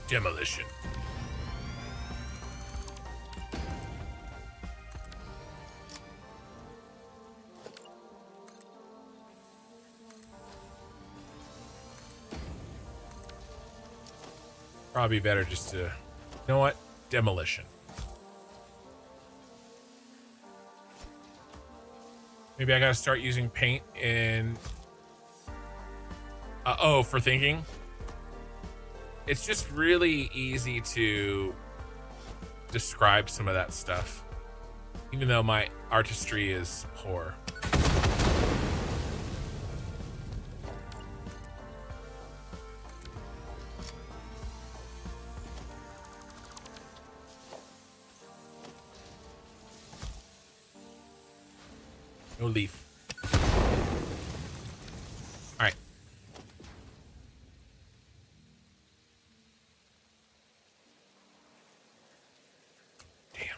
Demolition. Probably better just to, you know what? Demolition. Maybe I gotta start using paint in for thinking. It's just really easy to describe some of that stuff, even though my artistry is poor. No leaf. All right. Damn.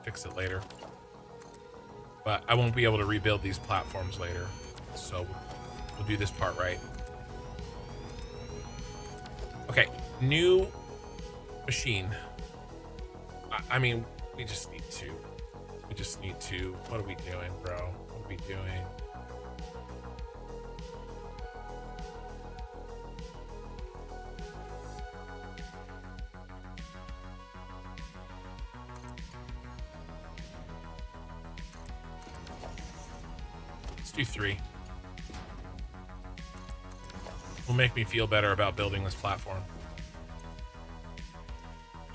Fix it later. But I won't be able to rebuild these platforms later. So we'll do this part right. Okay, new machine. I mean, we just need to. What are we doing, bro? What are we doing? Let's do 3. Will make me feel better about building this platform.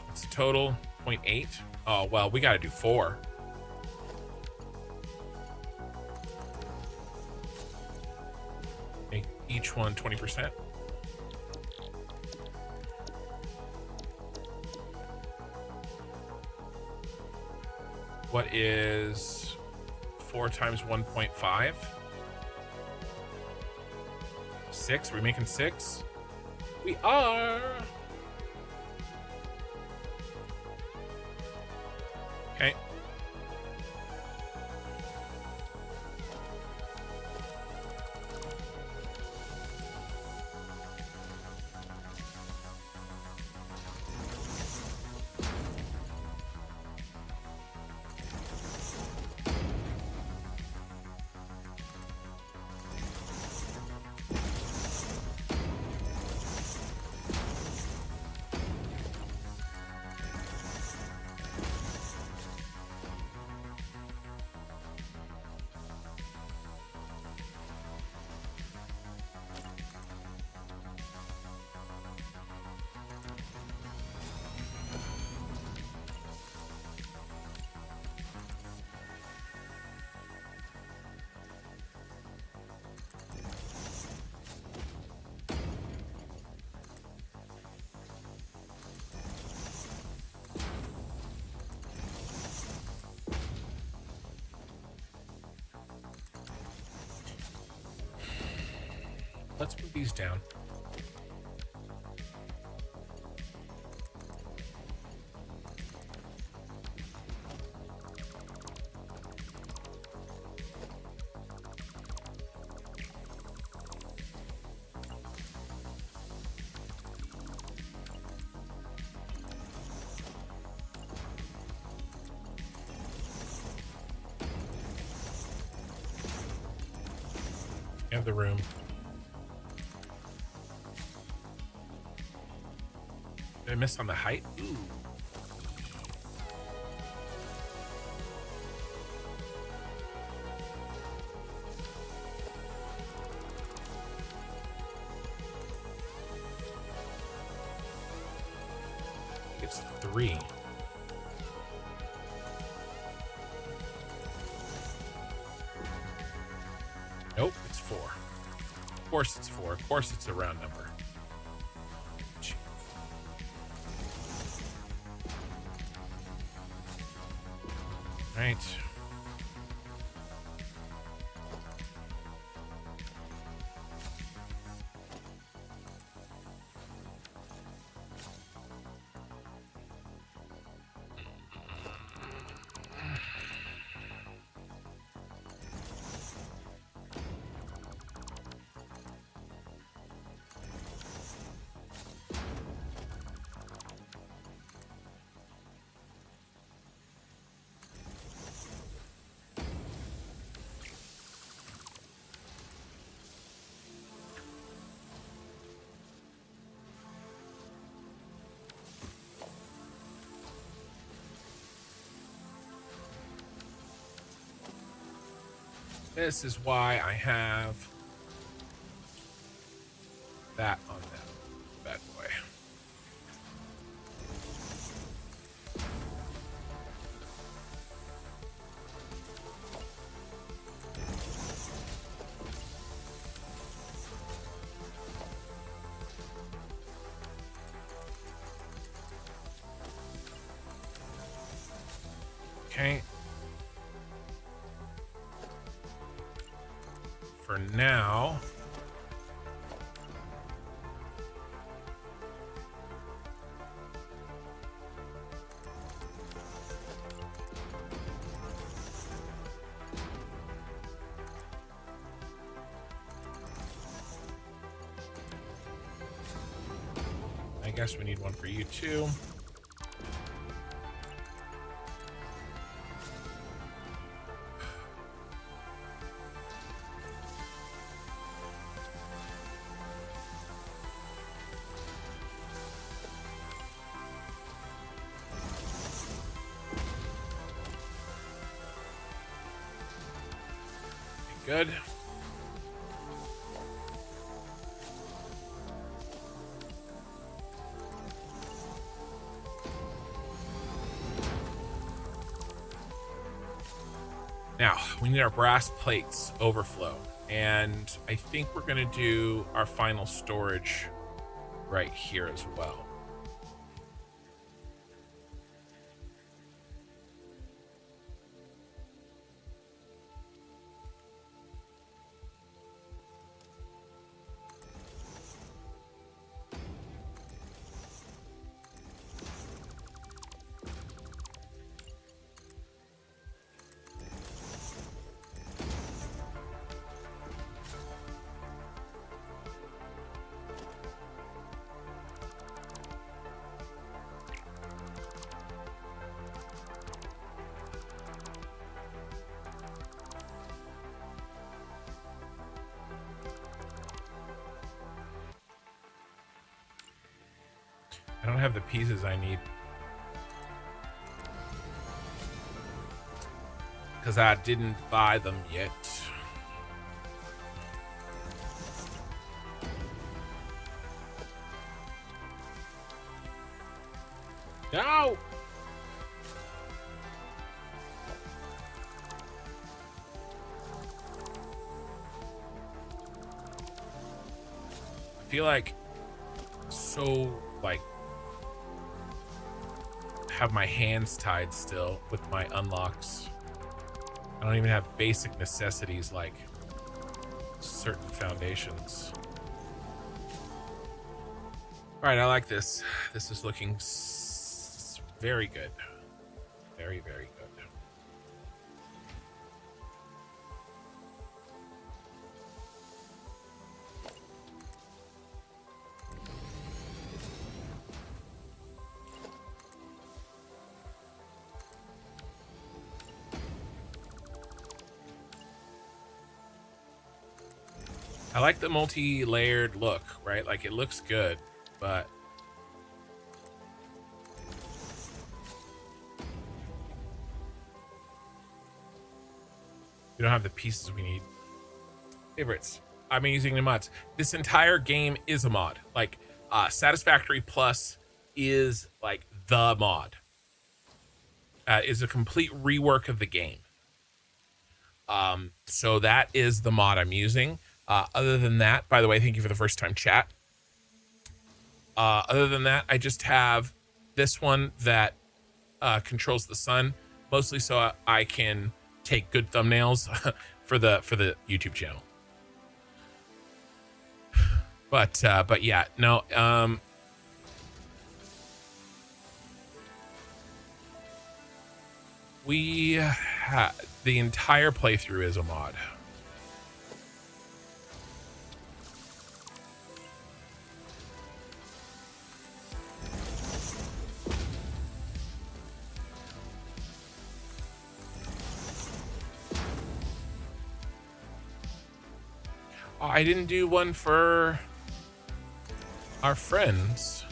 It's a total 0.8. Oh, well, we got to do 4. Make each one 20%. What is 4 times 1.5? 6? Are we making 6? We are. Okay. Let's move these down. You have the room. Did I miss on the height? Ooh. It's 3. Nope, it's 4. Of course it's 4. Of course it's a round number. Right. This is why I have that on that bad boy. Okay. For now, I guess we need one for you too. Good. Now, we need our brass plates overflow, and I think we're going to do our final storage right here as well. I don't have the pieces I need because I didn't buy them yet. No! I feel like have my hands tied still with my unlocks. I don't even have basic necessities like certain foundations. All right, I like this. This is looking very good. Very, very good. I like the multi-layered look, right? Like it looks good, but we don't have the pieces we need. Favorites. I've been using the mods. This entire game is a mod. Like Satisfactory Plus is like the mod. Is a complete rework of the game. So that is the mod I'm using. Other than that, by the way, thank you for the first time chat. Other than that, I just have this one that controls the sun, mostly so I can take good thumbnails for the YouTube channel. But yeah, no. The entire playthrough is a mod. Oh, I didn't do one for our friends.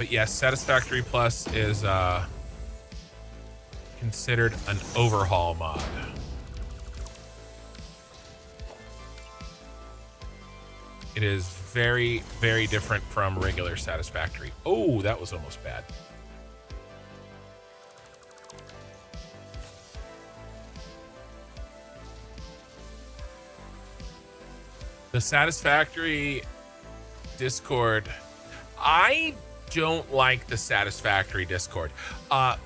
But yes, Satisfactory Plus is considered an overhaul mod. It is very, very different from regular Satisfactory. Oh, that was almost bad. The Satisfactory Discord, I don't like the Satisfactory Discord.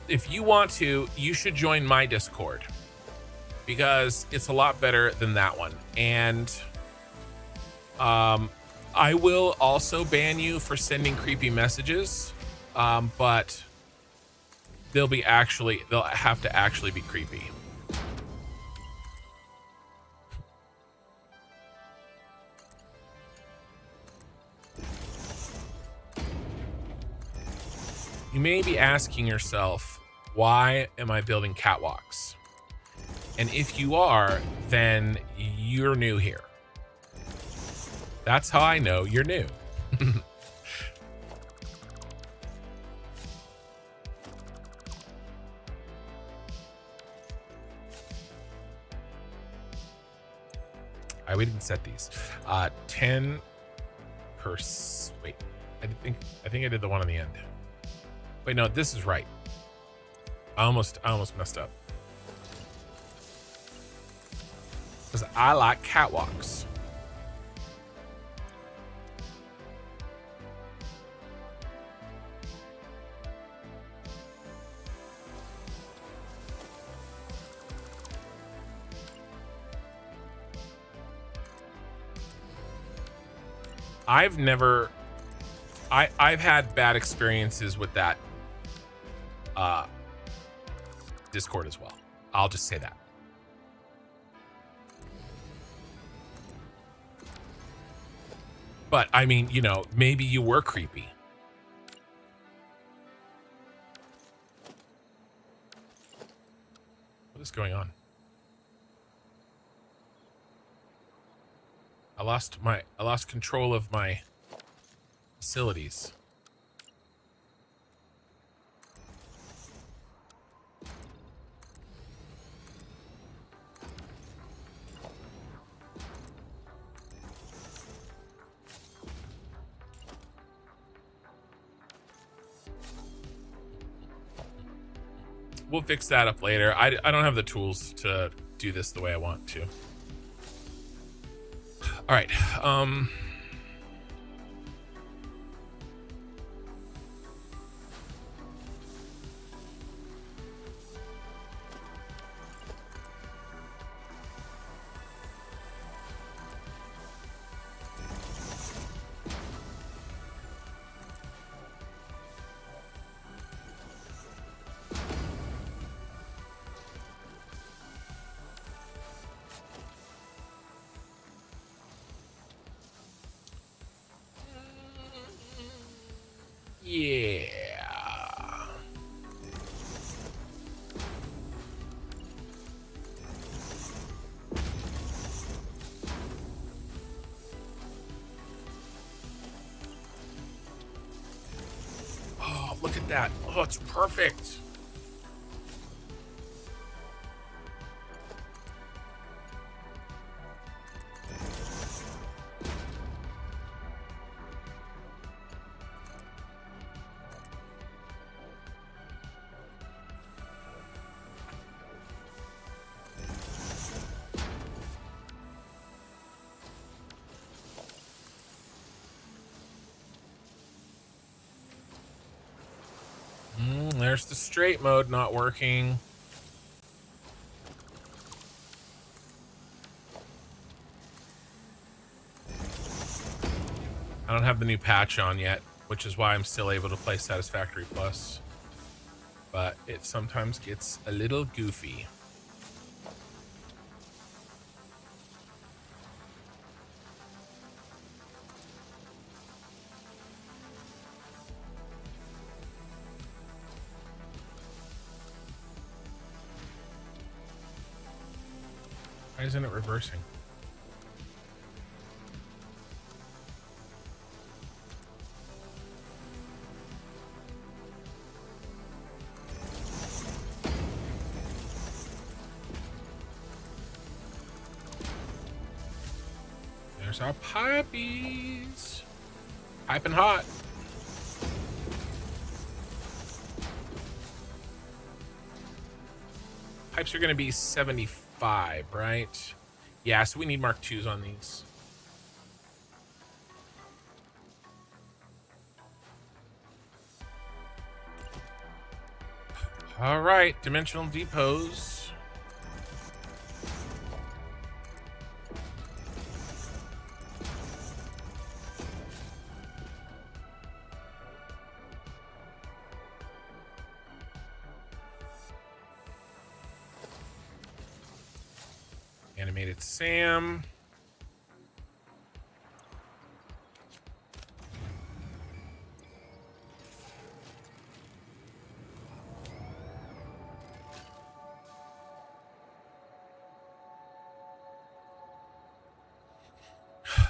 If you want to, you should join my Discord because it's a lot better than that one. And I will also ban you for sending creepy messages, but they'll have to actually be creepy. You may be asking yourself, why am I building catwalks? And if you are, then you're new here. That's how I know you're new. We didn't set these. 10 per. Wait, I think I did the one on the end. Wait, no, this is right. I almost messed up. Because I like catwalks. I've had bad experiences with that Discord as well. I'll just say that. But I mean, you know, maybe you were creepy. What is going on? I lost control of my facilities. We'll fix that up later. I don't have the tools to do this the way I want to. All right. Yeah. Oh, look at that. Oh, it's perfect. There's the straight mode not working. I don't have the new patch on yet, which is why I'm still able to play Satisfactory Plus. But it sometimes gets a little goofy. Why isn't it reversing? There's our puppies. Piping hot. Pipes are going to be 75, right? Yeah, so we need Mark IIs on these. All right, dimensional depots. Animated Sam.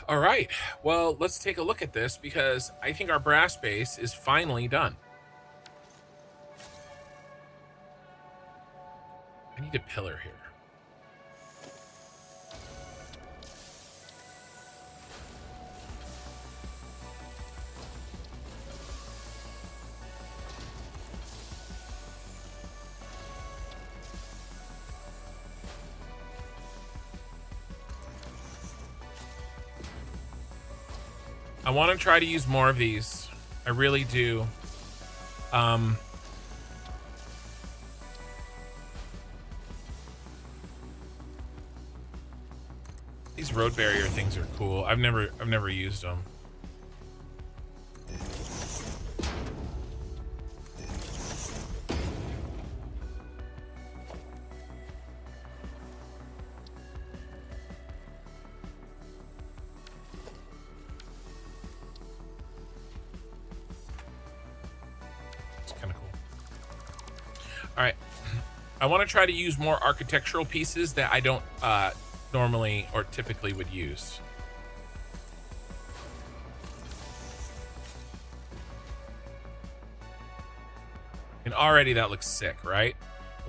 All right, well, let's take a look at this because I think our brass base is finally done. I need a pillar here. I want to try to use more of these. I really do. These road barrier things are cool. I've never used them. All right, I want to try to use more architectural pieces that I don't normally or typically would use. And already that looks sick, right?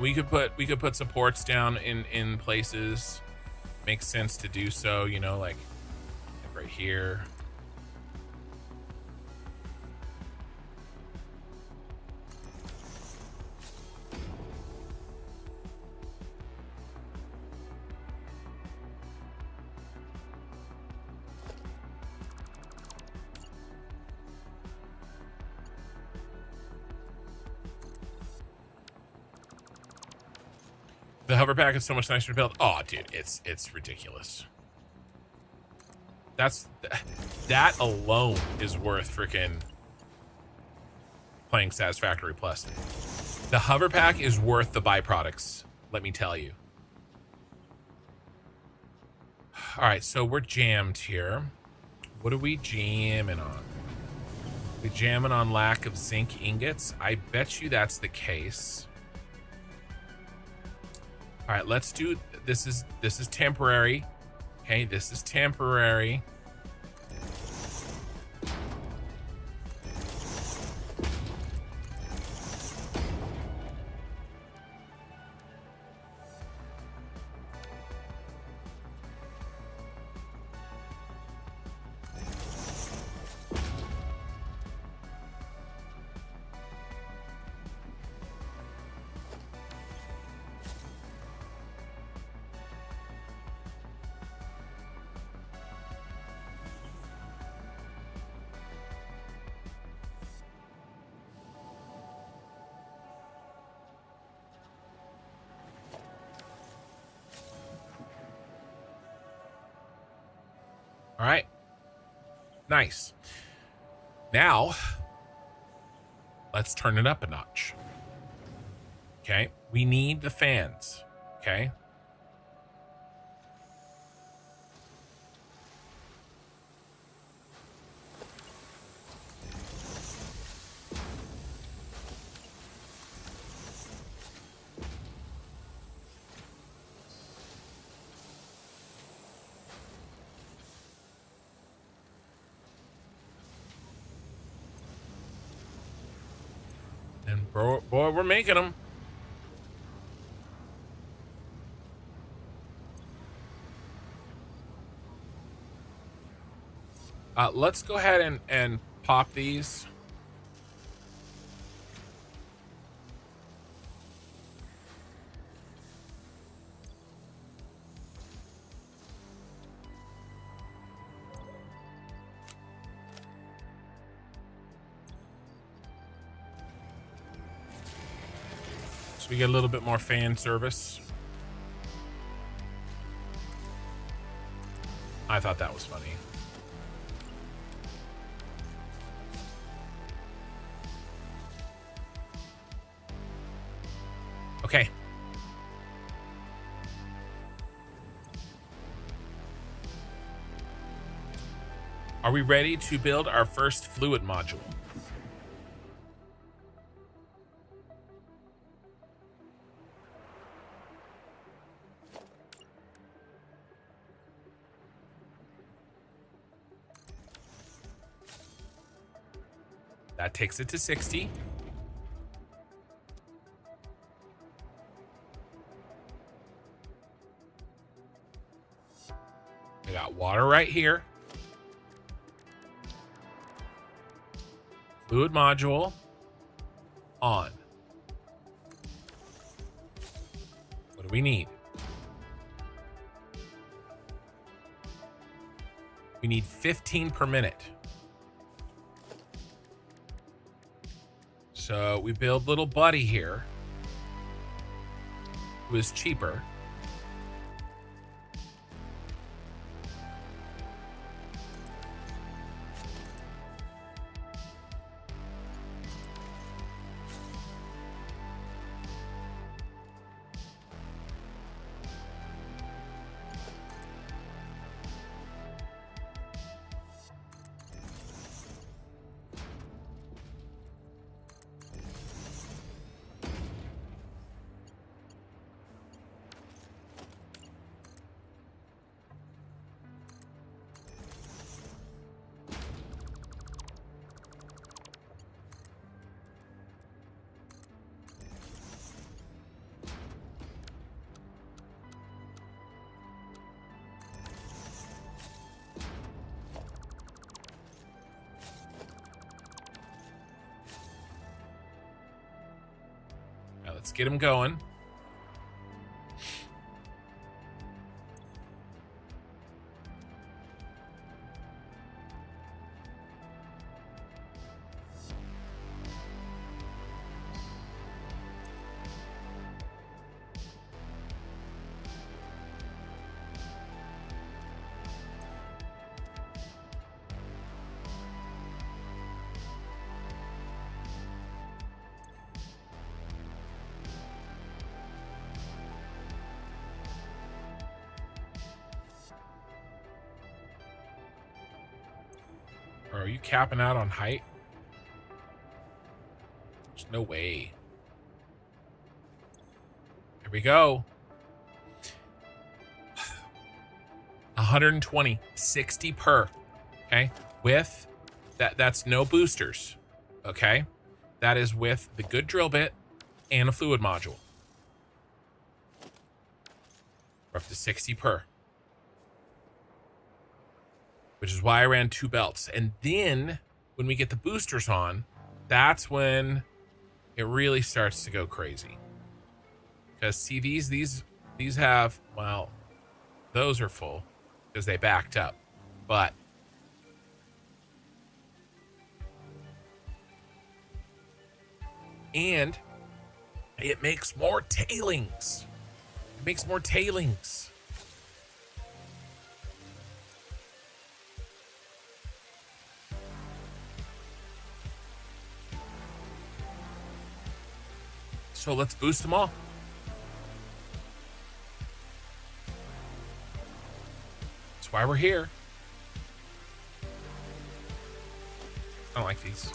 We could put supports down in places. Makes sense to do so, you know, like right here. The hover pack is so much nicer to build. Oh, dude, it's ridiculous. That alone is worth freaking playing Satisfactory Plus. The hover pack is worth the byproducts, let me tell you. All right, so we're jammed here. What are we jamming on? We jamming on lack of zinc ingots? I bet you that's the case. All right, let's do this is temporary. Okay, this is temporary. All right. Nice. Now, let's turn it up a notch. Okay. We need the fans. Okay. And boy, we're making them. Let's go ahead and pop these. So we get a little bit more fan service. I thought that was funny. Okay. Are we ready to build our first fluid module? That takes it to 60. I got water right here. Fluid module on. What do we need? We need 15 per minute. So we build little buddy here, who is cheaper. Now let's get him going. Or are you capping out on height? There's no way. Here we go. 120, 60 per. Okay. With that's no boosters. Okay. That is with the good drill bit and a fluid module. We're up to 60 per. Which is why I ran 2 belts. And then when we get the boosters on, that's when it really starts to go crazy. Because see, these have, well, those are full because they backed up. But and it makes more tailings. It makes more tailings. So let's boost them all. That's why we're here. I don't like these.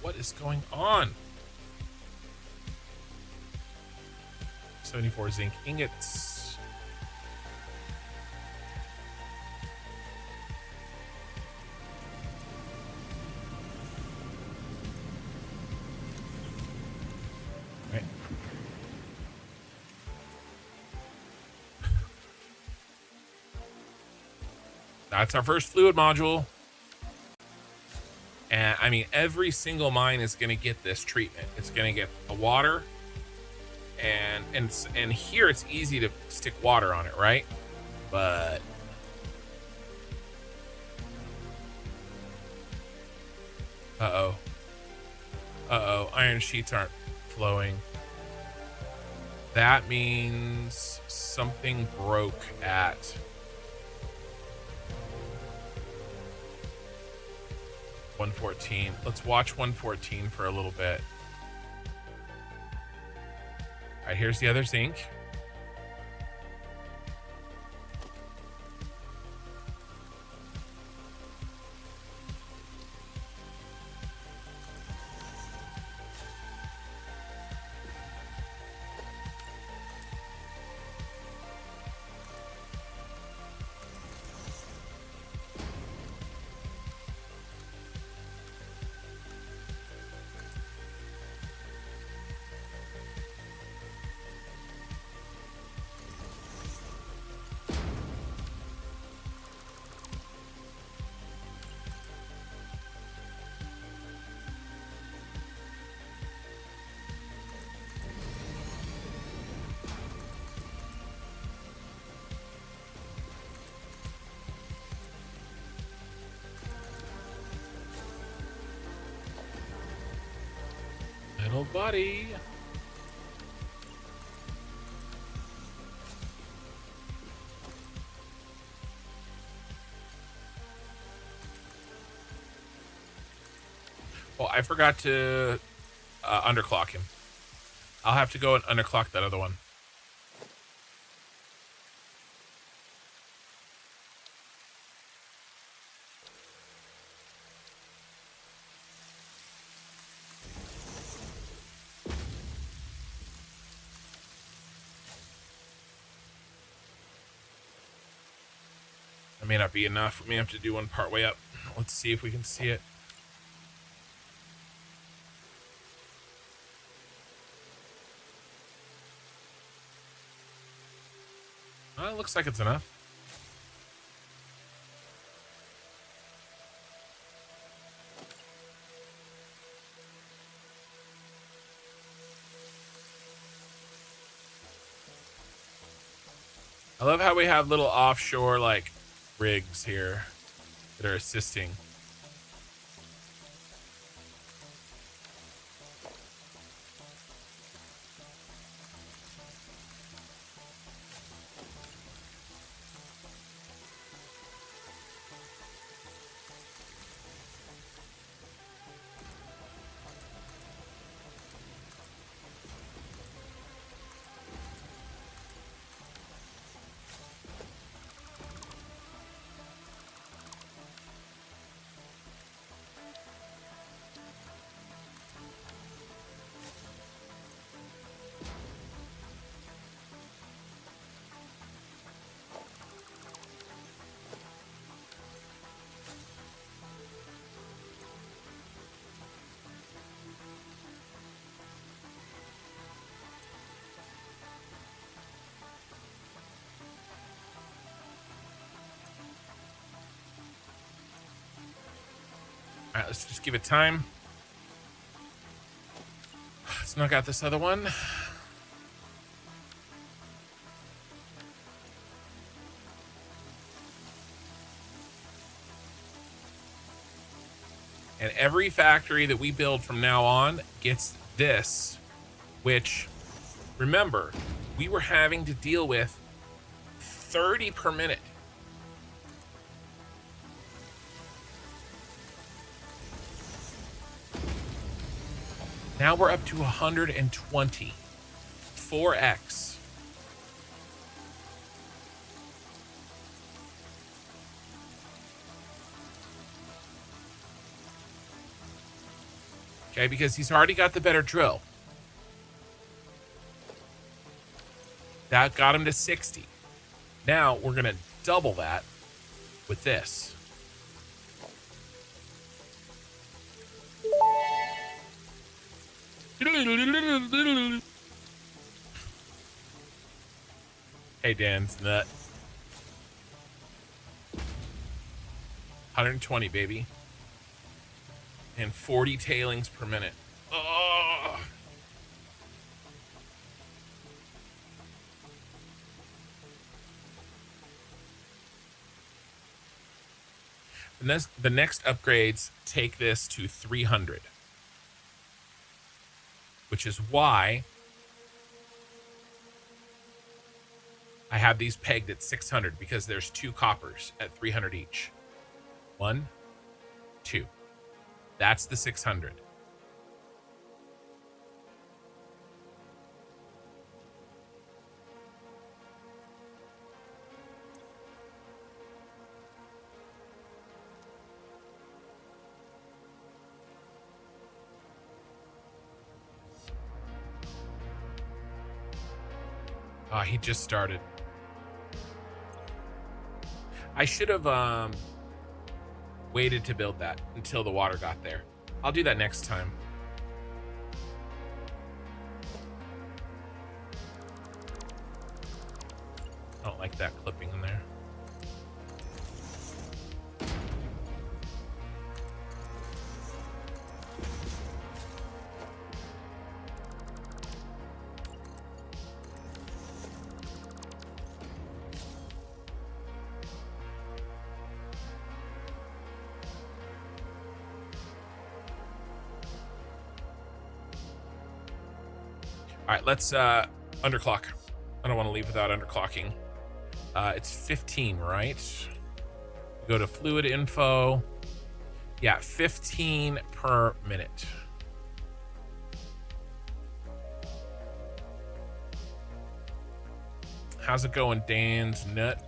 What is going on? 74 zinc ingots. Right. That's our first fluid module. And I mean, every single mine is going to get this treatment. It's going to get the water, and here it's easy to stick water on it, right? But iron sheets aren't flowing. That means something broke at 114. Let's watch 114 for a little bit. All right, here's the other zinc. Little buddy. Well, I forgot to underclock him. I'll have to go and underclock that other one. That may not be enough. We may have to do one part way up. Let's see if we can see it. Well, it looks like it's enough. I love how we have little offshore like rigs here that are assisting. All right, let's just give it time. Let's knock out this other one. And every factory that we build from now on gets this, which, remember, we were having to deal with 30 per minute. Now we're up to 120. 4x. Okay, because he's already got the better drill. That got him to 60. Now we're going to double that with this. Hey, Dan's nut. 120, baby. And 40 tailings per minute. Oh. And the next upgrades take this to 300. Which is why I have these pegged at 600, because there's 2 coppers at 300 each. 1, 2. That's the 600. Ah, he just started. I should have waited to build that until the water got there. I'll do that next time. I don't like that clipping in there. All right, let's underclock. I don't want to leave without underclocking. It's 15, right? Go to fluid info. Yeah, 15 per minute. How's it going, Dan's nut?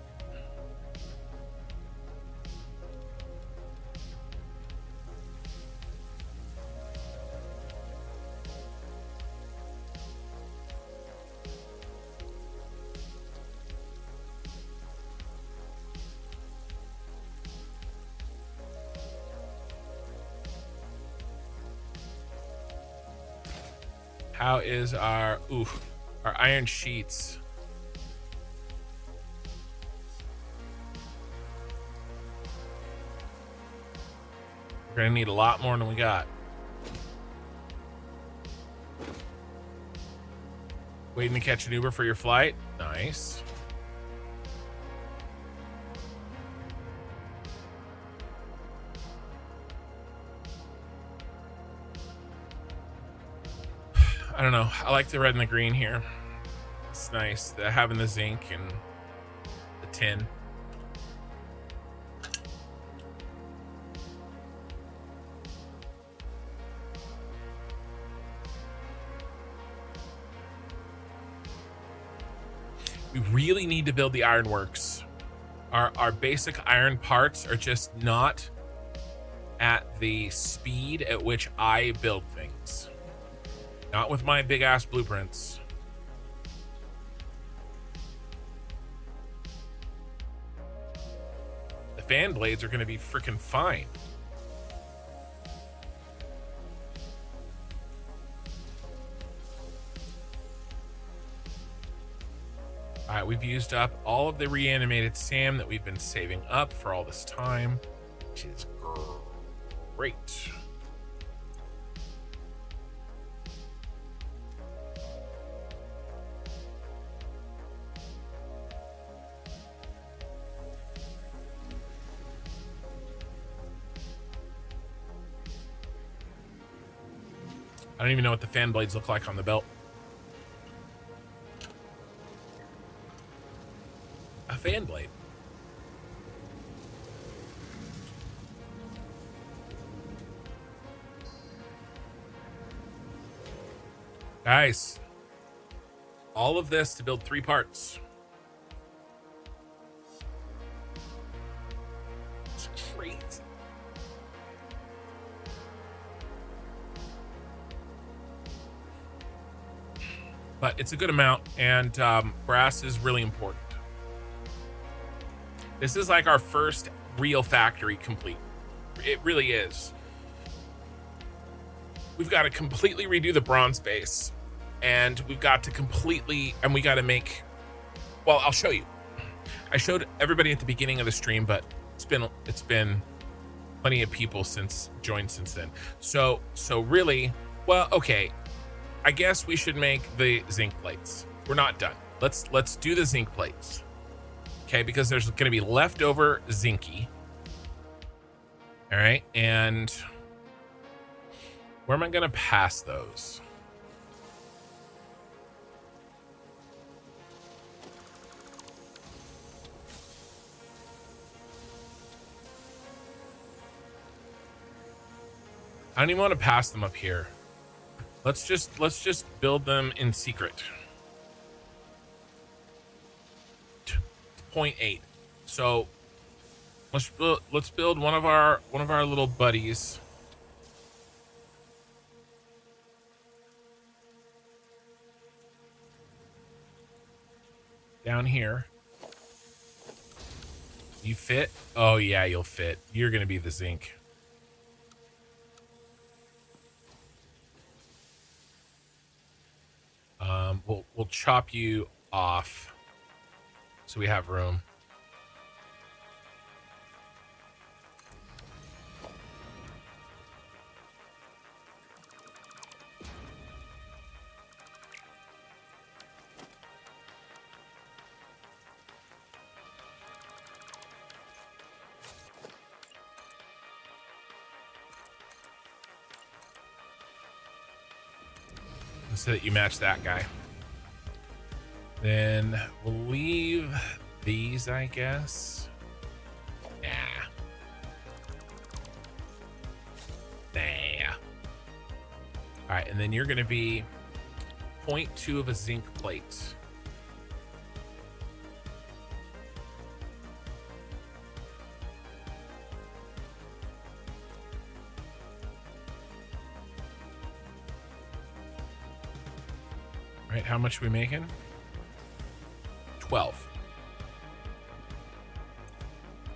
How is our iron sheets? We're gonna need a lot more than we got. Waiting to catch an Uber for your flight? Nice. I don't know. I like the red and the green here. It's nice. Having the zinc and the tin. We really need to build the ironworks. Our basic iron parts are just not at the speed at which I build things. Not with my big ass blueprints. The fan blades are going to be freaking fine. All right, we've used up all of the reanimated SAM that we've been saving up for all this time, which is great. I don't even know what the fan blades look like on the belt. A fan blade. Guys, all of this to build 3 parts. It's crazy. but it's a good amount, and brass is really important. This is like our first real factory complete. It really is. We've got to completely redo the bronze base, and we've got to completely, and we got to make, well, I'll show you. I showed everybody at the beginning of the stream, but it's been plenty of people joined since then. So really, well, okay, I guess we should make the zinc plates. We're not done. Let's do the zinc plates. Okay, because there's going to be leftover zinky. All right, and where am I going to pass those? I don't even want to pass them up here. Let's just build them in secret. 0.8. So let's build one of our little buddies. Down here. You fit? Oh yeah, you'll fit. You're gonna be the zinc. We'll chop you off so we have room. So that you match that guy. Then we'll leave these, I guess. Yeah. Nah. All right, and then you're going to be 0.2 of a zinc plate. Right, how much are we making? 12.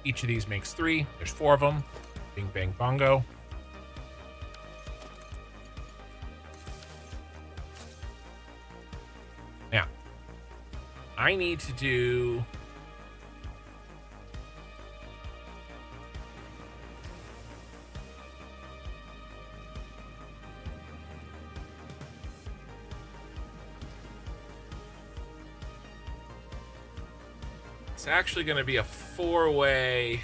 Each of these makes 3. There's 4 of them. Bing, bang, bongo. Now, I need to do... It's actually going to be a 4-way.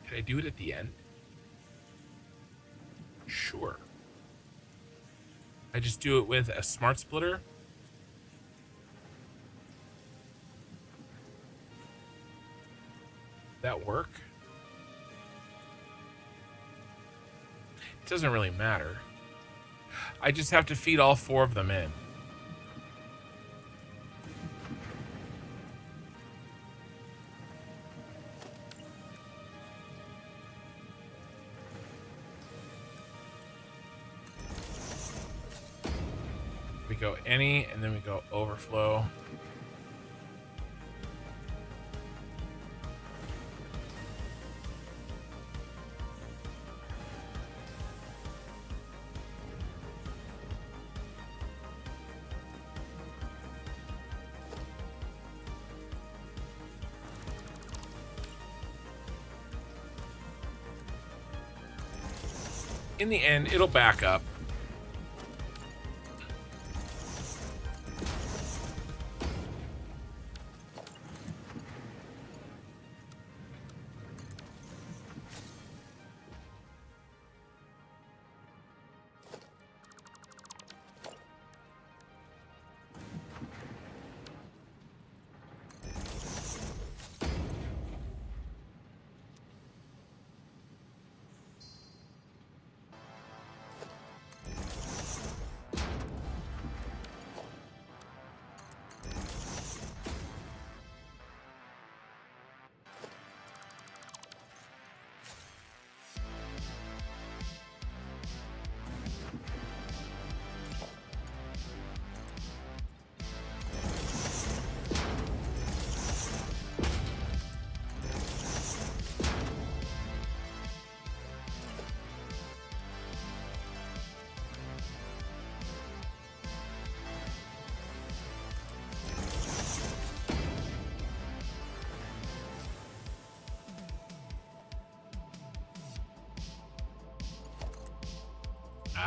Can I do it at the end? Sure. I just do it with a smart splitter. That work? It doesn't really matter. I just have to feed all 4 of them in. We go any, and then we go overflow. In the end, it'll back up.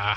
Ah.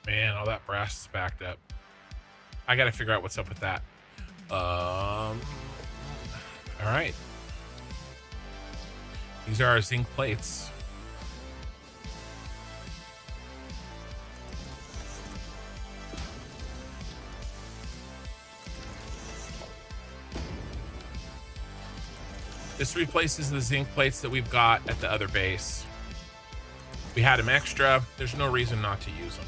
Man, all that brass is backed up. I gotta figure out what's up with that. All right. These are our zinc plates. This replaces the zinc plates that we've got at the other base. We had them extra. There's no reason not to use them.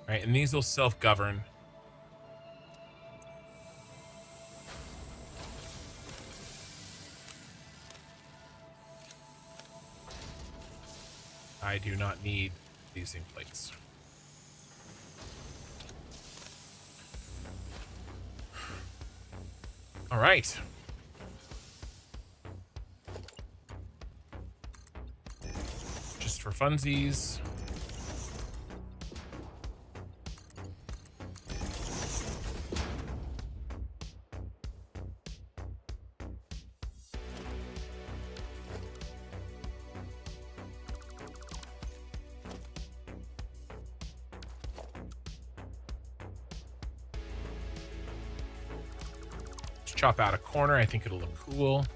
All right, and these will self-govern. I do not need these zinc plates. All right. Just for funsies. Chop out a corner. I think it'll look cool.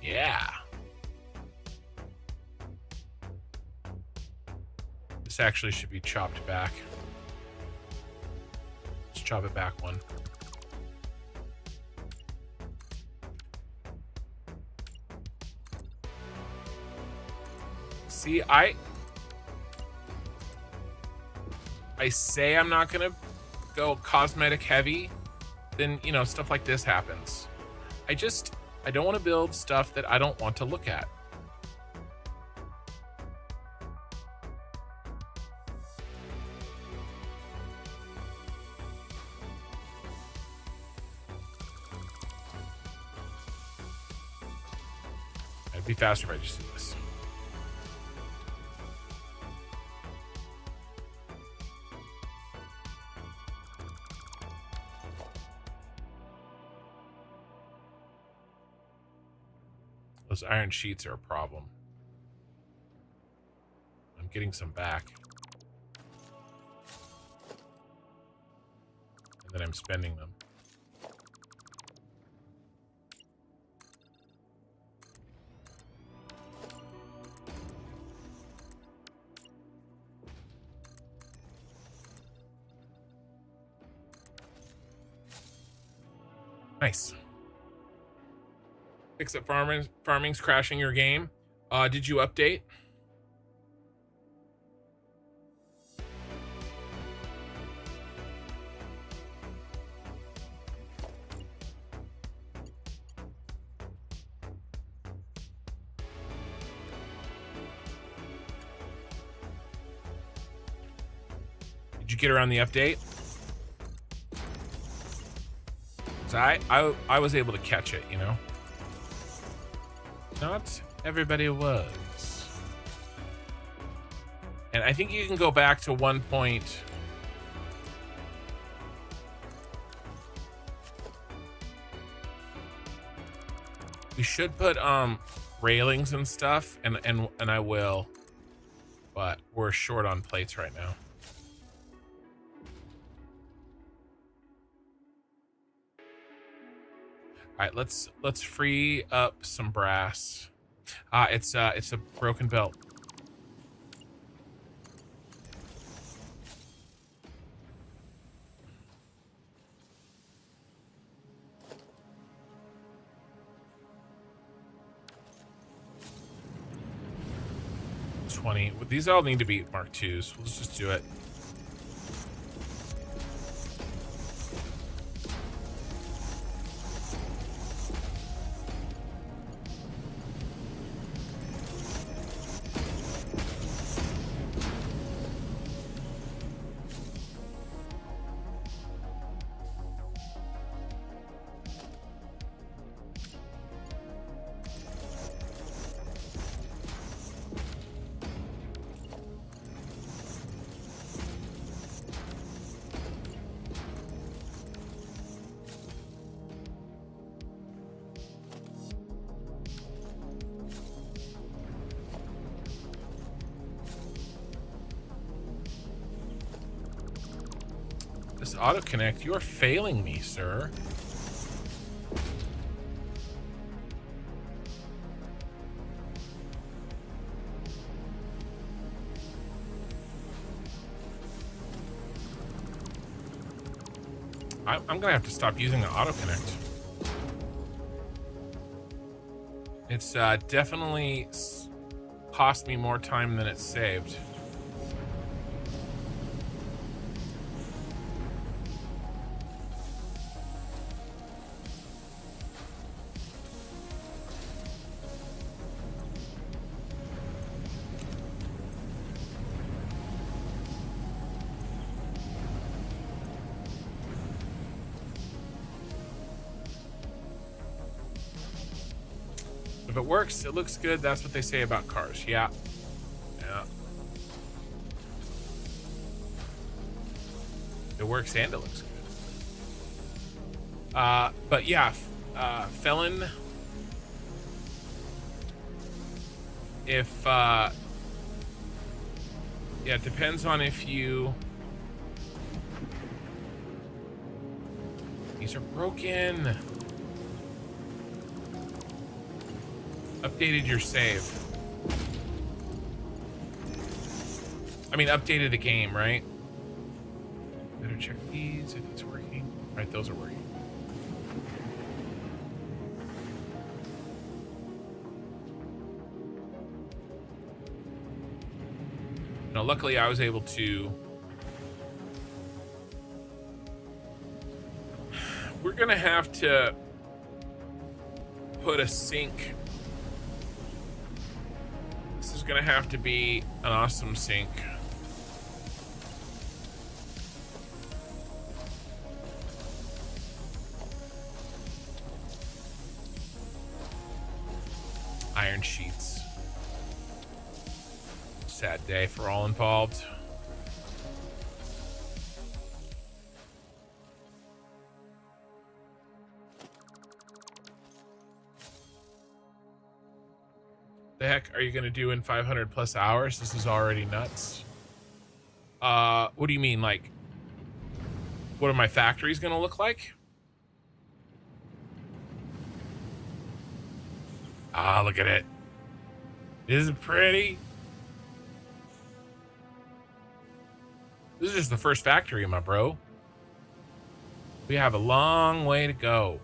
Yeah. This actually should be chopped back. Let's chop it back one. See, I say I'm not gonna go cosmetic heavy, then, you know, stuff like this happens. I don't want to build stuff that I don't want to look at. It'd be faster if I just did this. Those iron sheets are a problem. I'm getting some back. And then I'm spending them. Nice. Fix up farming's crashing your game. Did you update? Did you get around the update? So I was able to catch it, you know. Not everybody was. And I think you can go back to 1 point. We should put railings and stuff, and I will, but we're short on plates right now. All right, let's free up some brass. It's a broken belt. These all need to be Mark IIs. Let's just do it. This autoconnect, you're failing me, sir. I'm gonna have to stop using the autoconnect. It's definitely cost me more time than it's saved. If it works, it looks good. That's what they say about cars. Yeah. Yeah. It works and it looks good. But yeah, Felon. If, yeah, it depends on if you... These are broken. Updated your save. I mean, updated the game, right? Better check these if it's working. Right, those are working. Now, luckily, I was able to... We're gonna have to put a sink. This is gonna have to be an awesome sink. Iron sheets. Sad day for all involved. The heck are you gonna do in 500 plus hours? This is already nuts. What do you mean? Like, what are my factories gonna look like? Ah, look at it. Isn't it pretty? This is just the first factory, my bro. We have a long way to go.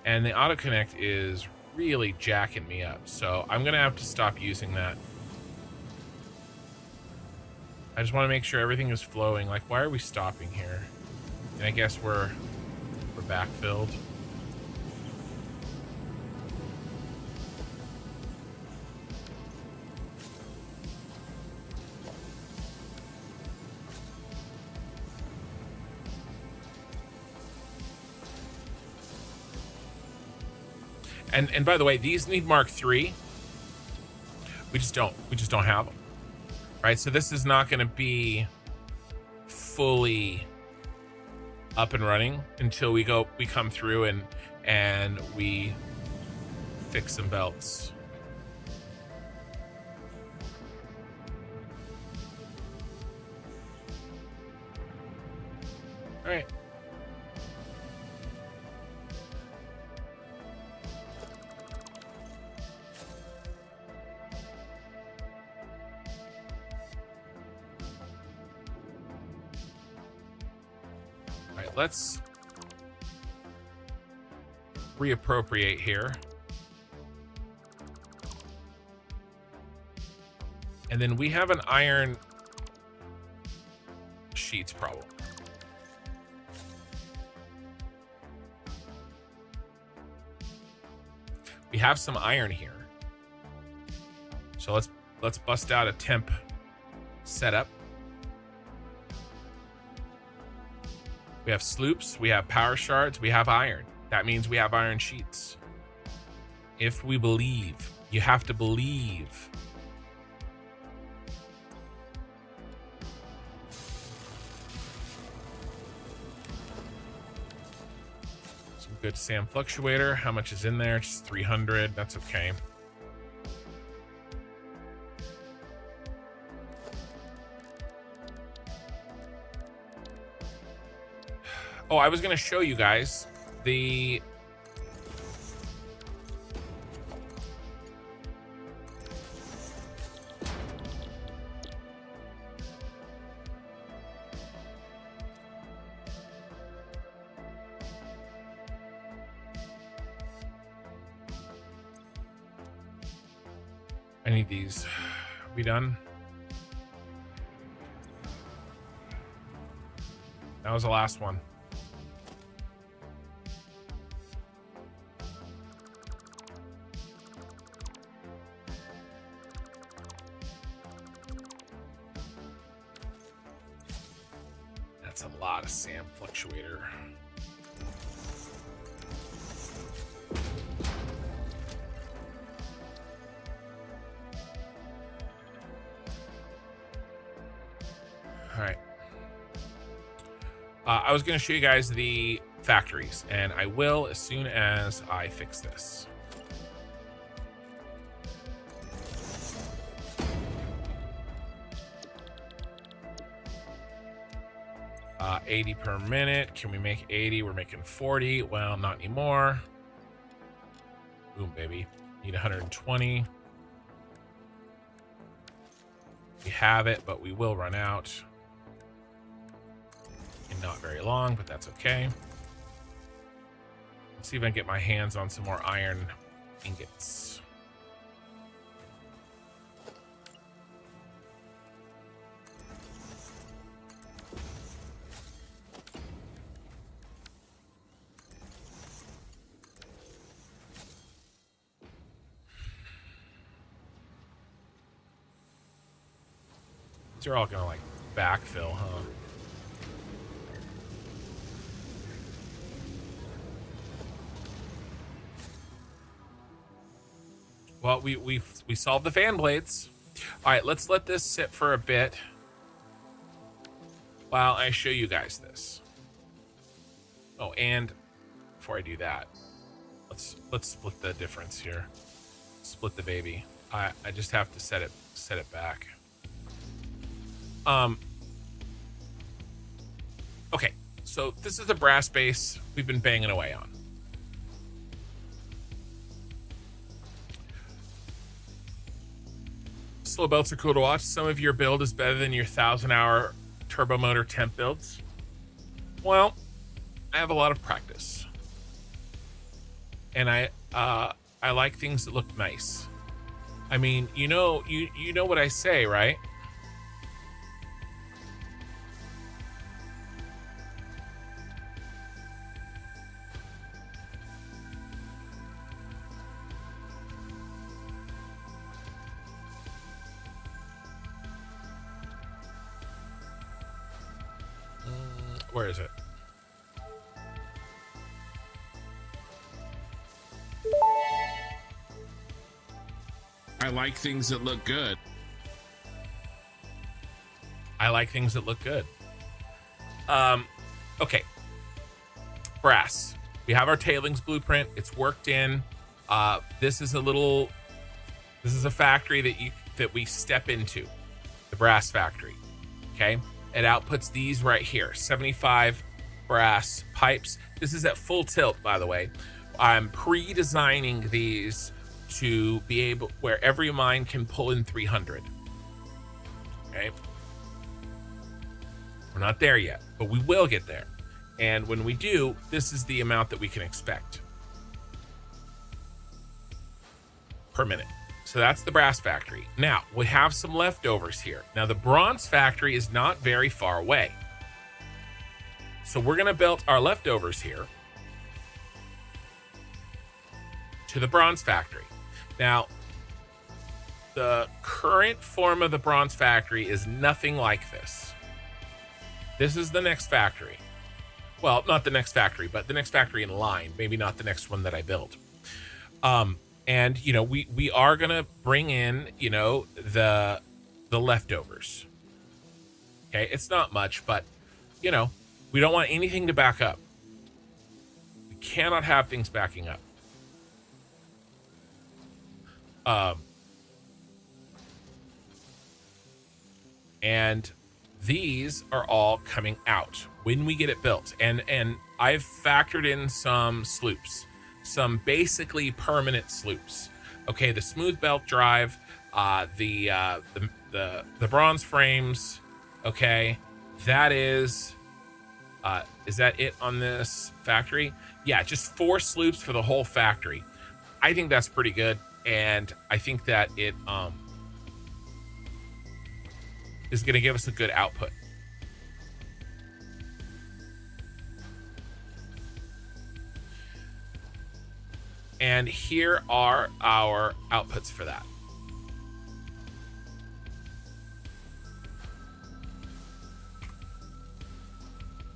And the autoconnect is really jacking me up, so I'm gonna have to stop using that. I just want to make sure everything is flowing. Like, why are we stopping here? And I guess we're backfilled. And by the way, these need Mark III. We just don't have them. Right? So this is not going to be fully up and running until we come through and we fix some belts. All right. All right, let's reappropriate here. And then we have an iron sheets problem. We have some iron here. So let's bust out a temp setup. We have sloops, we have power shards, we have iron. That means we have iron sheets. If we believe, you have to believe. Some good SAM fluctuator. How much is in there? Just 300. That's okay. Oh, I was going to show you guys the I need these. Are we done? That was the last one. That's a lot of SAM fluctuator. All right. I was going to show you guys the factories, and I will as soon as I fix this. Uh, 80 per minute. Can we make 80? We're making 40. Well, not anymore. Boom, baby. Need 120. We have it, but we will run out. And not very long, but that's okay. Let's see if I can get my hands on some more iron ingots. These are all gonna like backfill, huh? Well, we solved the fan blades. All right, let's let this sit for a bit while I show you guys this. Oh, and before I do that, let's split the difference here. Split the baby. I just have to set it back. Okay, so this is the brass base we've been banging away on. Slow belts are cool to watch. Some of your build is better than your 1,000-hour turbo motor temp builds. Well, I have a lot of practice, and I like things that look nice. I mean, you know what I say, right? Where is it? I like things that look good. I like things that look good. Okay. Brass. We have our tailings blueprint. It's worked in. This is a factory that we step into, the brass factory. Okay. It outputs these right here, 75 brass pipes. This is at full tilt, by the way. I'm pre-designing these to be able where every mine can pull in 300. Okay. We're not there yet, but we will get there. And when we do, this is the amount that we can expect per minute. So that's the brass factory. Now, we have some leftovers here. Now, the bronze factory is not very far away. So we're going to build our leftovers here to the bronze factory. Now, the current form of the bronze factory is nothing like this. This is the next factory. Well, not the next factory, but the next factory in line. Maybe not the next one that I build. And, you know, we are going to bring in, you know, the leftovers. Okay, it's not much, but, you know, we don't want anything to back up. We cannot have things backing up. And these are all coming out when we get it built. And I've factored in some sloops, some basically permanent sloops. Okay, the smooth belt drive, the bronze frames. Okay, that is that it on this factory? Yeah, just 4 sloops for the whole factory. I think that's pretty good, and I think that it is going to give us a good output. And here are our outputs for that.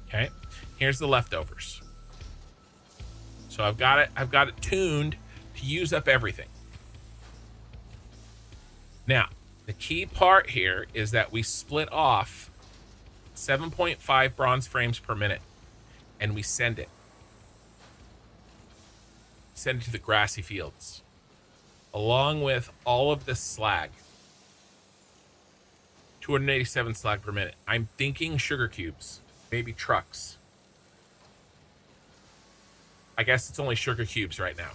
Okay, here's the leftovers. So I've got it tuned to use up everything. Now, the key part here is that we split off 7.5 bronze frames per minute and we send it. Send it to the grassy fields along with all of this slag. 287 slag per minute. I'm thinking sugar cubes, maybe trucks. I guess it's only sugar cubes right now.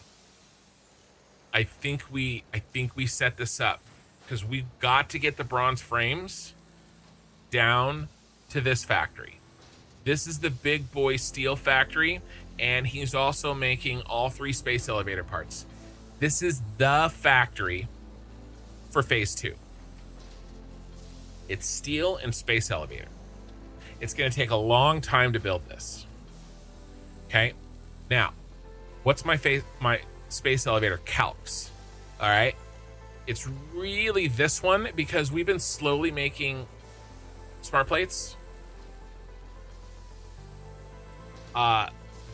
I think we set this up because we've got to get the bronze frames down to this factory. This is the big boy steel factory, and he's also making all 3 space elevator parts. This is the factory for phase 2. It's steel and space elevator. It's going to take a long time to build this. Okay. Now, what's my space elevator calcs? All right. It's really this one because we've been slowly making smart plates.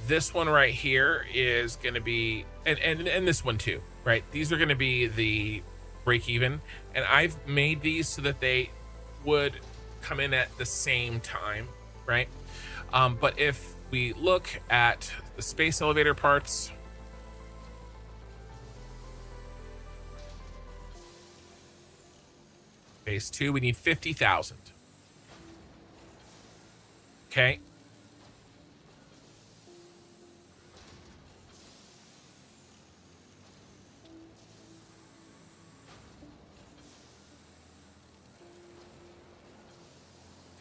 This one right here is going to be, and this one too, right? These are going to be the break even. And I've made these so that they would come in at the same time, right? But if we look at the space elevator parts, phase 2, we need 50,000. Okay.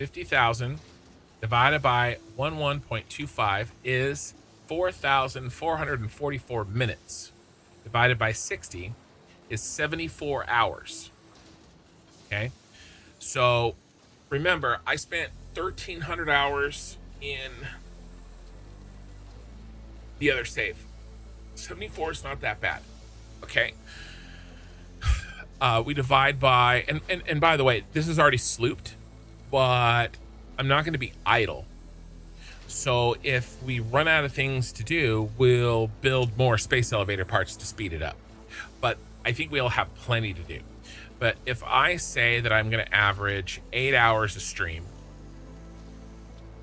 $50,000 divided by 11.25 is 4,444 minutes. Divided by 60 is 74 hours. Okay, so remember, I spent 1,300 hours in the other save. 74 is not that bad. Okay, we divide by, and by the way, this is already slooped, but I'm not going to be idle. So if we run out of things to do, we'll build more space elevator parts to speed it up. But I think we'll have plenty to do. But if I say that I'm going to average 8 hours a stream,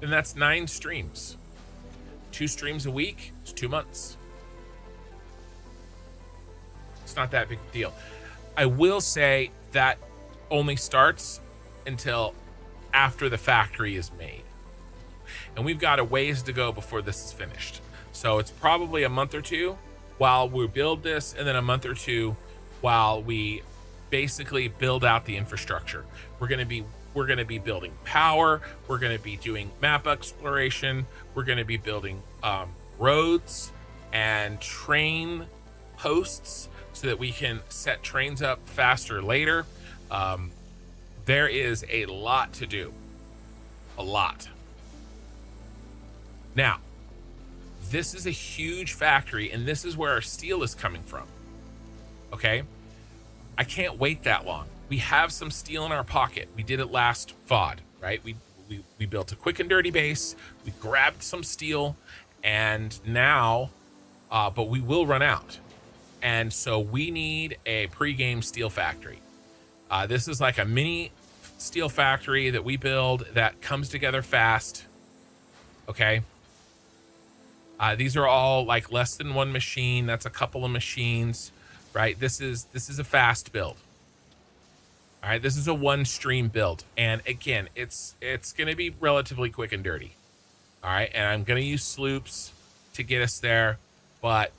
then that's 9 streams. 2 streams a week is 2 months. It's not that big a deal. I will say that only starts until after the factory is made. And we've got a ways to go before this is finished. So it's probably a month or two while we build this, and then a month or two while we basically build out the infrastructure. We're going to be building power. We're going to be doing map exploration. We're going to be building roads and train posts so that we can set trains up faster later. There is a lot to do. A lot. Now, this is a huge factory, and this is where our steel is coming from. Okay? I can't wait that long. We have some steel in our pocket. We did it last VOD, right? We built a quick and dirty base. We grabbed some steel, and now, but we will run out. And so we need a pre-game steel factory. This is like a mini steel factory that we build that comes together fast. Okay. These are all like less than one machine. That's a couple of machines, right? This is a fast build. All right, this is a 1 stream build, and again, it's going to be relatively quick and dirty. All right, and I'm going to use sloops to get us there, but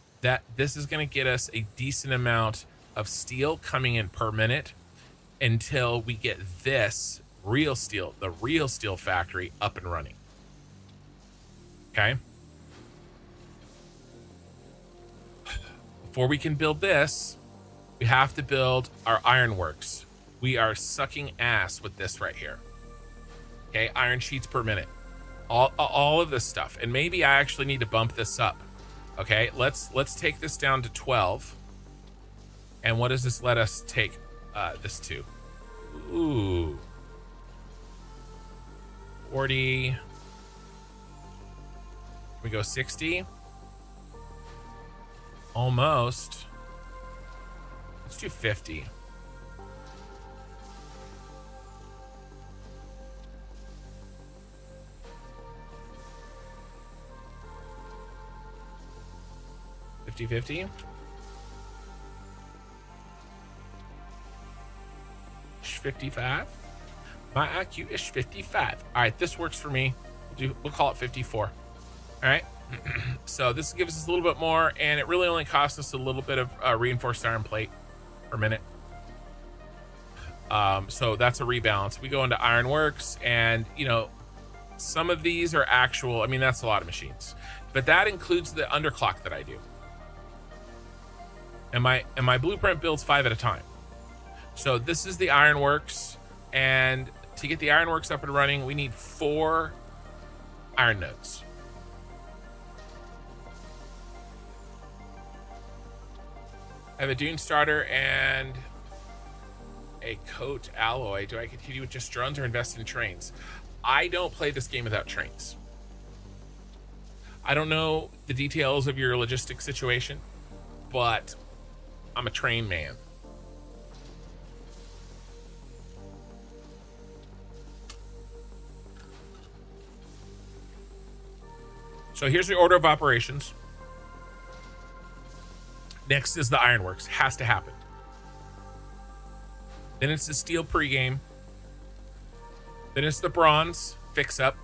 this is going to get us a decent amount of steel coming in per minute until we get this real steel, the real steel factory, up and running. Okay. Before we can build this, we have to build our ironworks. We are sucking ass with this right here. Okay, iron sheets per minute. All of this stuff. And maybe I actually need to bump this up. Okay, let's take this down to 12. And what does this let us take this to? Ooh. 40. We go 60. Almost. Let's do 50. $50. 55. My IQ is 55. All right, this works for me. We'll call it 54. All right. So this gives us a little bit more, and it really only costs us a little bit of reinforced iron plate per minute. So that's a rebalance. We go into ironworks, and you know, some of these are actual. I mean, that's a lot of machines, but that includes the underclock that I do. And my blueprint builds 5 at a time. So this is the ironworks, and to get the ironworks up and running, we need 4 iron nodes. I have a dune starter and a coat alloy. Do I continue with just drones or invest in trains? I don't play this game without trains. I don't know the details of your logistic situation, but I'm a train man. So here's the order of operations. Next is the ironworks. Has to happen. Then it's the steel pregame. Then it's the bronze fix up.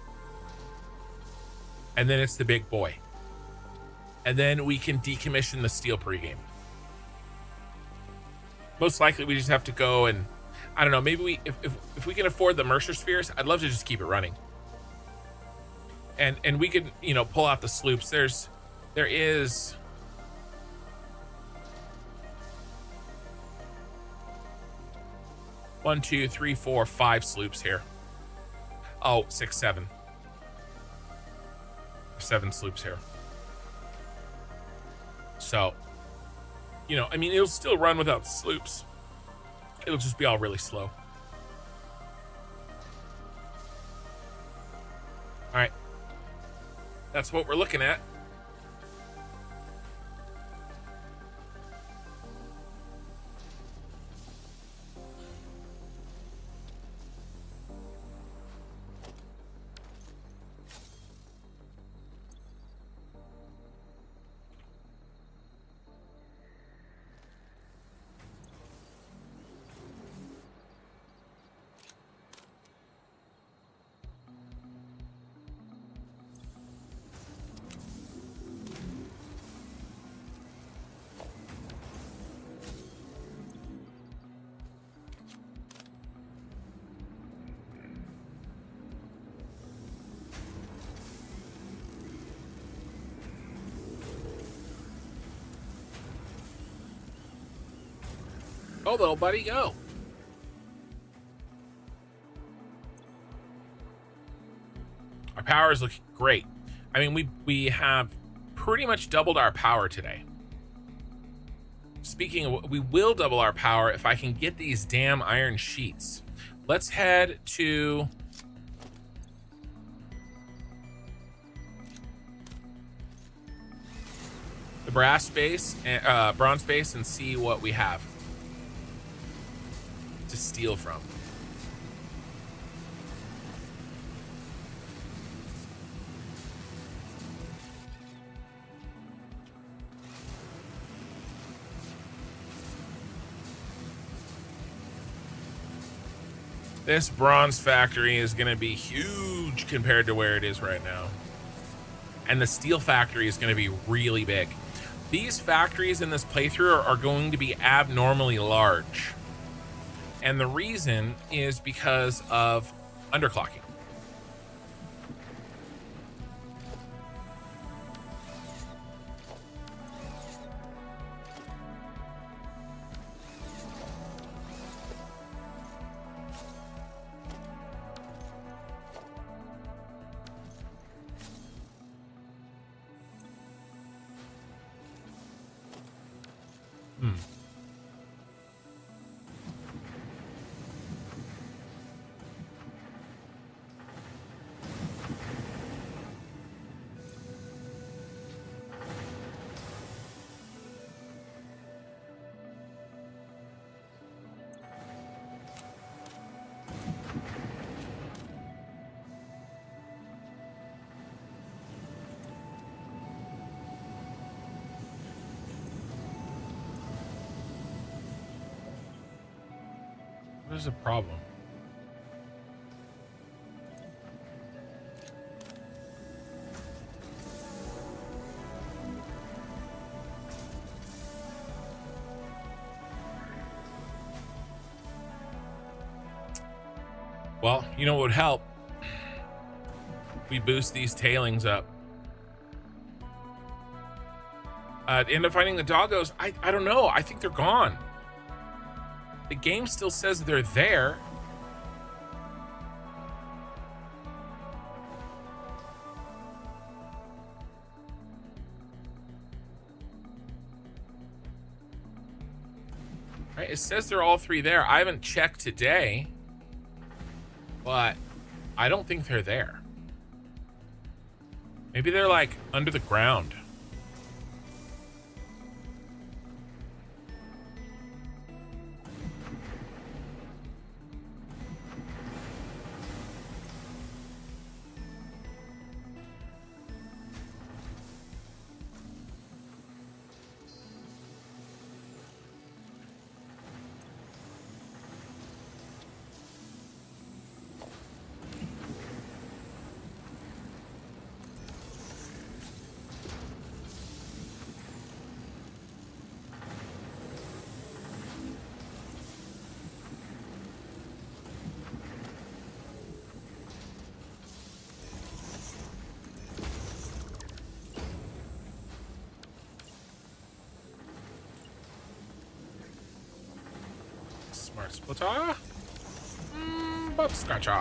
And then it's the big boy. And then we can decommission the steel pregame. Most likely we just have to go and, I don't know, maybe if we can afford the Mercer Spheres, I'd love to just keep it running. And we could, you know, pull out the sloops. There is one, two, three, four, 5 sloops here. Oh, 6, 7. 7 sloops here. So, you know, I mean, it'll still run without the sloops. It'll just be all really slow. All right. That's what we're looking at. Oh, little buddy, go. Our power is looking great. I mean, we have pretty much doubled our power today. Speaking of, we will double our power if I can get these damn iron sheets. Let's head to the bronze base and see what we have to steal from. This bronze factory is going to be huge compared to where it is right now. And the steel factory is going to be really big. These factories in this playthrough are going to be abnormally large. And the reason is because of underclocking. What is the problem? Well, you know what would help? We boost these tailings up. End up finding the doggos. I don't know. I think they're gone. The game still says they're there. Right, it says they're all three there. I haven't checked today, but I don't think they're there. Maybe they're like under the ground. Smart splitter. Butt scratcher.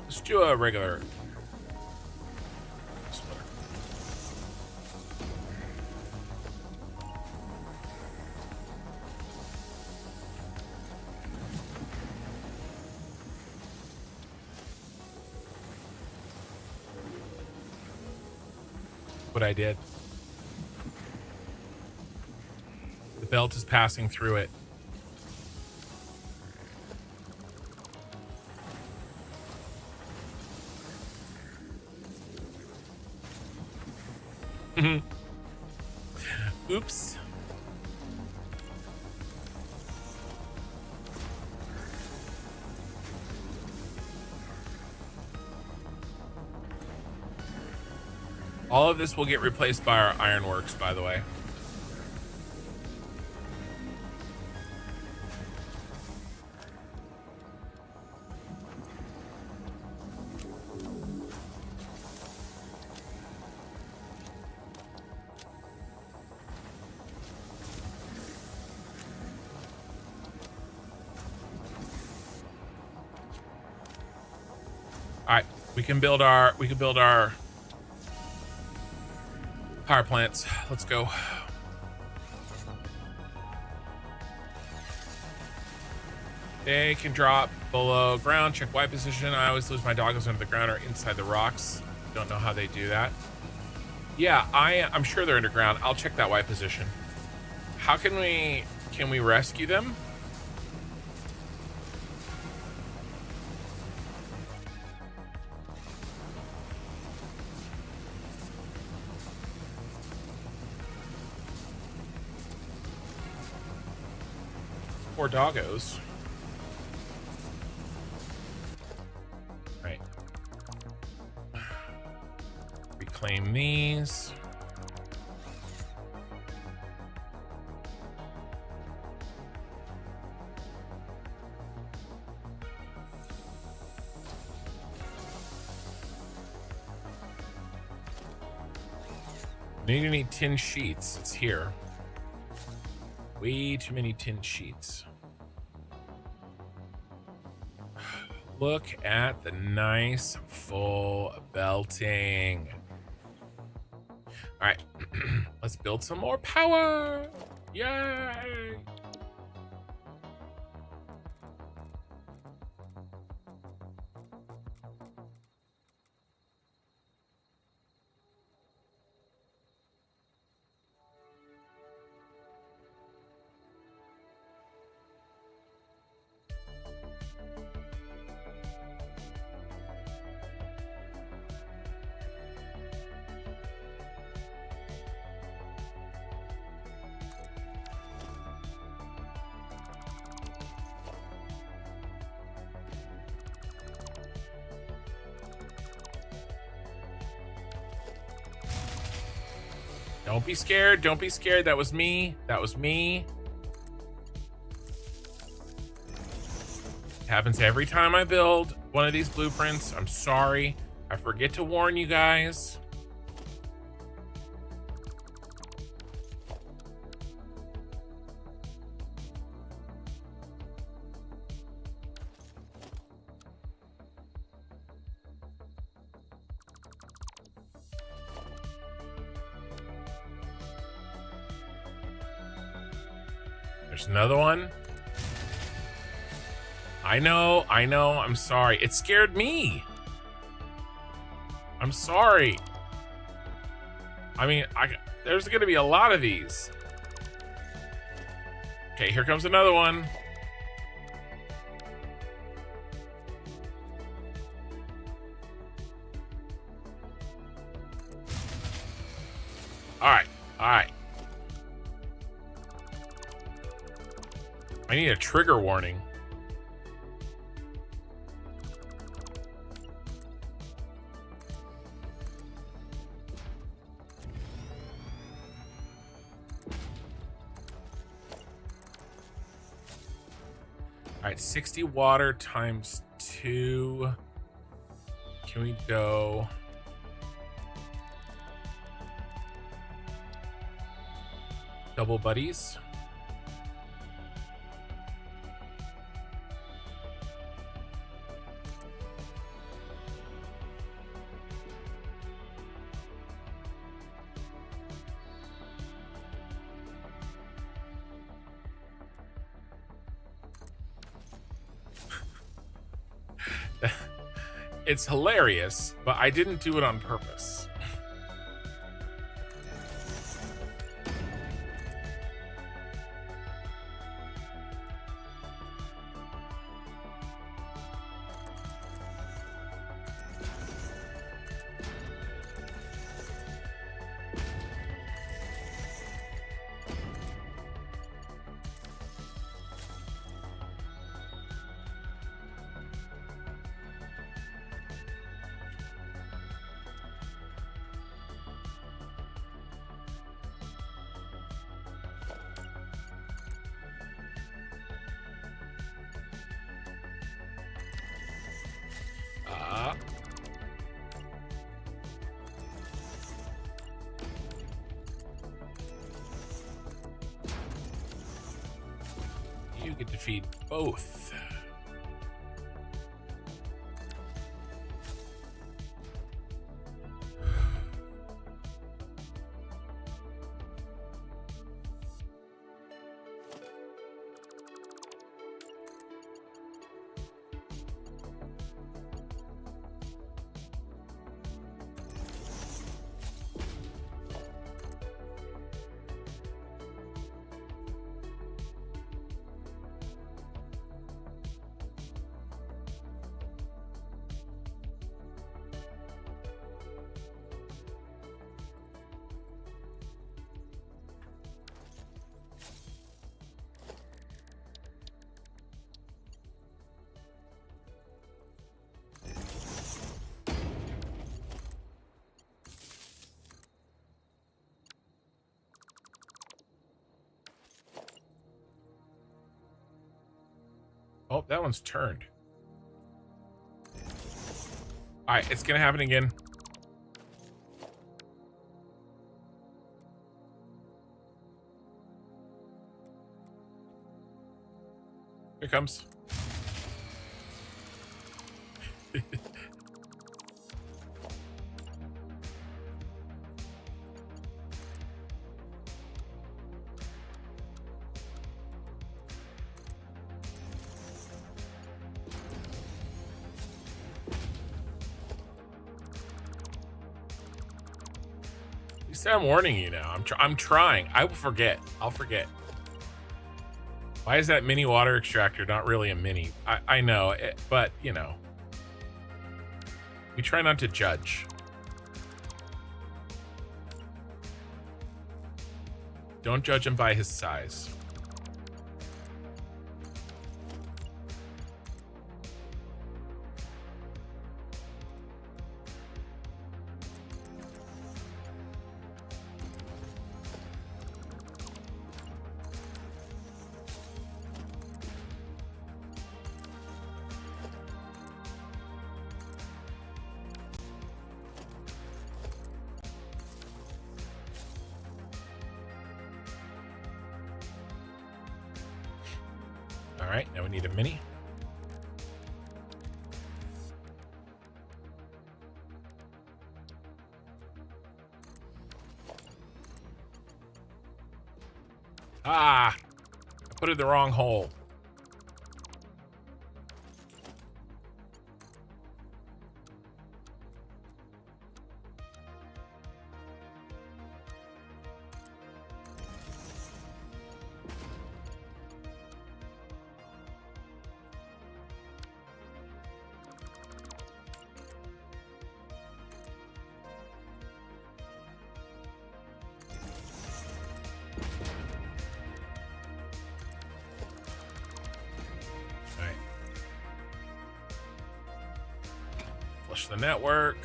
Let's do a regular splitter. What I did. The belt is passing through it. Oops. All of this will get replaced by our ironworks, by the way. All right, we can build our power plants. Let's go. They can drop below ground. Check Y position. I always lose my doggos under the ground or inside the rocks. Don't know how they do that. Yeah, I'm sure they're underground. I'll check that Y position. How can we rescue them? Poor doggos. Right. Reclaim these. You need tin sheets. It's here. Way too many tin sheets. Look at the nice full belting. All right, let's build some more power. Yay! Don't be scared. Don't be scared. That was me. That was me. It happens every time I build one of these blueprints. I'm sorry. I forget to warn you guys. There's another one. I know, I'm sorry. It scared me. I'm sorry. I mean, there's gonna be a lot of these. Okay, here comes another one. All right, all right. I need a trigger warning. All right, 60 water times 2. Can we go? Double buddies. It's hilarious, but I didn't do it on purpose. get to feed both. Oh, that one's turned. All right, it's gonna happen again. Here it comes. I'm warning you now. I'm trying. I will forget. I'll forget. Why is that mini water extractor not really a mini? I know, but you know, we try not to judge. Don't judge him by his size. All right, now we need a mini. Ah, I put it in the wrong hole. Flush the network.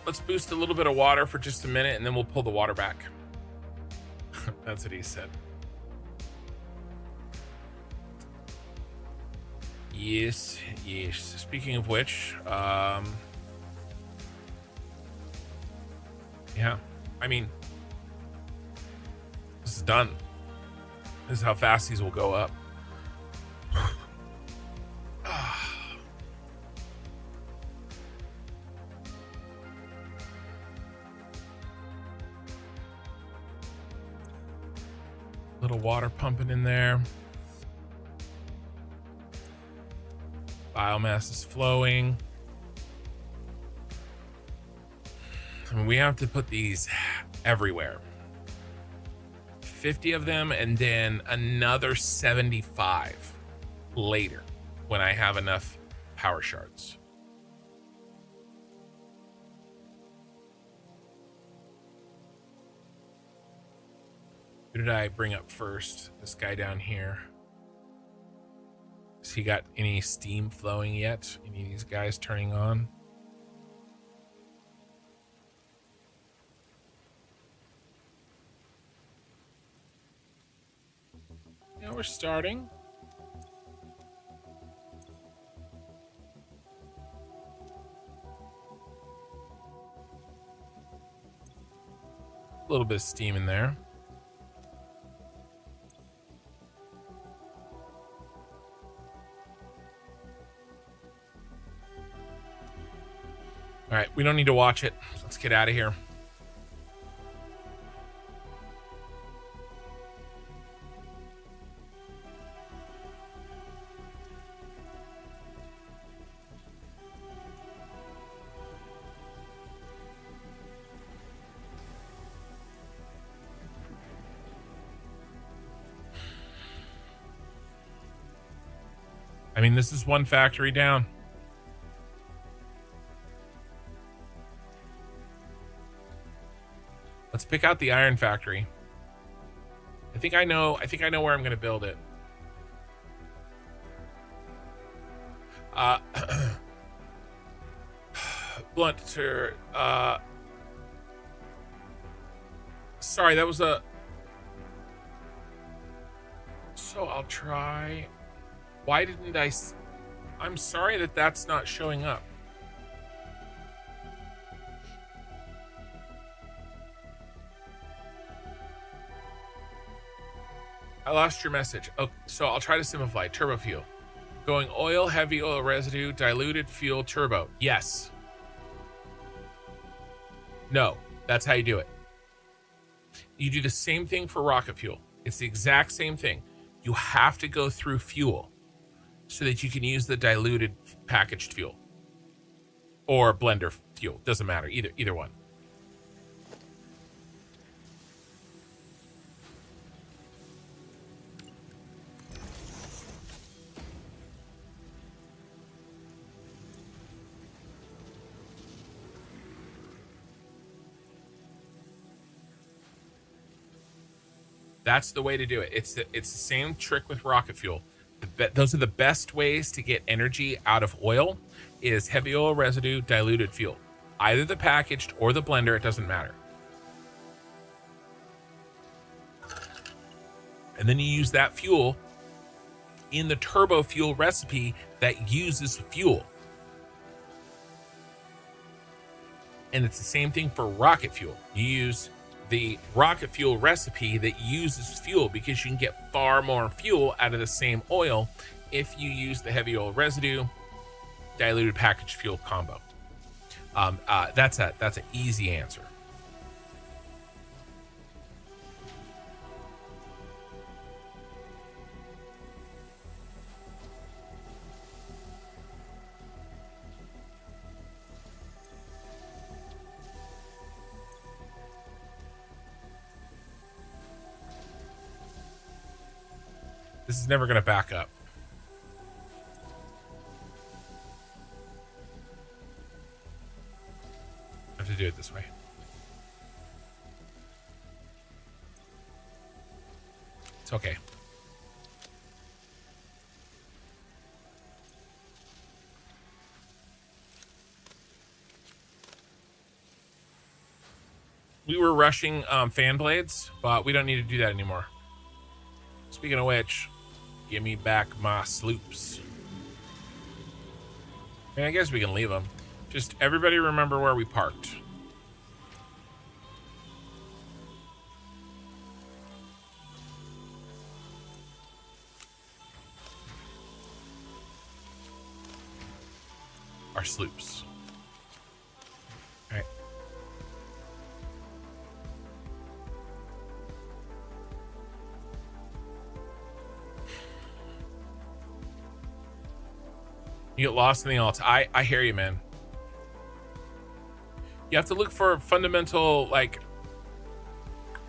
Let's boost a little bit of water for just a minute and then we'll pull the water back. That's what he said. Yes, yes. Speaking of which, yeah, I mean, this is done. This is how fast these will go up. Little water pumping in there. Biomass is flowing. I mean, we have to put these everywhere. 50 of them and then another 75 later when I have enough power shards. Who did I bring up first? This guy down here. Has he got any steam flowing yet? Any of these guys turning on? we're starting. A little bit of steam in there. All right, we don't need to watch it. Let's get out of here. I mean, this is one factory down. Let's pick out the iron factory. I think I know where I'm going to build it. Blunter. Sorry, that was a. So I'll try. Why didn't I? I'm sorry that that's not showing up. I lost your message. Oh, so I'll try to simplify. Turbo fuel. Going oil, heavy oil residue, diluted fuel, turbo. Yes. No, that's how you do it. You do the same thing for rocket fuel. It's the exact same thing. You have to go through fuel so that you can use the diluted packaged fuel or blender fuel. Doesn't matter. Either one. That's the way to do it. It's the same trick with rocket fuel. Those are the best ways to get energy out of oil is heavy oil residue, diluted fuel. Either the packaged or the blender, it doesn't matter. And then you use that fuel in the turbo fuel recipe that uses fuel. And it's the same thing for rocket fuel. You use the rocket fuel recipe that uses fuel because you can get far more fuel out of the same oil if you use the heavy oil residue diluted packaged fuel combo. That's an easy answer. This is never going to back up. I have to do it this way. It's okay. We were rushing fan blades, but we don't need to do that anymore. Speaking of which, give me back my sloops. I mean, I guess we can leave them. Just everybody remember where we parked. Our sloops. All right. You get lost in the alt. I hear you, man. You have to look for fundamental, like,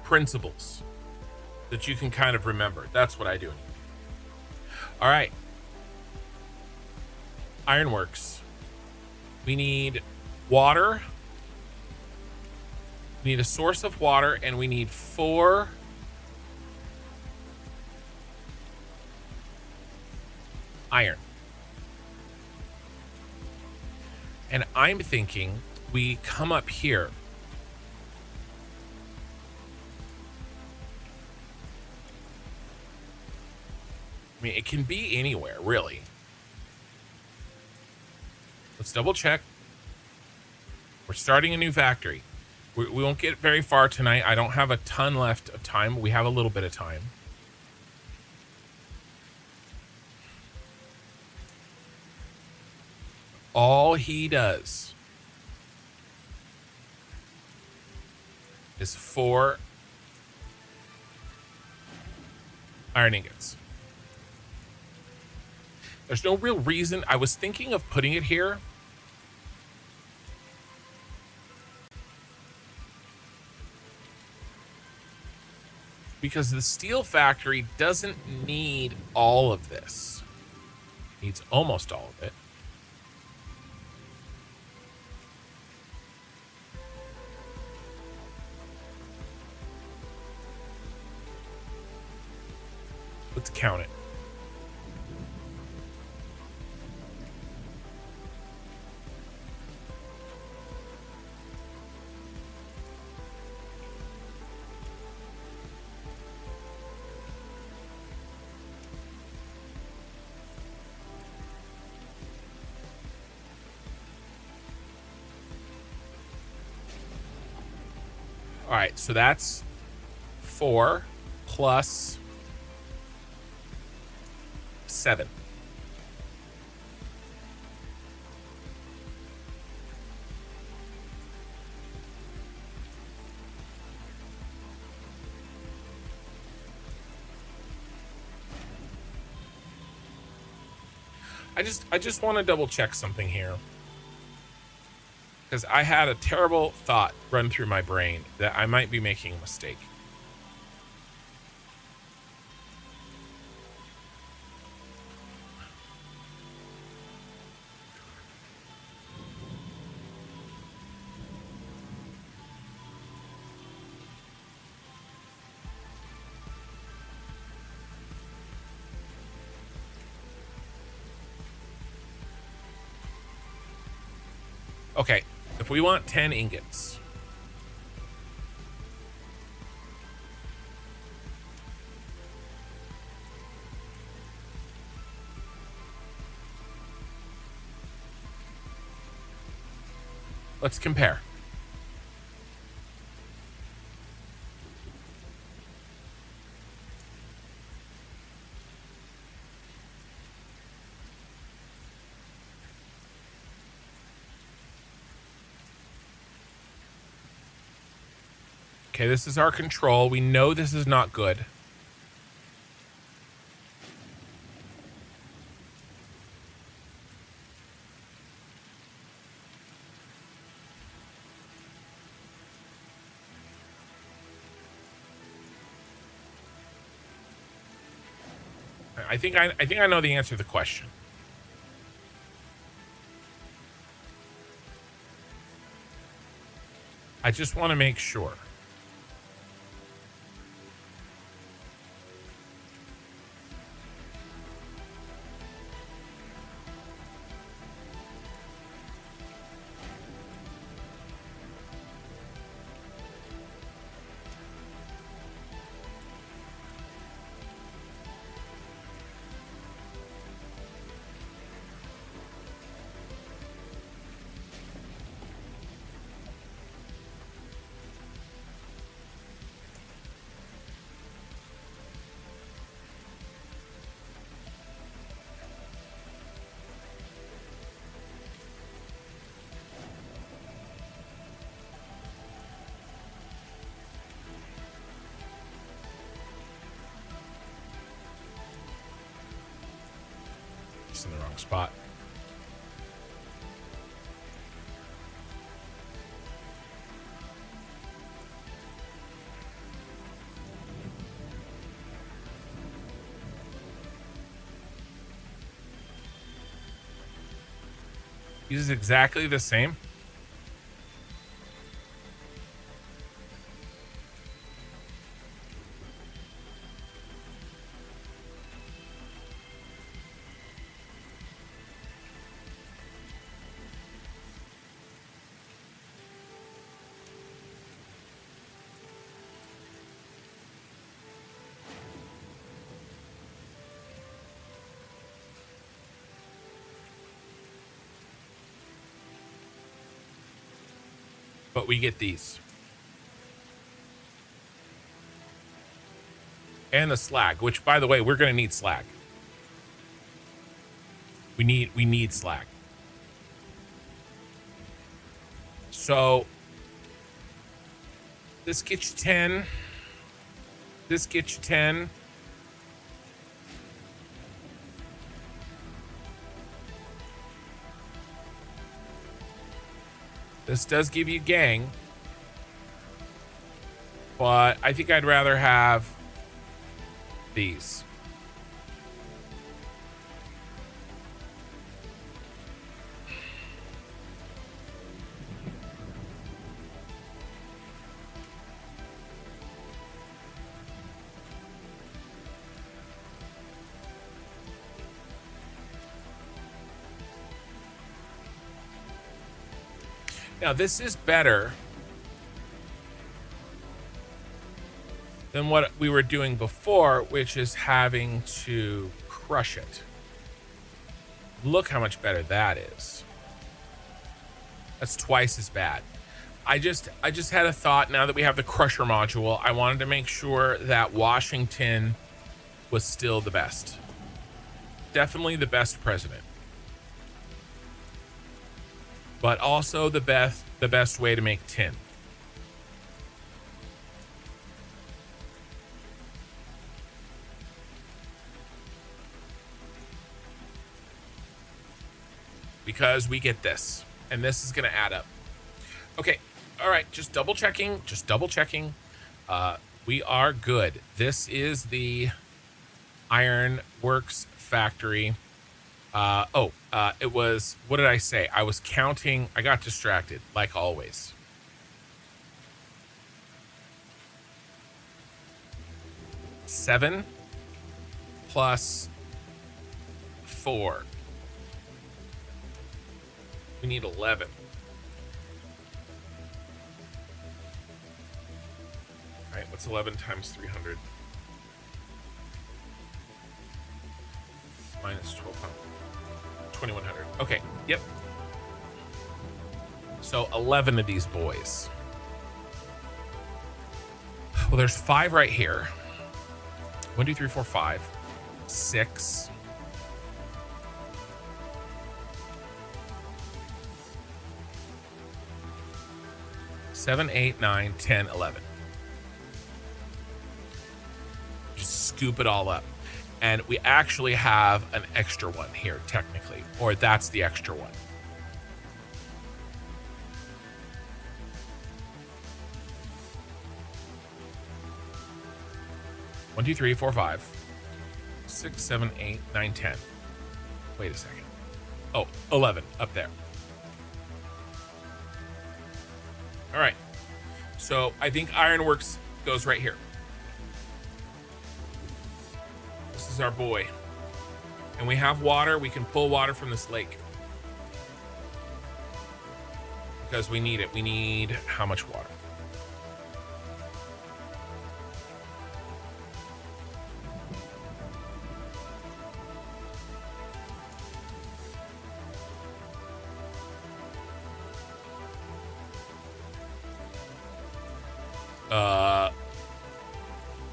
principles that you can kind of remember. That's what I do. All right. Ironworks. We need water. We need a source of water, and we need 4 iron. And I'm thinking we come up here. I mean, it can be anywhere, really. Let's double check. We're starting a new factory. We won't get very far tonight. I don't have a ton left of time. We have a little bit of time. All he does is 4 iron ingots. There's no real reason. I was thinking of putting it here. Because the steel factory doesn't need all of this. It needs almost all of it. Let's count it. All right, so that's 4 plus 7. I just want to double check something here. Because I had a terrible thought run through my brain that I might be making a mistake. Okay, if we want 10 ingots. Let's compare. Okay, this is our control. We know this is not good. I think I know the answer to the question. I just want to make sure. Just in the wrong spot. Uses exactly the same. but we get these. And the slag, which, by the way, we're going to need slag. We need slag. So this gets you 10. This gets you 10. This does give you gang. But I think I'd rather have these. Now, this is better than what we were doing before, which is having to crush it. Look how much better that is. That's twice as bad. I just had a thought. Now that we have the crusher module, I wanted to make sure that Washington was still the best. Definitely the best president. But also the best way to make tin. Because we get this, and this is going to add up. Okay, all right, just double checking. We are good. This is the Iron Works factory. It was, what did I say? I was counting. I got distracted, like always. Seven plus 4. We need 11. All right, what's 11 times 300? Minus 1200. 2100. Okay, yep. So 11 of these boys. Well, there's 5 right here. 1, 2, 3, 4, 5. 6. 7, 8, 9, 10, 11. Just scoop it all up. And we actually have an extra one here, technically. Or that's the extra one. One, 2, 3, 4, 5. 6, 7, 8, 9, 10. Wait a second. Oh, 11 up there. All right. So I think Ironworks goes right here. This is our boy. And we have water. We can pull water from this lake. Because we need it. We need how much water?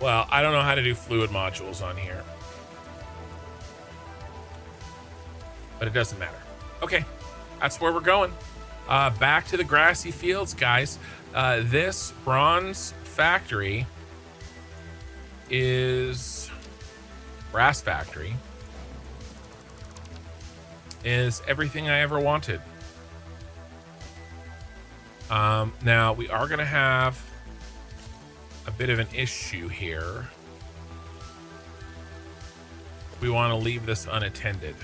Well, I don't know how to do fluid modules on here. But it doesn't matter. Okay, that's where we're going. Back to the grassy fields, guys. This bronze factory is brass factory. Is everything I ever wanted. Now we are going to have a bit of an issue here. We want to leave this unattended.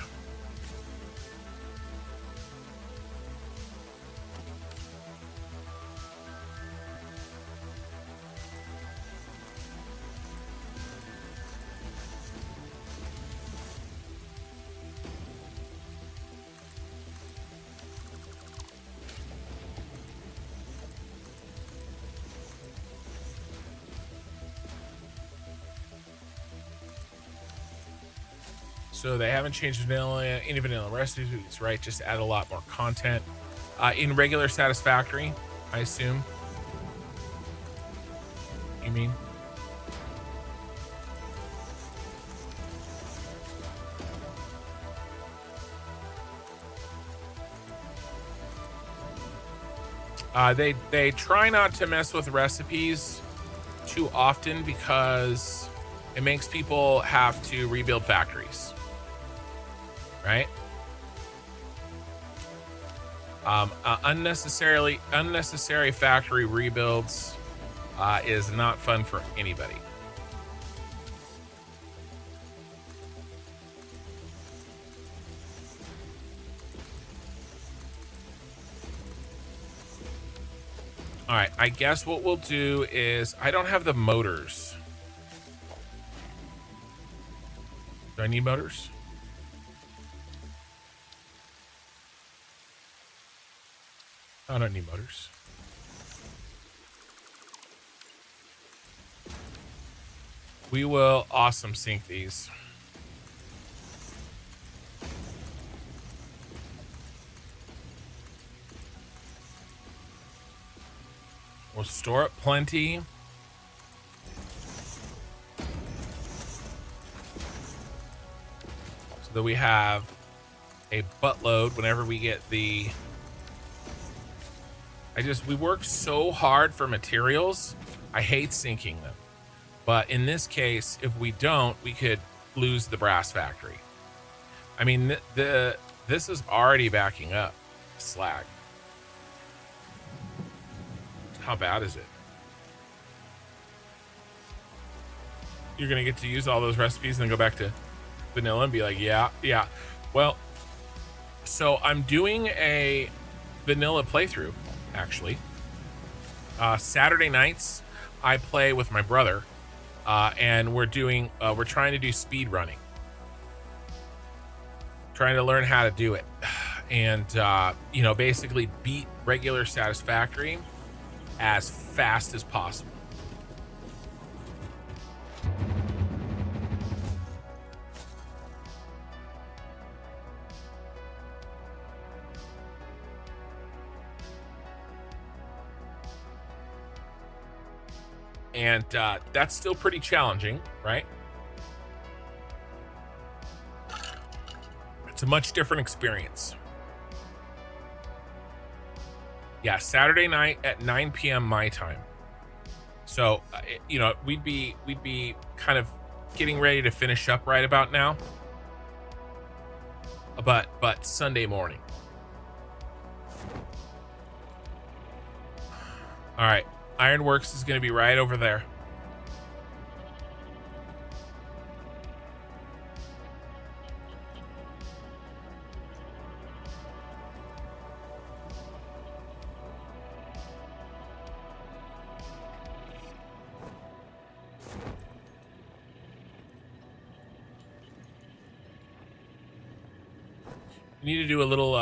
So they haven't changed vanilla, any vanilla recipes, right? Just add a lot more content. In regular Satisfactory, I assume. You mean? They try not to mess with recipes too often because it makes people have to rebuild factories, right? Unnecessary factory rebuilds is not fun for anybody. All right, I guess what we'll do is I don't have the motors. Do I need motors? I don't need motors. We will awesome sync these. We'll store up plenty. So that we have a buttload whenever we get the... we work so hard for materials. I hate sinking them. But in this case, if we don't, we could lose the brass factory. I mean, this is already backing up slag. How bad is it? You're gonna get to use all those recipes and then go back to vanilla and be like, yeah. Well, so I'm doing a vanilla playthrough, actually. Saturday nights, I play with my brother, and we're trying to do speed running. Trying to learn how to do it. And, basically beat regular Satisfactory as fast as possible. And that's still pretty challenging, right? It's a much different experience. Yeah, Saturday night at 9 p.m. my time. So, we'd be kind of getting ready to finish up right about now. But Sunday morning. All right, Ironworks is going to be right over there. You need to do a little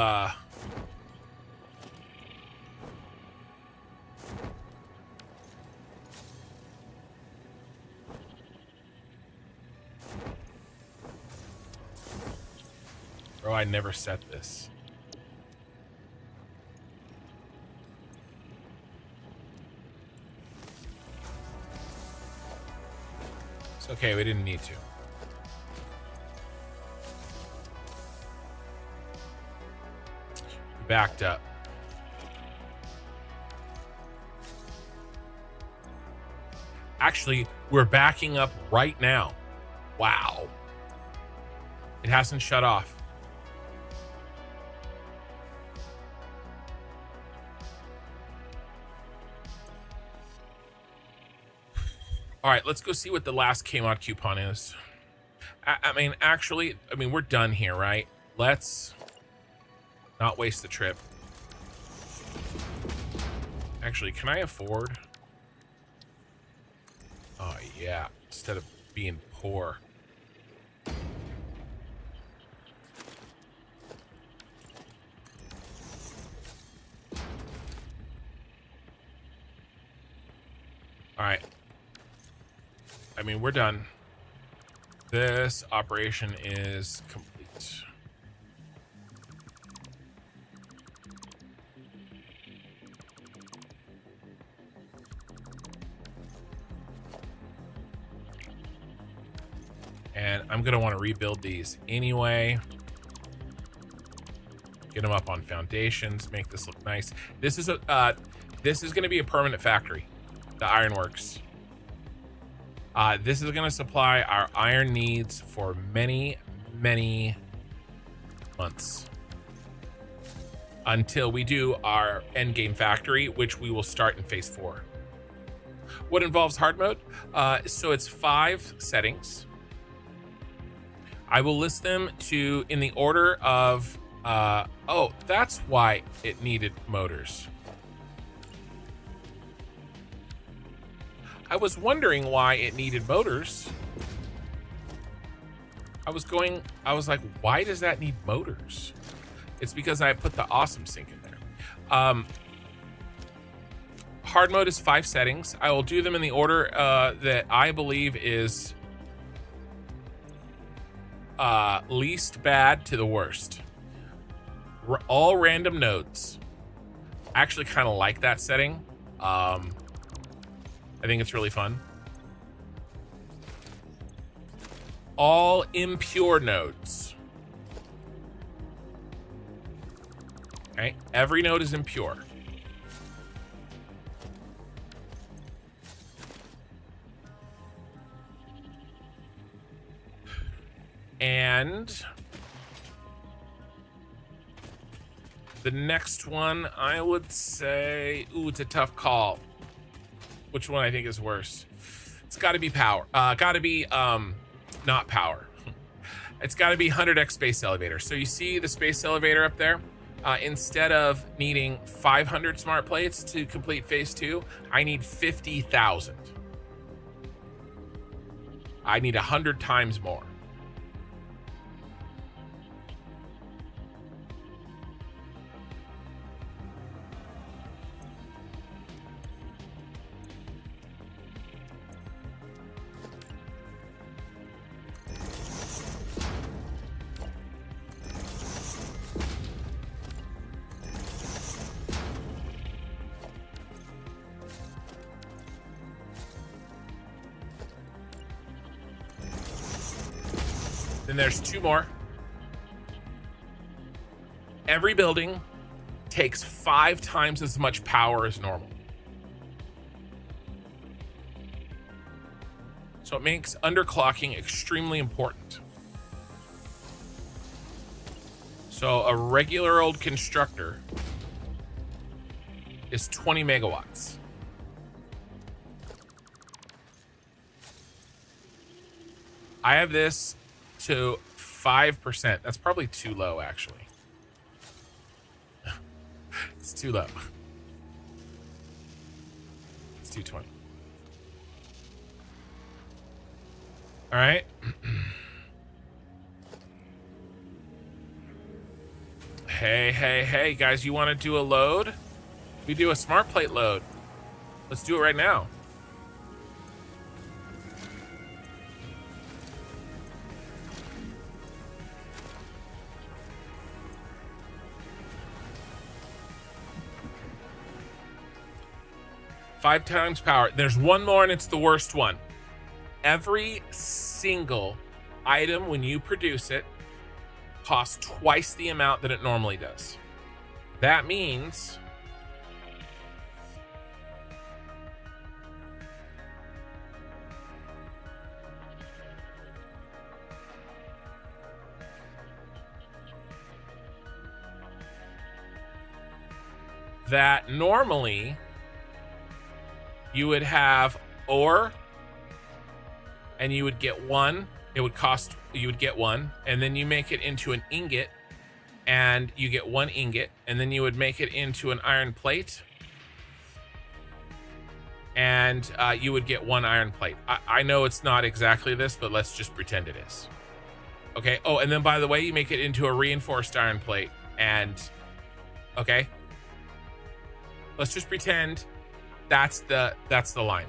Bro, I never set this. It's okay, we didn't need to. Backed up. Actually, we're backing up right now. Wow. It hasn't shut off. All right, let's go see what the last KMod coupon is. I mean, we're done here, right? Let's not waste the trip. Actually, can I afford? Oh, yeah. Instead of being poor. All right. I mean, we're done. This operation is complete. And I'm gonna want to rebuild these anyway. Get them up on foundations, make this look nice. This is going to be a permanent factory, the ironworks. This is going to supply our iron needs for many, many months until we do our end game factory, which we will start in phase 4. What involves hard mode? So it's 5 settings. I will list them in the order of oh, that's why it needed motors. I was wondering why it needed motors. I was like, why does that need motors? It's because I put the awesome sink in there. Hard mode is 5 settings. I will do them in the order that I believe is least bad to the worst. All random nodes. I actually kind of like that setting. I think it's really fun. All impure nodes. Okay, every node is impure. And the next one, I would say, ooh, it's a tough call. Which one I think is worse? It's got to be power. Got to be not power. It's got to be 100x space elevator. So you see the space elevator up there? Instead of needing 500 smart plates to complete phase 2, I need 50,000. I need 100 times more. Then there's 2 more. Every building takes 5 times as much power as normal. So it makes underclocking extremely important. So a regular old constructor is 20 megawatts. I have this to 5%. That's probably too low, actually. It's too low. It's 220. All right. Hey, guys, you want to do a load? We do a smart plate load. Let's do it right now. Five times power. There's one more, and it's the worst one. Every single item, when you produce it, costs twice the amount that it normally does. That means that normally you would have ore and you would get 1. It would cost, you would get 1, and then you make it into an ingot and you get 1 ingot, and then you would make it into an iron plate and you would get 1 iron plate. I know it's not exactly this, but let's just pretend it is. Okay. Oh, and then by the way, you make it into a reinforced iron plate, and okay, let's just pretend that's the line.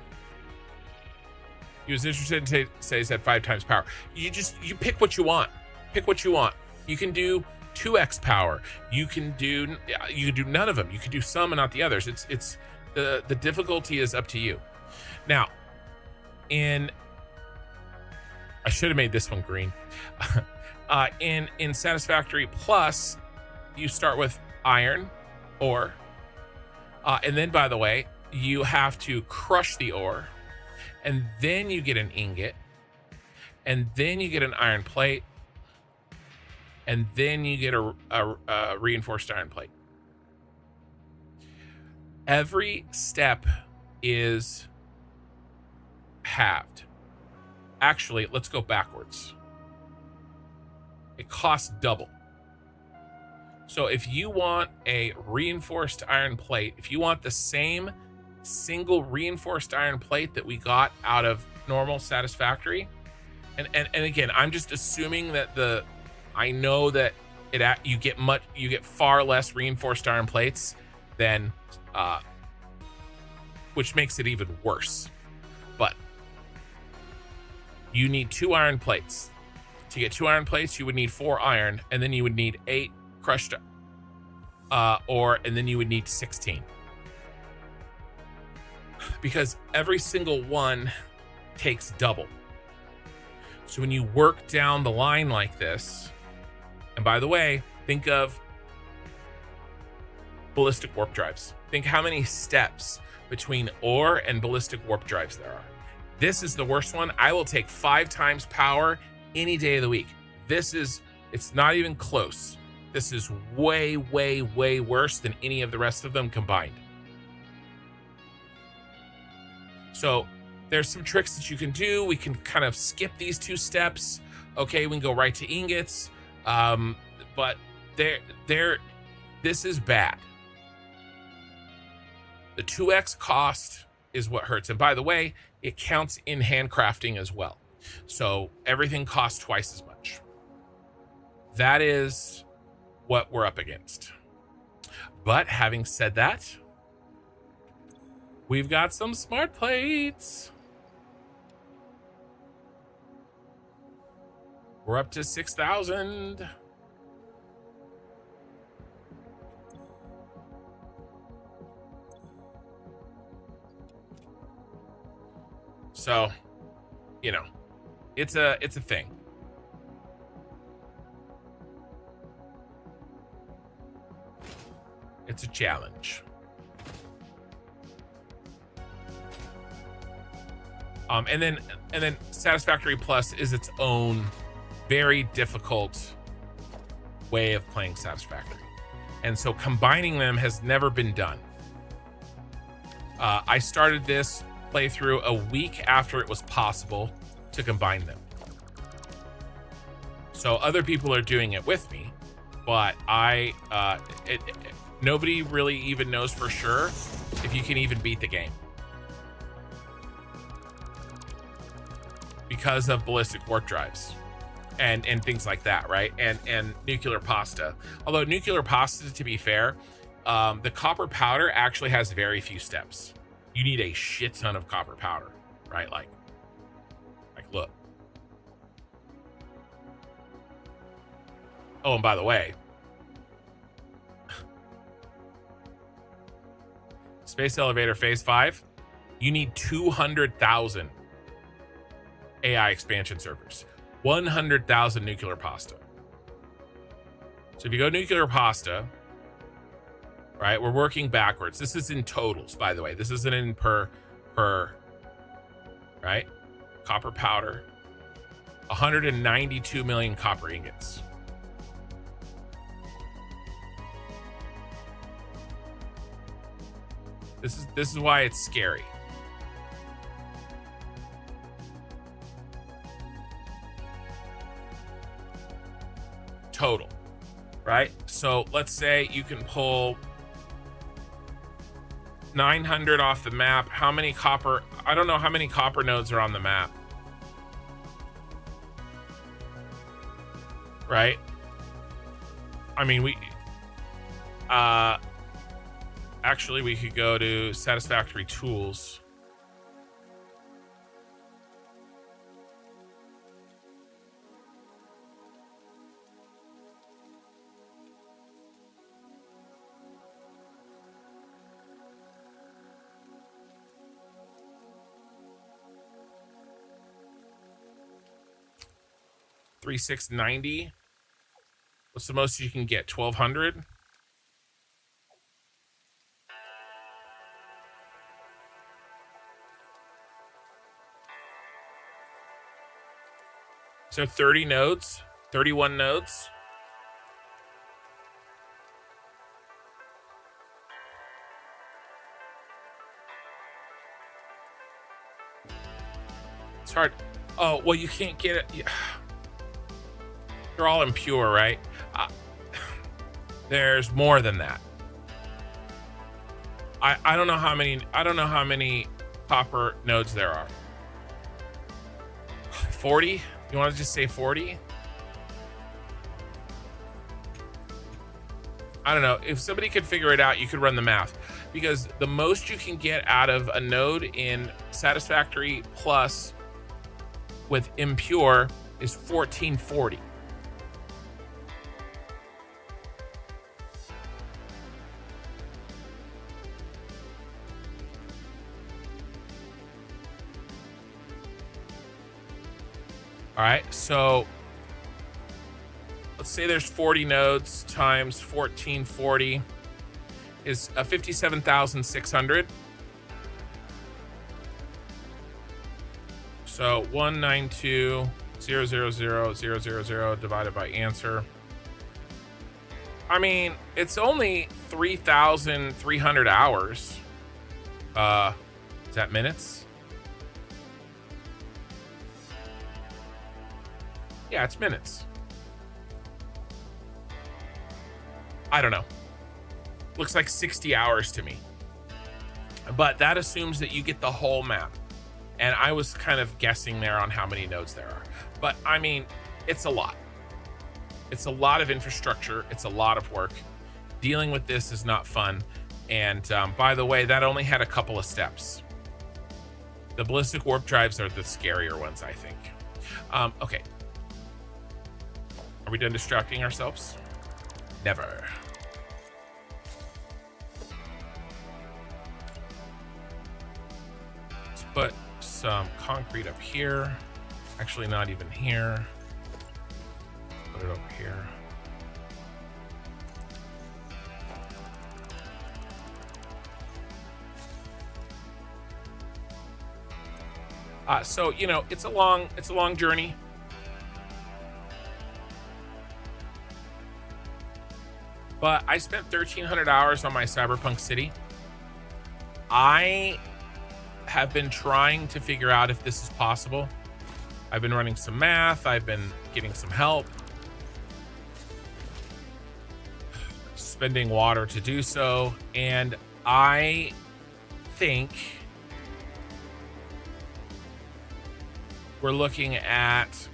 He was interested in say he said 5 times power. You pick what you want. Pick what you want. You can do 2x power. You can do none of them. You can do some and not the others. It's the difficulty is up to you. Now, in I should have made this one green. In Satisfactory Plus, you start with iron ore. And then, by the way, you have to crush the ore. And then you get an ingot. And then you get an iron plate. And then you get a reinforced iron plate. Every step is halved. Actually, let's go backwards. It costs double. So if you want a reinforced iron plate, if you want the same single reinforced iron plate that we got out of normal Satisfactory, and again, I'm just assuming that I know that you get far less reinforced iron plates than which makes it even worse. But you need 2 iron plates. To get 2 iron plates, you would need 4 iron, and then you would need 8 crushed ore, and then you would need 16. Because every single one takes double. So when you work down the line like this, and by the way, think of ballistic warp drives. Think how many steps between ore and ballistic warp drives there are. This is the worst one. I will take 5 times power any day of the week. It's not even close. This is way, way, way worse than any of the rest of them combined. So there's some tricks that you can do. We can kind of skip these 2 steps. Okay, we can go right to ingots. But this is bad. The 2x cost is what hurts. And by the way, it counts in handcrafting as well. So everything costs twice as much. That is what we're up against. But having said that, we've got some smart plates. We're up to 6,000. So, you know, it's a thing. It's a challenge. And then Satisfactory Plus is its own very difficult way of playing Satisfactory. And so combining them has never been done. I started this playthrough a week after it was possible to combine them. So other people are doing it with me, but nobody really even knows for sure if you can even beat the game because of ballistic warp drives and things like that, right? And nuclear pasta. Although nuclear pasta, to be fair, the copper powder actually has very few steps. You need a shit ton of copper powder, right? Like look. Oh, and by the way, Space Elevator Phase 5, you need 200,000 AI expansion servers, 100,000 nuclear pasta. So if you go nuclear pasta, right, we're working backwards. This is in totals, by the way. This isn't in per, right? Copper powder, 192 million copper ingots. This is why it's scary. Total, right? So let's say you can pull 900 off the map. How many copper? I don't know how many copper nodes are on the map. Right? I mean, actually, we could go to Satisfactory Tools. 3690. What's the most you can get? 1200. So 30 nodes, 31 nodes. It's hard. Oh, well, you can't get it. Yeah. They're all impure, right? There's more than that. I don't know how many copper nodes there are. 40? You want to just say 40? I don't know. If somebody could figure it out, you could run the math, because the most you can get out of a node in Satisfactory plus with impure is 1440. All right, so let's say there's 40 nodes times 1440 is 57,600. So 192,000,000 divided by answer. I mean, it's only 3,300 hours. Is that minutes? Yeah, it's minutes. I don't know. Looks like 60 hours to me. But that assumes that you get the whole map. And I was kind of guessing there on how many nodes there are. But I mean, it's a lot. It's a lot of infrastructure. It's a lot of work. Dealing with this is not fun. And by the way, that only had a couple of steps. The ballistic warp drives are the scarier ones, I think. Okay. Are we done distracting ourselves? Never. Let's put some concrete up here. Actually, not even here. Put it over here. So, you know, it's a long journey. But I spent 1,300 hours on my Cyberpunk City. I have been trying to figure out if this is possible. I've been running some math. I've been getting some help. Spending water to do so. And I think we're looking at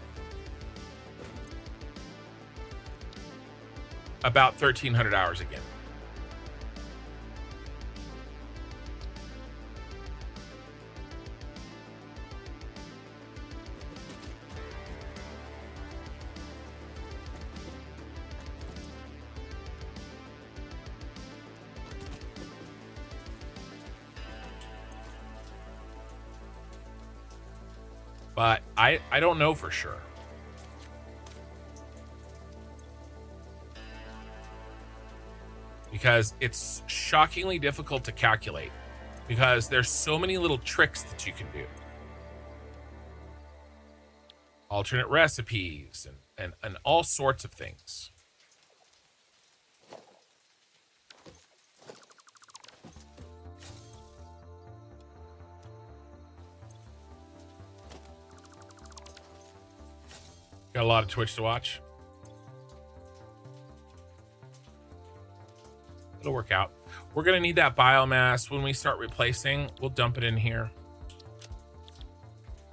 about 1,300 hours again. But I don't know for sure. Because it's shockingly difficult to calculate, because there's so many little tricks that you can do. Alternate recipes and all sorts of things. Got a lot of Twitch to watch. It'll work out. We're gonna need that biomass when we start replacing. We'll dump it in here.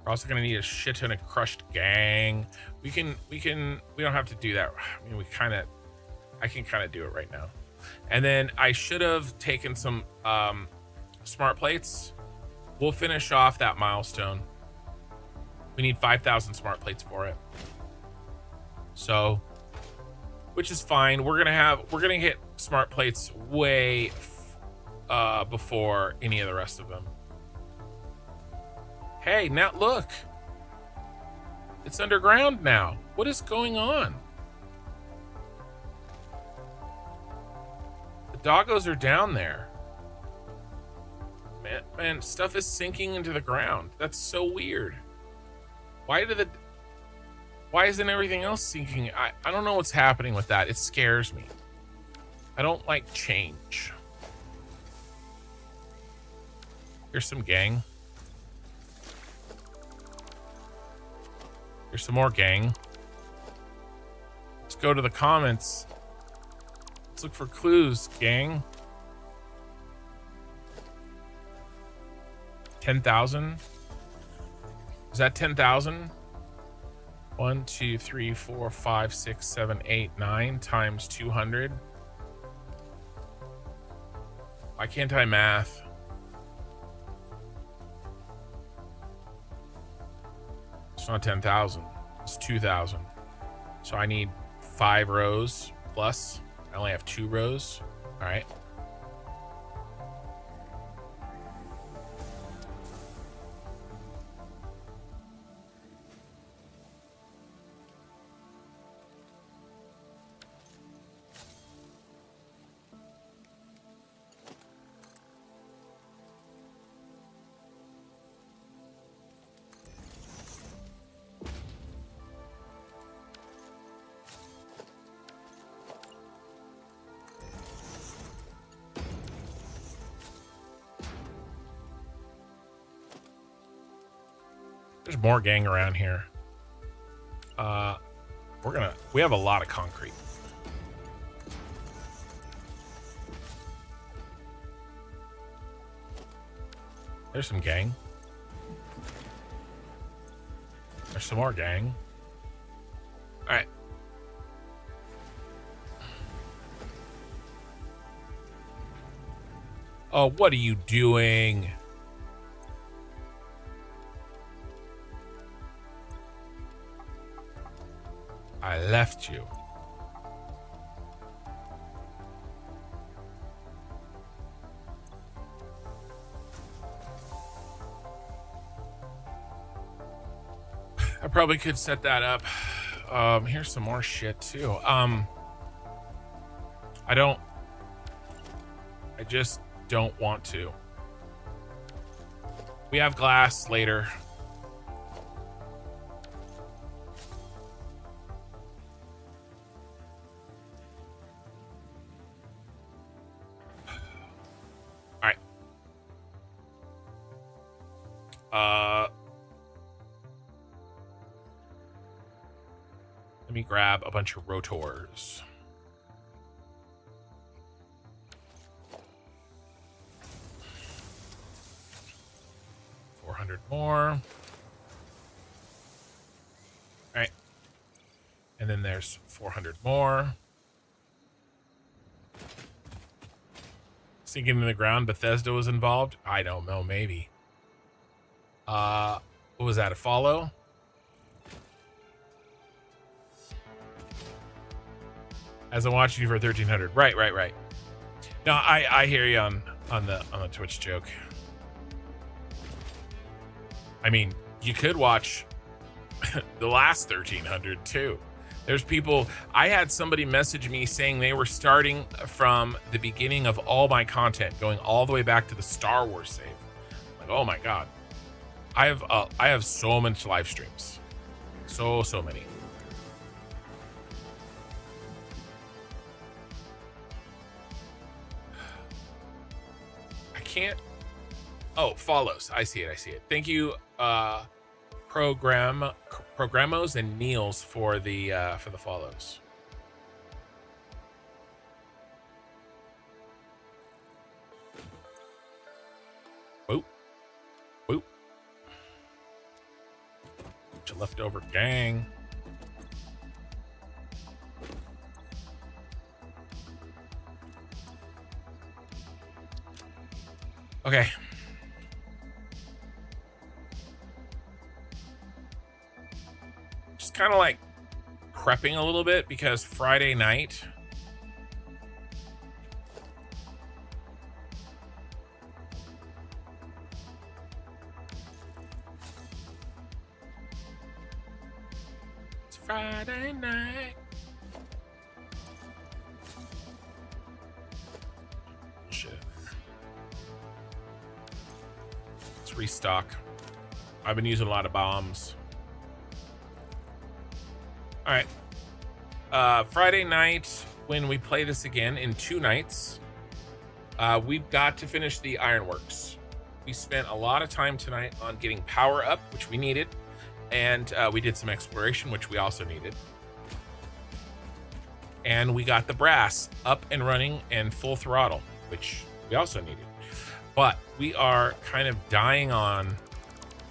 We're also gonna need a shit ton of crushed gang. We don't have to do that. I mean, I can kind of do it right now. And then I should have taken some smart plates. We'll finish off that milestone. We need 5,000 smart plates for it. So, which is fine. We're gonna hit smart plates way before any of the rest of them. Hey, now look. It's underground now. What is going on? The doggos are down there. Man, stuff is sinking into the ground. That's so weird. Why isn't everything else sinking? I don't know what's happening with that. It scares me. I don't like change. Here's some gang. Here's some more gang. Let's go to the comments. Let's look for clues, gang. 10,000? Is that 10,000? 1, 2, 3, 4, 5, 6, 7, 8, 9 times 200. Why can't I math? It's not 10,000. It's 2,000. So I need 5 rows plus. I only have 2 rows. All right. There's more gang around here. We have a lot of concrete. There's some gang. There's some more gang. All right. Oh, what are you doing? I left you. I probably could set that up. Here's some more shit too. I just don't want to. We have glass later. Let me grab a bunch of rotors. More. All right. And then there's 400 more. Sinking in the ground, Bethesda was involved. I don't know, maybe. What was that, a follow? As I'm watching you for 1300. Right. No, I hear you on the Twitch joke. I mean, you could watch the last 1300 too. There's people, I had somebody message me saying they were starting from the beginning of all my content, going all the way back to the Star Wars save. Like, oh my God. I have so much live streams. So many. I can't. Oh, follows. I see it. Thank you, Programos and Niels for the follows. Whoop. Bunch of leftover gang. Okay. Just kind of like prepping a little bit because Friday night Friday night. Shit. Let's restock. I've been using a lot of bombs. All right. Friday night, when we play this again in 2 nights, we've got to finish the ironworks. We spent a lot of time tonight on getting power up, which we needed, and we did some exploration, which we also needed. And we got the brass up and running and full throttle, which we also needed. But we are kind of dying on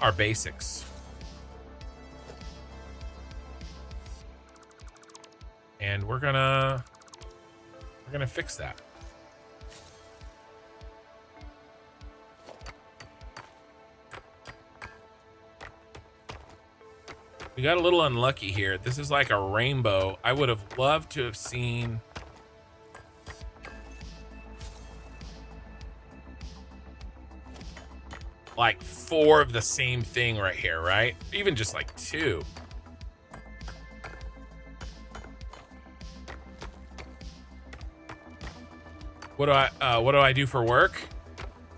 our basics. And we're gonna fix that. We got a little unlucky here. This is like a rainbow. I would have loved to have seen like 4 of the same thing right here, right? Even just like 2. What do I do for work?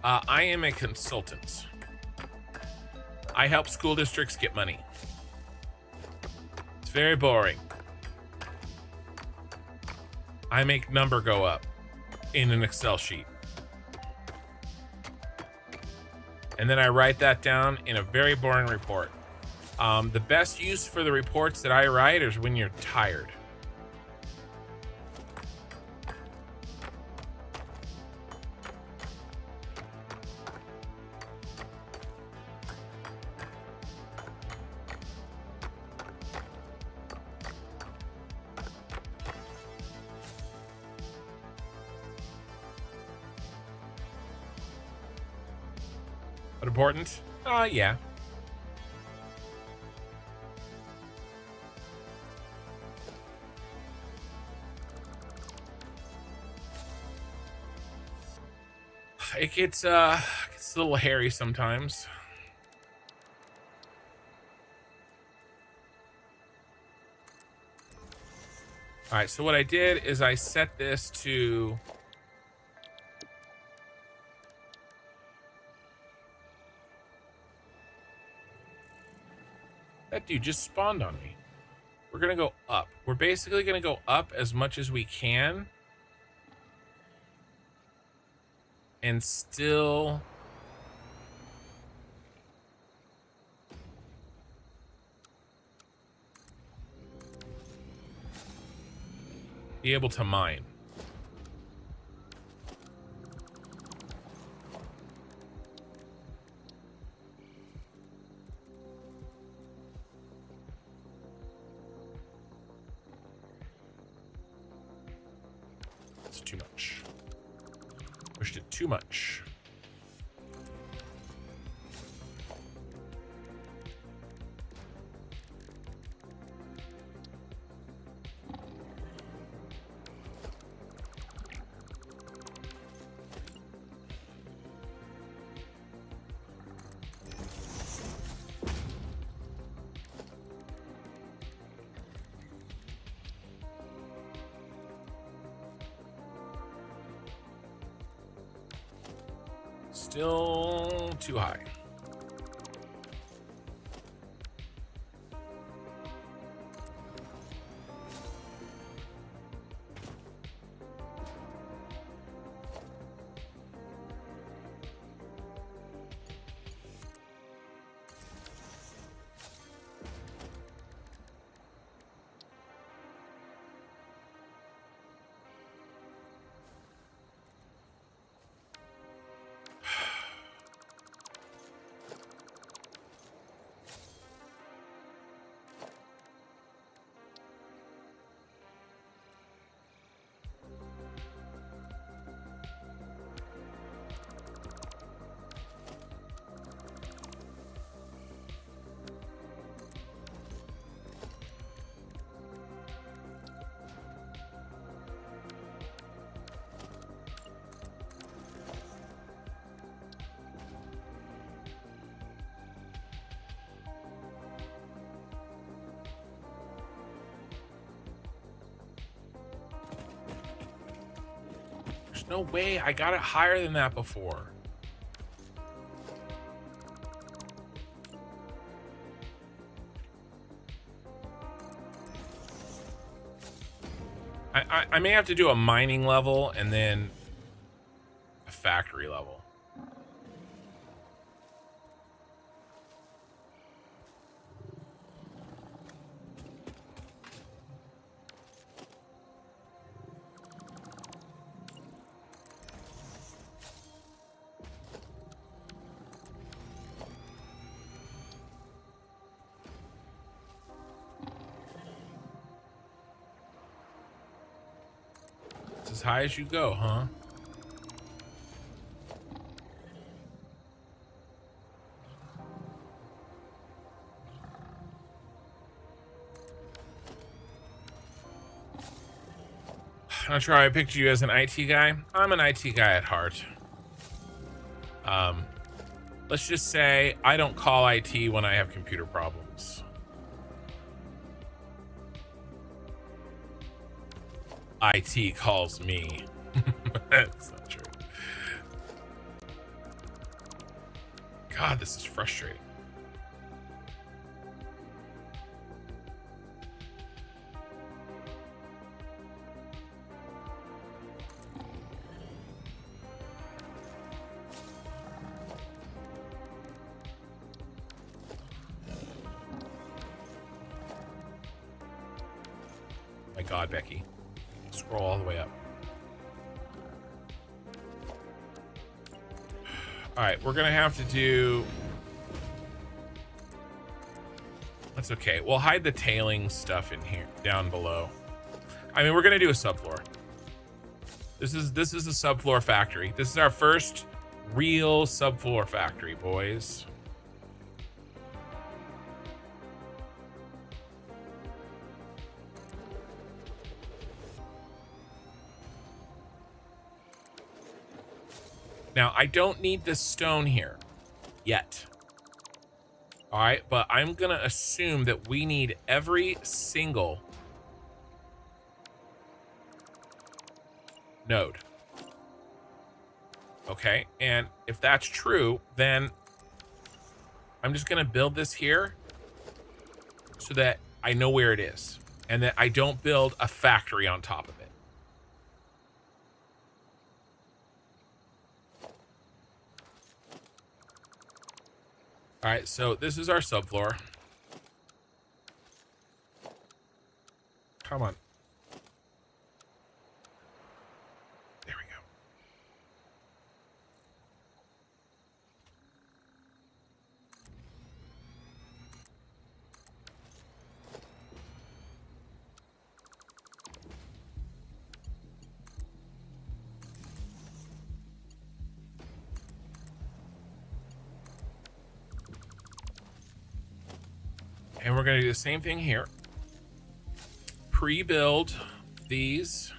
I am a consultant. I help school districts get money. It's very boring. I make number go up in an Excel sheet. And then I write that down in a very boring report. The best use for the reports that I write is when you're tired. But important? Yeah. It gets a little hairy sometimes. All right, so what I did is I set this to that dude just spawned on me. We're gonna go up. We're basically gonna go up as much as we can and still be able to mine. It's too much. Pushed it too much. Still too high. There's no way. I got it higher than that before. I may have to do a mining level and then a factory level. It's as high as you go, huh? I'm not sure how I picked you as an IT guy. I'm an IT guy at heart. Let's just say I don't call IT when I have computer problems. IT calls me. That's not true. God, this is frustrating. My God, Becky. Scroll all the way up. All right, we're gonna have to do. That's okay. We'll hide the tailing stuff in here, down below. I mean, we're gonna do a subfloor. This is a subfloor factory. This is our first real subfloor factory, boys. Now, I don't need this stone here yet. All right, but I'm going to assume that we need every single node. Okay, and if that's true, then I'm just going to build this here so that I know where it is and that I don't build a factory on top of it. All right, so this is our subfloor. Come on. There we go. And we're going to do the same thing here. Pre-build these.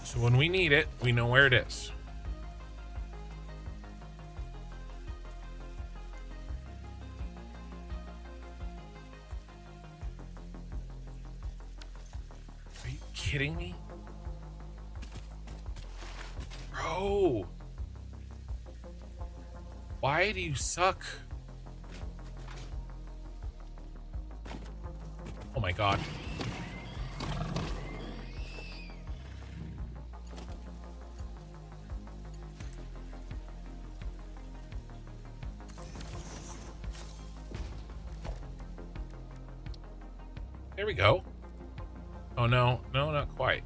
So when we need it, we know where it is. Kidding me? Bro. Why do you suck? Oh my God. There we go. Oh, no, not quite.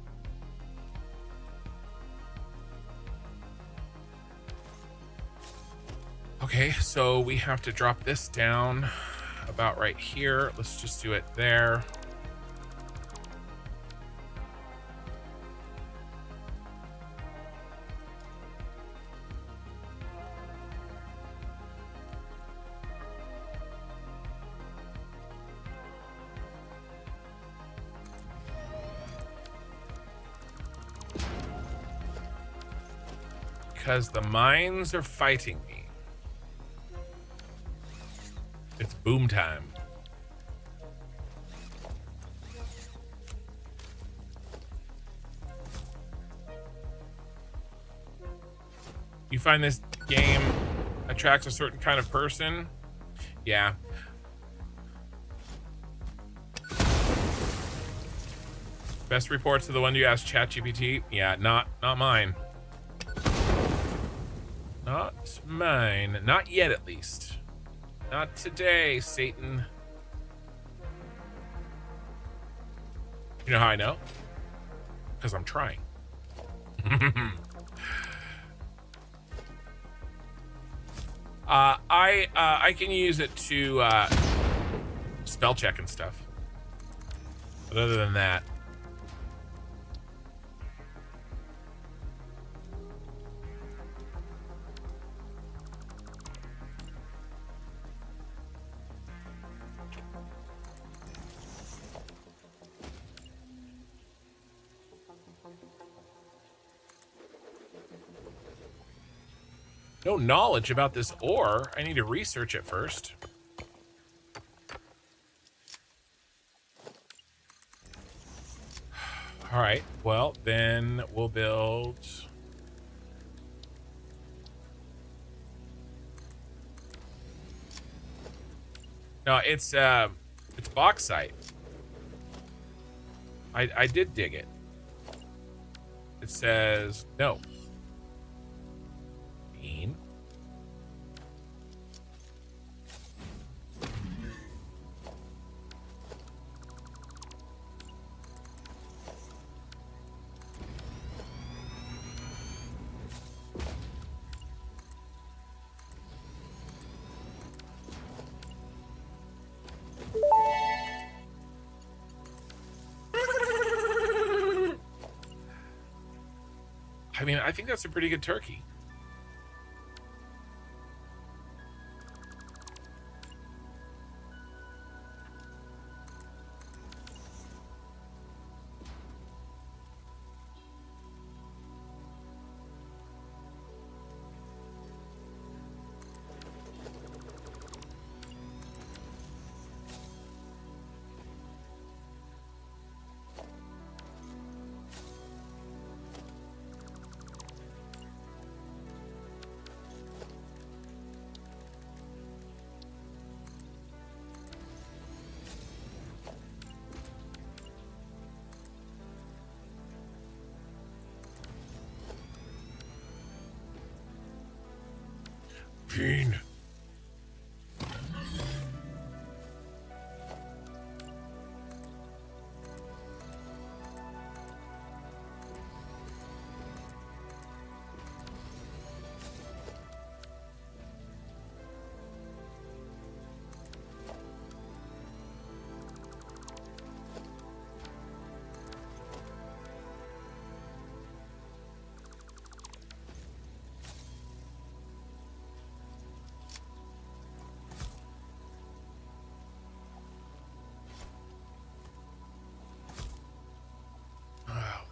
Okay, so we have to drop this down about right here. Let's just do it there. Because the mines are fighting me. It's boom time. You find this game attracts a certain kind of person? Yeah. Best reports are the one you asked ChatGPT? Yeah, not mine. Not mine. Not yet, at least. Not today, Satan. You know how I know? Because I'm trying. I can use it to spell check and stuff. But other than that, no knowledge about this ore. I need to research it first. All right, well, then we'll build... No, it's bauxite. I did dig it. It says no. Bean. I mean, I think that's a pretty good turkey. Gene.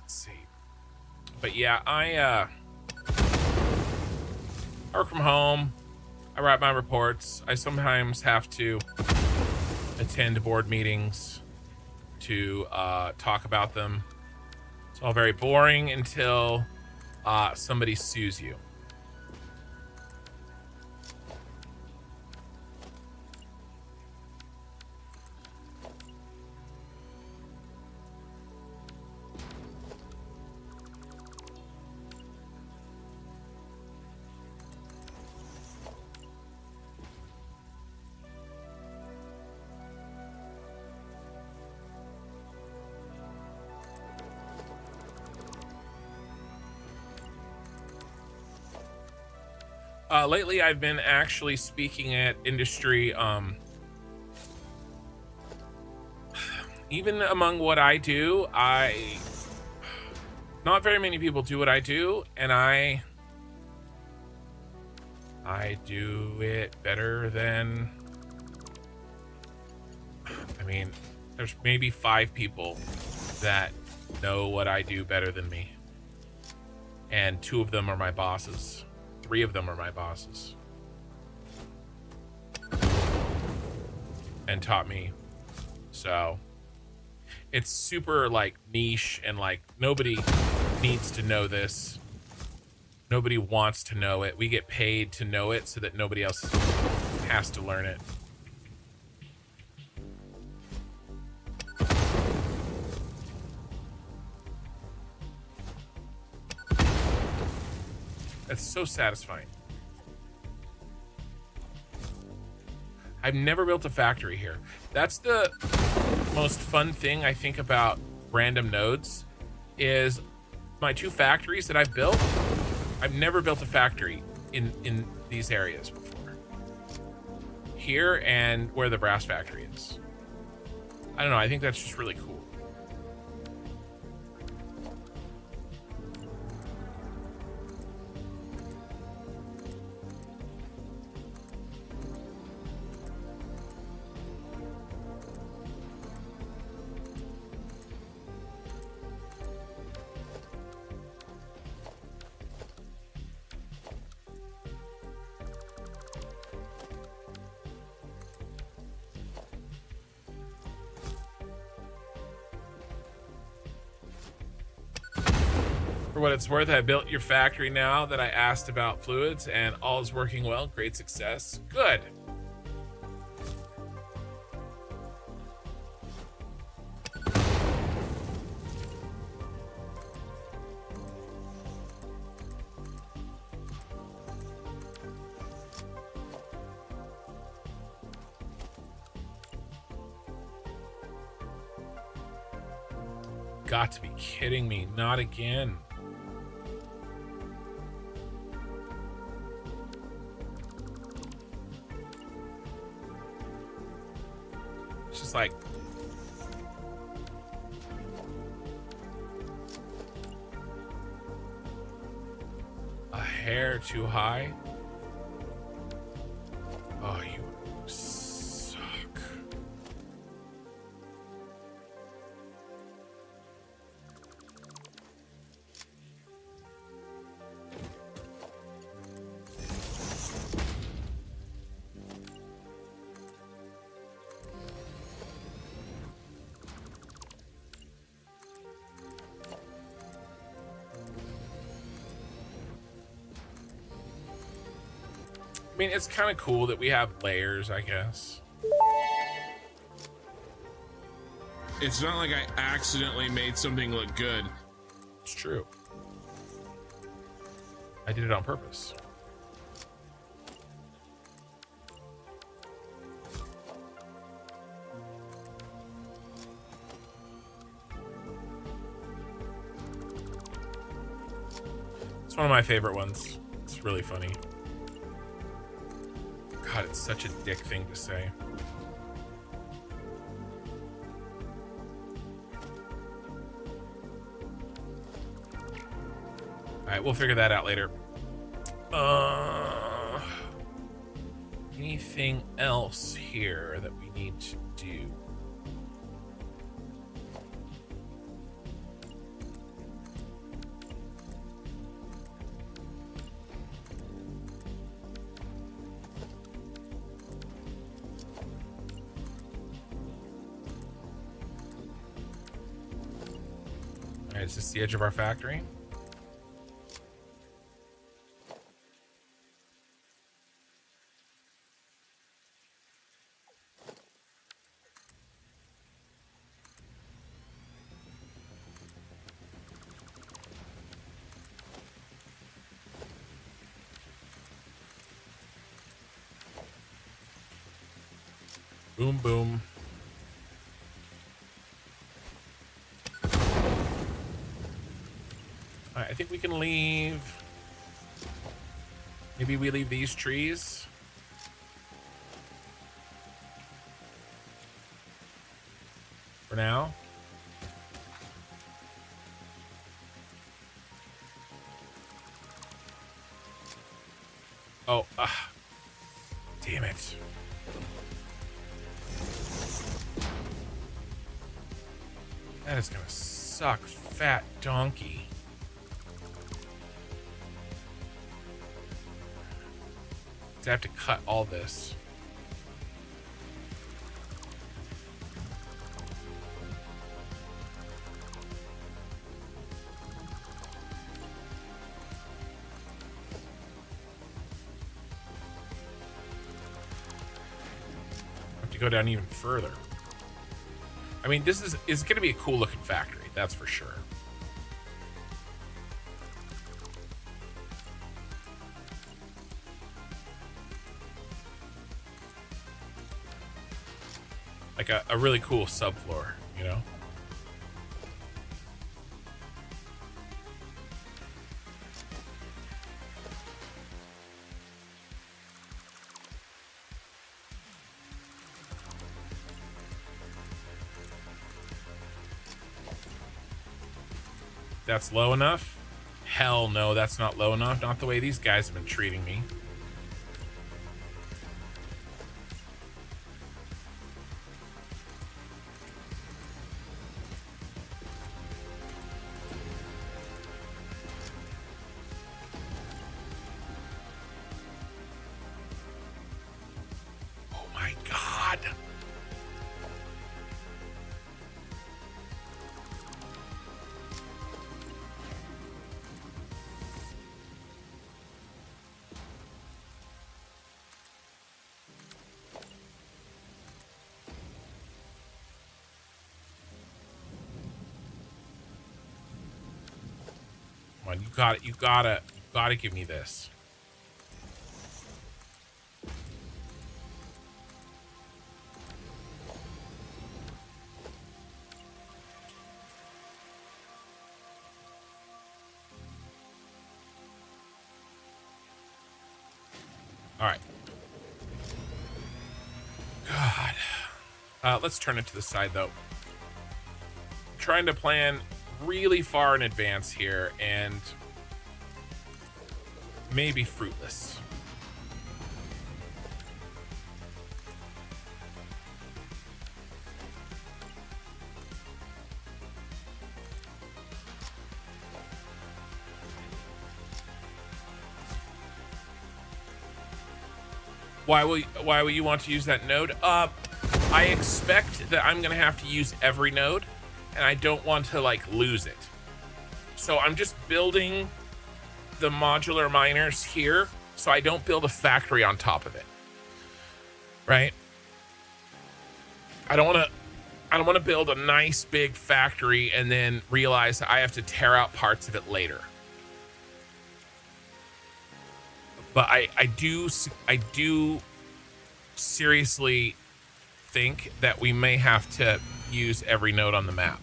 Let's see. But yeah, I work from home. I write my reports. I sometimes have to attend board meetings to talk about them. It's all very boring until somebody sues you. Lately, I've been actually speaking at industry, even among what I do, not very many people do what I do, and I do it better than, I mean, there's maybe 5 people that know what I do better than me, and 2 of them are my bosses. 3 of them are my bosses. And taught me. So it's super like niche and like nobody needs to know this. Nobody wants to know it. We get paid to know it so that nobody else has to learn it. That's so satisfying. I've never built a factory here. That's the most fun thing I think about random nodes is my 2 factories that I've built. I've never built a factory in these areas before. Here and where the brass factory is. I don't know, I think that's just really cool. For what it's worth, I built your factory now that I asked about fluids, and all is working well. Great success. Good. Got to be kidding me. Not again. It's just like a hair too high. Oh, you suck. I mean, it's kind of cool that we have layers, I guess. It's not like I accidentally made something look good. It's true. I did it on purpose. It's one of my favorite ones. It's really funny. God, it's such a dick thing to say. All right, we'll figure that out later. Anything else here that we need to do? All right, is this the edge of our factory? Boom, boom. All right, I think we can leave. Maybe we leave these trees. For now. Oh, damn it. That is gonna suck, fat donkey. I have to cut all this. To go down even further. I mean, this is going to be a cool looking factory, that's for sure. Like a really cool subfloor, you know? That's low enough? Hell no, that's not low enough. Not the way these guys have been treating me. Oh my God. Come on, you gotta give me this. All right. God. Let's turn it to the side though. I'm trying to plan really far in advance here and maybe fruitless. Why will you want to use that node? I expect that I'm gonna have to use every node, and I don't want to like lose it. So I'm just building the modular miners here so I don't build a factory on top of it. Right? I don't want to build a nice big factory and then realize I have to tear out parts of it later. But I do seriously think that we may have to use every node on the map.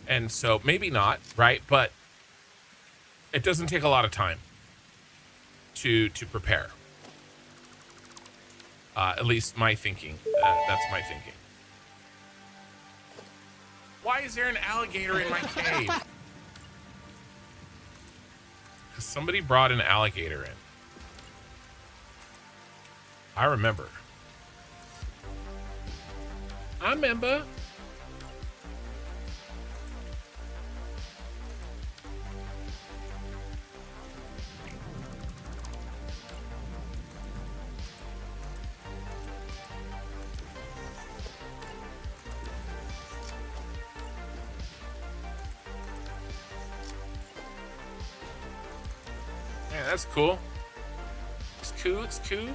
And so maybe not, right? But it doesn't take a lot of time to prepare. At least my thinking. That's my thinking. Why is there an alligator in my cave? Because somebody brought an alligator in. I remember. I remember. Yeah, that's cool. It's cool, it's cool.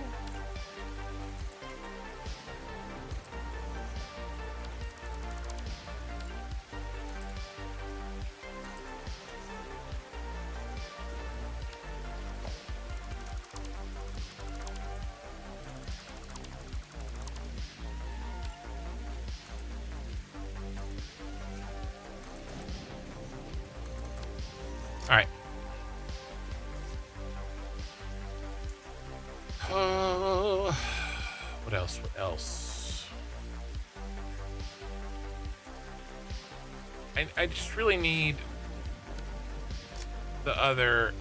All right. Oh, what else? What else? I just really need the other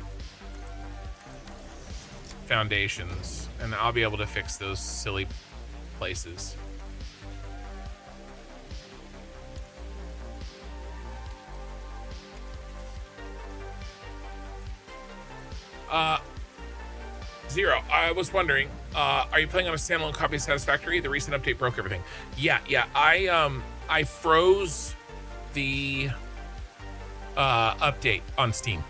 foundations, and I'll be able to fix those silly places. Zero, I was wondering, are you playing on a standalone copy of Satisfactory? The recent update broke everything. Yeah. I froze the update on Steam.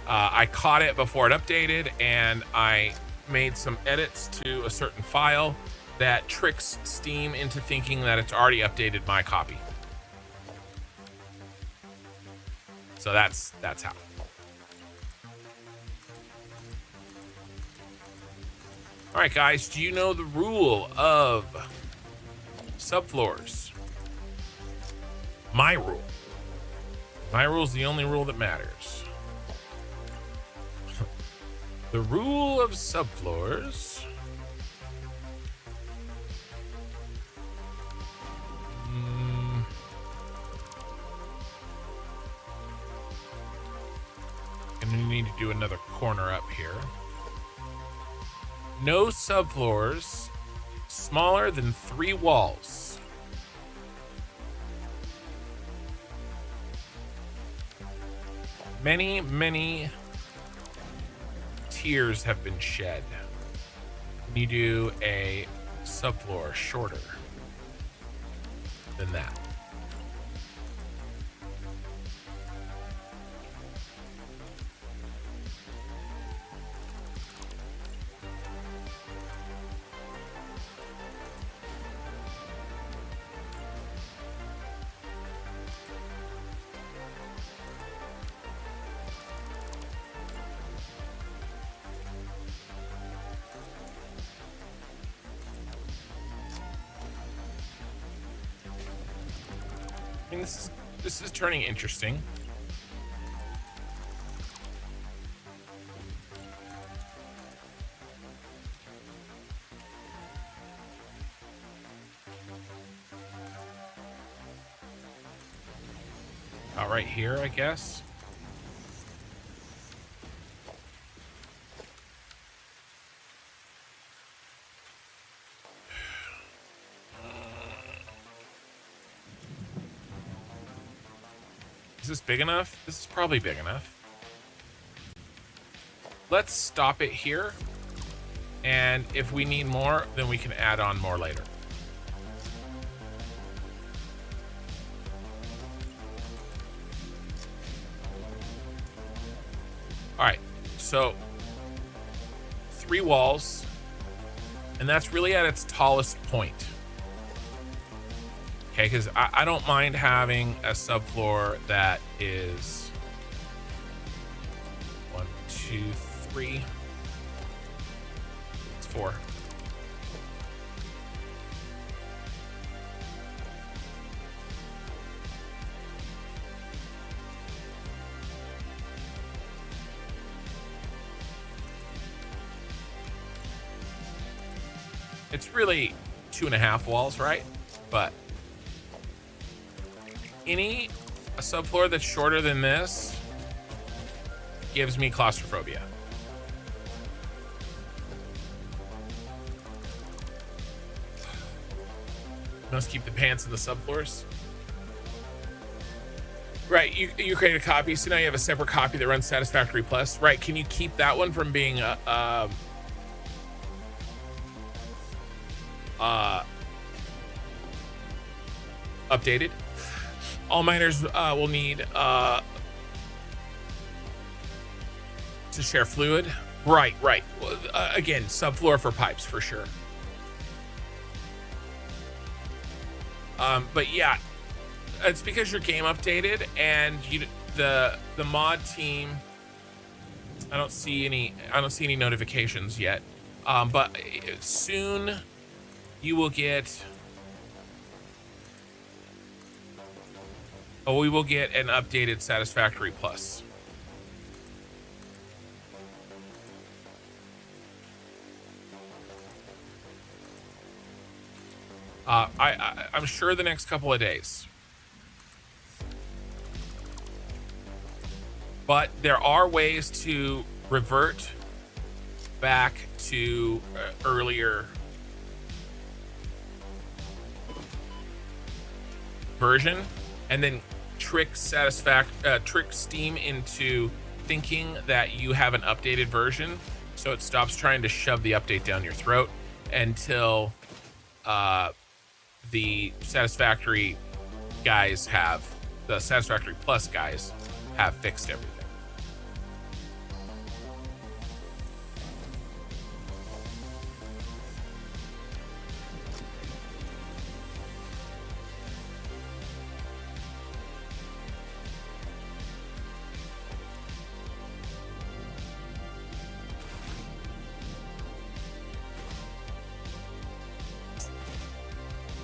I caught it before it updated, and I made some edits to a certain file that tricks Steam into thinking that it's already updated my copy. So that's how. All right, guys, do you know the rule of subfloors? My rule. My rule is the only rule that matters. The rule of subfloors. And we need to do another corner up here. No subfloors smaller than 3 walls. Many tears have been shed. You do a subfloor shorter than that. I mean, this is turning interesting. Right here, I guess. Is this big enough? This is probably big enough. Let's stop it here. And if we need more, then we can add on more later. All right, so 3 walls, and that's really at its tallest point. Okay, because I don't mind having a subfloor that is 1, 2, 3. It's 4. It's really 2.5 walls, right? But a subfloor that's shorter than this gives me claustrophobia. Must keep the pants in the subfloors. Right, you created a copy, so now you have a separate copy that runs Satisfactory Plus. Right, can you keep that one from being updated? All miners will need to share fluid. Right. Well, again, subfloor for pipes for sure. But yeah, it's because your game updated and the mod team. I don't see any notifications yet. But soon you will get. Oh, we will get an updated Satisfactory Plus. I'm sure the next couple of days. But there are ways to revert back to earlier version and then trick Steam into thinking that you have an updated version so it stops trying to shove the update down your throat until the Satisfactory Plus guys have fixed everything.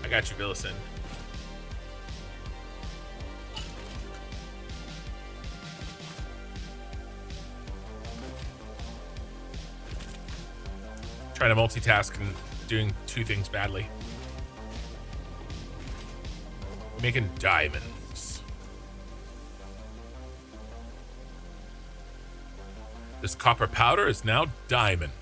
I got you, Billison. Trying to multitask and doing two things badly. Making diamonds. This copper powder is now diamonds.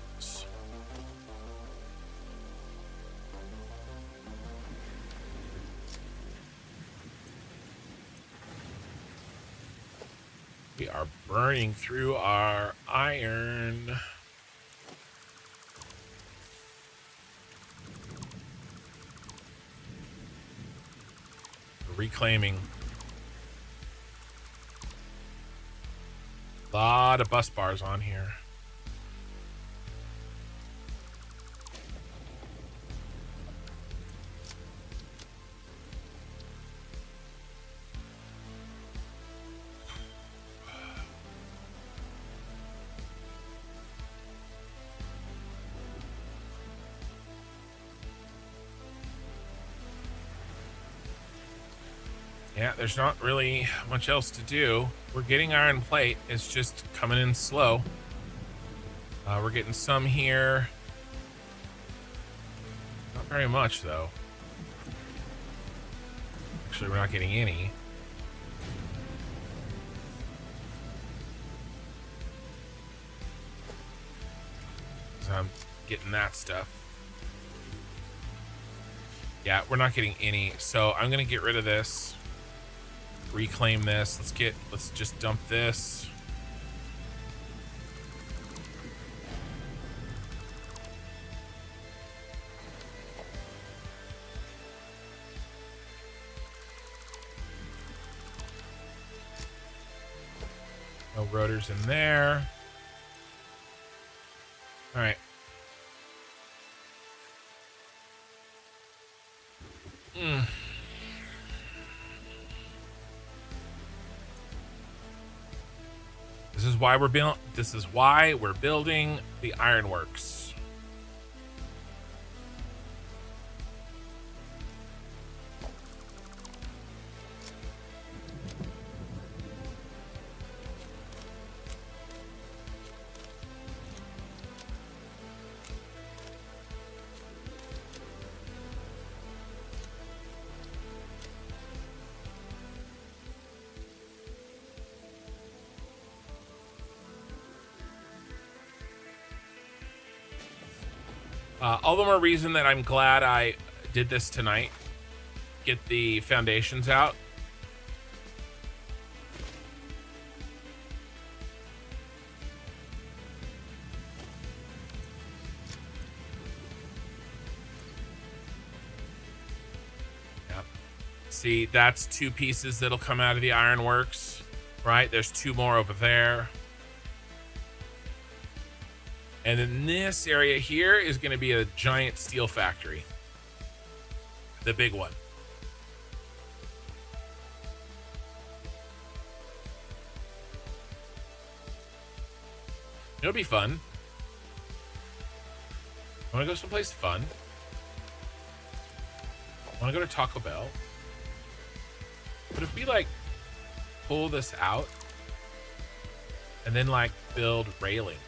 We are burning through our iron. Reclaiming. A lot of bus bars on here. Yeah, there's not really much else to do. We're getting iron plate. It's just coming in slow. We're getting some here. Not very much, though. Actually, we're not getting any. So I'm getting that stuff. Yeah, we're not getting any. So I'm going to get rid of this. Reclaim this. Let's just dump this. No rotors in there. All right. This is why we're building the ironworks. All the more reason that I'm glad I did this tonight. Get the foundations out. Yep. See, that's two pieces that'll come out of the ironworks, right? There's two more over there. And in this area here is going to be a giant steel factory. The big one. It'll be fun. I want to go someplace fun. I want to go to Taco Bell. But if we like pull this out and then like build railing.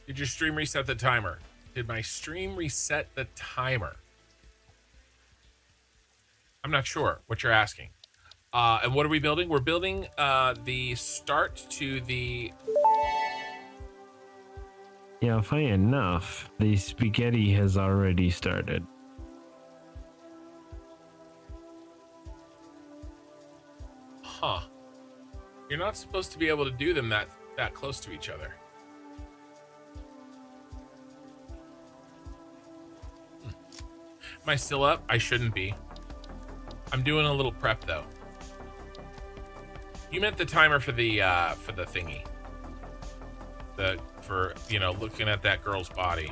Did your stream reset the timer? Did my stream reset the timer? I'm not sure what you're asking. And what are we building? We're building the start to the... Yeah, funny enough, the spaghetti has already started. Huh. You're not supposed to be able to do them that close to each other. Am I still up? I shouldn't be. I'm doing a little prep though. You meant the timer for the thingy. For you know, looking at that girl's body.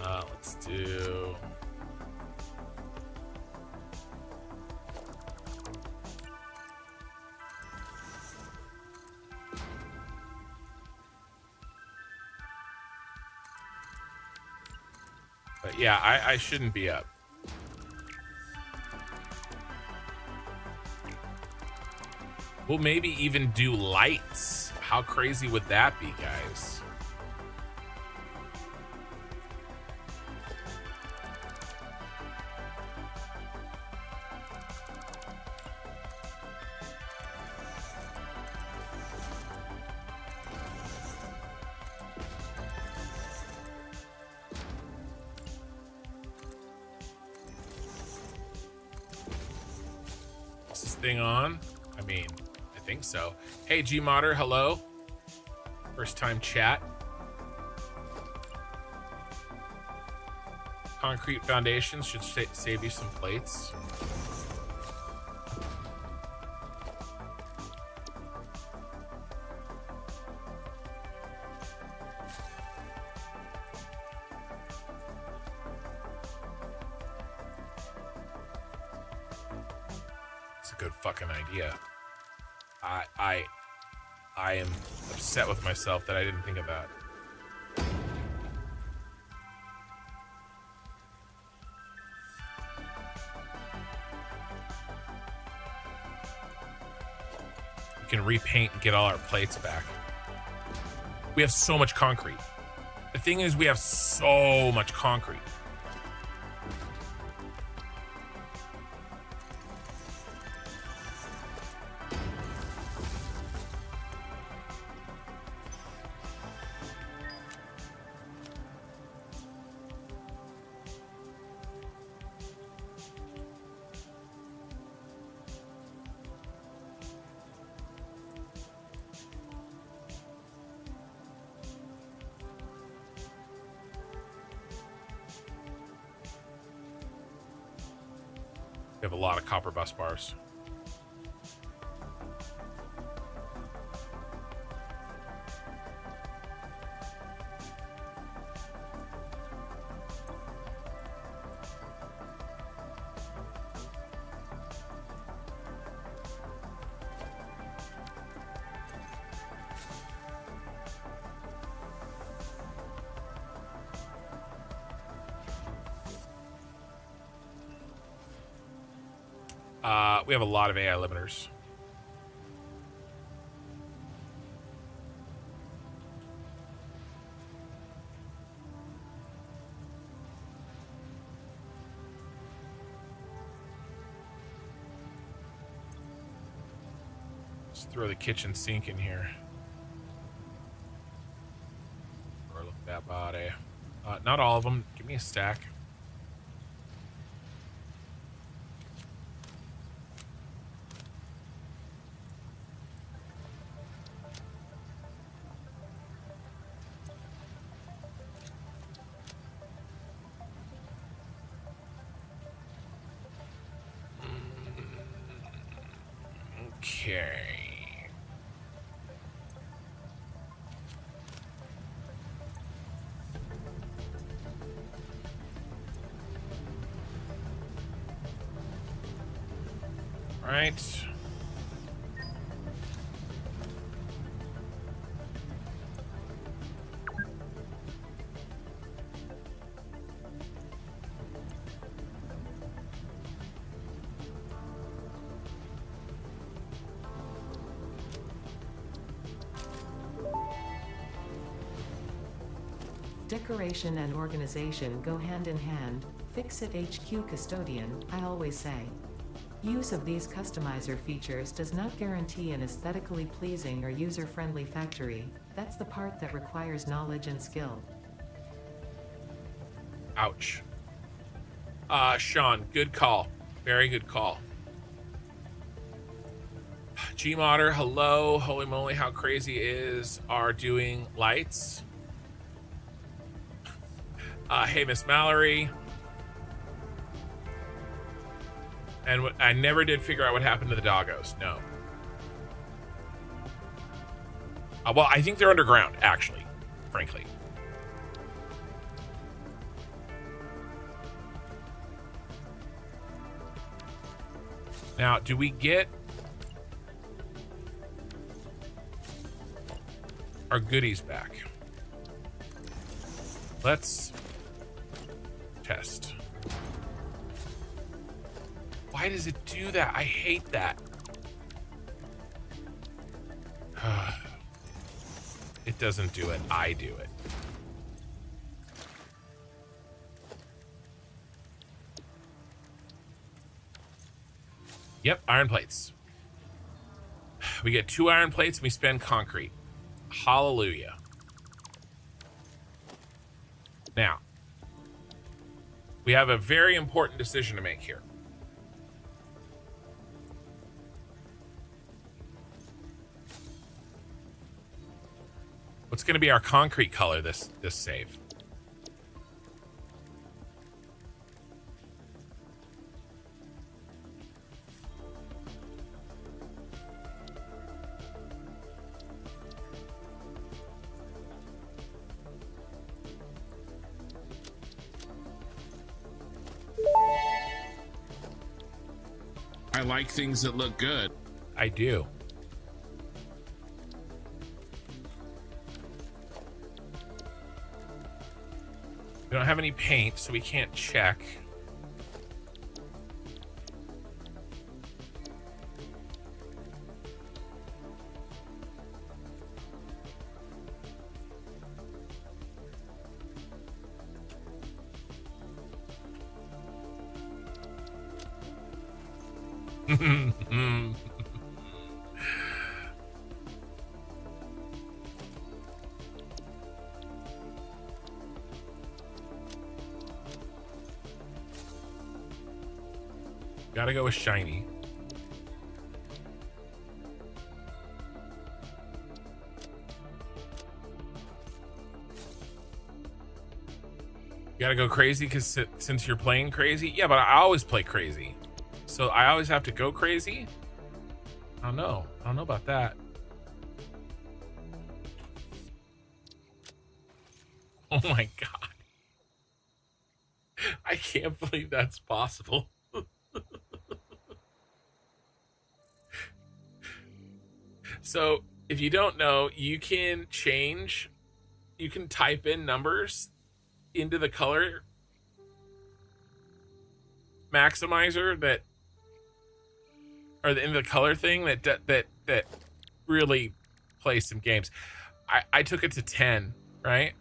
Let's do... But yeah, I shouldn't be up. We'll maybe even do lights. How crazy would that be, guys? Is this thing on? I mean, I think so. Hey, Gmodder, hello. First time chat. Concrete foundations should save you some plates. It's a good fucking idea. I am upset with myself that I didn't think of that. We can repaint and get all our plates back. We have so much concrete. The thing is, we have so much concrete. We have a lot of copper bus bars. We have a lot of AI limiters. Let's throw the kitchen sink in here. Or look at that body. Not all of them. Give me a stack. Okay. Right. Decoration and organization go hand in hand. Fix it HQ custodian, I always say. Use of these customizer features does not guarantee an aesthetically pleasing or user-friendly factory. That's the part that requires knowledge and skill. Ouch. Sean, good call. Very good call. Gmodder, hello. Holy moly, how crazy are doing lights? Hey, Miss Mallory. And I never did figure out what happened to the doggos. No. Well, I think they're underground, actually, frankly. Now, do we get our goodies back? Let's test. Why does it do that? I hate that. It doesn't do it. I do it. Yep, iron plates. We get 2 iron plates and we spend concrete. Hallelujah. Now, we have a very important decision to make here. What's going to be our concrete color this save? I like things that look good. I do. We don't have any paint, so we can't check. Gotta go with shiny. Gotta go crazy because since you're playing crazy. Yeah, but I always play crazy. So I always have to go crazy? I don't know. I don't know about that. Oh my God. I can't believe that's possible. So if you don't know, you can type in numbers into the color maximizer in the color thing that really plays some games. I took it to 10, right?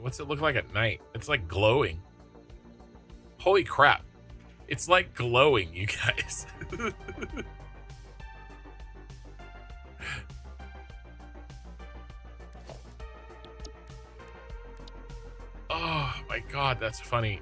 What's it look like at night? It's like glowing. Holy crap. It's like glowing, you guys. Oh my God, that's funny.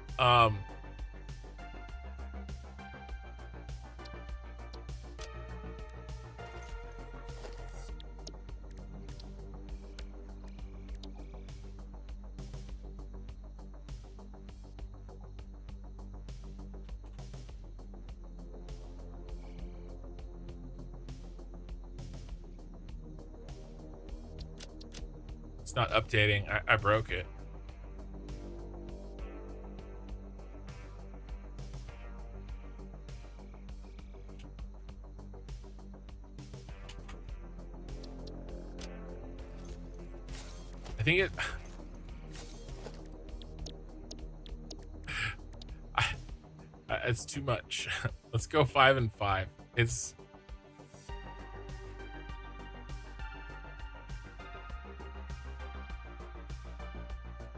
It's not updating. I broke it. I think it... it's too much. Let's go 5 and 5. It's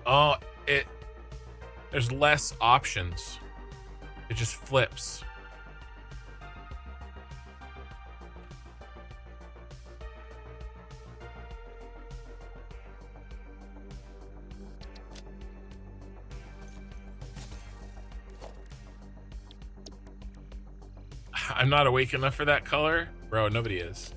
oh, there's less options. It just flips. I'm not awake enough for that color. Bro, nobody is.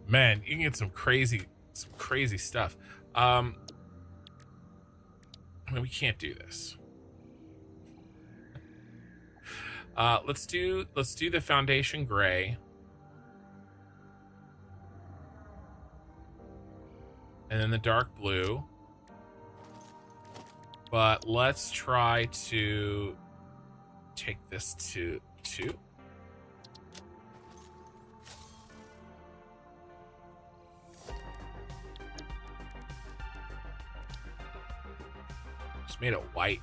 Man, you can get some crazy stuff. I mean, we can't do this. Let's do the foundation gray. And then the dark blue. But let's try to take this to 2. Just made it white.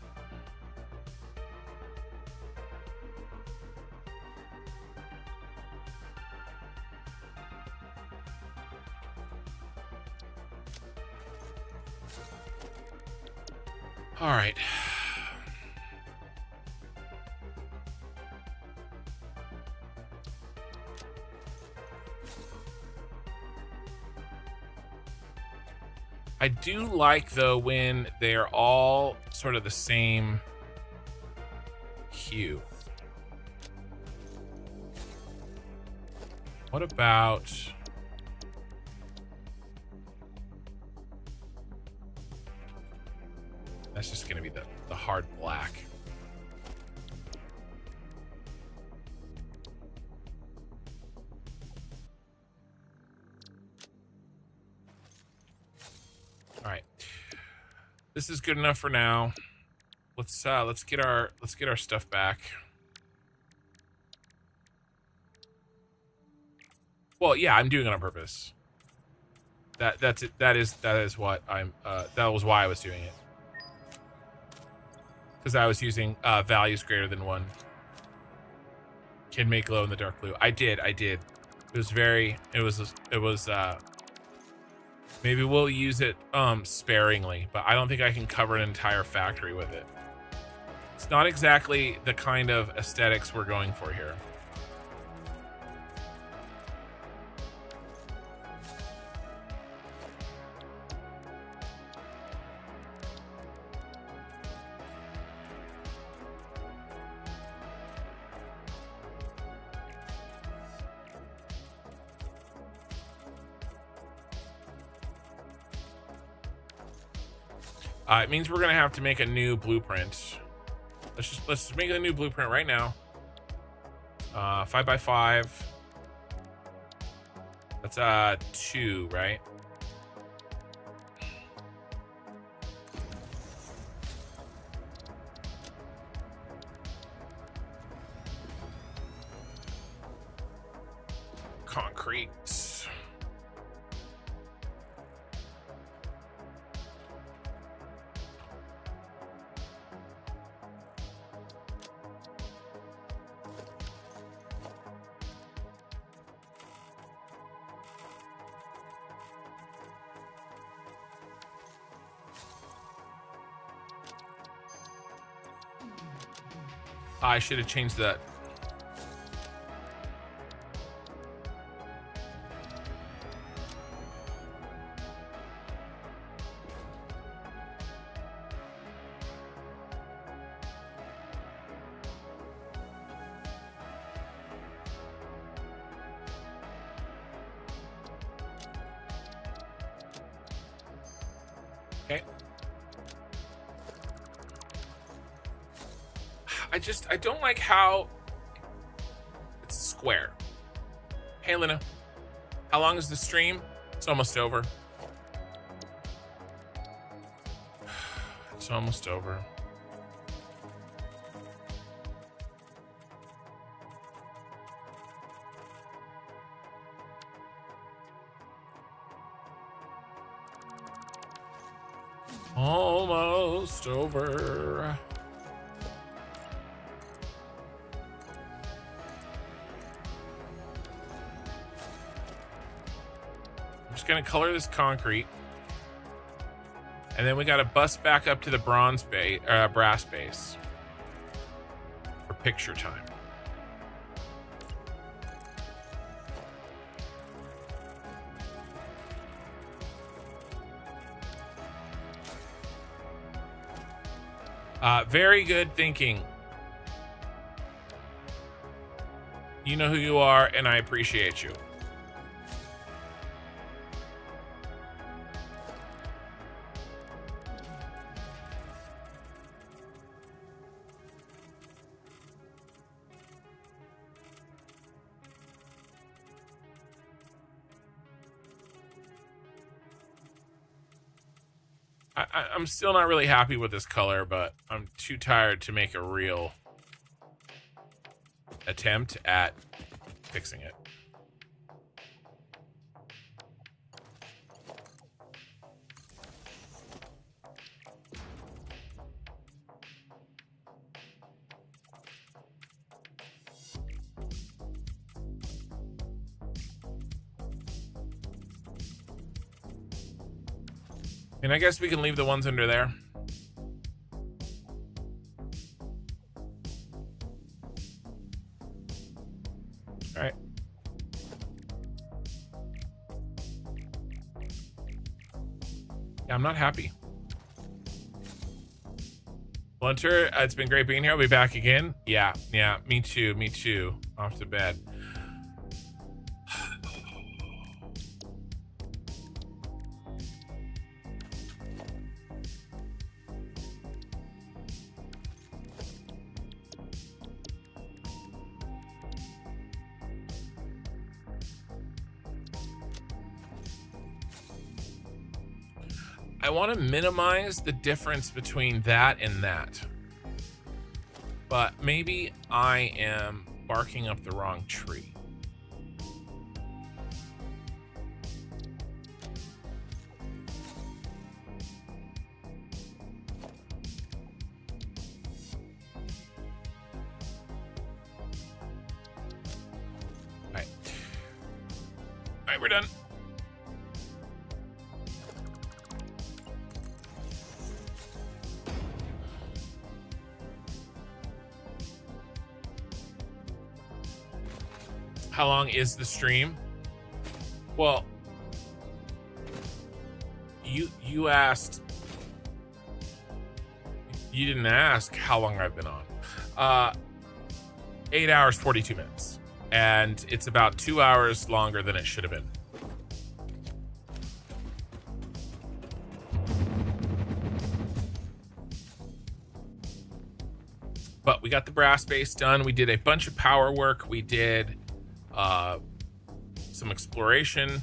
All right. I do like, though, when they're all sort of the same hue. What about... That's just going to be the hard black. All right. This is good enough for now. Let's get our stuff back. Well, yeah, I'm doing it on purpose. That's it. That is what I'm that was why I was doing it. Because I was using values greater than 1. Can make glow in the dark blue. I did. It was maybe we'll use it sparingly, but I don't think I can cover an entire factory with it. It's not exactly the kind of aesthetics we're going for here. It means we're gonna have to make a new blueprint. Let's just make a new blueprint right now. 5x5. That's 2, right? Concrete. I should have changed that. Okay. I don't like how it's square. Hey, Lena, how long is the stream? It's almost over. It's almost over. Almost over. I'm just gonna color this concrete, and then we gotta bust back up to the brass base for picture time. Very good thinking. You know who you are, and I appreciate you. I'm still not really happy with this color, but I'm too tired to make a real attempt at fixing it. And I guess we can leave the ones under there. All right. Yeah, I'm not happy. Blunter, it's been great being here. I'll be back again. Yeah, me too, me too. Off to bed. I want to minimize the difference between that and that. But maybe I am barking up the wrong tree. All right, we're done. How long is the stream? Well, you asked. You didn't ask how long I've been on. 8 hours 42 minutes, and it's about 2 hours longer than it should have been. But we got the brass base done. We did a bunch of power work. We did some exploration.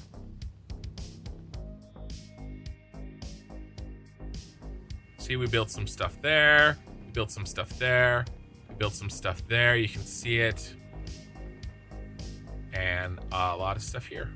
See, we built some stuff there. We built some stuff there. We built some stuff there. You can see it. And a lot of stuff here.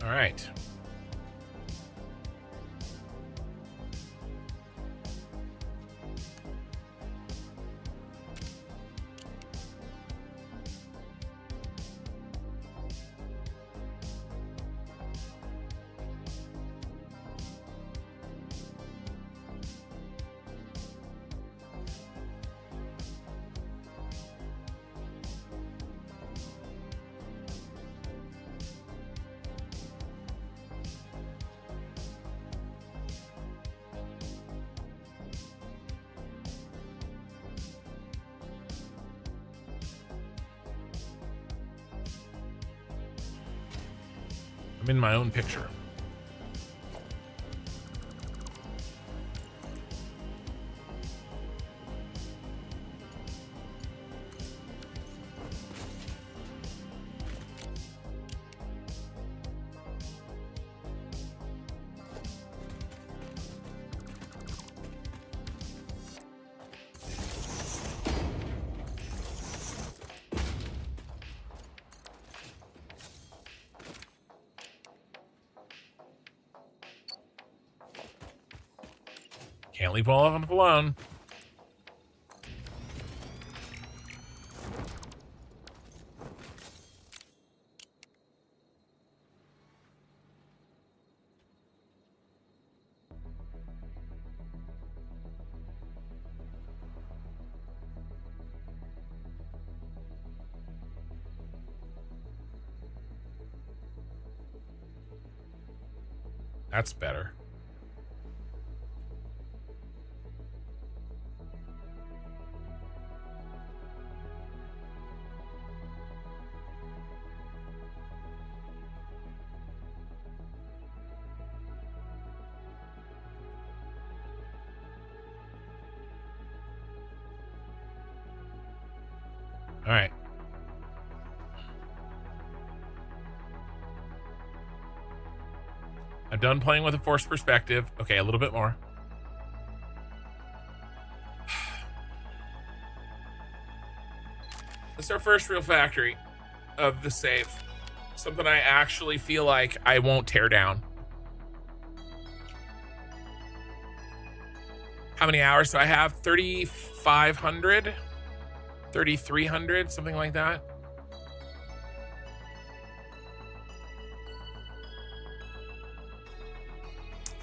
All right. I'm in my own picture. Can't leave all of them alone. That's better. All right. I'm done playing with a forced perspective. Okay, a little bit more. This is our first real factory of the save. Something I actually feel like I won't tear down. How many hours do I have? 3,500? 3,300? Something like that.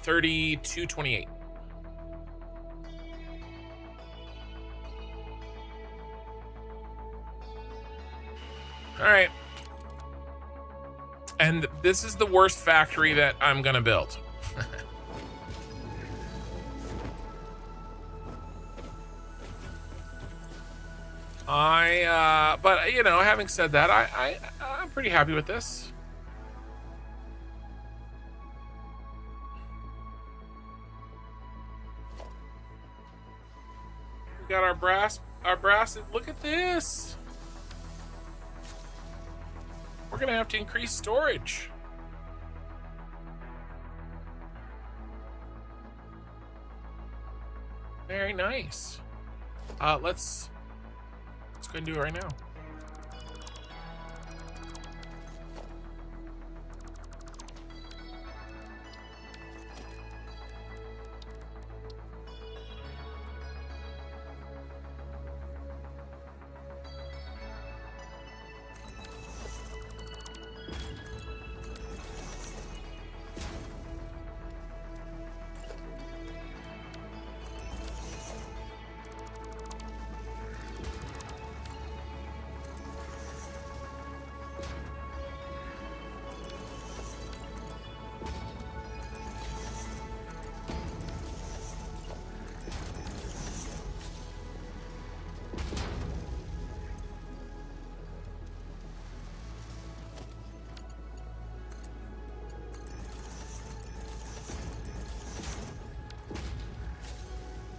$32.28. All right. And this is the worst factory that I'm gonna build. But you know, having said that, I'm pretty happy with this. We got our brass. Look at this. We're gonna have to increase storage. Very nice. Let's go and do it right now.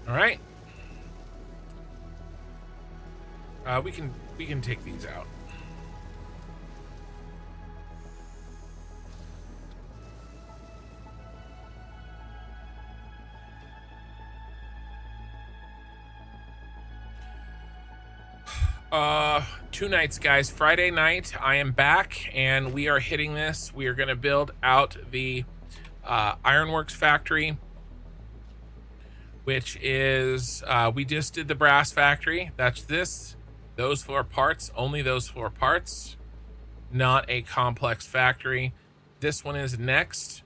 All right. We can take these out. Two nights, guys. Friday night, I am back, and we are hitting this. We are going to build out the ironworks factory, which is we just did the brass factory. That's this. Those 4 parts, only those 4 parts, not a complex factory. This one is next.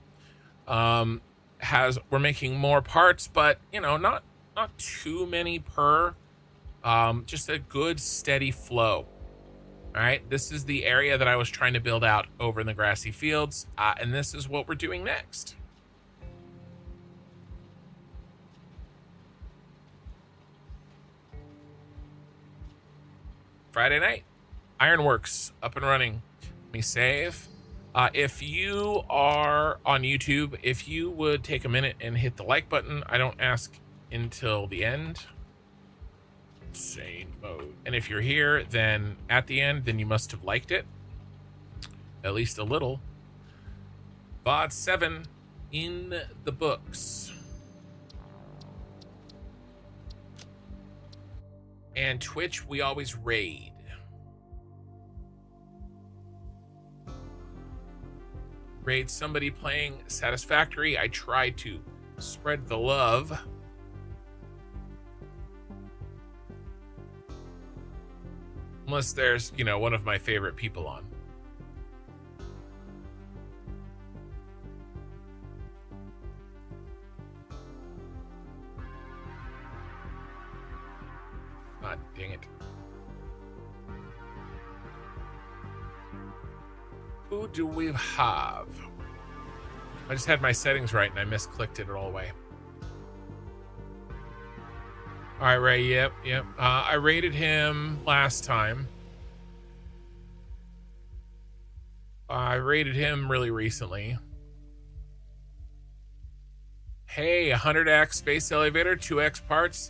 We're making more parts, but you know, not too many per. Just a good steady flow. All right, this is the area that I was trying to build out over in the grassy fields, and this is what we're doing next. Friday night, ironworks up and running. Let me save. If you are on YouTube, if you would take a minute and hit the like button, I don't ask until the end. Insane mode. And if you're here, then at the end, then you must have liked it. At least a little. VOD 7 in the books. And Twitch, we always raid. Raid somebody playing Satisfactory. I try to spread the love. Unless there's, you know, one of my favorite people on. God dang it. Who do we have? I just had my settings right and I misclicked it all the way. All right, Ray. Yep. I rated him last time. I rated him really recently. Hey, 100x space elevator, 2x parts.